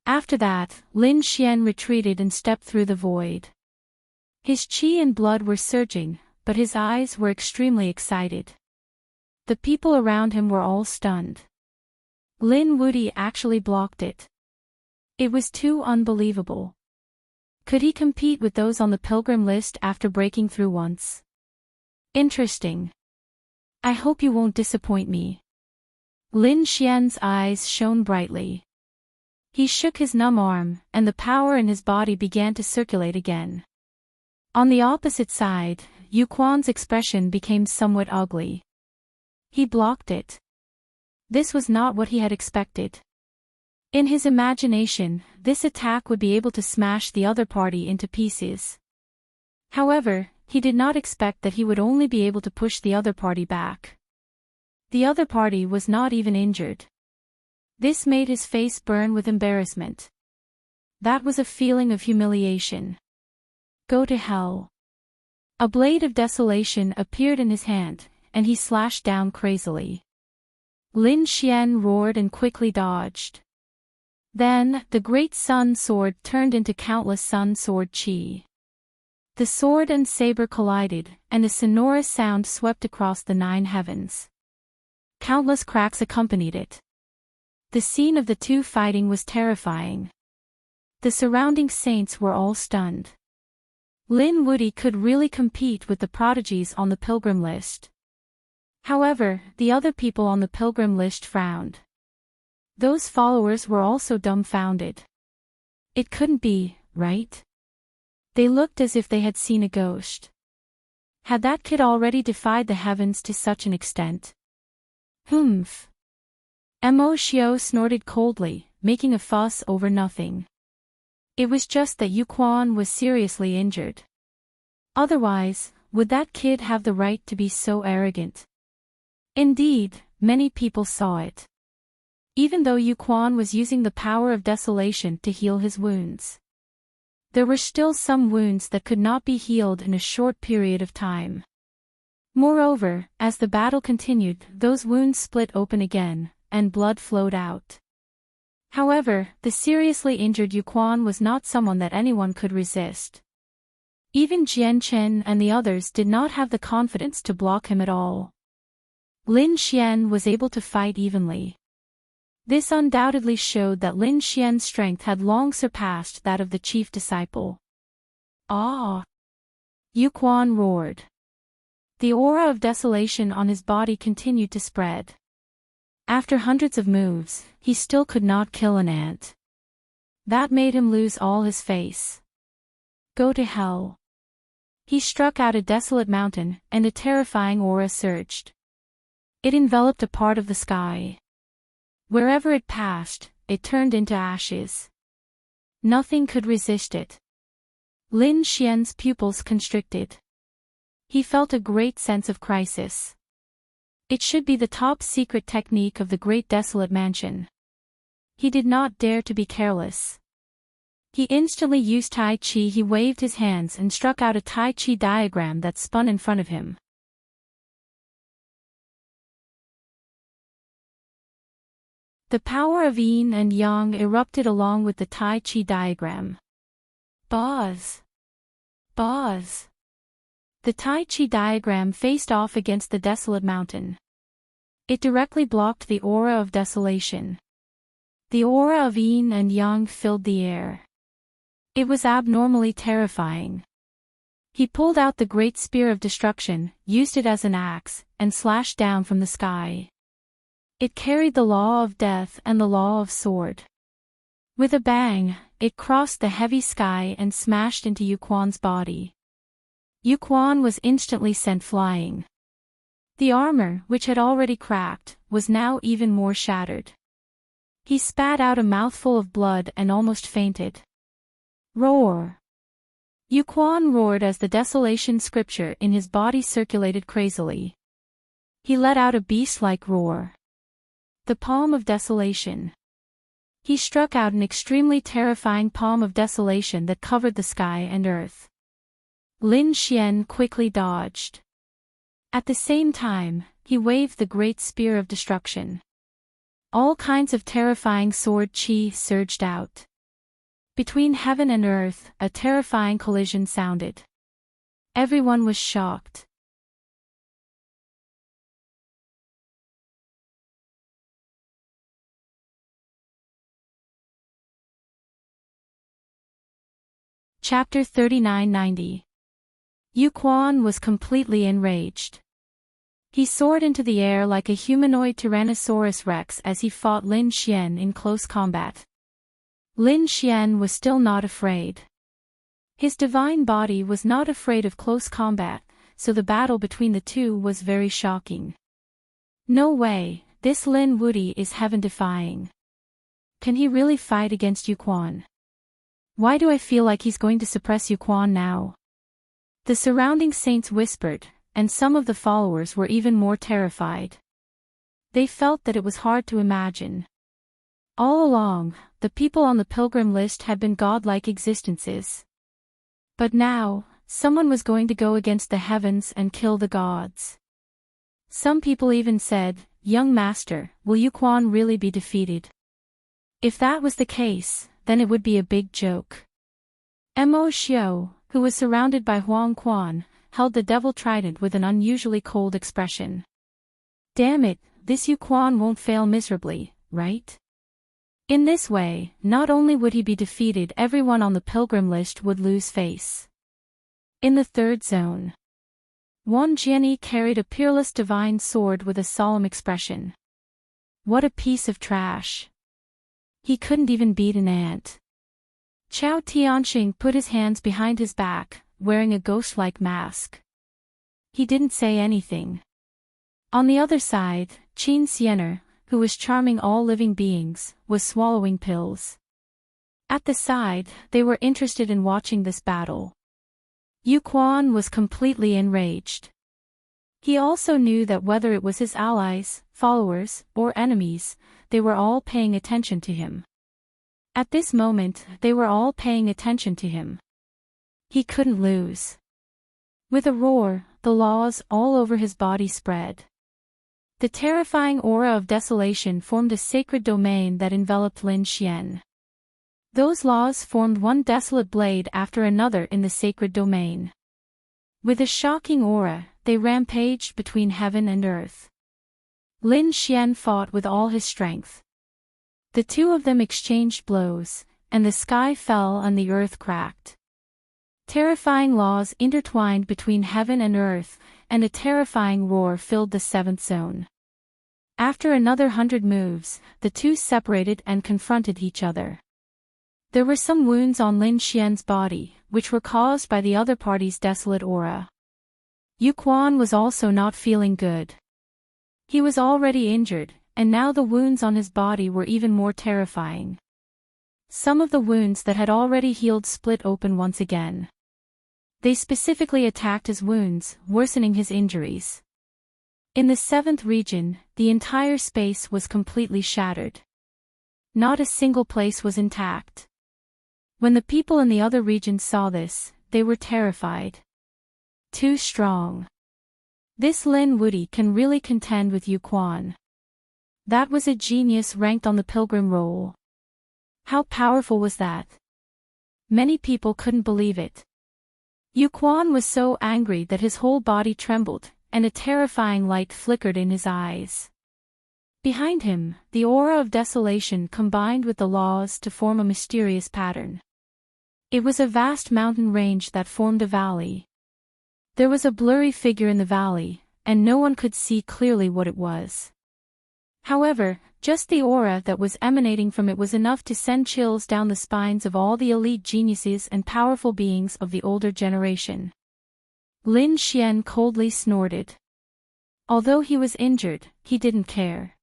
After that, Lin Xian retreated and stepped through the void. His qi and blood were surging, but his eyes were extremely excited. The people around him were all stunned. Lin Wuti actually blocked it. It was too unbelievable. Could he compete with those on the pilgrim list after breaking through once? Interesting. I hope you won't disappoint me. Lin Xian's eyes shone brightly. He shook his numb arm, and the power in his body began to circulate again. On the opposite side, Yu Quan's expression became somewhat ugly. He blocked it. This was not what he had expected. In his imagination, this attack would be able to smash the other party into pieces. However, he did not expect that he would only be able to push the other party back. The other party was not even injured. This made his face burn with embarrassment. That was a feeling of humiliation. Go to hell. A blade of desolation appeared in his hand, and he slashed down crazily. Lin Xian roared and quickly dodged. Then, the great sun sword turned into countless sun sword chi. The sword and saber collided, and a sonorous sound swept across the 9 heavens. Countless cracks accompanied it. The scene of the two fighting was terrifying. The surrounding saints were all stunned. Lin Wude could really compete with the prodigies on the pilgrim list. However, the other people on the pilgrim list frowned. Those followers were also dumbfounded. It couldn't be, right? They looked as if they had seen a ghost. Had that kid already defied the heavens to such an extent? Humph. Mo Xiao snorted coldly, making a fuss over nothing. It was just that Yu Quan was seriously injured. Otherwise, would that kid have the right to be so arrogant? Indeed, many people saw it. Even though Yu Quan was using the power of desolation to heal his wounds, there were still some wounds that could not be healed in a short period of time. Moreover, as the battle continued, those wounds split open again, and blood flowed out. However, the seriously injured Yu Quan was not someone that anyone could resist. Even Jian Chen and the others did not have the confidence to block him at all. Lin Xian was able to fight evenly. This undoubtedly showed that Lin Xian's strength had long surpassed that of the chief disciple. Ah! Yu Quan roared. The aura of desolation on his body continued to spread. After hundreds of moves, he still could not kill an ant. That made him lose all his face. Go to hell. He struck out a desolate mountain, and a terrifying aura surged. It enveloped a part of the sky. Wherever it passed, it turned into ashes. Nothing could resist it. Lin Xian's pupils constricted. He felt a great sense of crisis. It should be the top secret technique of the Great Desolate Mansion. He did not dare to be careless. He instantly used Tai Chi. He waved his hands and struck out a Tai Chi diagram that spun in front of him. The power of yin and yang erupted along with the Tai Chi diagram. Buzz! Buzz! The Tai Chi diagram faced off against the desolate mountain. It directly blocked the aura of desolation. The aura of yin and yang filled the air. It was abnormally terrifying. He pulled out the great spear of destruction, used it as an axe, and slashed down from the sky. It carried the law of death and the law of sword. With a bang, it crossed the heavy sky and smashed into Yu Quan's body. Yu Quan was instantly sent flying. The armor, which had already cracked, was now even more shattered. He spat out a mouthful of blood and almost fainted. Roar! Yu Quan roared as the desolation scripture in his body circulated crazily. He let out a beast-like roar. The palm of desolation. He struck out an extremely terrifying palm of desolation that covered the sky and earth. Lin Xian quickly dodged. At the same time, he waved the great spear of destruction. All kinds of terrifying sword chi surged out. Between heaven and earth, a terrifying collision sounded. Everyone was shocked. Chapter 3990. Yu Quan was completely enraged. He soared into the air like a humanoid Tyrannosaurus Rex as he fought Lin Xian in close combat. Lin Xian was still not afraid. His divine body was not afraid of close combat, so the battle between the two was very shocking. No way, This Lin Wuti is heaven-defying. Can he really fight against Yu Quan? Why do I feel like he's going to suppress Yu Quan now? The surrounding saints whispered, and some of the followers were even more terrified. They felt that it was hard to imagine. All along, the people on the pilgrim list had been godlike existences. But now, someone was going to go against the heavens and kill the gods. Some people even said, "Young master, will Yu Quan really be defeated?" If that was the case, then it would be a big joke. Mo Xiao, who was surrounded by Huang Quan, held the devil trident with an unusually cold expression. Damn it, this Yu Quan won't fail miserably, right? In this way, not only would he be defeated, everyone on the pilgrim list would lose face. In the third zone, Wan Jianyi carried a peerless divine sword with a solemn expression. What a piece of trash. He couldn't even beat an ant. Chao Tianxing put his hands behind his back, wearing a ghost-like mask. He didn't say anything. On the other side, Qin Xiener, who was charming all living beings, was swallowing pills. At the side, they were interested in watching this battle. Yu Quan was completely enraged. He also knew that whether it was his allies, followers, or enemies, they were all paying attention to him. At this moment, they were all paying attention to him. He couldn't lose. With a roar, the laws all over his body spread. The terrifying aura of desolation formed a sacred domain that enveloped Lin Xian. Those laws formed one desolate blade after another in the sacred domain. With a shocking aura, they rampaged between heaven and earth. Lin Xian fought with all his strength. The two of them exchanged blows, and the sky fell and the earth cracked. Terrifying laws intertwined between heaven and earth, and a terrifying roar filled the seventh zone. After another 100 moves, the two separated and confronted each other. There were some wounds on Lin Xian's body, which were caused by the other party's desolate aura. Yu Quan was also not feeling good. He was already injured, and now the wounds on his body were even more terrifying. Some of the wounds that had already healed split open once again. They specifically attacked his wounds, worsening his injuries. In the seventh region, the entire space was completely shattered. Not a single place was intact. When the people in the other regions saw this, they were terrified. Too strong. This Lin Wuti can really contend with Yu Quan. That was a genius ranked on the pilgrim roll. How powerful was that? Many people couldn't believe it. Yu Quan was so angry that his whole body trembled, and a terrifying light flickered in his eyes. Behind him, the aura of desolation combined with the laws to form a mysterious pattern. It was a vast mountain range that formed a valley. There was a blurry figure in the valley, and no one could see clearly what it was. However, just the aura that was emanating from it was enough to send chills down the spines of all the elite geniuses and powerful beings of the older generation. Lin Xian coldly snorted. Although he was injured, he didn't care.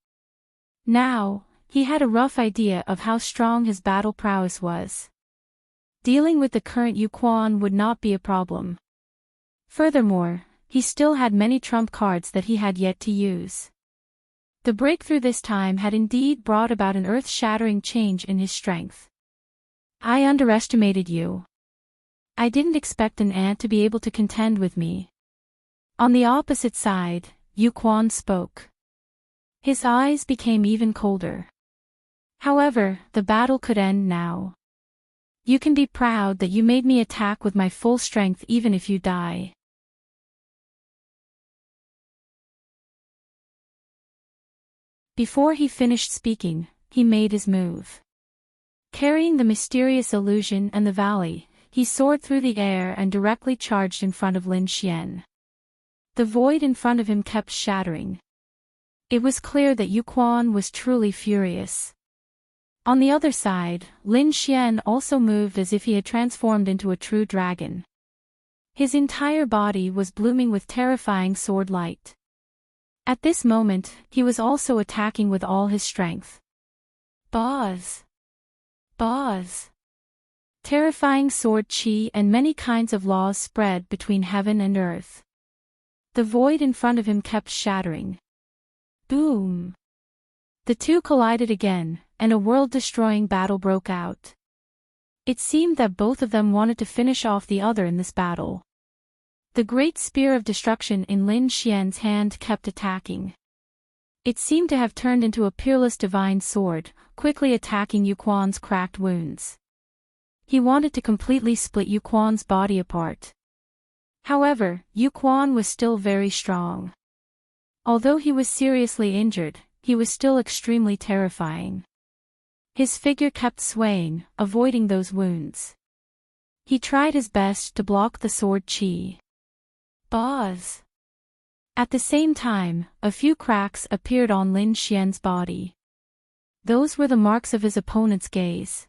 Now, he had a rough idea of how strong his battle prowess was. Dealing with the current Yu Quan would not be a problem. Furthermore, he still had many trump cards that he had yet to use. The breakthrough this time had indeed brought about an earth-shattering change in his strength. I underestimated you. I didn't expect an ant to be able to contend with me. On the opposite side, Yu Quan spoke. His eyes became even colder. However, the battle could end now. You can be proud that you made me attack with my full strength even if you die. Before he finished speaking, he made his move. Carrying the mysterious illusion and the valley, he soared through the air and directly charged in front of Lin Xian. The void in front of him kept shattering. It was clear that Yu Quan was truly furious. On the other side, Lin Xian also moved as if he had transformed into a true dragon. His entire body was blooming with terrifying sword light. At this moment, he was also attacking with all his strength. Buzz! Buzz! Terrifying sword chi and many kinds of laws spread between heaven and earth. The void in front of him kept shattering. Boom! The two collided again, and a world-destroying battle broke out. It seemed that both of them wanted to finish off the other in this battle. The great spear of destruction in Lin Xian's hand kept attacking. It seemed to have turned into a peerless divine sword, quickly attacking Yu Quan's cracked wounds. He wanted to completely split Yu Quan's body apart. However, Yu Quan was still very strong. Although he was seriously injured, he was still extremely terrifying. His figure kept swaying, avoiding those wounds. He tried his best to block the sword chi. Buzz! At the same time, a few cracks appeared on Lin Xian's body. Those were the marks of his opponent's gaze.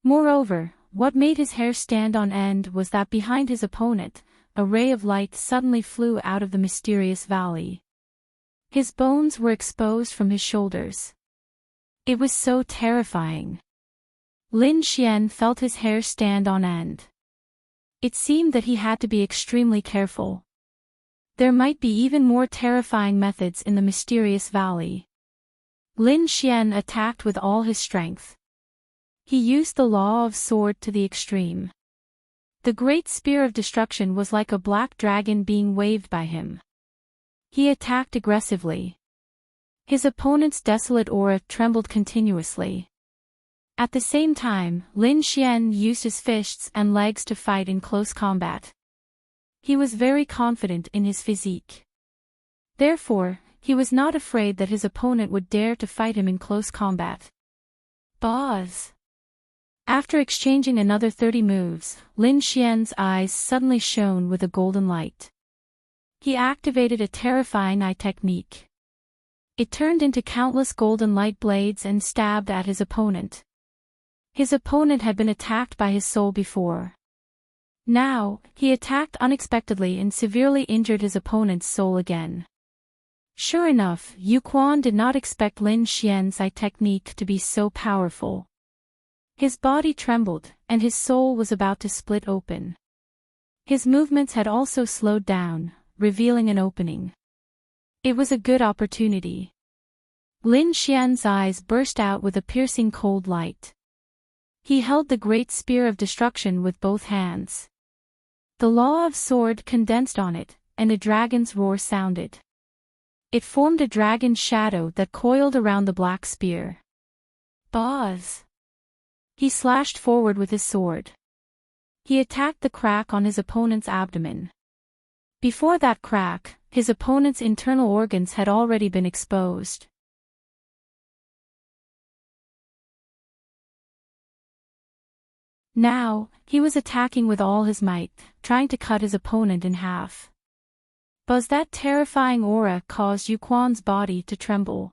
Moreover, what made his hair stand on end was that behind his opponent, a ray of light suddenly flew out of the mysterious valley. His bones were exposed from his shoulders. It was so terrifying. Lin Xian felt his hair stand on end. It seemed that he had to be extremely careful. There might be even more terrifying methods in the mysterious valley. Lin Xian attacked with all his strength. He used the law of sword to the extreme. The great spear of destruction was like a black dragon being waved by him. He attacked aggressively. His opponent's desolate aura trembled continuously. At the same time, Lin Xian used his fists and legs to fight in close combat. He was very confident in his physique. Therefore, he was not afraid that his opponent would dare to fight him in close combat. Buzz! After exchanging another 30 moves, Lin Xian's eyes suddenly shone with a golden light. He activated a terrifying eye technique. It turned into countless golden light blades and stabbed at his opponent. His opponent had been attacked by his soul before. Now, he attacked unexpectedly and severely injured his opponent's soul again. Sure enough, Yu Quan did not expect Lin Xian's eye technique to be so powerful. His body trembled, and his soul was about to split open. His movements had also slowed down, revealing an opening. It was a good opportunity. Lin Xian's eyes burst out with a piercing cold light. He held the great spear of destruction with both hands. The law of sword condensed on it, and a dragon's roar sounded. It formed a dragon's shadow that coiled around the black spear. Buzz! He slashed forward with his sword. He attacked the crack on his opponent's abdomen. Before that crack, his opponent's internal organs had already been exposed. Now, he was attacking with all his might, trying to cut his opponent in half. Buzz! That terrifying aura caused Yu Quan's body to tremble.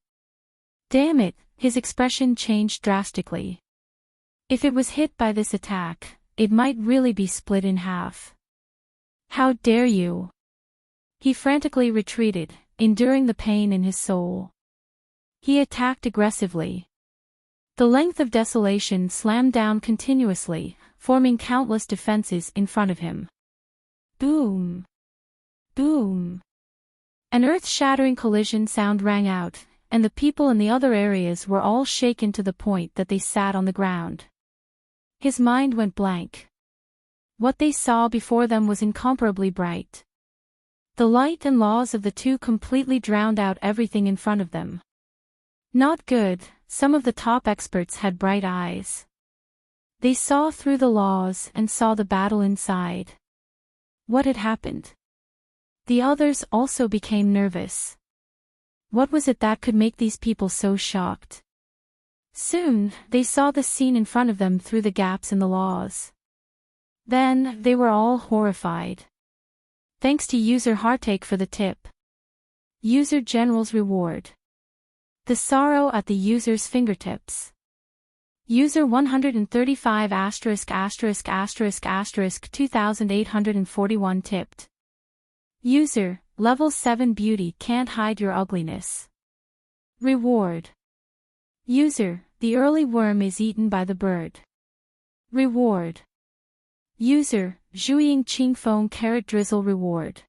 Damn it, his expression changed drastically. If it was hit by this attack, it might really be split in half. How dare you! He frantically retreated, enduring the pain in his soul. He attacked aggressively. The length of desolation slammed down continuously, forming countless defenses in front of him. Boom! Boom! An earth-shattering collision sound rang out, and the people in the other areas were all shaken to the point that they sat on the ground. His mind went blank. What they saw before them was incomparably bright. The light and laws of the two completely drowned out everything in front of them. Not good, some of the top experts had bright eyes. They saw through the laws and saw the battle inside. What had happened? The others also became nervous. What was it that could make these people so shocked? Soon, they saw the scene in front of them through the gaps in the laws. Then, they were all horrified. Thanks to user Heartake for the tip. User General's reward. The sorrow at the user's fingertips. User 135 *****2841 tipped. User, Level 7 beauty can't hide your ugliness. Reward. User, the early worm is eaten by the bird. Reward. User, Zhuiying Qing Feng carrot drizzle reward.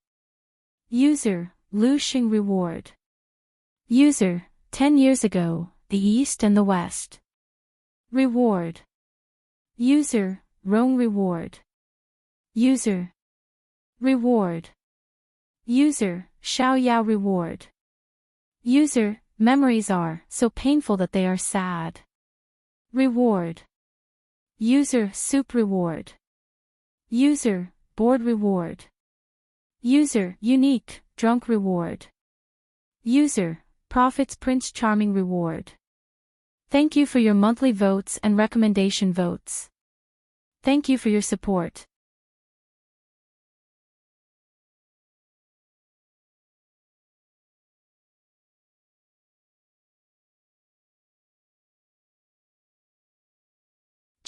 User, Lu Xing reward. User, 10 years ago, the East and the West. Reward. User, Rong reward. User. Reward. User, Xiaoyao reward. User, memories are so painful that they are sad. Reward. User, soup reward. User, bored reward. User, unique, drunk reward. User, Prophet's Prince Charming reward. Thank you for your monthly votes and recommendation votes. Thank you for your support.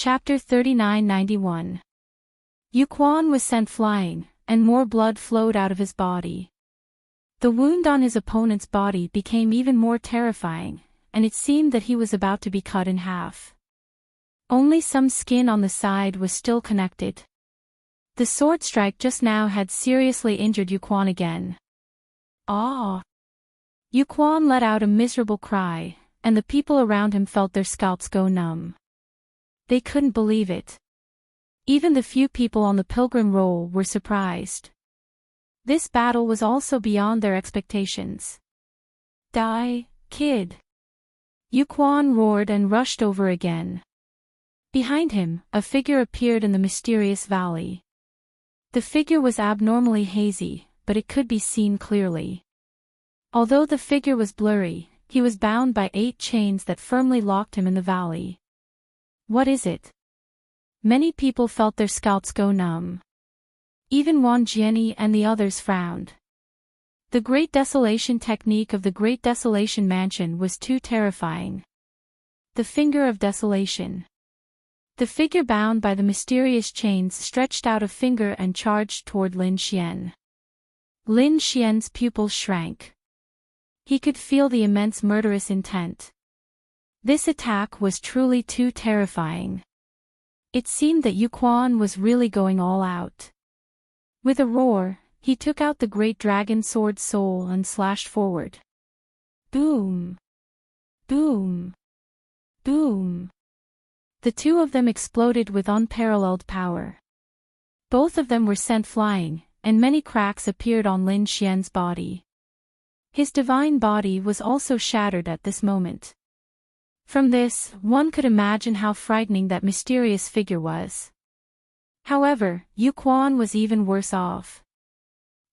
Chapter 3991. Yu Quan was sent flying, and more blood flowed out of his body. The wound on his opponent's body became even more terrifying, and it seemed that he was about to be cut in half. Only some skin on the side was still connected. The sword strike just now had seriously injured Yu Quan again. Ah! Yu Quan let out a miserable cry, and the people around him felt their scalps go numb. They couldn't believe it. Even the few people on the pilgrim roll were surprised. This battle was also beyond their expectations. Die, kid! Yu Quan roared and rushed over again. Behind him, a figure appeared in the mysterious valley. The figure was abnormally hazy, but it could be seen clearly. Although the figure was blurry, he was bound by 8 chains that firmly locked him in the valley. What is it? Many people felt their scalps go numb. Even Wang Jianyi and the others frowned. The Great Desolation technique of the Great Desolation Mansion was too terrifying. The Finger of Desolation. The figure bound by the mysterious chains stretched out a finger and charged toward Lin Xian. Lin Xian's pupils shrank. He could feel the immense murderous intent. This attack was truly too terrifying. It seemed that Yu Quan was really going all out. With a roar, he took out the great dragon sword soul and slashed forward. Boom! Boom! Boom! The two of them exploded with unparalleled power. Both of them were sent flying, and many cracks appeared on Lin Xian's body. His divine body was also shattered at this moment. From this, one could imagine how frightening that mysterious figure was. However, Yu Quan was even worse off.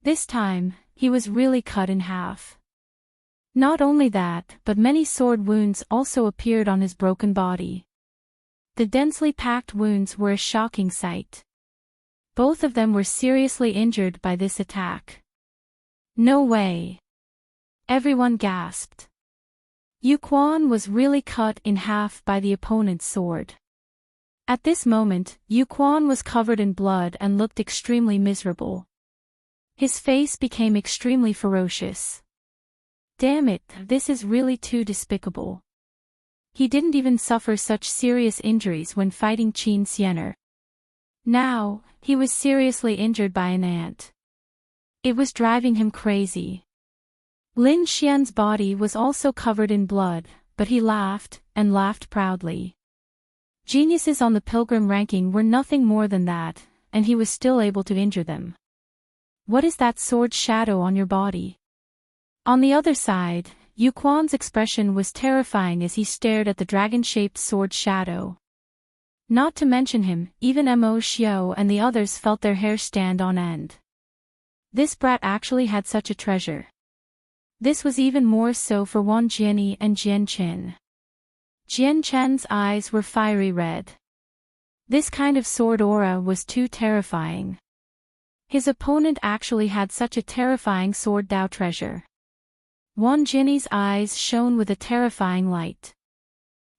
This time, he was really cut in half. Not only that, but many sword wounds also appeared on his broken body. The densely packed wounds were a shocking sight. Both of them were seriously injured by this attack. No way! Everyone gasped. Yu Quan was really cut in half by the opponent's sword. At this moment, Yu Quan was covered in blood and looked extremely miserable. His face became extremely ferocious. Damn it, this is really too despicable. He didn't even suffer such serious injuries when fighting Qin Xianer. Now, he was seriously injured by an ant. It was driving him crazy. Lin Xian's body was also covered in blood, but he laughed, and laughed proudly. Geniuses on the pilgrim ranking were nothing more than that, and he was still able to injure them. What is that sword shadow on your body? On the other side, Yu Quan's expression was terrifying as he stared at the dragon-shaped sword shadow. Not to mention him, even Mo Xiao and the others felt their hair stand on end. This brat actually had such a treasure. This was even more so for Wang Jianyi and Jian Qin. Jian Chen's eyes were fiery red. This kind of sword aura was too terrifying. His opponent actually had such a terrifying sword Dao treasure. Wang Jianyi's eyes shone with a terrifying light.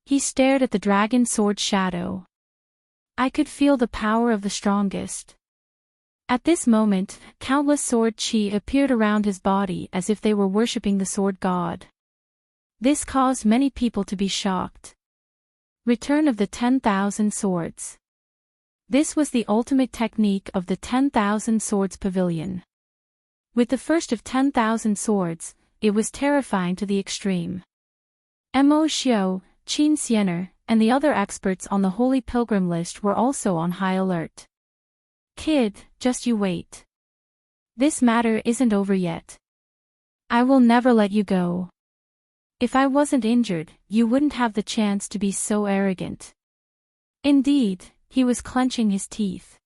He stared at the dragon sword shadow. I could feel the power of the strongest. At this moment, countless sword chi appeared around his body as if they were worshipping the sword god. This caused many people to be shocked. Return of the 10,000 Swords. This was the ultimate technique of the 10,000 Swords Pavilion. With the first of 10,000 swords, it was terrifying to the extreme. Mo Xiao, Qin Xiener, and the other experts on the Holy Pilgrim list were also on high alert. Kid, just you wait. This matter isn't over yet. I will never let you go. If I wasn't injured, you wouldn't have the chance to be so arrogant. Indeed, he was clenching his teeth.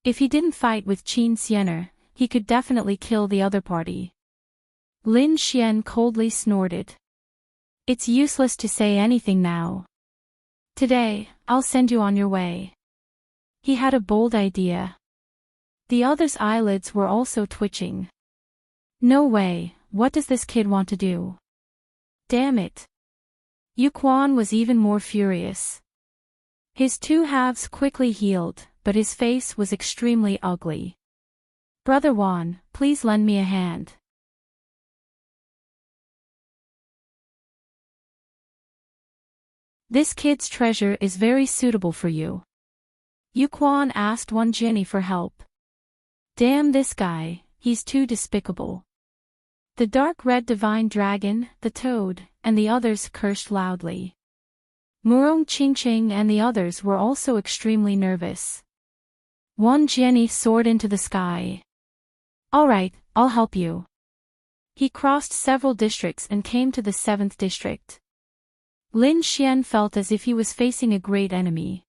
If he didn't fight with Qin Xiener, he could definitely kill the other party. Lin Xian coldly snorted. It's useless to say anything now. Today, I'll send you on your way. He had a bold idea. The other's eyelids were also twitching. No way, what does this kid want to do? Damn it. Yu Quan was even more furious. His two halves quickly healed, but his face was extremely ugly. Brother Wan, please lend me a hand. This kid's treasure is very suitable for you. Yu Quan asked Wan Jinny for help. Damn this guy, he's too despicable. The dark red divine dragon, the toad, and the others cursed loudly. Murong Qingqing and the others were also extremely nervous. Wan Jinny soared into the sky. Alright, I'll help you. He crossed several districts and came to the 7th district. Lin Xian felt as if he was facing a great enemy.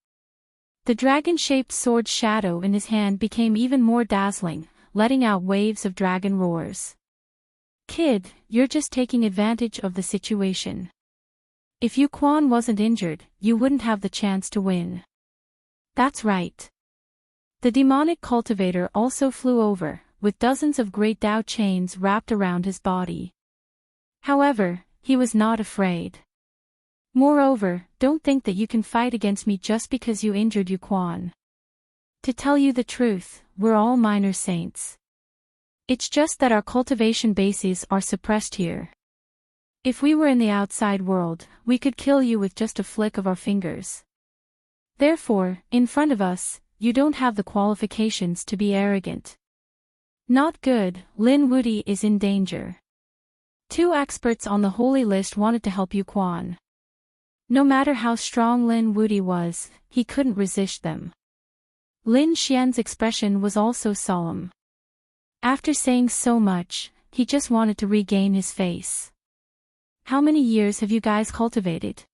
The dragon-shaped sword shadow in his hand became even more dazzling, letting out waves of dragon roars. Kid, you're just taking advantage of the situation. If Yu Quan wasn't injured, you wouldn't have the chance to win. That's right. The demonic cultivator also flew over, with dozens of great Dao chains wrapped around his body. However, he was not afraid. Moreover, don't think that you can fight against me just because you injured Yu Quan. To tell you the truth, we're all minor saints. It's just that our cultivation bases are suppressed here. If we were in the outside world, we could kill you with just a flick of our fingers. Therefore, in front of us, you don't have the qualifications to be arrogant. Not good, Lin Wuti is in danger. Two experts on the holy list wanted to help Yu Quan. No matter how strong Lin Wuti was, he couldn't resist them. Lin Xian's expression was also solemn. After saying so much, he just wanted to regain his face. How many years have you guys cultivated?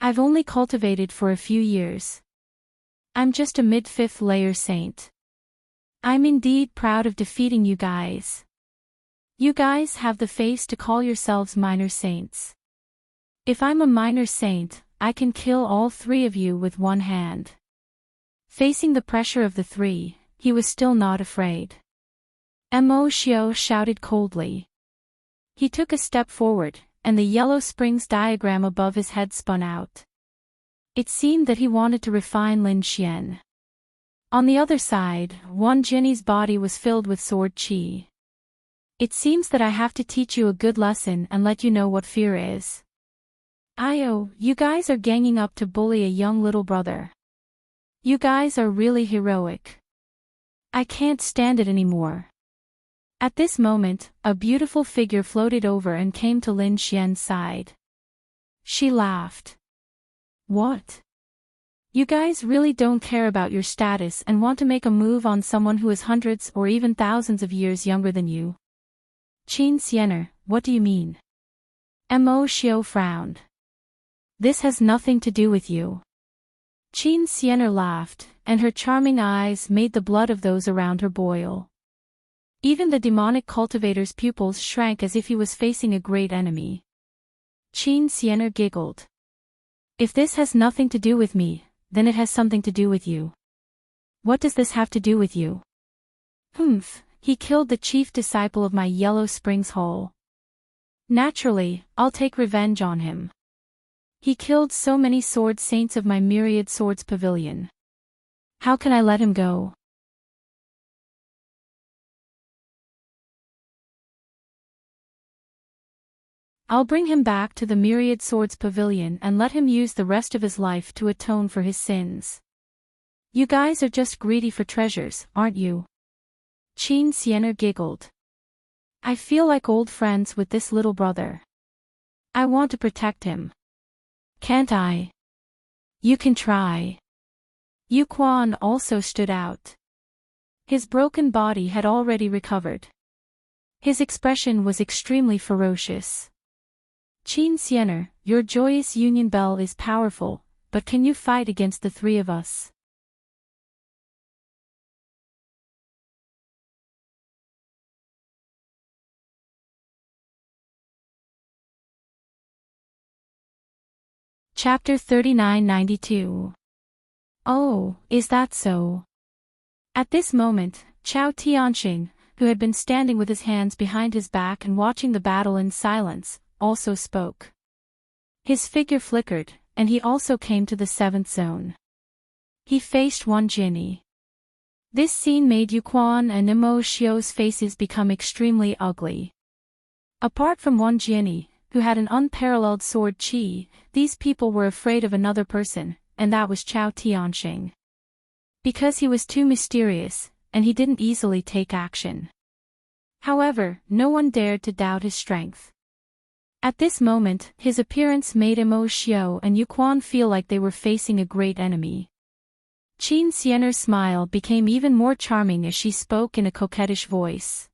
I've only cultivated for a few years. I'm just a mid-5th layer saint. I'm indeed proud of defeating you guys. You guys have the face to call yourselves minor saints. If I'm a minor saint, I can kill all 3 of you with one hand. Facing the pressure of the 3, he was still not afraid. Mo Xiao shouted coldly. He took a step forward, and the yellow springs diagram above his head spun out. It seemed that he wanted to refine Lin Xian. On the other side, Wan Jinny's body was filled with sword qi. It seems that I have to teach you a good lesson and let you know what fear is. You guys are ganging up to bully a young little brother. You guys are really heroic. I can't stand it anymore. At this moment, a beautiful figure floated over and came to Lin Xian's side. She laughed. What? You guys really don't care about your status and want to make a move on someone who is hundreds or even thousands of years younger than you? Qin Xiener, what do you mean? Mo Xiao frowned. This has nothing to do with you. Qin Xiener laughed, and her charming eyes made the blood of those around her boil. Even the demonic cultivator's pupils shrank as if he was facing a great enemy. Qin Xiener giggled. If this has nothing to do with me, then it has something to do with you. What does this have to do with you? Humph, he killed the chief disciple of my Yellow Springs Hall. Naturally, I'll take revenge on him. He killed so many sword saints of my Myriad Swords Pavilion. How can I let him go? I'll bring him back to the Myriad Swords Pavilion and let him use the rest of his life to atone for his sins. You guys are just greedy for treasures, aren't you? Qin Xian'er giggled. I feel like old friends with this little brother. I want to protect him. Can't I? You can try. Yu Quan also stood out. His broken body had already recovered. His expression was extremely ferocious. Qin Xian'er, your joyous union bell is powerful, but can you fight against the three of us? Chapter 3992. Oh, is that so? At this moment, Chao Tianxing, who had been standing with his hands behind his back and watching the battle in silence, also spoke. His figure flickered, and he also came to the 7th zone. He faced Wan Jinyi. This scene made Yu Quan and Imo Xiu's faces become extremely ugly. Apart from Wan Jinyi, who had an unparalleled sword qi, these people were afraid of another person, and that was Chao Tianxing. Because he was too mysterious, and he didn't easily take action. However, no one dared to doubt his strength. At this moment, his appearance made Imo Xiu and Yu Quan feel like they were facing a great enemy. Qin Xian'er's smile became even more charming as she spoke in a coquettish voice.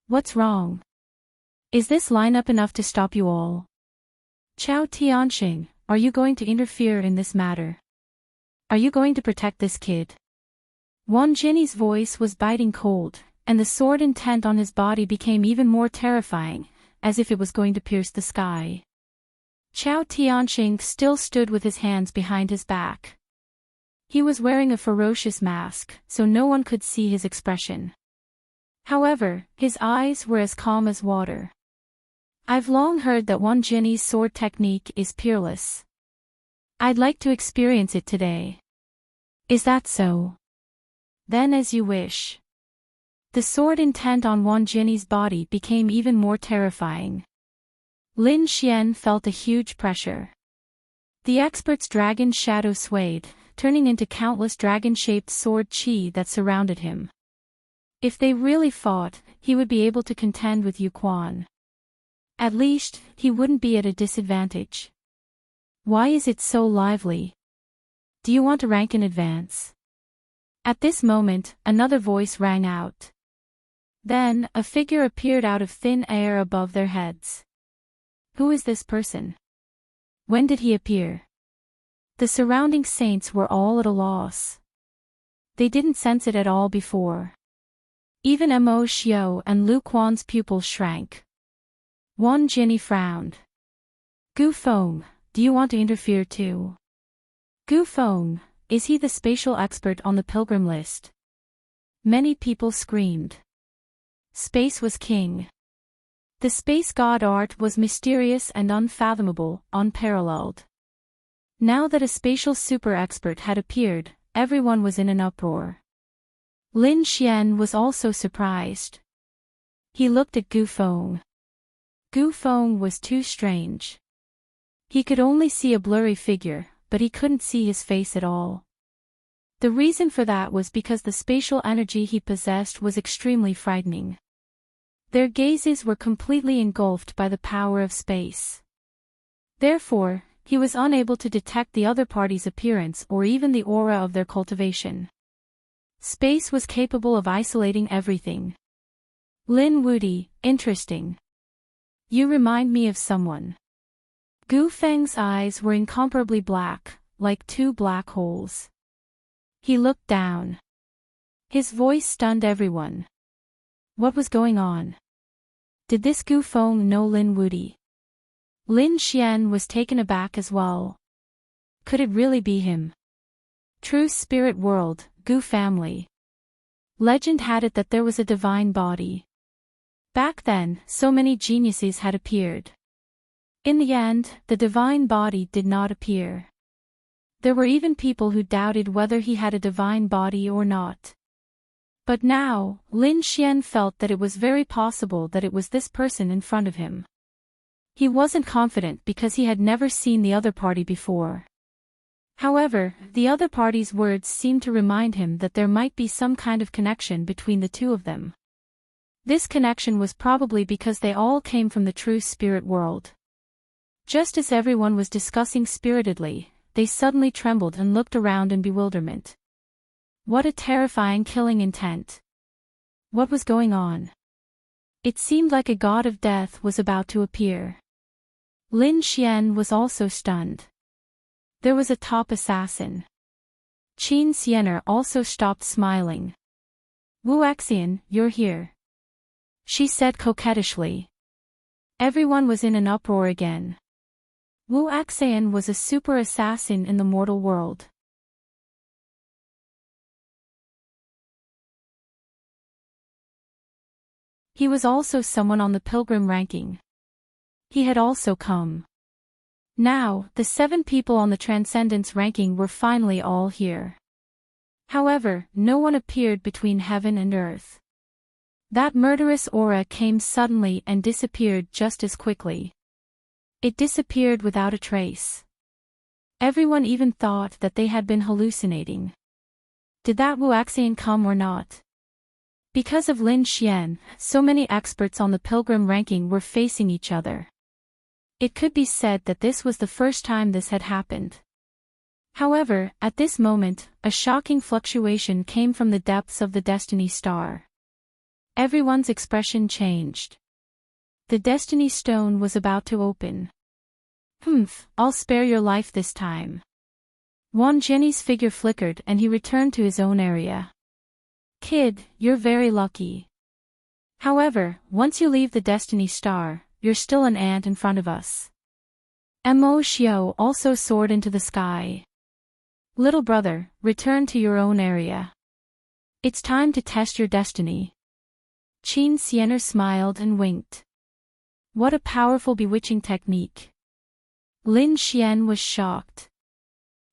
What's wrong? Is this lineup enough to stop you all? Chao Tianxing, are you going to interfere in this matter? Are you going to protect this kid? Wan Jinyi's voice was biting cold, and the sword intent on his body became even more terrifying, as if it was going to pierce the sky. Chao Tianxing still stood with his hands behind his back. He was wearing a ferocious mask, so no one could see his expression. However, his eyes were as calm as water. I've long heard that Wan Jinyi's sword technique is peerless. I'd like to experience it today. Is that so? Then as you wish. The sword intent on Wan Jinyi's body became even more terrifying. Lin Xian felt a huge pressure. The expert's dragon shadow swayed, turning into countless dragon-shaped sword qi that surrounded him. If they really fought, he would be able to contend with Yu Quan. At least, he wouldn't be at a disadvantage. Why is it so lively? Do you want to rank in advance? At this moment, another voice rang out. Then, a figure appeared out of thin air above their heads. Who is this person? When did he appear? The surrounding saints were all at a loss. They didn't sense it at all before. Even Imo Xiu and Lu Quan's pupils shrank. Wan Jinyi frowned. Gu Feng, do you want to interfere too? Gu Feng, is he the spatial expert on the pilgrim list? Many people screamed. Space was king. The space god art was mysterious and unfathomable, unparalleled. Now that a spatial super expert had appeared, everyone was in an uproar. Lin Xian was also surprised. He looked at Gu Feng. Gu Feng was too strange. He could only see a blurry figure, but he couldn't see his face at all. The reason for that was because the spatial energy he possessed was extremely frightening. Their gazes were completely engulfed by the power of space. Therefore, he was unable to detect the other party's appearance or even the aura of their cultivation. Space was capable of isolating everything. Lin Wudi, interesting. You remind me of someone. Gu Feng's eyes were incomparably black, like two black holes. He looked down. His voice stunned everyone. What was going on? Did this Gu Feng know Lin Wudi? Lin Xian was taken aback as well. Could it really be him? True spirit world, Gu family. Legend had it that there was a divine body. Back then, so many geniuses had appeared. In the end, the divine body did not appear. There were even people who doubted whether he had a divine body or not. But now, Lin Xian felt that it was very possible that it was this person in front of him. He wasn't confident because he had never seen the other party before. However, the other party's words seemed to remind him that there might be some kind of connection between the two of them. This connection was probably because they all came from the true spirit world. Just as everyone was discussing spiritedly, they suddenly trembled and looked around in bewilderment. What a terrifying killing intent. What was going on? It seemed like a god of death was about to appear. Lin Xian was also stunned. There was a top assassin. Qin Xiener also stopped smiling. Wu Axian, you're here, she said coquettishly. Everyone was in an uproar again. Wu Axian was a super assassin in the mortal world. He was also someone on the pilgrim ranking. He had also come. Now, the 7 people on the Transcendence ranking were finally all here. However, no one appeared between heaven and earth. That murderous aura came suddenly and disappeared just as quickly. It disappeared without a trace. Everyone even thought that they had been hallucinating. Did that Wu Axian come or not? Because of Lin Xian, so many experts on the pilgrim ranking were facing each other. It could be said that this was the first time this had happened. However, at this moment, a shocking fluctuation came from the depths of the Destiny Star. Everyone's expression changed. The Destiny Stone was about to open. I'll spare your life this time. Wan Zhenyi's figure flickered and he returned to his own area. Kid, you're very lucky. However, once you leave the Destiny Star, you're still an ant in front of us. Mo Xiao also soared into the sky. Little brother, return to your own area. It's time to test your destiny. Qin Xiener smiled and winked. What a powerful bewitching technique. Lin Xian was shocked.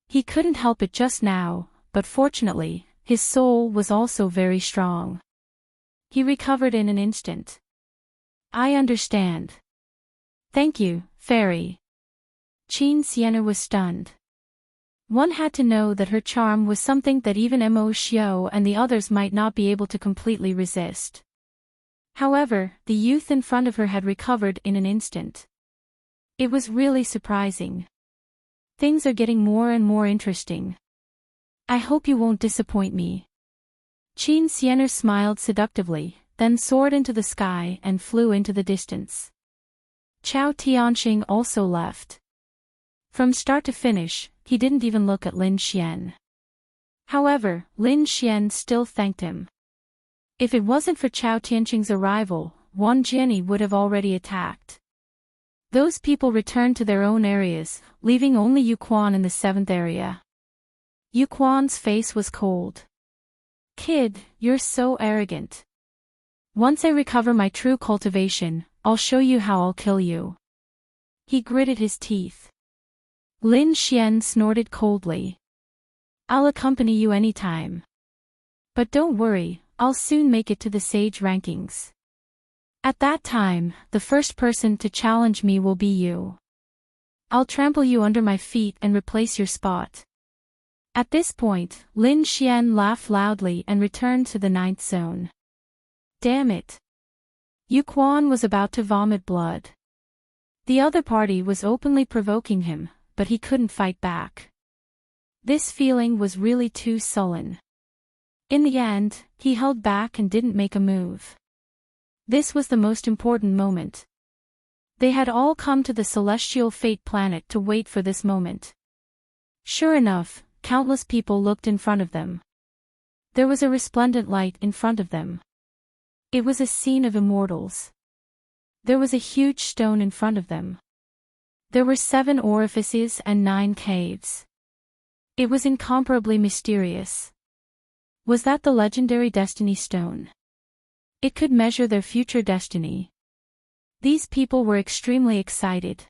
He couldn't help it just now, but fortunately, his soul was also very strong. He recovered in an instant. I understand. Thank you, fairy. Qin Xiener was stunned. One had to know that her charm was something that even Mo Xiao and the others might not be able to completely resist. However, the youth in front of her had recovered in an instant. It was really surprising. Things are getting more and more interesting. I hope you won't disappoint me. Qin Xiener smiled seductively, then soared into the sky and flew into the distance. Chao Tianxing also left. From start to finish, he didn't even look at Lin Xian. However, Lin Xian still thanked him. If it wasn't for Chao Tianxing's arrival, Wan Zhenyi would have already attacked. Those people returned to their own areas, leaving only Yu Quan in the 7th area. Yu Quan's face was cold. Kid, you're so arrogant. Once I recover my true cultivation, I'll show you how I'll kill you. He gritted his teeth. Lin Xian snorted coldly. I'll accompany you anytime. But don't worry, I'll soon make it to the Sage rankings. At that time, the first person to challenge me will be you. I'll trample you under my feet and replace your spot. At this point, Lin Xian laughed loudly and returned to the 9th zone. Damn it. Yu Quan was about to vomit blood. The other party was openly provoking him, but he couldn't fight back. This feeling was really too sullen. In the end, he held back and didn't make a move. This was the most important moment. They had all come to the celestial fate planet to wait for this moment. Sure enough, countless people looked in front of them. There was a resplendent light in front of them. It was a scene of immortals. There was a huge stone in front of them. There were 7 orifices and 9 caves. It was incomparably mysterious. Was that the legendary Destiny Stone? It could measure their future destiny. These people were extremely excited.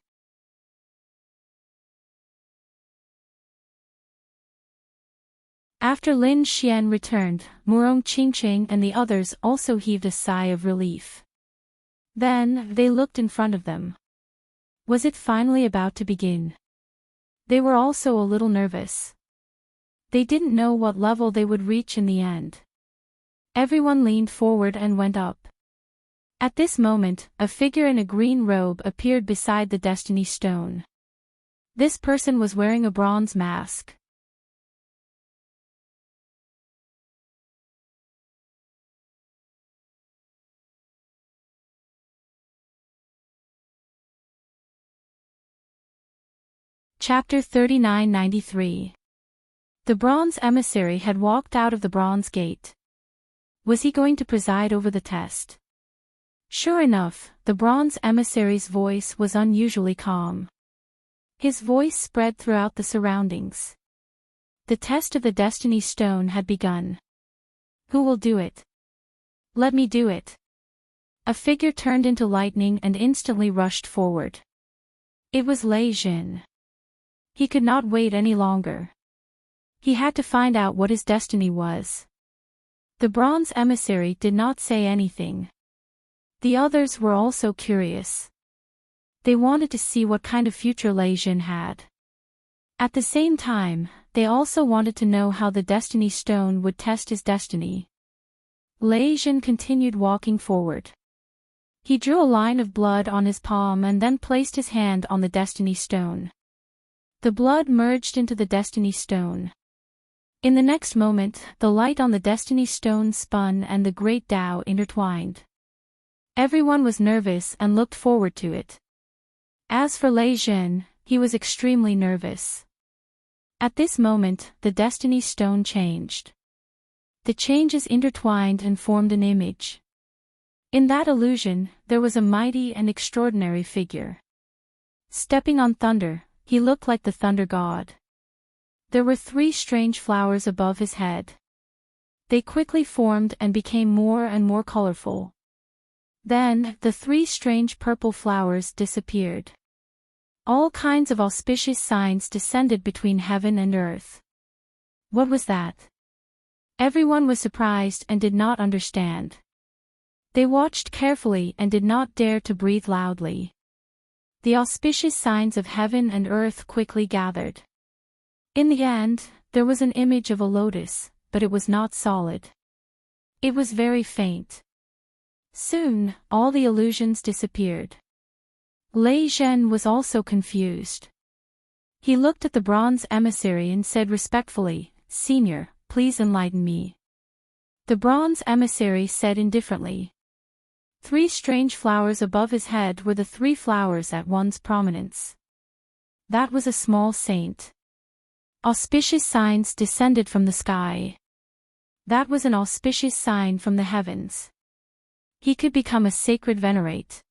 After Lin Xian returned, Murong Qingqing and the others also heaved a sigh of relief. Then, they looked in front of them. Was it finally about to begin? They were also a little nervous. They didn't know what level they would reach in the end. Everyone leaned forward and went up. At this moment, a figure in a green robe appeared beside the Destiny Stone. This person was wearing a bronze mask. Chapter 3993. The bronze emissary had walked out of the bronze gate. Was he going to preside over the test? Sure enough, the bronze emissary's voice was unusually calm. His voice spread throughout the surroundings. The test of the Destiny Stone had begun. Who will do it? Let me do it. A figure turned into lightning and instantly rushed forward. It was Lei Jin. He could not wait any longer. He had to find out what his destiny was. The bronze emissary did not say anything. The others were also curious. They wanted to see what kind of future Lei Jin had. At the same time, they also wanted to know how the Destiny Stone would test his destiny. Lei Jin continued walking forward. He drew a line of blood on his palm and then placed his hand on the Destiny Stone. The blood merged into the Destiny Stone. In the next moment, the light on the Destiny Stone spun and the Great Tao intertwined. Everyone was nervous and looked forward to it. As for Lei Jin, he was extremely nervous. At this moment, the Destiny Stone changed. The changes intertwined and formed an image. In that illusion, there was a mighty and extraordinary figure. Stepping on thunder, he looked like the thunder god. There were 3 strange flowers above his head. They quickly formed and became more and more colorful. Then, the 3 strange purple flowers disappeared. All kinds of auspicious signs descended between heaven and earth. What was that? Everyone was surprised and did not understand. They watched carefully and did not dare to breathe loudly. The auspicious signs of heaven and earth quickly gathered. In the end, there was an image of a lotus, but it was not solid. It was very faint. Soon, all the illusions disappeared. Lei Jin was also confused. He looked at the bronze emissary and said respectfully, "Senior, please enlighten me." The bronze emissary said indifferently. 3 strange flowers above his head were the 3 flowers at one's prominence. That was a small saint. Auspicious signs descended from the sky. That was an auspicious sign from the heavens. He could become a sacred venerate.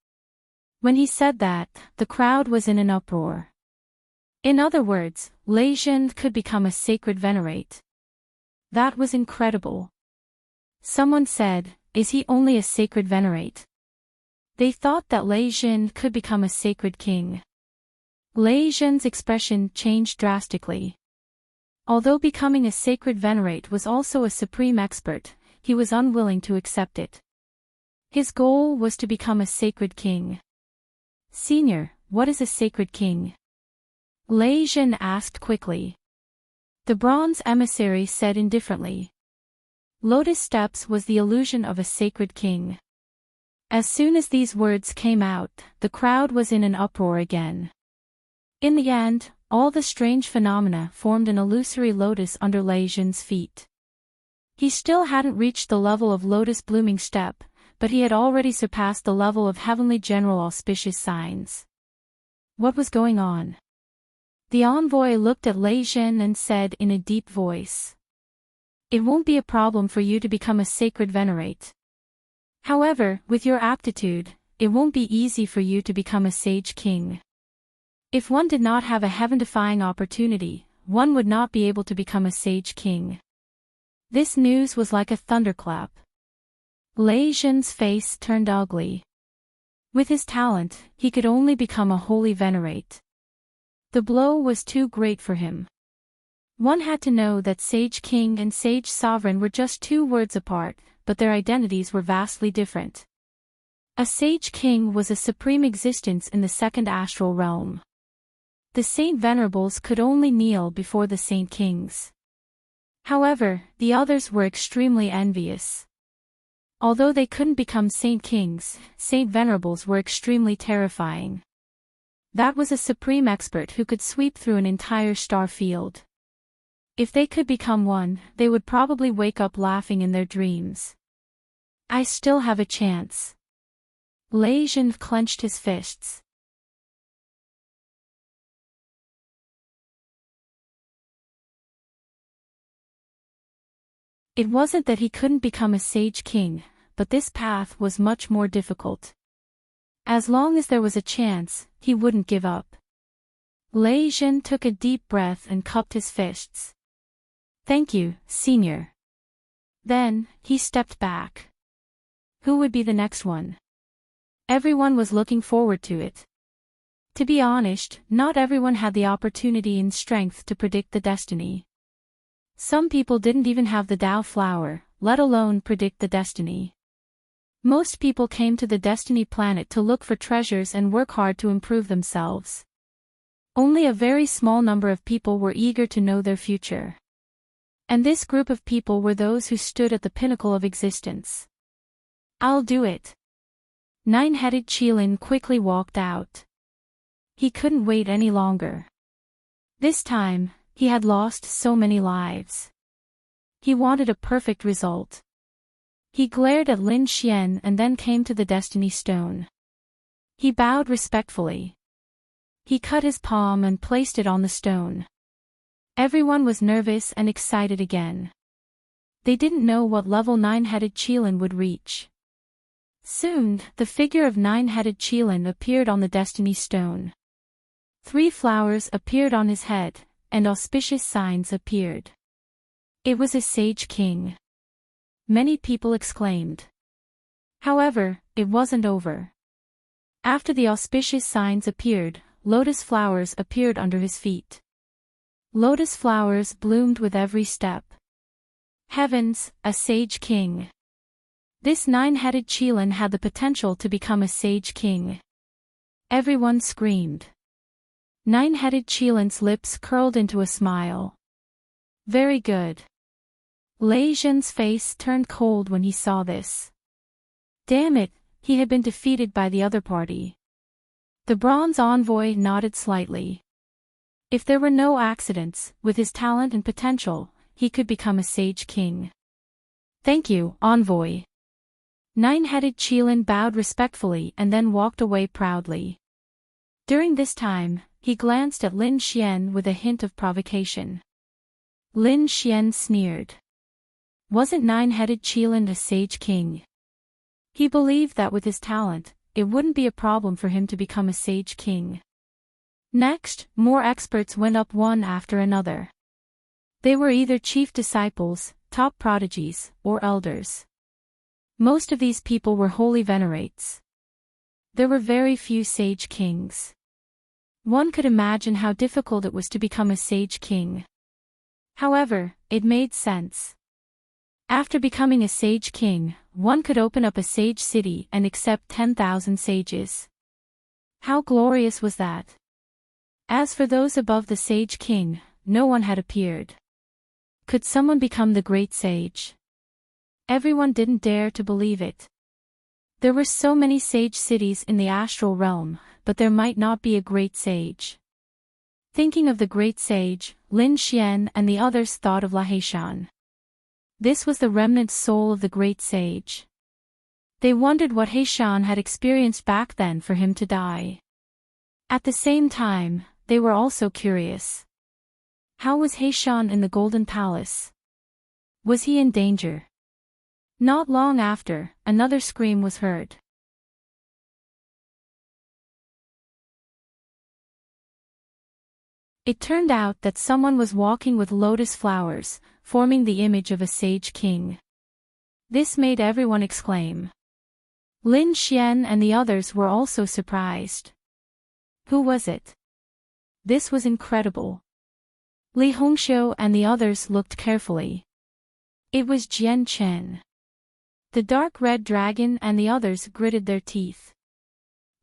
When he said that, the crowd was in an uproar. In other words, Lei Jin could become a sacred venerate. That was incredible. Someone said, "Is he only a sacred venerate?" They thought that Lei Jin could become a sacred king. Lei Jin's expression changed drastically. Although becoming a sacred venerate was also a supreme expert, he was unwilling to accept it. His goal was to become a sacred king. "Senior, what is a sacred king?" Lei Jin asked quickly. The bronze emissary said indifferently. Lotus steps was the illusion of a sacred king. As soon as these words came out, the crowd was in an uproar again. In the end, all the strange phenomena formed an illusory lotus under Lei Jin's feet. He still hadn't reached the level of lotus blooming step, but he had already surpassed the level of heavenly general auspicious signs. What was going on? The envoy looked at Lei Jin and said in a deep voice, "It won't be a problem for you to become a sacred venerate. However, with your aptitude, it won't be easy for you to become a sage king. If one did not have a heaven-defying opportunity, one would not be able to become a sage king." This news was like a thunderclap. Lei Jin's face turned ugly. With his talent, he could only become a holy venerate. The blow was too great for him. One had to know that Sage King and Sage Sovereign were just 2 words apart, but their identities were vastly different. A sage king was a supreme existence in the second astral realm. The saint venerables could only kneel before the saint kings. However, the others were extremely envious. Although they couldn't become saint kings, saint venerables were extremely terrifying. That was a supreme expert who could sweep through an entire star field. If they could become one, they would probably wake up laughing in their dreams. I still have a chance. Lei Jin clenched his fists. It wasn't that he couldn't become a sage king, but this path was much more difficult. As long as there was a chance, he wouldn't give up. Lei Jin took a deep breath and cupped his fists. Thank you, senior. Then, he stepped back. Who would be the next one? Everyone was looking forward to it. To be honest, not everyone had the opportunity and strength to predict the destiny. Some people didn't even have the Dao flower, let alone predict the destiny. Most people came to the Destiny planet to look for treasures and work hard to improve themselves. Only a very small number of people were eager to know their future. And this group of people were those who stood at the pinnacle of existence. I'll do it. Nine-headed Qilin quickly walked out. He couldn't wait any longer. This time, he had lost so many lives. He wanted a perfect result. He glared at Lin Xian and then came to the Destiny Stone. He bowed respectfully. He cut his palm and placed it on the stone. Everyone was nervous and excited again. They didn't know what level nine-headed Qilin would reach. Soon, the figure of nine-headed Qilin appeared on the Destiny Stone. 3 flowers appeared on his head, and auspicious signs appeared. It was a sage king. Many people exclaimed. However, it wasn't over. After the auspicious signs appeared, lotus flowers appeared under his feet. Lotus flowers bloomed with every step. Heavens, a sage king. This nine-headed Qilin had the potential to become a sage king. Everyone screamed. Nine-headed Qilin's lips curled into a smile. Very good. Lei Jin's face turned cold when he saw this. Damn it, he had been defeated by the other party. The bronze envoy nodded slightly. If there were no accidents, with his talent and potential, he could become a sage king. Thank you, envoy. Nine-headed Qilin bowed respectfully and then walked away proudly. During this time, he glanced at Lin Xian with a hint of provocation. Lin Xian sneered. Wasn't nine-headed Qilin a sage king? He believed that with his talent, it wouldn't be a problem for him to become a sage king. Next, more experts went up one after another. They were either chief disciples, top prodigies, or elders. Most of these people were holy venerates. There were very few sage kings. One could imagine how difficult it was to become a sage king. However, it made sense. After becoming a sage king, one could open up a sage city and accept 10,000 sages. How glorious was that? As for those above the sage king, no one had appeared. Could someone become the great sage? Everyone didn't dare to believe it. There were so many sage cities in the astral realm, but there might not be a great sage. Thinking of the great sage, Lin Xian and the others thought of Laheishan. This was the remnant soul of the great sage. They wondered what Heishan had experienced back then for him to die. At the same time, they were also curious. How was Heishan in the Golden Palace? Was he in danger? Not long after, another scream was heard. It turned out that someone was walking with lotus flowers, forming the image of a sage king. This made everyone exclaim. Lin Xian and the others were also surprised. Who was it? This was incredible. Li Hongxiu and the others looked carefully. It was Jian Chen. The dark red dragon and the others gritted their teeth.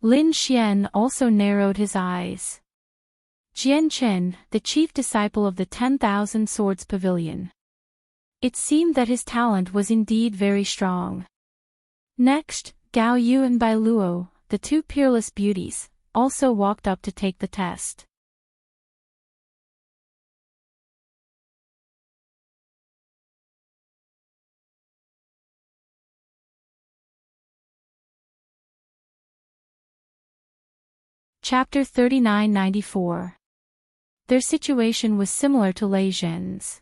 Lin Xian also narrowed his eyes. Jian Chen, the chief disciple of the 10,000 Swords Pavilion. It seemed that his talent was indeed very strong. Next, Gao Yu and Bai Luo, the two peerless beauties, also walked up to take the test. Chapter 3994. Their situation was similar to Lei Zhen's.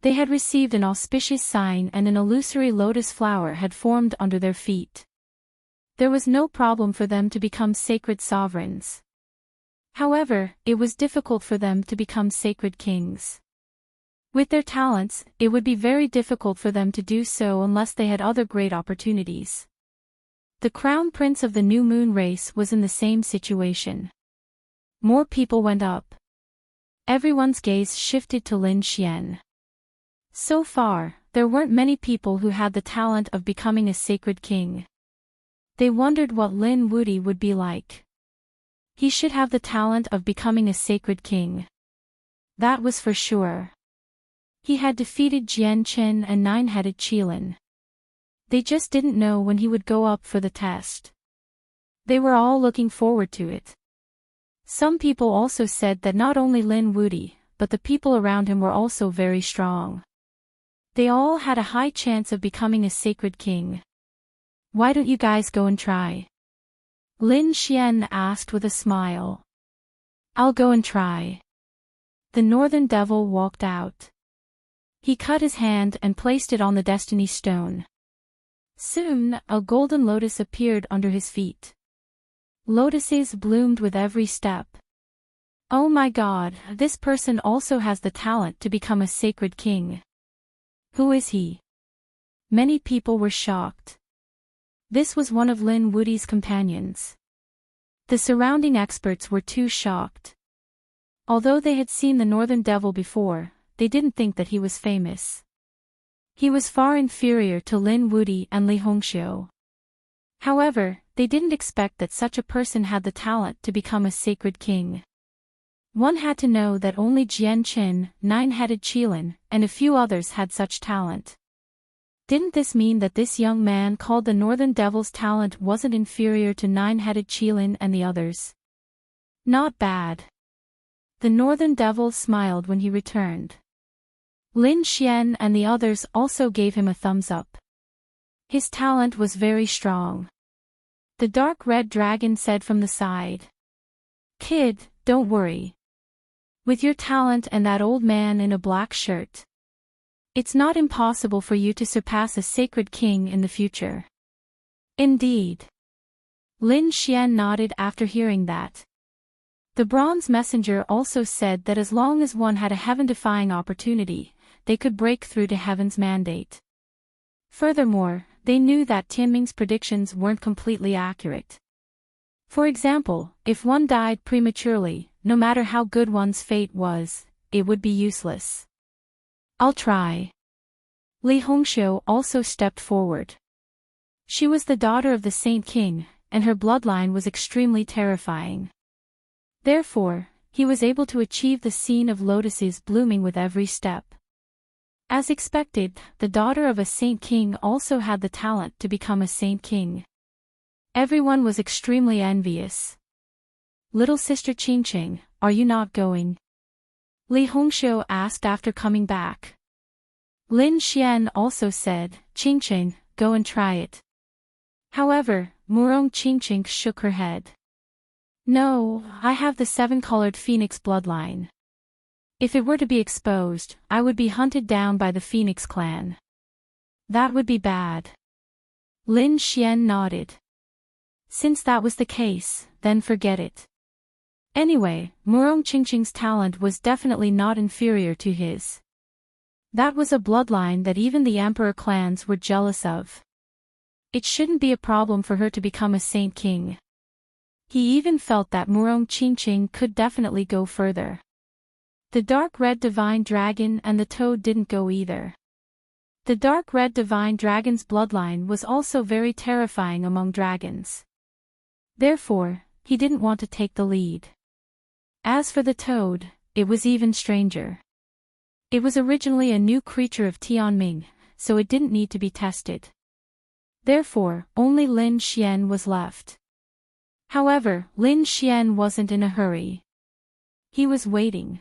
They had received an auspicious sign and an illusory lotus flower had formed under their feet. There was no problem for them to become sacred sovereigns. However, it was difficult for them to become sacred kings. With their talents, it would be very difficult for them to do so unless they had other great opportunities. The crown prince of the New Moon race was in the same situation. More people went up. Everyone's gaze shifted to Lin Xian. So far, there weren't many people who had the talent of becoming a sacred king. They wondered what Lin Wuti would be like. He should have the talent of becoming a sacred king. That was for sure. He had defeated Jian Chen and nine-headed Qilin. They just didn't know when he would go up for the test. They were all looking forward to it. Some people also said that not only Lin Wuti, but the people around him were also very strong. They all had a high chance of becoming a sacred king. Why don't you guys go and try? Lin Xian asked with a smile. I'll go and try. The Northern Devil walked out. He cut his hand and placed it on the Destiny Stone. Soon, a golden lotus appeared under his feet. Lotuses bloomed with every step. Oh my God, this person also has the talent to become a sacred king. Who is he? Many people were shocked. This was one of Lin Wuti's companions. The surrounding experts were too shocked. Although they had seen the Northern Devil before, they didn't think that he was famous. He was far inferior to Lin Wuti and Li Hongxiu. However, they didn't expect that such a person had the talent to become a sacred king. One had to know that only Jian Chen, nine-headed Qilin, and a few others had such talent. Didn't this mean that this young man called the Northern Devil's talent wasn't inferior to nine-headed Qilin and the others? Not bad. The Northern Devil smiled when he returned. Lin Xian and the others also gave him a thumbs up. His talent was very strong. The dark red dragon said from the side. Kid, don't worry. With your talent and that old man in a black shirt, it's not impossible for you to surpass a sacred king in the future. Indeed. Lin Xian nodded after hearing that. The bronze messenger also said that as long as one had a heaven-defying opportunity, they could break through to heaven's mandate. Furthermore, they knew that Tianming's predictions weren't completely accurate. For example, if one died prematurely, no matter how good one's fate was, it would be useless. I'll try. Li Hongxiu also stepped forward. She was the daughter of the Saint King, and her bloodline was extremely terrifying. Therefore, he was able to achieve the scene of lotuses blooming with every step. As expected, the daughter of a Saint King also had the talent to become a Saint King. Everyone was extremely envious. Little sister Qingqing, are you not going? Li Hongxiu asked after coming back. Lin Xian also said, Qingqing, go and try it. However, Murong Qingqing shook her head. No, I have the seven-colored phoenix bloodline. If it were to be exposed, I would be hunted down by the Phoenix clan. That would be bad. Lin Xian nodded. Since that was the case, then forget it. Anyway, Murong Qingqing's talent was definitely not inferior to his. That was a bloodline that even the emperor clans were jealous of. It shouldn't be a problem for her to become a Saint King. He even felt that Murong Qingqing could definitely go further. The dark red divine dragon and the toad didn't go either. The dark red divine dragon's bloodline was also very terrifying among dragons. Therefore, he didn't want to take the lead. As for the toad, it was even stranger. It was originally a new creature of Tianming, so it didn't need to be tested. Therefore, only Lin Xian was left. However, Lin Xian wasn't in a hurry. He was waiting.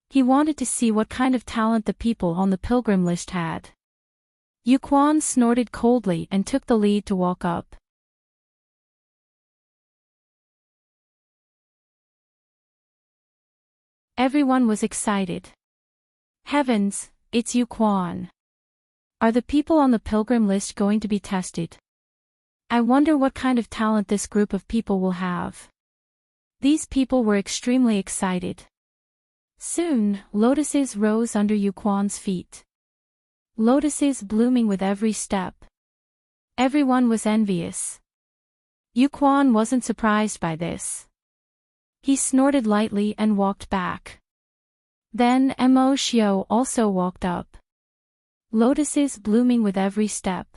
He wanted to see what kind of talent the people on the pilgrim list had. Yu Quan snorted coldly and took the lead to walk up. Everyone was excited. Heavens, it's Yu Quan. Are the people on the pilgrim list going to be tested? I wonder what kind of talent this group of people will have. These people were extremely excited. Soon, lotuses rose under Yu Quan's feet. Lotuses blooming with every step. Everyone was envious. Yu Quan wasn't surprised by this. He snorted lightly and walked back. Then Mo Xiao also walked up. Lotuses blooming with every step.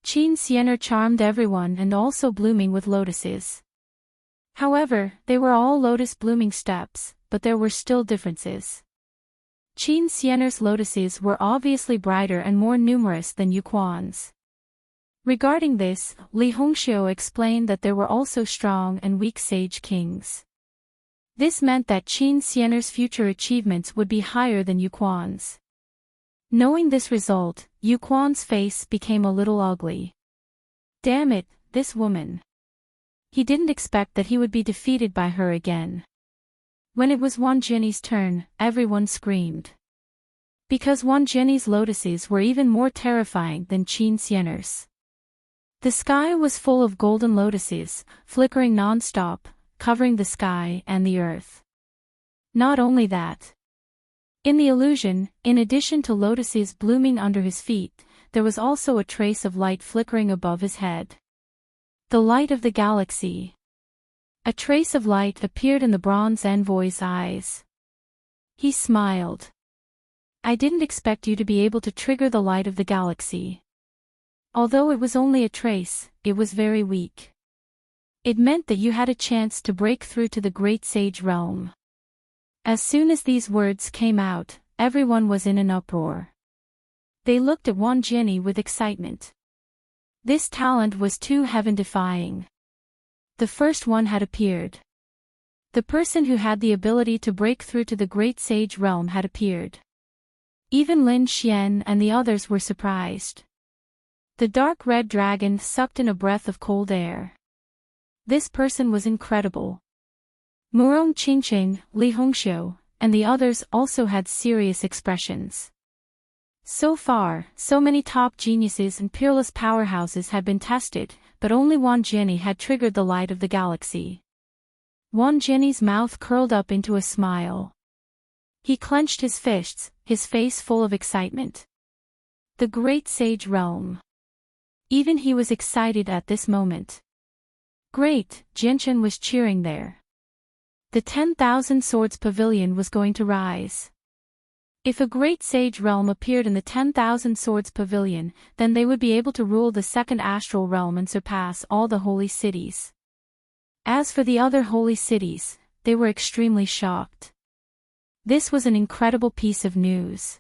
Qin Xianer charmed everyone and also blooming with lotuses. However, they were all lotus blooming steps, but there were still differences. Qin Xianer's lotuses were obviously brighter and more numerous than Yu Quan's. Regarding this, Li Hongxiu explained that there were also strong and weak sage kings. This meant that Qin Xianer's future achievements would be higher than Yu Quan's. Knowing this result, Yu Quan's face became a little ugly. Damn it, this woman. He didn't expect that he would be defeated by her again. When it was Wan Jinni's turn, everyone screamed. Because Wan Jinni's lotuses were even more terrifying than Qin Xianer's. The sky was full of golden lotuses, flickering non-stop, covering the sky and the earth. Not only that. In the illusion, in addition to lotuses blooming under his feet, there was also a trace of light flickering above his head. The light of the galaxy. A trace of light appeared in the bronze envoy's eyes. He smiled. I didn't expect you to be able to trigger the light of the galaxy. Although it was only a trace, it was very weak. It meant that you had a chance to break through to the Great Sage realm. As soon as these words came out, everyone was in an uproar. They looked at Wan Jinni with excitement. This talent was too heaven-defying. The first one had appeared. The person who had the ability to break through to the Great Sage realm had appeared. Even Lin Xian and the others were surprised. The dark red dragon sucked in a breath of cold air. This person was incredible. Murong Qingqing, Li Hongxiu, and the others also had serious expressions. So far, so many top geniuses and peerless powerhouses had been tested, but only Wan Jinni had triggered the light of the galaxy. Wan Jinni's mouth curled up into a smile. He clenched his fists, his face full of excitement. The Great Sage Realm. Even he was excited at this moment. Great, Jinshan was cheering there. The 10,000 Swords Pavilion was going to rise. If a Great Sage Realm appeared in the 10,000 Swords Pavilion, then they would be able to rule the second astral realm and surpass all the holy cities. As for the other holy cities, they were extremely shocked. This was an incredible piece of news.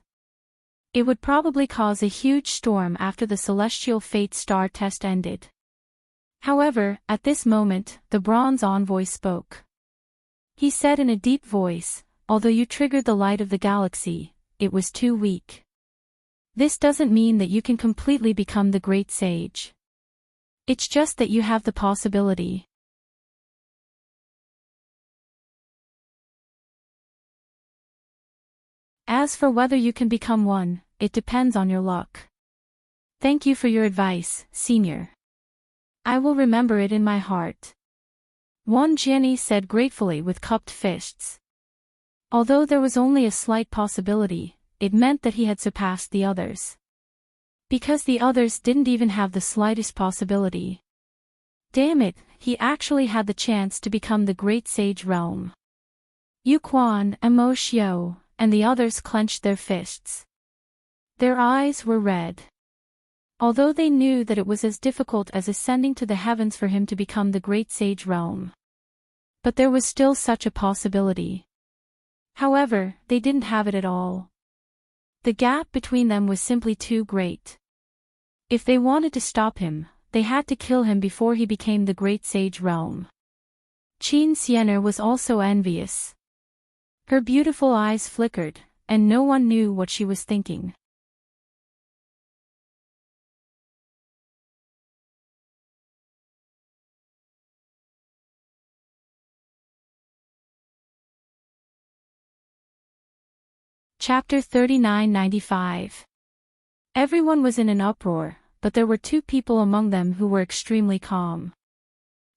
It would probably cause a huge storm after the Celestial Fate Star test ended. However, at this moment, the Bronze Envoy spoke. He said in a deep voice, although you triggered the light of the galaxy, it was too weak. This doesn't mean that you can completely become the Great Sage. It's just that you have the possibility. As for whether you can become one, it depends on your luck. Thank you for your advice, Senior. I will remember it in my heart. Wan Jinni said gratefully with cupped fists. Although there was only a slight possibility, it meant that he had surpassed the others. Because the others didn't even have the slightest possibility. Damn it, he actually had the chance to become the Great Sage Realm. Yu Quan, Mo Xiao, and the others clenched their fists. Their eyes were red. Although they knew that it was as difficult as ascending to the heavens for him to become the great sage realm. But there was still such a possibility. However, they didn't have it at all. The gap between them was simply too great. If they wanted to stop him, they had to kill him before he became the great sage realm. Qin Xian'er was also envious. Her beautiful eyes flickered, and no one knew what she was thinking. Chapter 3995. Everyone was in an uproar, but there were two people among them who were extremely calm.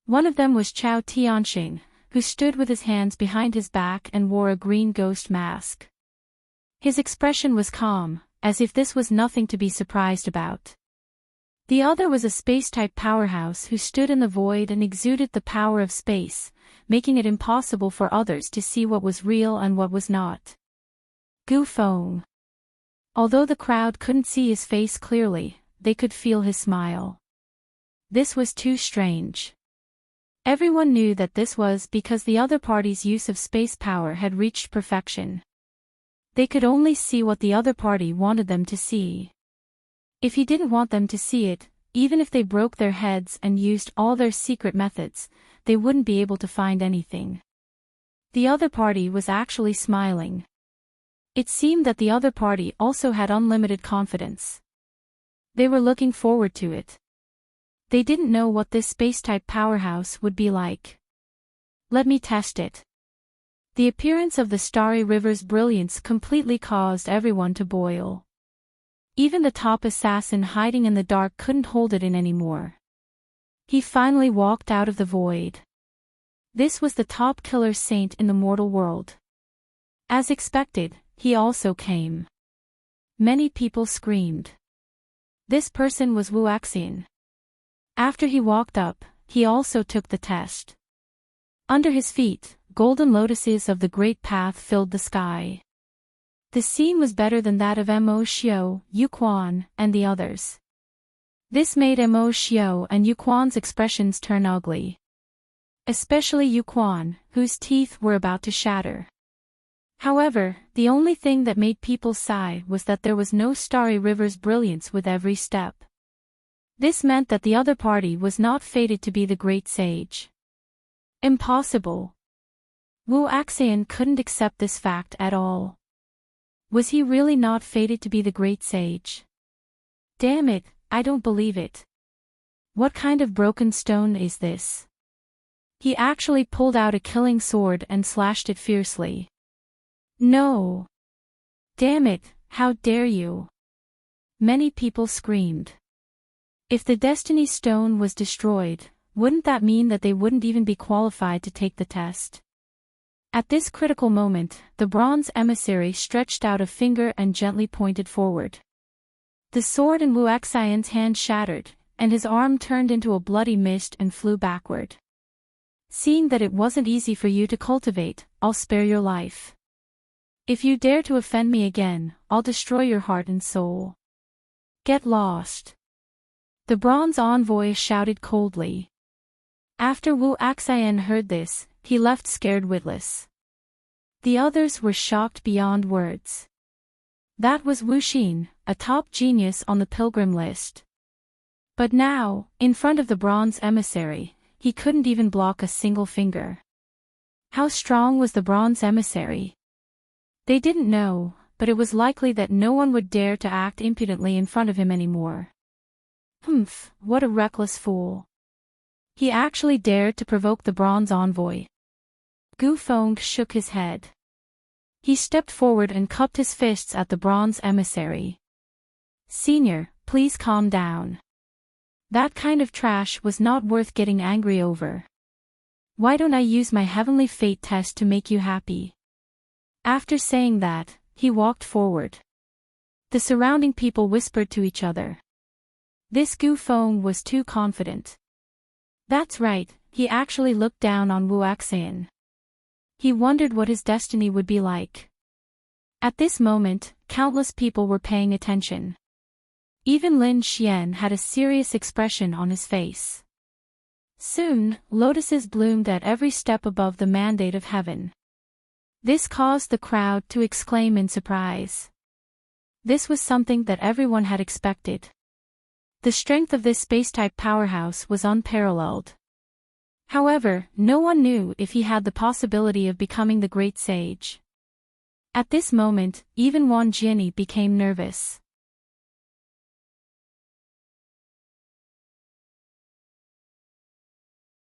One of them was Chao Tianxing, who stood with his hands behind his back and wore a green ghost mask. His expression was calm, as if this was nothing to be surprised about. The other was a space-type powerhouse who stood in the void and exuded the power of space, making it impossible for others to see what was real and what was not. Gu Feng. Although the crowd couldn't see his face clearly, they could feel his smile. This was too strange. Everyone knew that this was because the other party's use of space power had reached perfection. They could only see what the other party wanted them to see. If he didn't want them to see it, even if they broke their heads and used all their secret methods, they wouldn't be able to find anything. The other party was actually smiling. It seemed that the other party also had unlimited confidence. They were looking forward to it. They didn't know what this space-type powerhouse would be like. Let me test it. The appearance of the starry river's brilliance completely caused everyone to boil. Even the top assassin hiding in the dark couldn't hold it in anymore. He finally walked out of the void. This was the top killer saint in the mortal world. As expected, he also came. Many people screamed. This person was Wu Axian. After he walked up, he also took the test. Under his feet, golden lotuses of the great path filled the sky. The scene was better than that of Mo Xiao, Yu Quan, and the others. This made Mo Xiao and Yu Quan's expressions turn ugly. Especially Yu Quan, whose teeth were about to shatter. However, the only thing that made people sigh was that there was no starry river's brilliance with every step. This meant that the other party was not fated to be the great sage. Impossible. Wu Axian couldn't accept this fact at all. Was he really not fated to be the great sage? Damn it, I don't believe it. What kind of broken stone is this? He actually pulled out a killing sword and slashed it fiercely. No! Damn it, how dare you! Many people screamed. If the Destiny Stone was destroyed, wouldn't that mean that they wouldn't even be qualified to take the test? At this critical moment, the bronze emissary stretched out a finger and gently pointed forward. The sword in Wu Axian's hand shattered, and his arm turned into a bloody mist and flew backward. Seeing that it wasn't easy for you to cultivate, I'll spare your life. If you dare to offend me again, I'll destroy your heart and soul. Get lost. The bronze envoy shouted coldly. After Wu Axian heard this, he left scared witless. The others were shocked beyond words. That was Wu Xin, a top genius on the pilgrim list. But now, in front of the bronze emissary, he couldn't even block a single finger. How strong was the bronze emissary? They didn't know, but it was likely that no one would dare to act impudently in front of him anymore. Humph, what a reckless fool. He actually dared to provoke the bronze envoy. Gu Feng shook his head. He stepped forward and cupped his fists at the bronze emissary. Senior, please calm down. That kind of trash was not worth getting angry over. Why don't I use my heavenly fate test to make you happy? After saying that, he walked forward. The surrounding people whispered to each other. This Gu Feng was too confident. That's right, he actually looked down on Wu Axian. He wondered what his destiny would be like. At this moment, countless people were paying attention. Even Lin Xian had a serious expression on his face. Soon, lotuses bloomed at every step above the mandate of heaven. This caused the crowd to exclaim in surprise. This was something that everyone had expected. The strength of this space-type powerhouse was unparalleled. However, no one knew if he had the possibility of becoming the great sage. At this moment, even Wang Jianyi became nervous.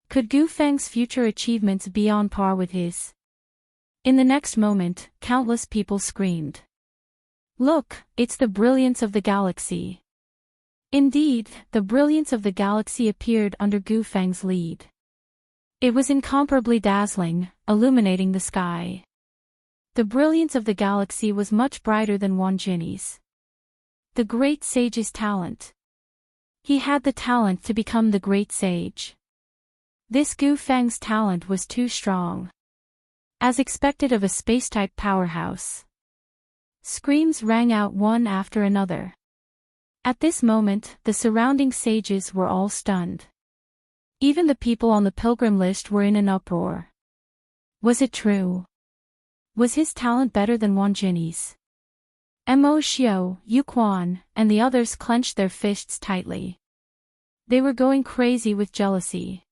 Could Gu Feng's future achievements be on par with his? In the next moment, countless people screamed. Look, it's the brilliance of the galaxy. Indeed, the brilliance of the galaxy appeared under Gu Feng's lead. It was incomparably dazzling, illuminating the sky. The brilliance of the galaxy was much brighter than Wang Jianyi's. The great sage's talent. He had the talent to become the great sage. This Gu Feng's talent was too strong. As expected of a space-type powerhouse. Screams rang out one after another. At this moment, the surrounding sages were all stunned. Even the people on the pilgrim list were in an uproar. Was it true? Was his talent better than Wang Jianyi's? Mo Xiao, Yu Quan, and the others clenched their fists tightly. They were going crazy with jealousy.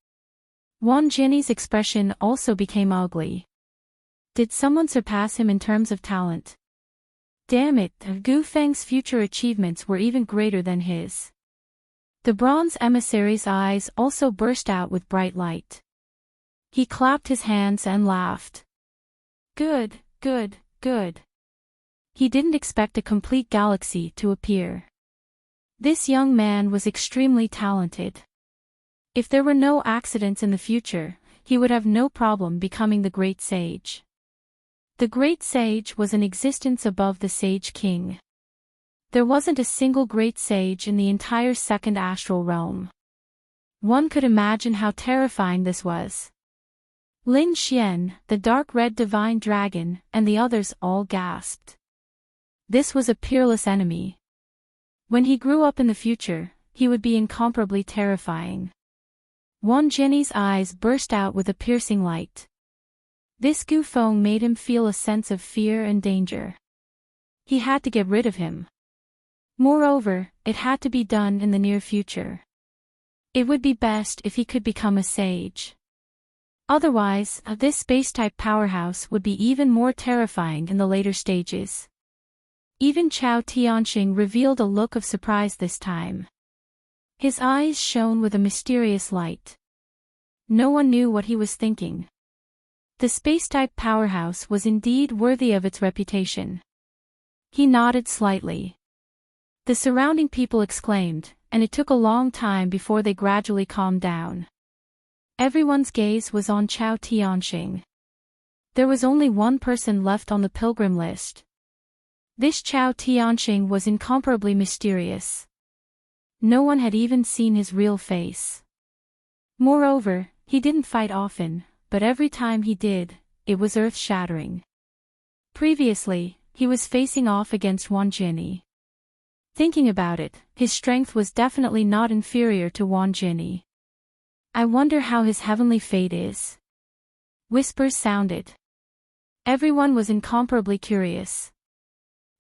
Wang Jianyi's expression also became ugly. Did someone surpass him in terms of talent? Damn it, Gu Feng's future achievements were even greater than his. The bronze emissary's eyes also burst out with bright light. He clapped his hands and laughed. Good, good, good. He didn't expect a complete galaxy to appear. This young man was extremely talented. If there were no accidents in the future, he would have no problem becoming the great sage. The great sage was in existence above the Sage King. There wasn't a single great sage in the entire second astral realm. One could imagine how terrifying this was. Lin Xian, the dark red divine dragon, and the others all gasped. This was a peerless enemy. When he grew up in the future, he would be incomparably terrifying. Wang Jianyi's eyes burst out with a piercing light. This Gu Feng made him feel a sense of fear and danger. He had to get rid of him. Moreover, it had to be done in the near future. It would be best if he could become a sage. Otherwise, this space-type powerhouse would be even more terrifying in the later stages. Even Chao Tianxing revealed a look of surprise this time. His eyes shone with a mysterious light. No one knew what he was thinking. The space-type powerhouse was indeed worthy of its reputation. He nodded slightly. The surrounding people exclaimed, and it took a long time before they gradually calmed down. Everyone's gaze was on Chao Tianxing. There was only one person left on the pilgrim list. This Chao Tianxing was incomparably mysterious. No one had even seen his real face. Moreover, he didn't fight often, but every time he did, it was earth-shattering. Previously, he was facing off against Wang Jianyi. Thinking about it, his strength was definitely not inferior to Wang Jianyi. I wonder how his heavenly fate is. Whispers sounded. Everyone was incomparably curious.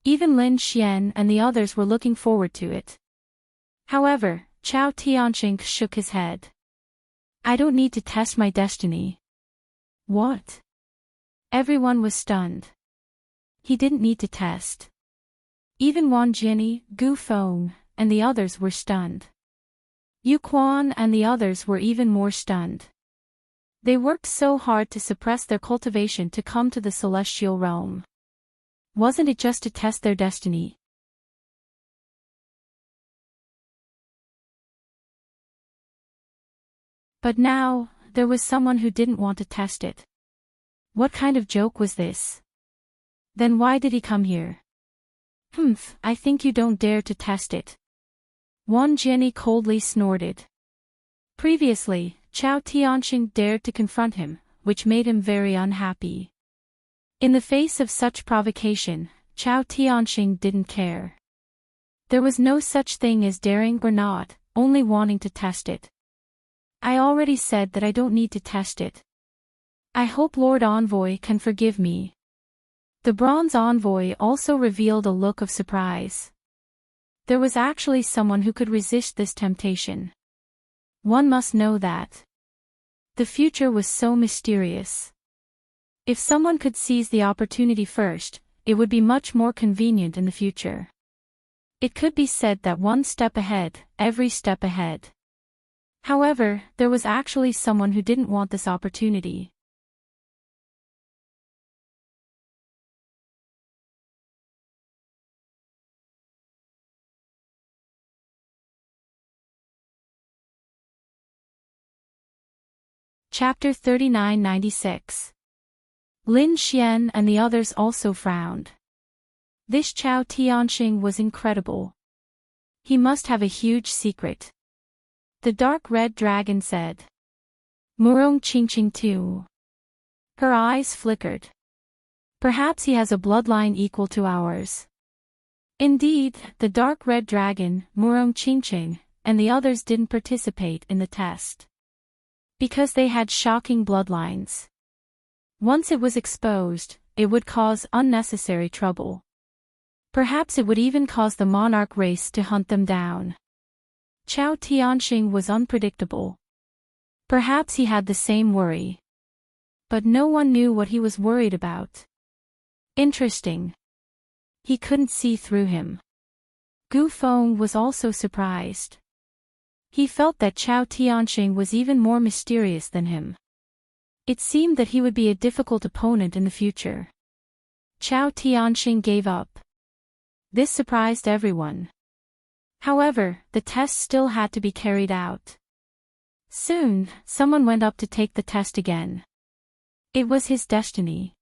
Even Lin Xian and the others were looking forward to it. However, Chao Tianxing shook his head. I don't need to test my destiny. What? Everyone was stunned. He didn't need to test. Even Wang Jianyi, Gu Feng, and the others were stunned. Yu Quan and the others were even more stunned. They worked so hard to suppress their cultivation to come to the celestial realm. Wasn't it just to test their destiny? But now, there was someone who didn't want to test it. What kind of joke was this? Then why did he come here? Humph, I think you don't dare to test it. Wang Jianyi coldly snorted. Previously, Chao Tianxing dared to confront him, which made him very unhappy. In the face of such provocation, Chao Tianxing didn't care. There was no such thing as daring or not, only wanting to test it. I already said that I don't need to test it. I hope Lord Envoy can forgive me. The bronze envoy also revealed a look of surprise. There was actually someone who could resist this temptation. One must know that. The future was so mysterious. If someone could seize the opportunity first, it would be much more convenient in the future. It could be said that one step ahead, every step ahead. However, there was actually someone who didn't want this opportunity. Chapter 3996. Lin Xian and the others also frowned. This Chao Tianxing was incredible. He must have a huge secret. The dark red dragon said. Murong Qingqing too. Her eyes flickered. Perhaps he has a bloodline equal to ours. Indeed, the dark red dragon, Murong Qingqing, and the others didn't participate in the test. Because they had shocking bloodlines. Once it was exposed, it would cause unnecessary trouble. Perhaps it would even cause the monarch race to hunt them down. Chao Tianxing was unpredictable. Perhaps he had the same worry. But no one knew what he was worried about. Interesting. He couldn't see through him. Gu Feng was also surprised. He felt that Chao Tianxing was even more mysterious than him. It seemed that he would be a difficult opponent in the future. Chao Tianxing gave up. This surprised everyone. However, the test still had to be carried out. Soon, someone went up to take the test again. It was his destiny.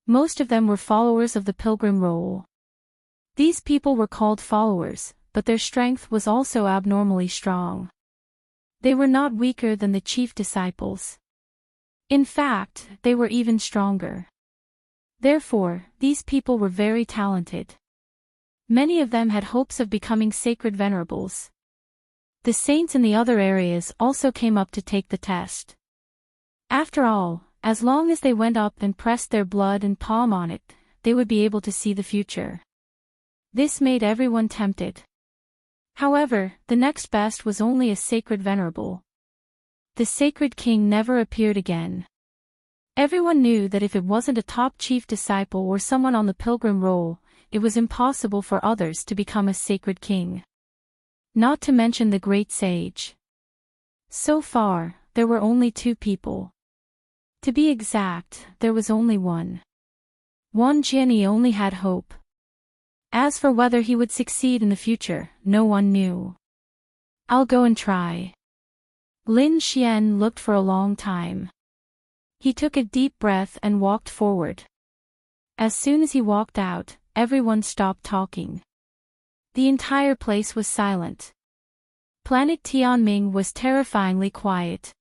Most of them were followers of the pilgrim role. These people were called followers, but their strength was also abnormally strong. They were not weaker than the chief disciples. In fact, they were even stronger. Therefore, these people were very talented. Many of them had hopes of becoming sacred venerables. The saints in the other areas also came up to take the test. After all, as long as they went up and pressed their blood and palm on it, they would be able to see the future. This made everyone tempted. However, the next best was only a sacred venerable. The sacred king never appeared again. Everyone knew that if it wasn't a top chief disciple or someone on the pilgrim role, it was impossible for others to become a sacred king. Not to mention the great sage. So far, there were only 2 people. To be exact, there was only one. Wan Jianyi only had hope. As for whether he would succeed in the future, no one knew. I'll go and try. Lin Xian looked for a long time. He took a deep breath and walked forward. As soon as he walked out, everyone stopped talking. The entire place was silent. Planet Tianming was terrifyingly quiet.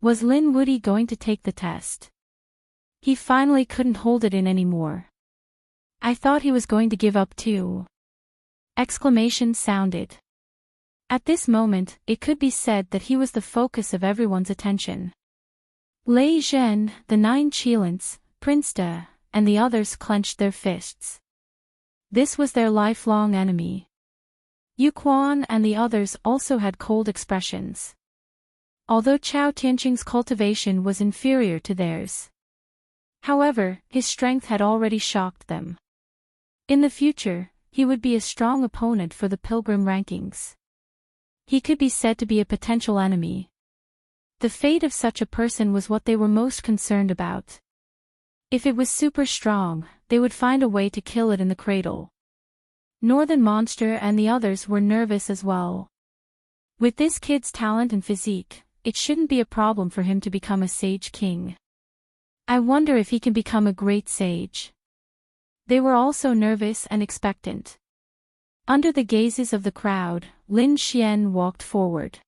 Was Lin Wudi going to take the test? He finally couldn't hold it in anymore. I thought he was going to give up too. Exclamation sounded. At this moment, it could be said that he was the focus of everyone's attention. Lei Zhen, the 9 Qilins, Prince De, and the others clenched their fists. This was their lifelong enemy. Yu Quan and the others also had cold expressions. Although Chao Tianxing's cultivation was inferior to theirs. However, his strength had already shocked them. In the future, he would be a strong opponent for the pilgrim rankings. He could be said to be a potential enemy. The fate of such a person was what they were most concerned about. If it was super strong, they would find a way to kill it in the cradle. Northern Monster and the others were nervous as well. With this kid's talent and physique, it shouldn't be a problem for him to become a sage king. I wonder if he can become a great sage. They were also nervous and expectant. Under the gazes of the crowd, Lin Xian walked forward.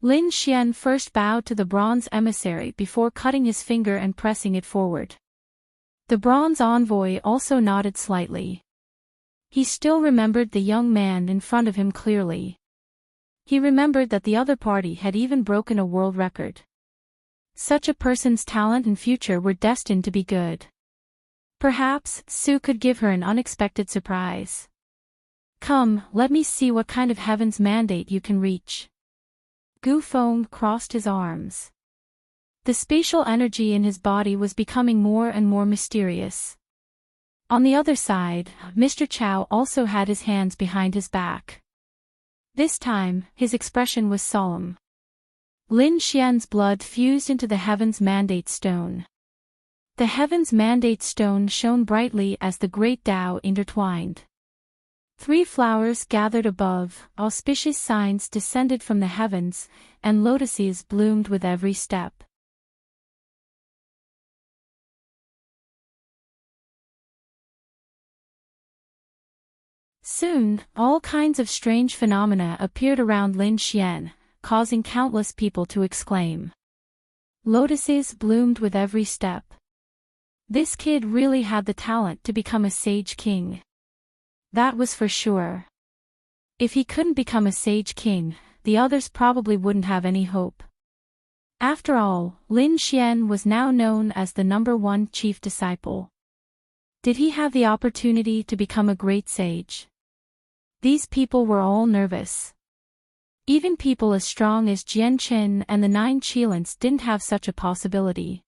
Lin Xian first bowed to the bronze emissary before cutting his finger and pressing it forward. The bronze envoy also nodded slightly. He still remembered the young man in front of him clearly. He remembered that the other party had even broken a world record. Such a person's talent and future were destined to be good. Perhaps Sue could give her an unexpected surprise. Come, let me see what kind of heaven's mandate you can reach. Gu Feng crossed his arms. The spatial energy in his body was becoming more and more mysterious. On the other side, Mr. Chow also had his hands behind his back. This time, his expression was solemn. Lin Xian's blood fused into the Heaven's Mandate Stone. The Heaven's Mandate Stone shone brightly as the great Tao intertwined. 3 flowers gathered above, auspicious signs descended from the heavens, and lotuses bloomed with every step. Soon, all kinds of strange phenomena appeared around Lin Xian, causing countless people to exclaim. Lotuses bloomed with every step. This kid really had the talent to become a sage king. That was for sure. If he couldn't become a sage king, the others probably wouldn't have any hope. After all, Lin Xian was now known as the #1 chief disciple. Did he have the opportunity to become a great sage? These people were all nervous. Even people as strong as Jian Qin and the 9 Qilins didn't have such a possibility.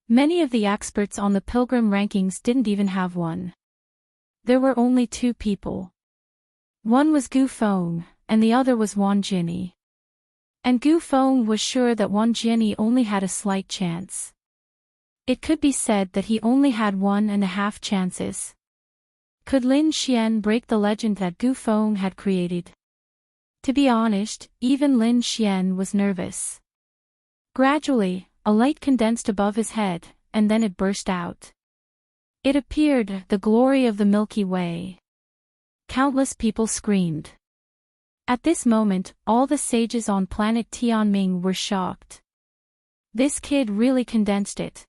Many of the experts on the pilgrim rankings didn't even have one. There were only 2 people. One was Gu Feng, and the other was Wang Jinyi. And Gu Feng was sure that Wang Jinyi only had a slight chance. It could be said that he only had 1.5 chances. Could Lin Xian break the legend that Gu Feng had created? To be honest, even Lin Xian was nervous. Gradually, a light condensed above his head, and then it burst out. It appeared, the glory of the Milky Way. Countless people screamed. At this moment, all the sages on planet Tianming were shocked. This kid really condensed it.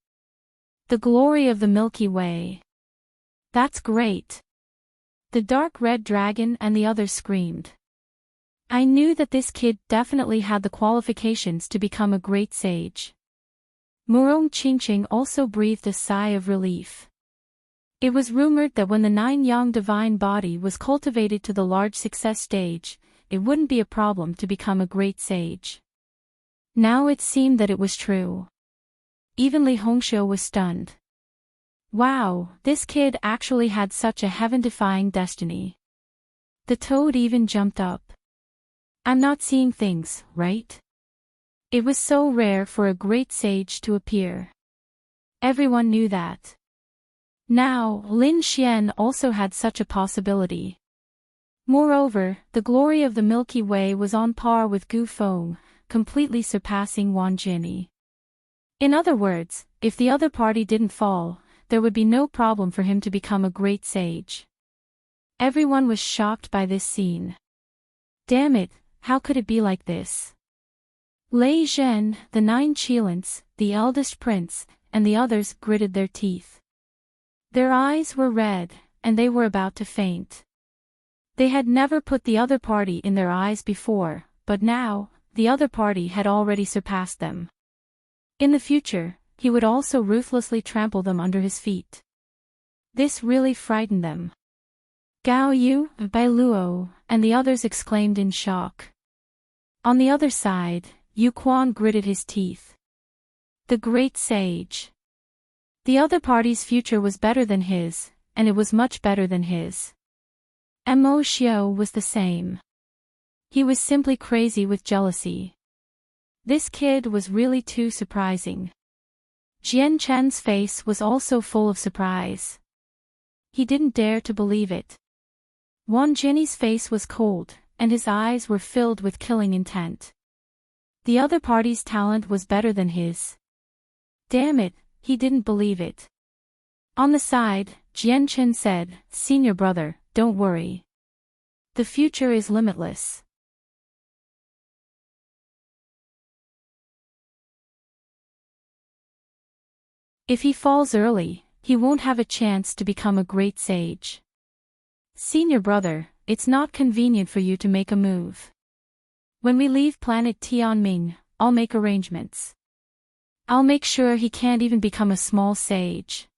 The glory of the Milky Way. That's great. The dark red dragon and the others screamed. I knew that this kid definitely had the qualifications to become a great sage. Murong Qingqing also breathed a sigh of relief. It was rumored that when the 9-yang divine body was cultivated to the large success stage, it wouldn't be a problem to become a great sage. Now it seemed that it was true. Even Li Hongxiu was stunned. Wow, this kid actually had such a heaven-defying destiny. The toad even jumped up. I'm not seeing things, right? It was so rare for a great sage to appear. Everyone knew that. Now, Lin Xian also had such a possibility. Moreover, the glory of the Milky Way was on par with Gu Feng, completely surpassing Wang Jinyi. In other words, if the other party didn't fall, there would be no problem for him to become a great sage. Everyone was shocked by this scene. Damn it, how could it be like this? Lei Zhen, the 9 Qilins, the eldest prince, and the others gritted their teeth. Their eyes were red, and they were about to faint. They had never put the other party in their eyes before, but now, the other party had already surpassed them. In the future, he would also ruthlessly trample them under his feet. This really frightened them. Gao Yu, Bai Luo, and the others exclaimed in shock. On the other side, Yu Quan gritted his teeth. The great sage. The other party's future was better than his, and it was much better than his. Mo Xiu was the same. He was simply crazy with jealousy. This kid was really too surprising. Jian Chen's face was also full of surprise. He didn't dare to believe it. Wang Jinyi's face was cold, and his eyes were filled with killing intent. The other party's talent was better than his. Damn it, he didn't believe it. On the side, Jian Chen said, "Senior brother, don't worry. The future is limitless." If he falls early, he won't have a chance to become a great sage. Senior brother, it's not convenient for you to make a move. When we leave planet Tianming, I'll make arrangements. I'll make sure he can't even become a small sage.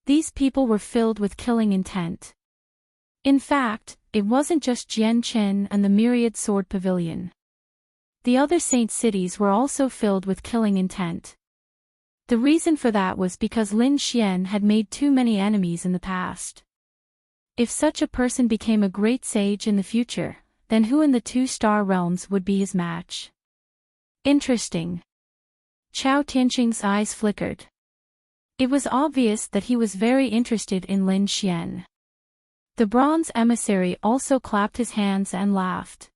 These people were filled with killing intent. In fact, it wasn't just Jian Chen and the Myriad Sword Pavilion. The other saint cities were also filled with killing intent. The reason for that was because Lin Xian had made too many enemies in the past. If such a person became a great sage in the future, then who in the two-star realms would be his match? Interesting. Chao Tianqing's eyes flickered. It was obvious that he was very interested in Lin Xian. The bronze emissary also clapped his hands and laughed.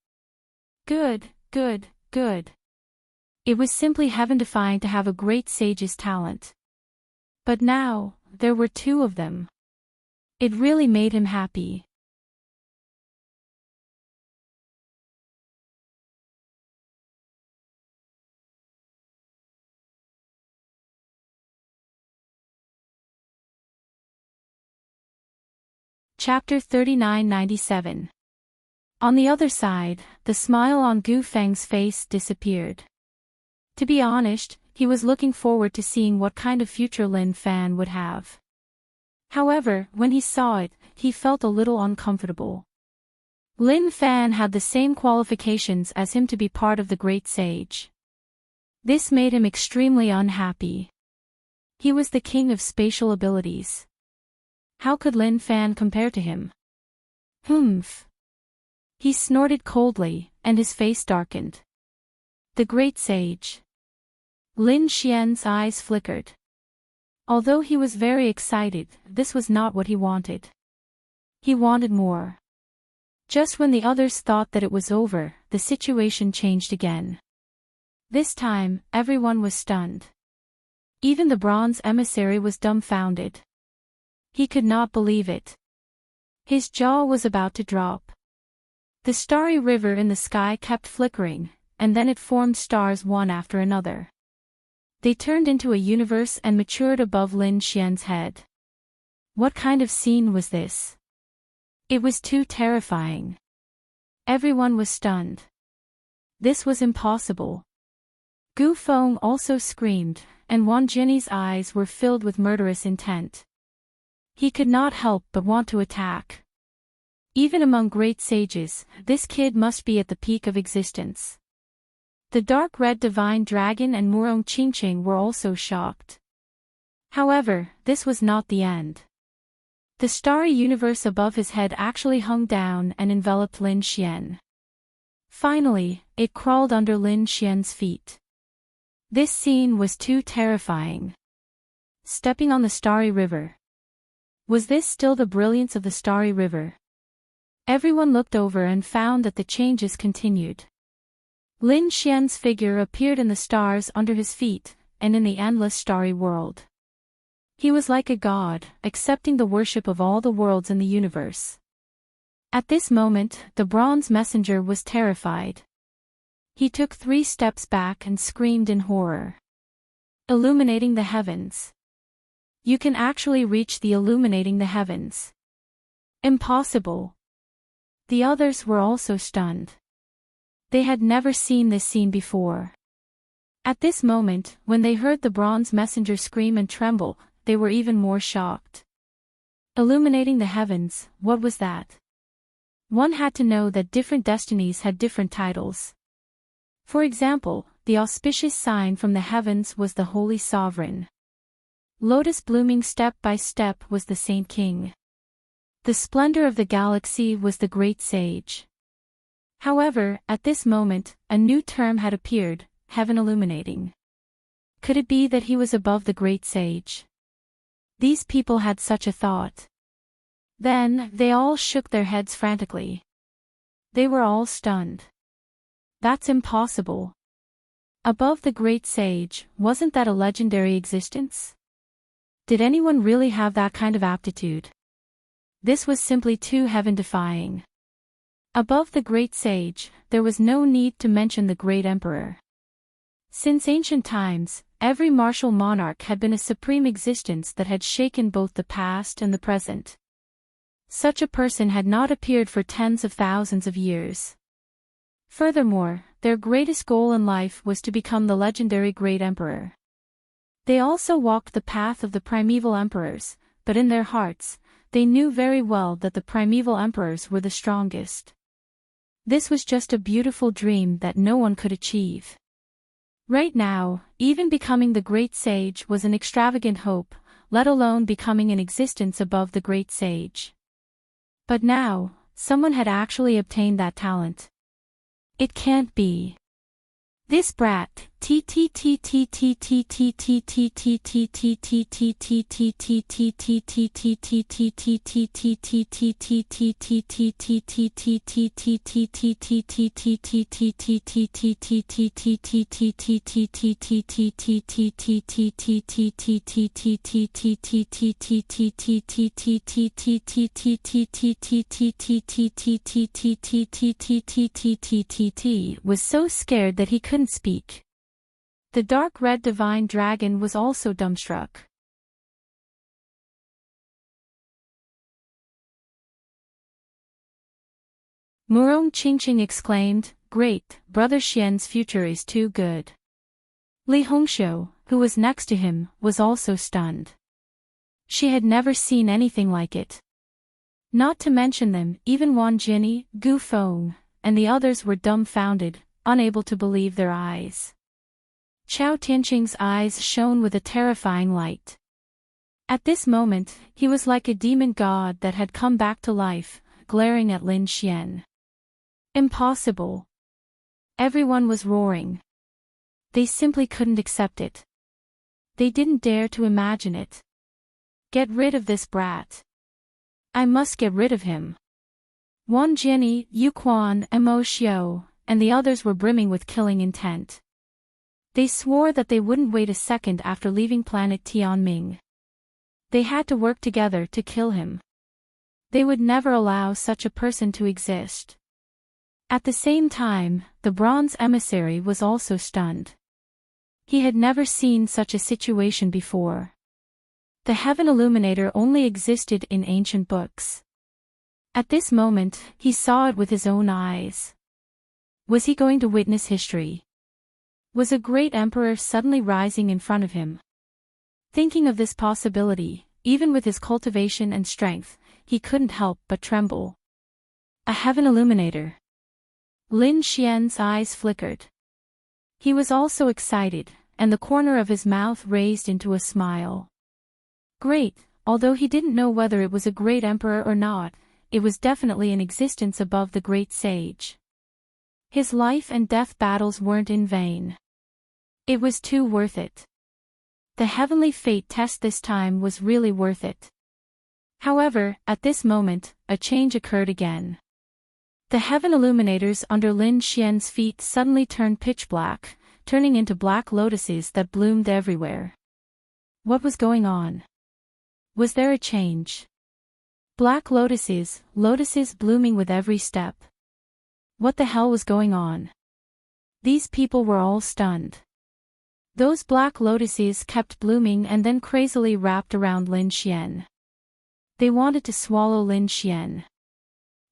Good, good, good. It was simply heaven-defying to have a great sage's talent. But now, there were two of them. It really made him happy. Chapter 3997. On the other side, the smile on Gu Feng's face disappeared. To be honest, he was looking forward to seeing what kind of future Lin Fan would have. However, when he saw it, he felt a little uncomfortable. Lin Fan had the same qualifications as him to be part of the great sage. This made him extremely unhappy. He was the king of spatial abilities. How could Lin Fan compare to him? Humph. He snorted coldly, and his face darkened. The great sage. Lin Xian's eyes flickered. Although he was very excited, this was not what he wanted. He wanted more. Just when the others thought that it was over, the situation changed again. This time, everyone was stunned. Even the bronze emissary was dumbfounded. He could not believe it. His jaw was about to drop. The starry river in the sky kept flickering, and then it formed stars one after another. They turned into a universe and matured above Lin Xian's head. What kind of scene was this? It was too terrifying. Everyone was stunned. This was impossible. Gu Feng also screamed, and Wang Jinni's eyes were filled with murderous intent. He could not help but want to attack. Even among great sages, this kid must be at the peak of existence. The dark red divine dragon and Murong Qingqing were also shocked. However, this was not the end. The starry universe above his head actually hung down and enveloped Lin Xian. Finally, it crawled under Lin Xian's feet. This scene was too terrifying. Stepping on the starry river. Was this still the brilliance of the starry river? Everyone looked over and found that the changes continued. Lin Xian's figure appeared in the stars under his feet, and in the endless starry world. He was like a god, accepting the worship of all the worlds in the universe. At this moment, the bronze messenger was terrified. He took 3 steps back and screamed in horror. Illuminating the heavens. You can actually reach the illuminating the heavens. Impossible. The others were also stunned. They had never seen this scene before. At this moment, when they heard the bronze messenger scream and tremble, they were even more shocked. Illuminating the heavens, what was that? One had to know that different destinies had different titles. For example, the auspicious sign from the heavens was the Holy Sovereign. Lotus blooming step by step was the Saint King. The splendor of the galaxy was the Great Sage. However, at this moment, a new term had appeared, heaven illuminating. Could it be that he was above the Great Sage? These people had such a thought. Then, they all shook their heads frantically. They were all stunned. That's impossible. Above the Great Sage, wasn't that a legendary existence? Did anyone really have that kind of aptitude? This was simply too heaven-defying. Above the Great Sage, there was no need to mention the Great Emperor. Since ancient times, every martial monarch had been a supreme existence that had shaken both the past and the present. Such a person had not appeared for tens of thousands of years. Furthermore, their greatest goal in life was to become the legendary Great Emperor. They also walked the path of the primeval emperors, but in their hearts, they knew very well that the primeval emperors were the strongest. This was just a beautiful dream that no one could achieve. Right now, even becoming the great sage was an extravagant hope, let alone becoming an existence above the great sage. But now, someone had actually obtained that talent. It can't be. This brat, was so scared that he couldn't speak. The dark red divine dragon was also dumbstruck. Murong Qingqing exclaimed, "Great, Brother Xian's future is too good." Li Hongxiu, who was next to him, was also stunned. She had never seen anything like it. Not to mention them, even Wan Jinni, Gu Feng, and the others were dumbfounded, unable to believe their eyes. Chao Tianqing's eyes shone with a terrifying light. At this moment, he was like a demon god that had come back to life, glaring at Lin Xian. Impossible. Everyone was roaring. They simply couldn't accept it. They didn't dare to imagine it. Get rid of this brat. I must get rid of him. Wan Jinni, Yu Quan, Mo Xiu, and the others were brimming with killing intent. They swore that they wouldn't wait a second after leaving planet Tianming. They had to work together to kill him. They would never allow such a person to exist. At the same time, the bronze emissary was also stunned. He had never seen such a situation before. The Heaven Illuminator only existed in ancient books. At this moment, he saw it with his own eyes. Was he going to witness history? Was a great emperor suddenly rising in front of him? Thinking of this possibility, even with his cultivation and strength, he couldn't help but tremble. A Heaven Illuminator. Lin Xian's eyes flickered. He was also excited, and the corner of his mouth raised into a smile. Great, although he didn't know whether it was a great emperor or not, it was definitely an existence above the great sage. His life and death battles weren't in vain. It was too worth it. The heavenly fate test this time was really worth it. However, at this moment, a change occurred again. The Heaven Illuminators under Lin Xian's feet suddenly turned pitch black, turning into black lotuses that bloomed everywhere. What was going on? Was there a change? Black lotuses blooming with every step. What the hell was going on? These people were all stunned. Those black lotuses kept blooming and then crazily wrapped around Lin Xian. They wanted to swallow Lin Xian.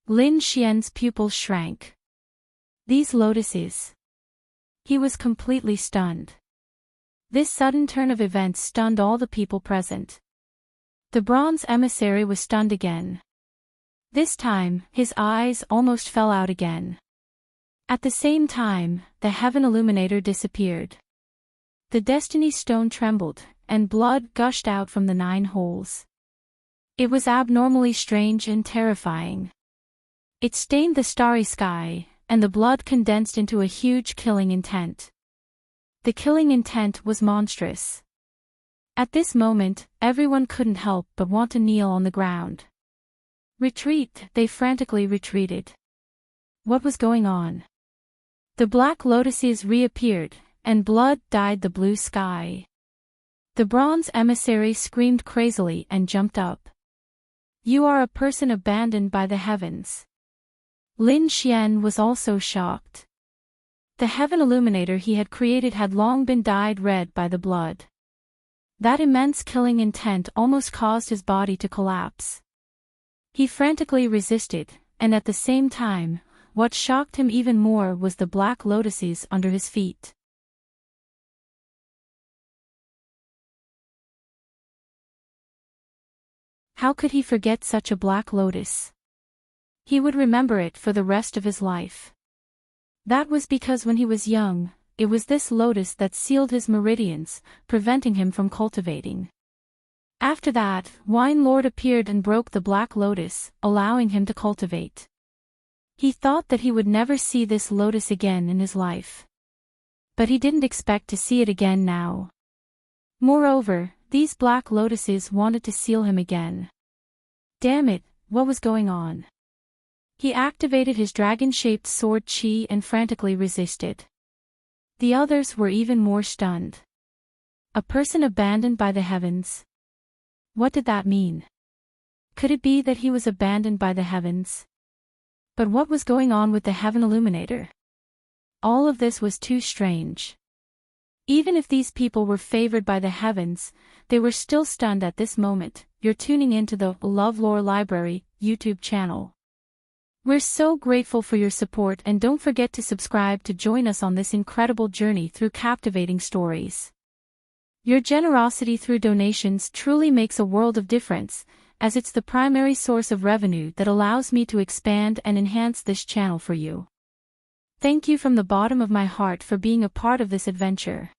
Lin Xian's pupils shrank. These lotuses. He was completely stunned. This sudden turn of events stunned all the people present. The bronze emissary was stunned again. This time, his eyes almost fell out again. At the same time, the Heaven Illuminator disappeared. The Destiny Stone trembled, and blood gushed out from the 9 holes. It was abnormally strange and terrifying. It stained the starry sky, and the blood condensed into a huge killing intent. The killing intent was monstrous. At this moment, everyone couldn't help but want to kneel on the ground. Retreat, they frantically retreated. What was going on? The black lotuses reappeared, and blood dyed the blue sky. The bronze emissary screamed crazily and jumped up. You are a person abandoned by the heavens. Lin Xian was also shocked. The heaven illuminator he had created had long been dyed red by the blood. That immense killing intent almost caused his body to collapse. He frantically resisted, and at the same time, what shocked him even more was the black lotuses under his feet. How could he forget such a black lotus? He would remember it for the rest of his life. That was because when he was young, it was this lotus that sealed his meridians, preventing him from cultivating. After that, Wine Lord appeared and broke the black lotus, allowing him to cultivate. He thought that he would never see this lotus again in his life. But he didn't expect to see it again now. Moreover, these black lotuses wanted to seal him again. Damn it, what was going on? He activated his dragon-shaped sword chi and frantically resisted. The others were even more stunned. A person abandoned by the heavens? What did that mean? Could it be that he was abandoned by the heavens? But what was going on with the heaven illuminator? All of this was too strange. Even if these people were favored by the heavens, they were still stunned at this moment. You're tuning into the LoveLore Library YouTube channel. We're so grateful for your support, and don't forget to subscribe to join us on this incredible journey through captivating stories. Your generosity through donations truly makes a world of difference, as it's the primary source of revenue that allows me to expand and enhance this channel for you. Thank you from the bottom of my heart for being a part of this adventure.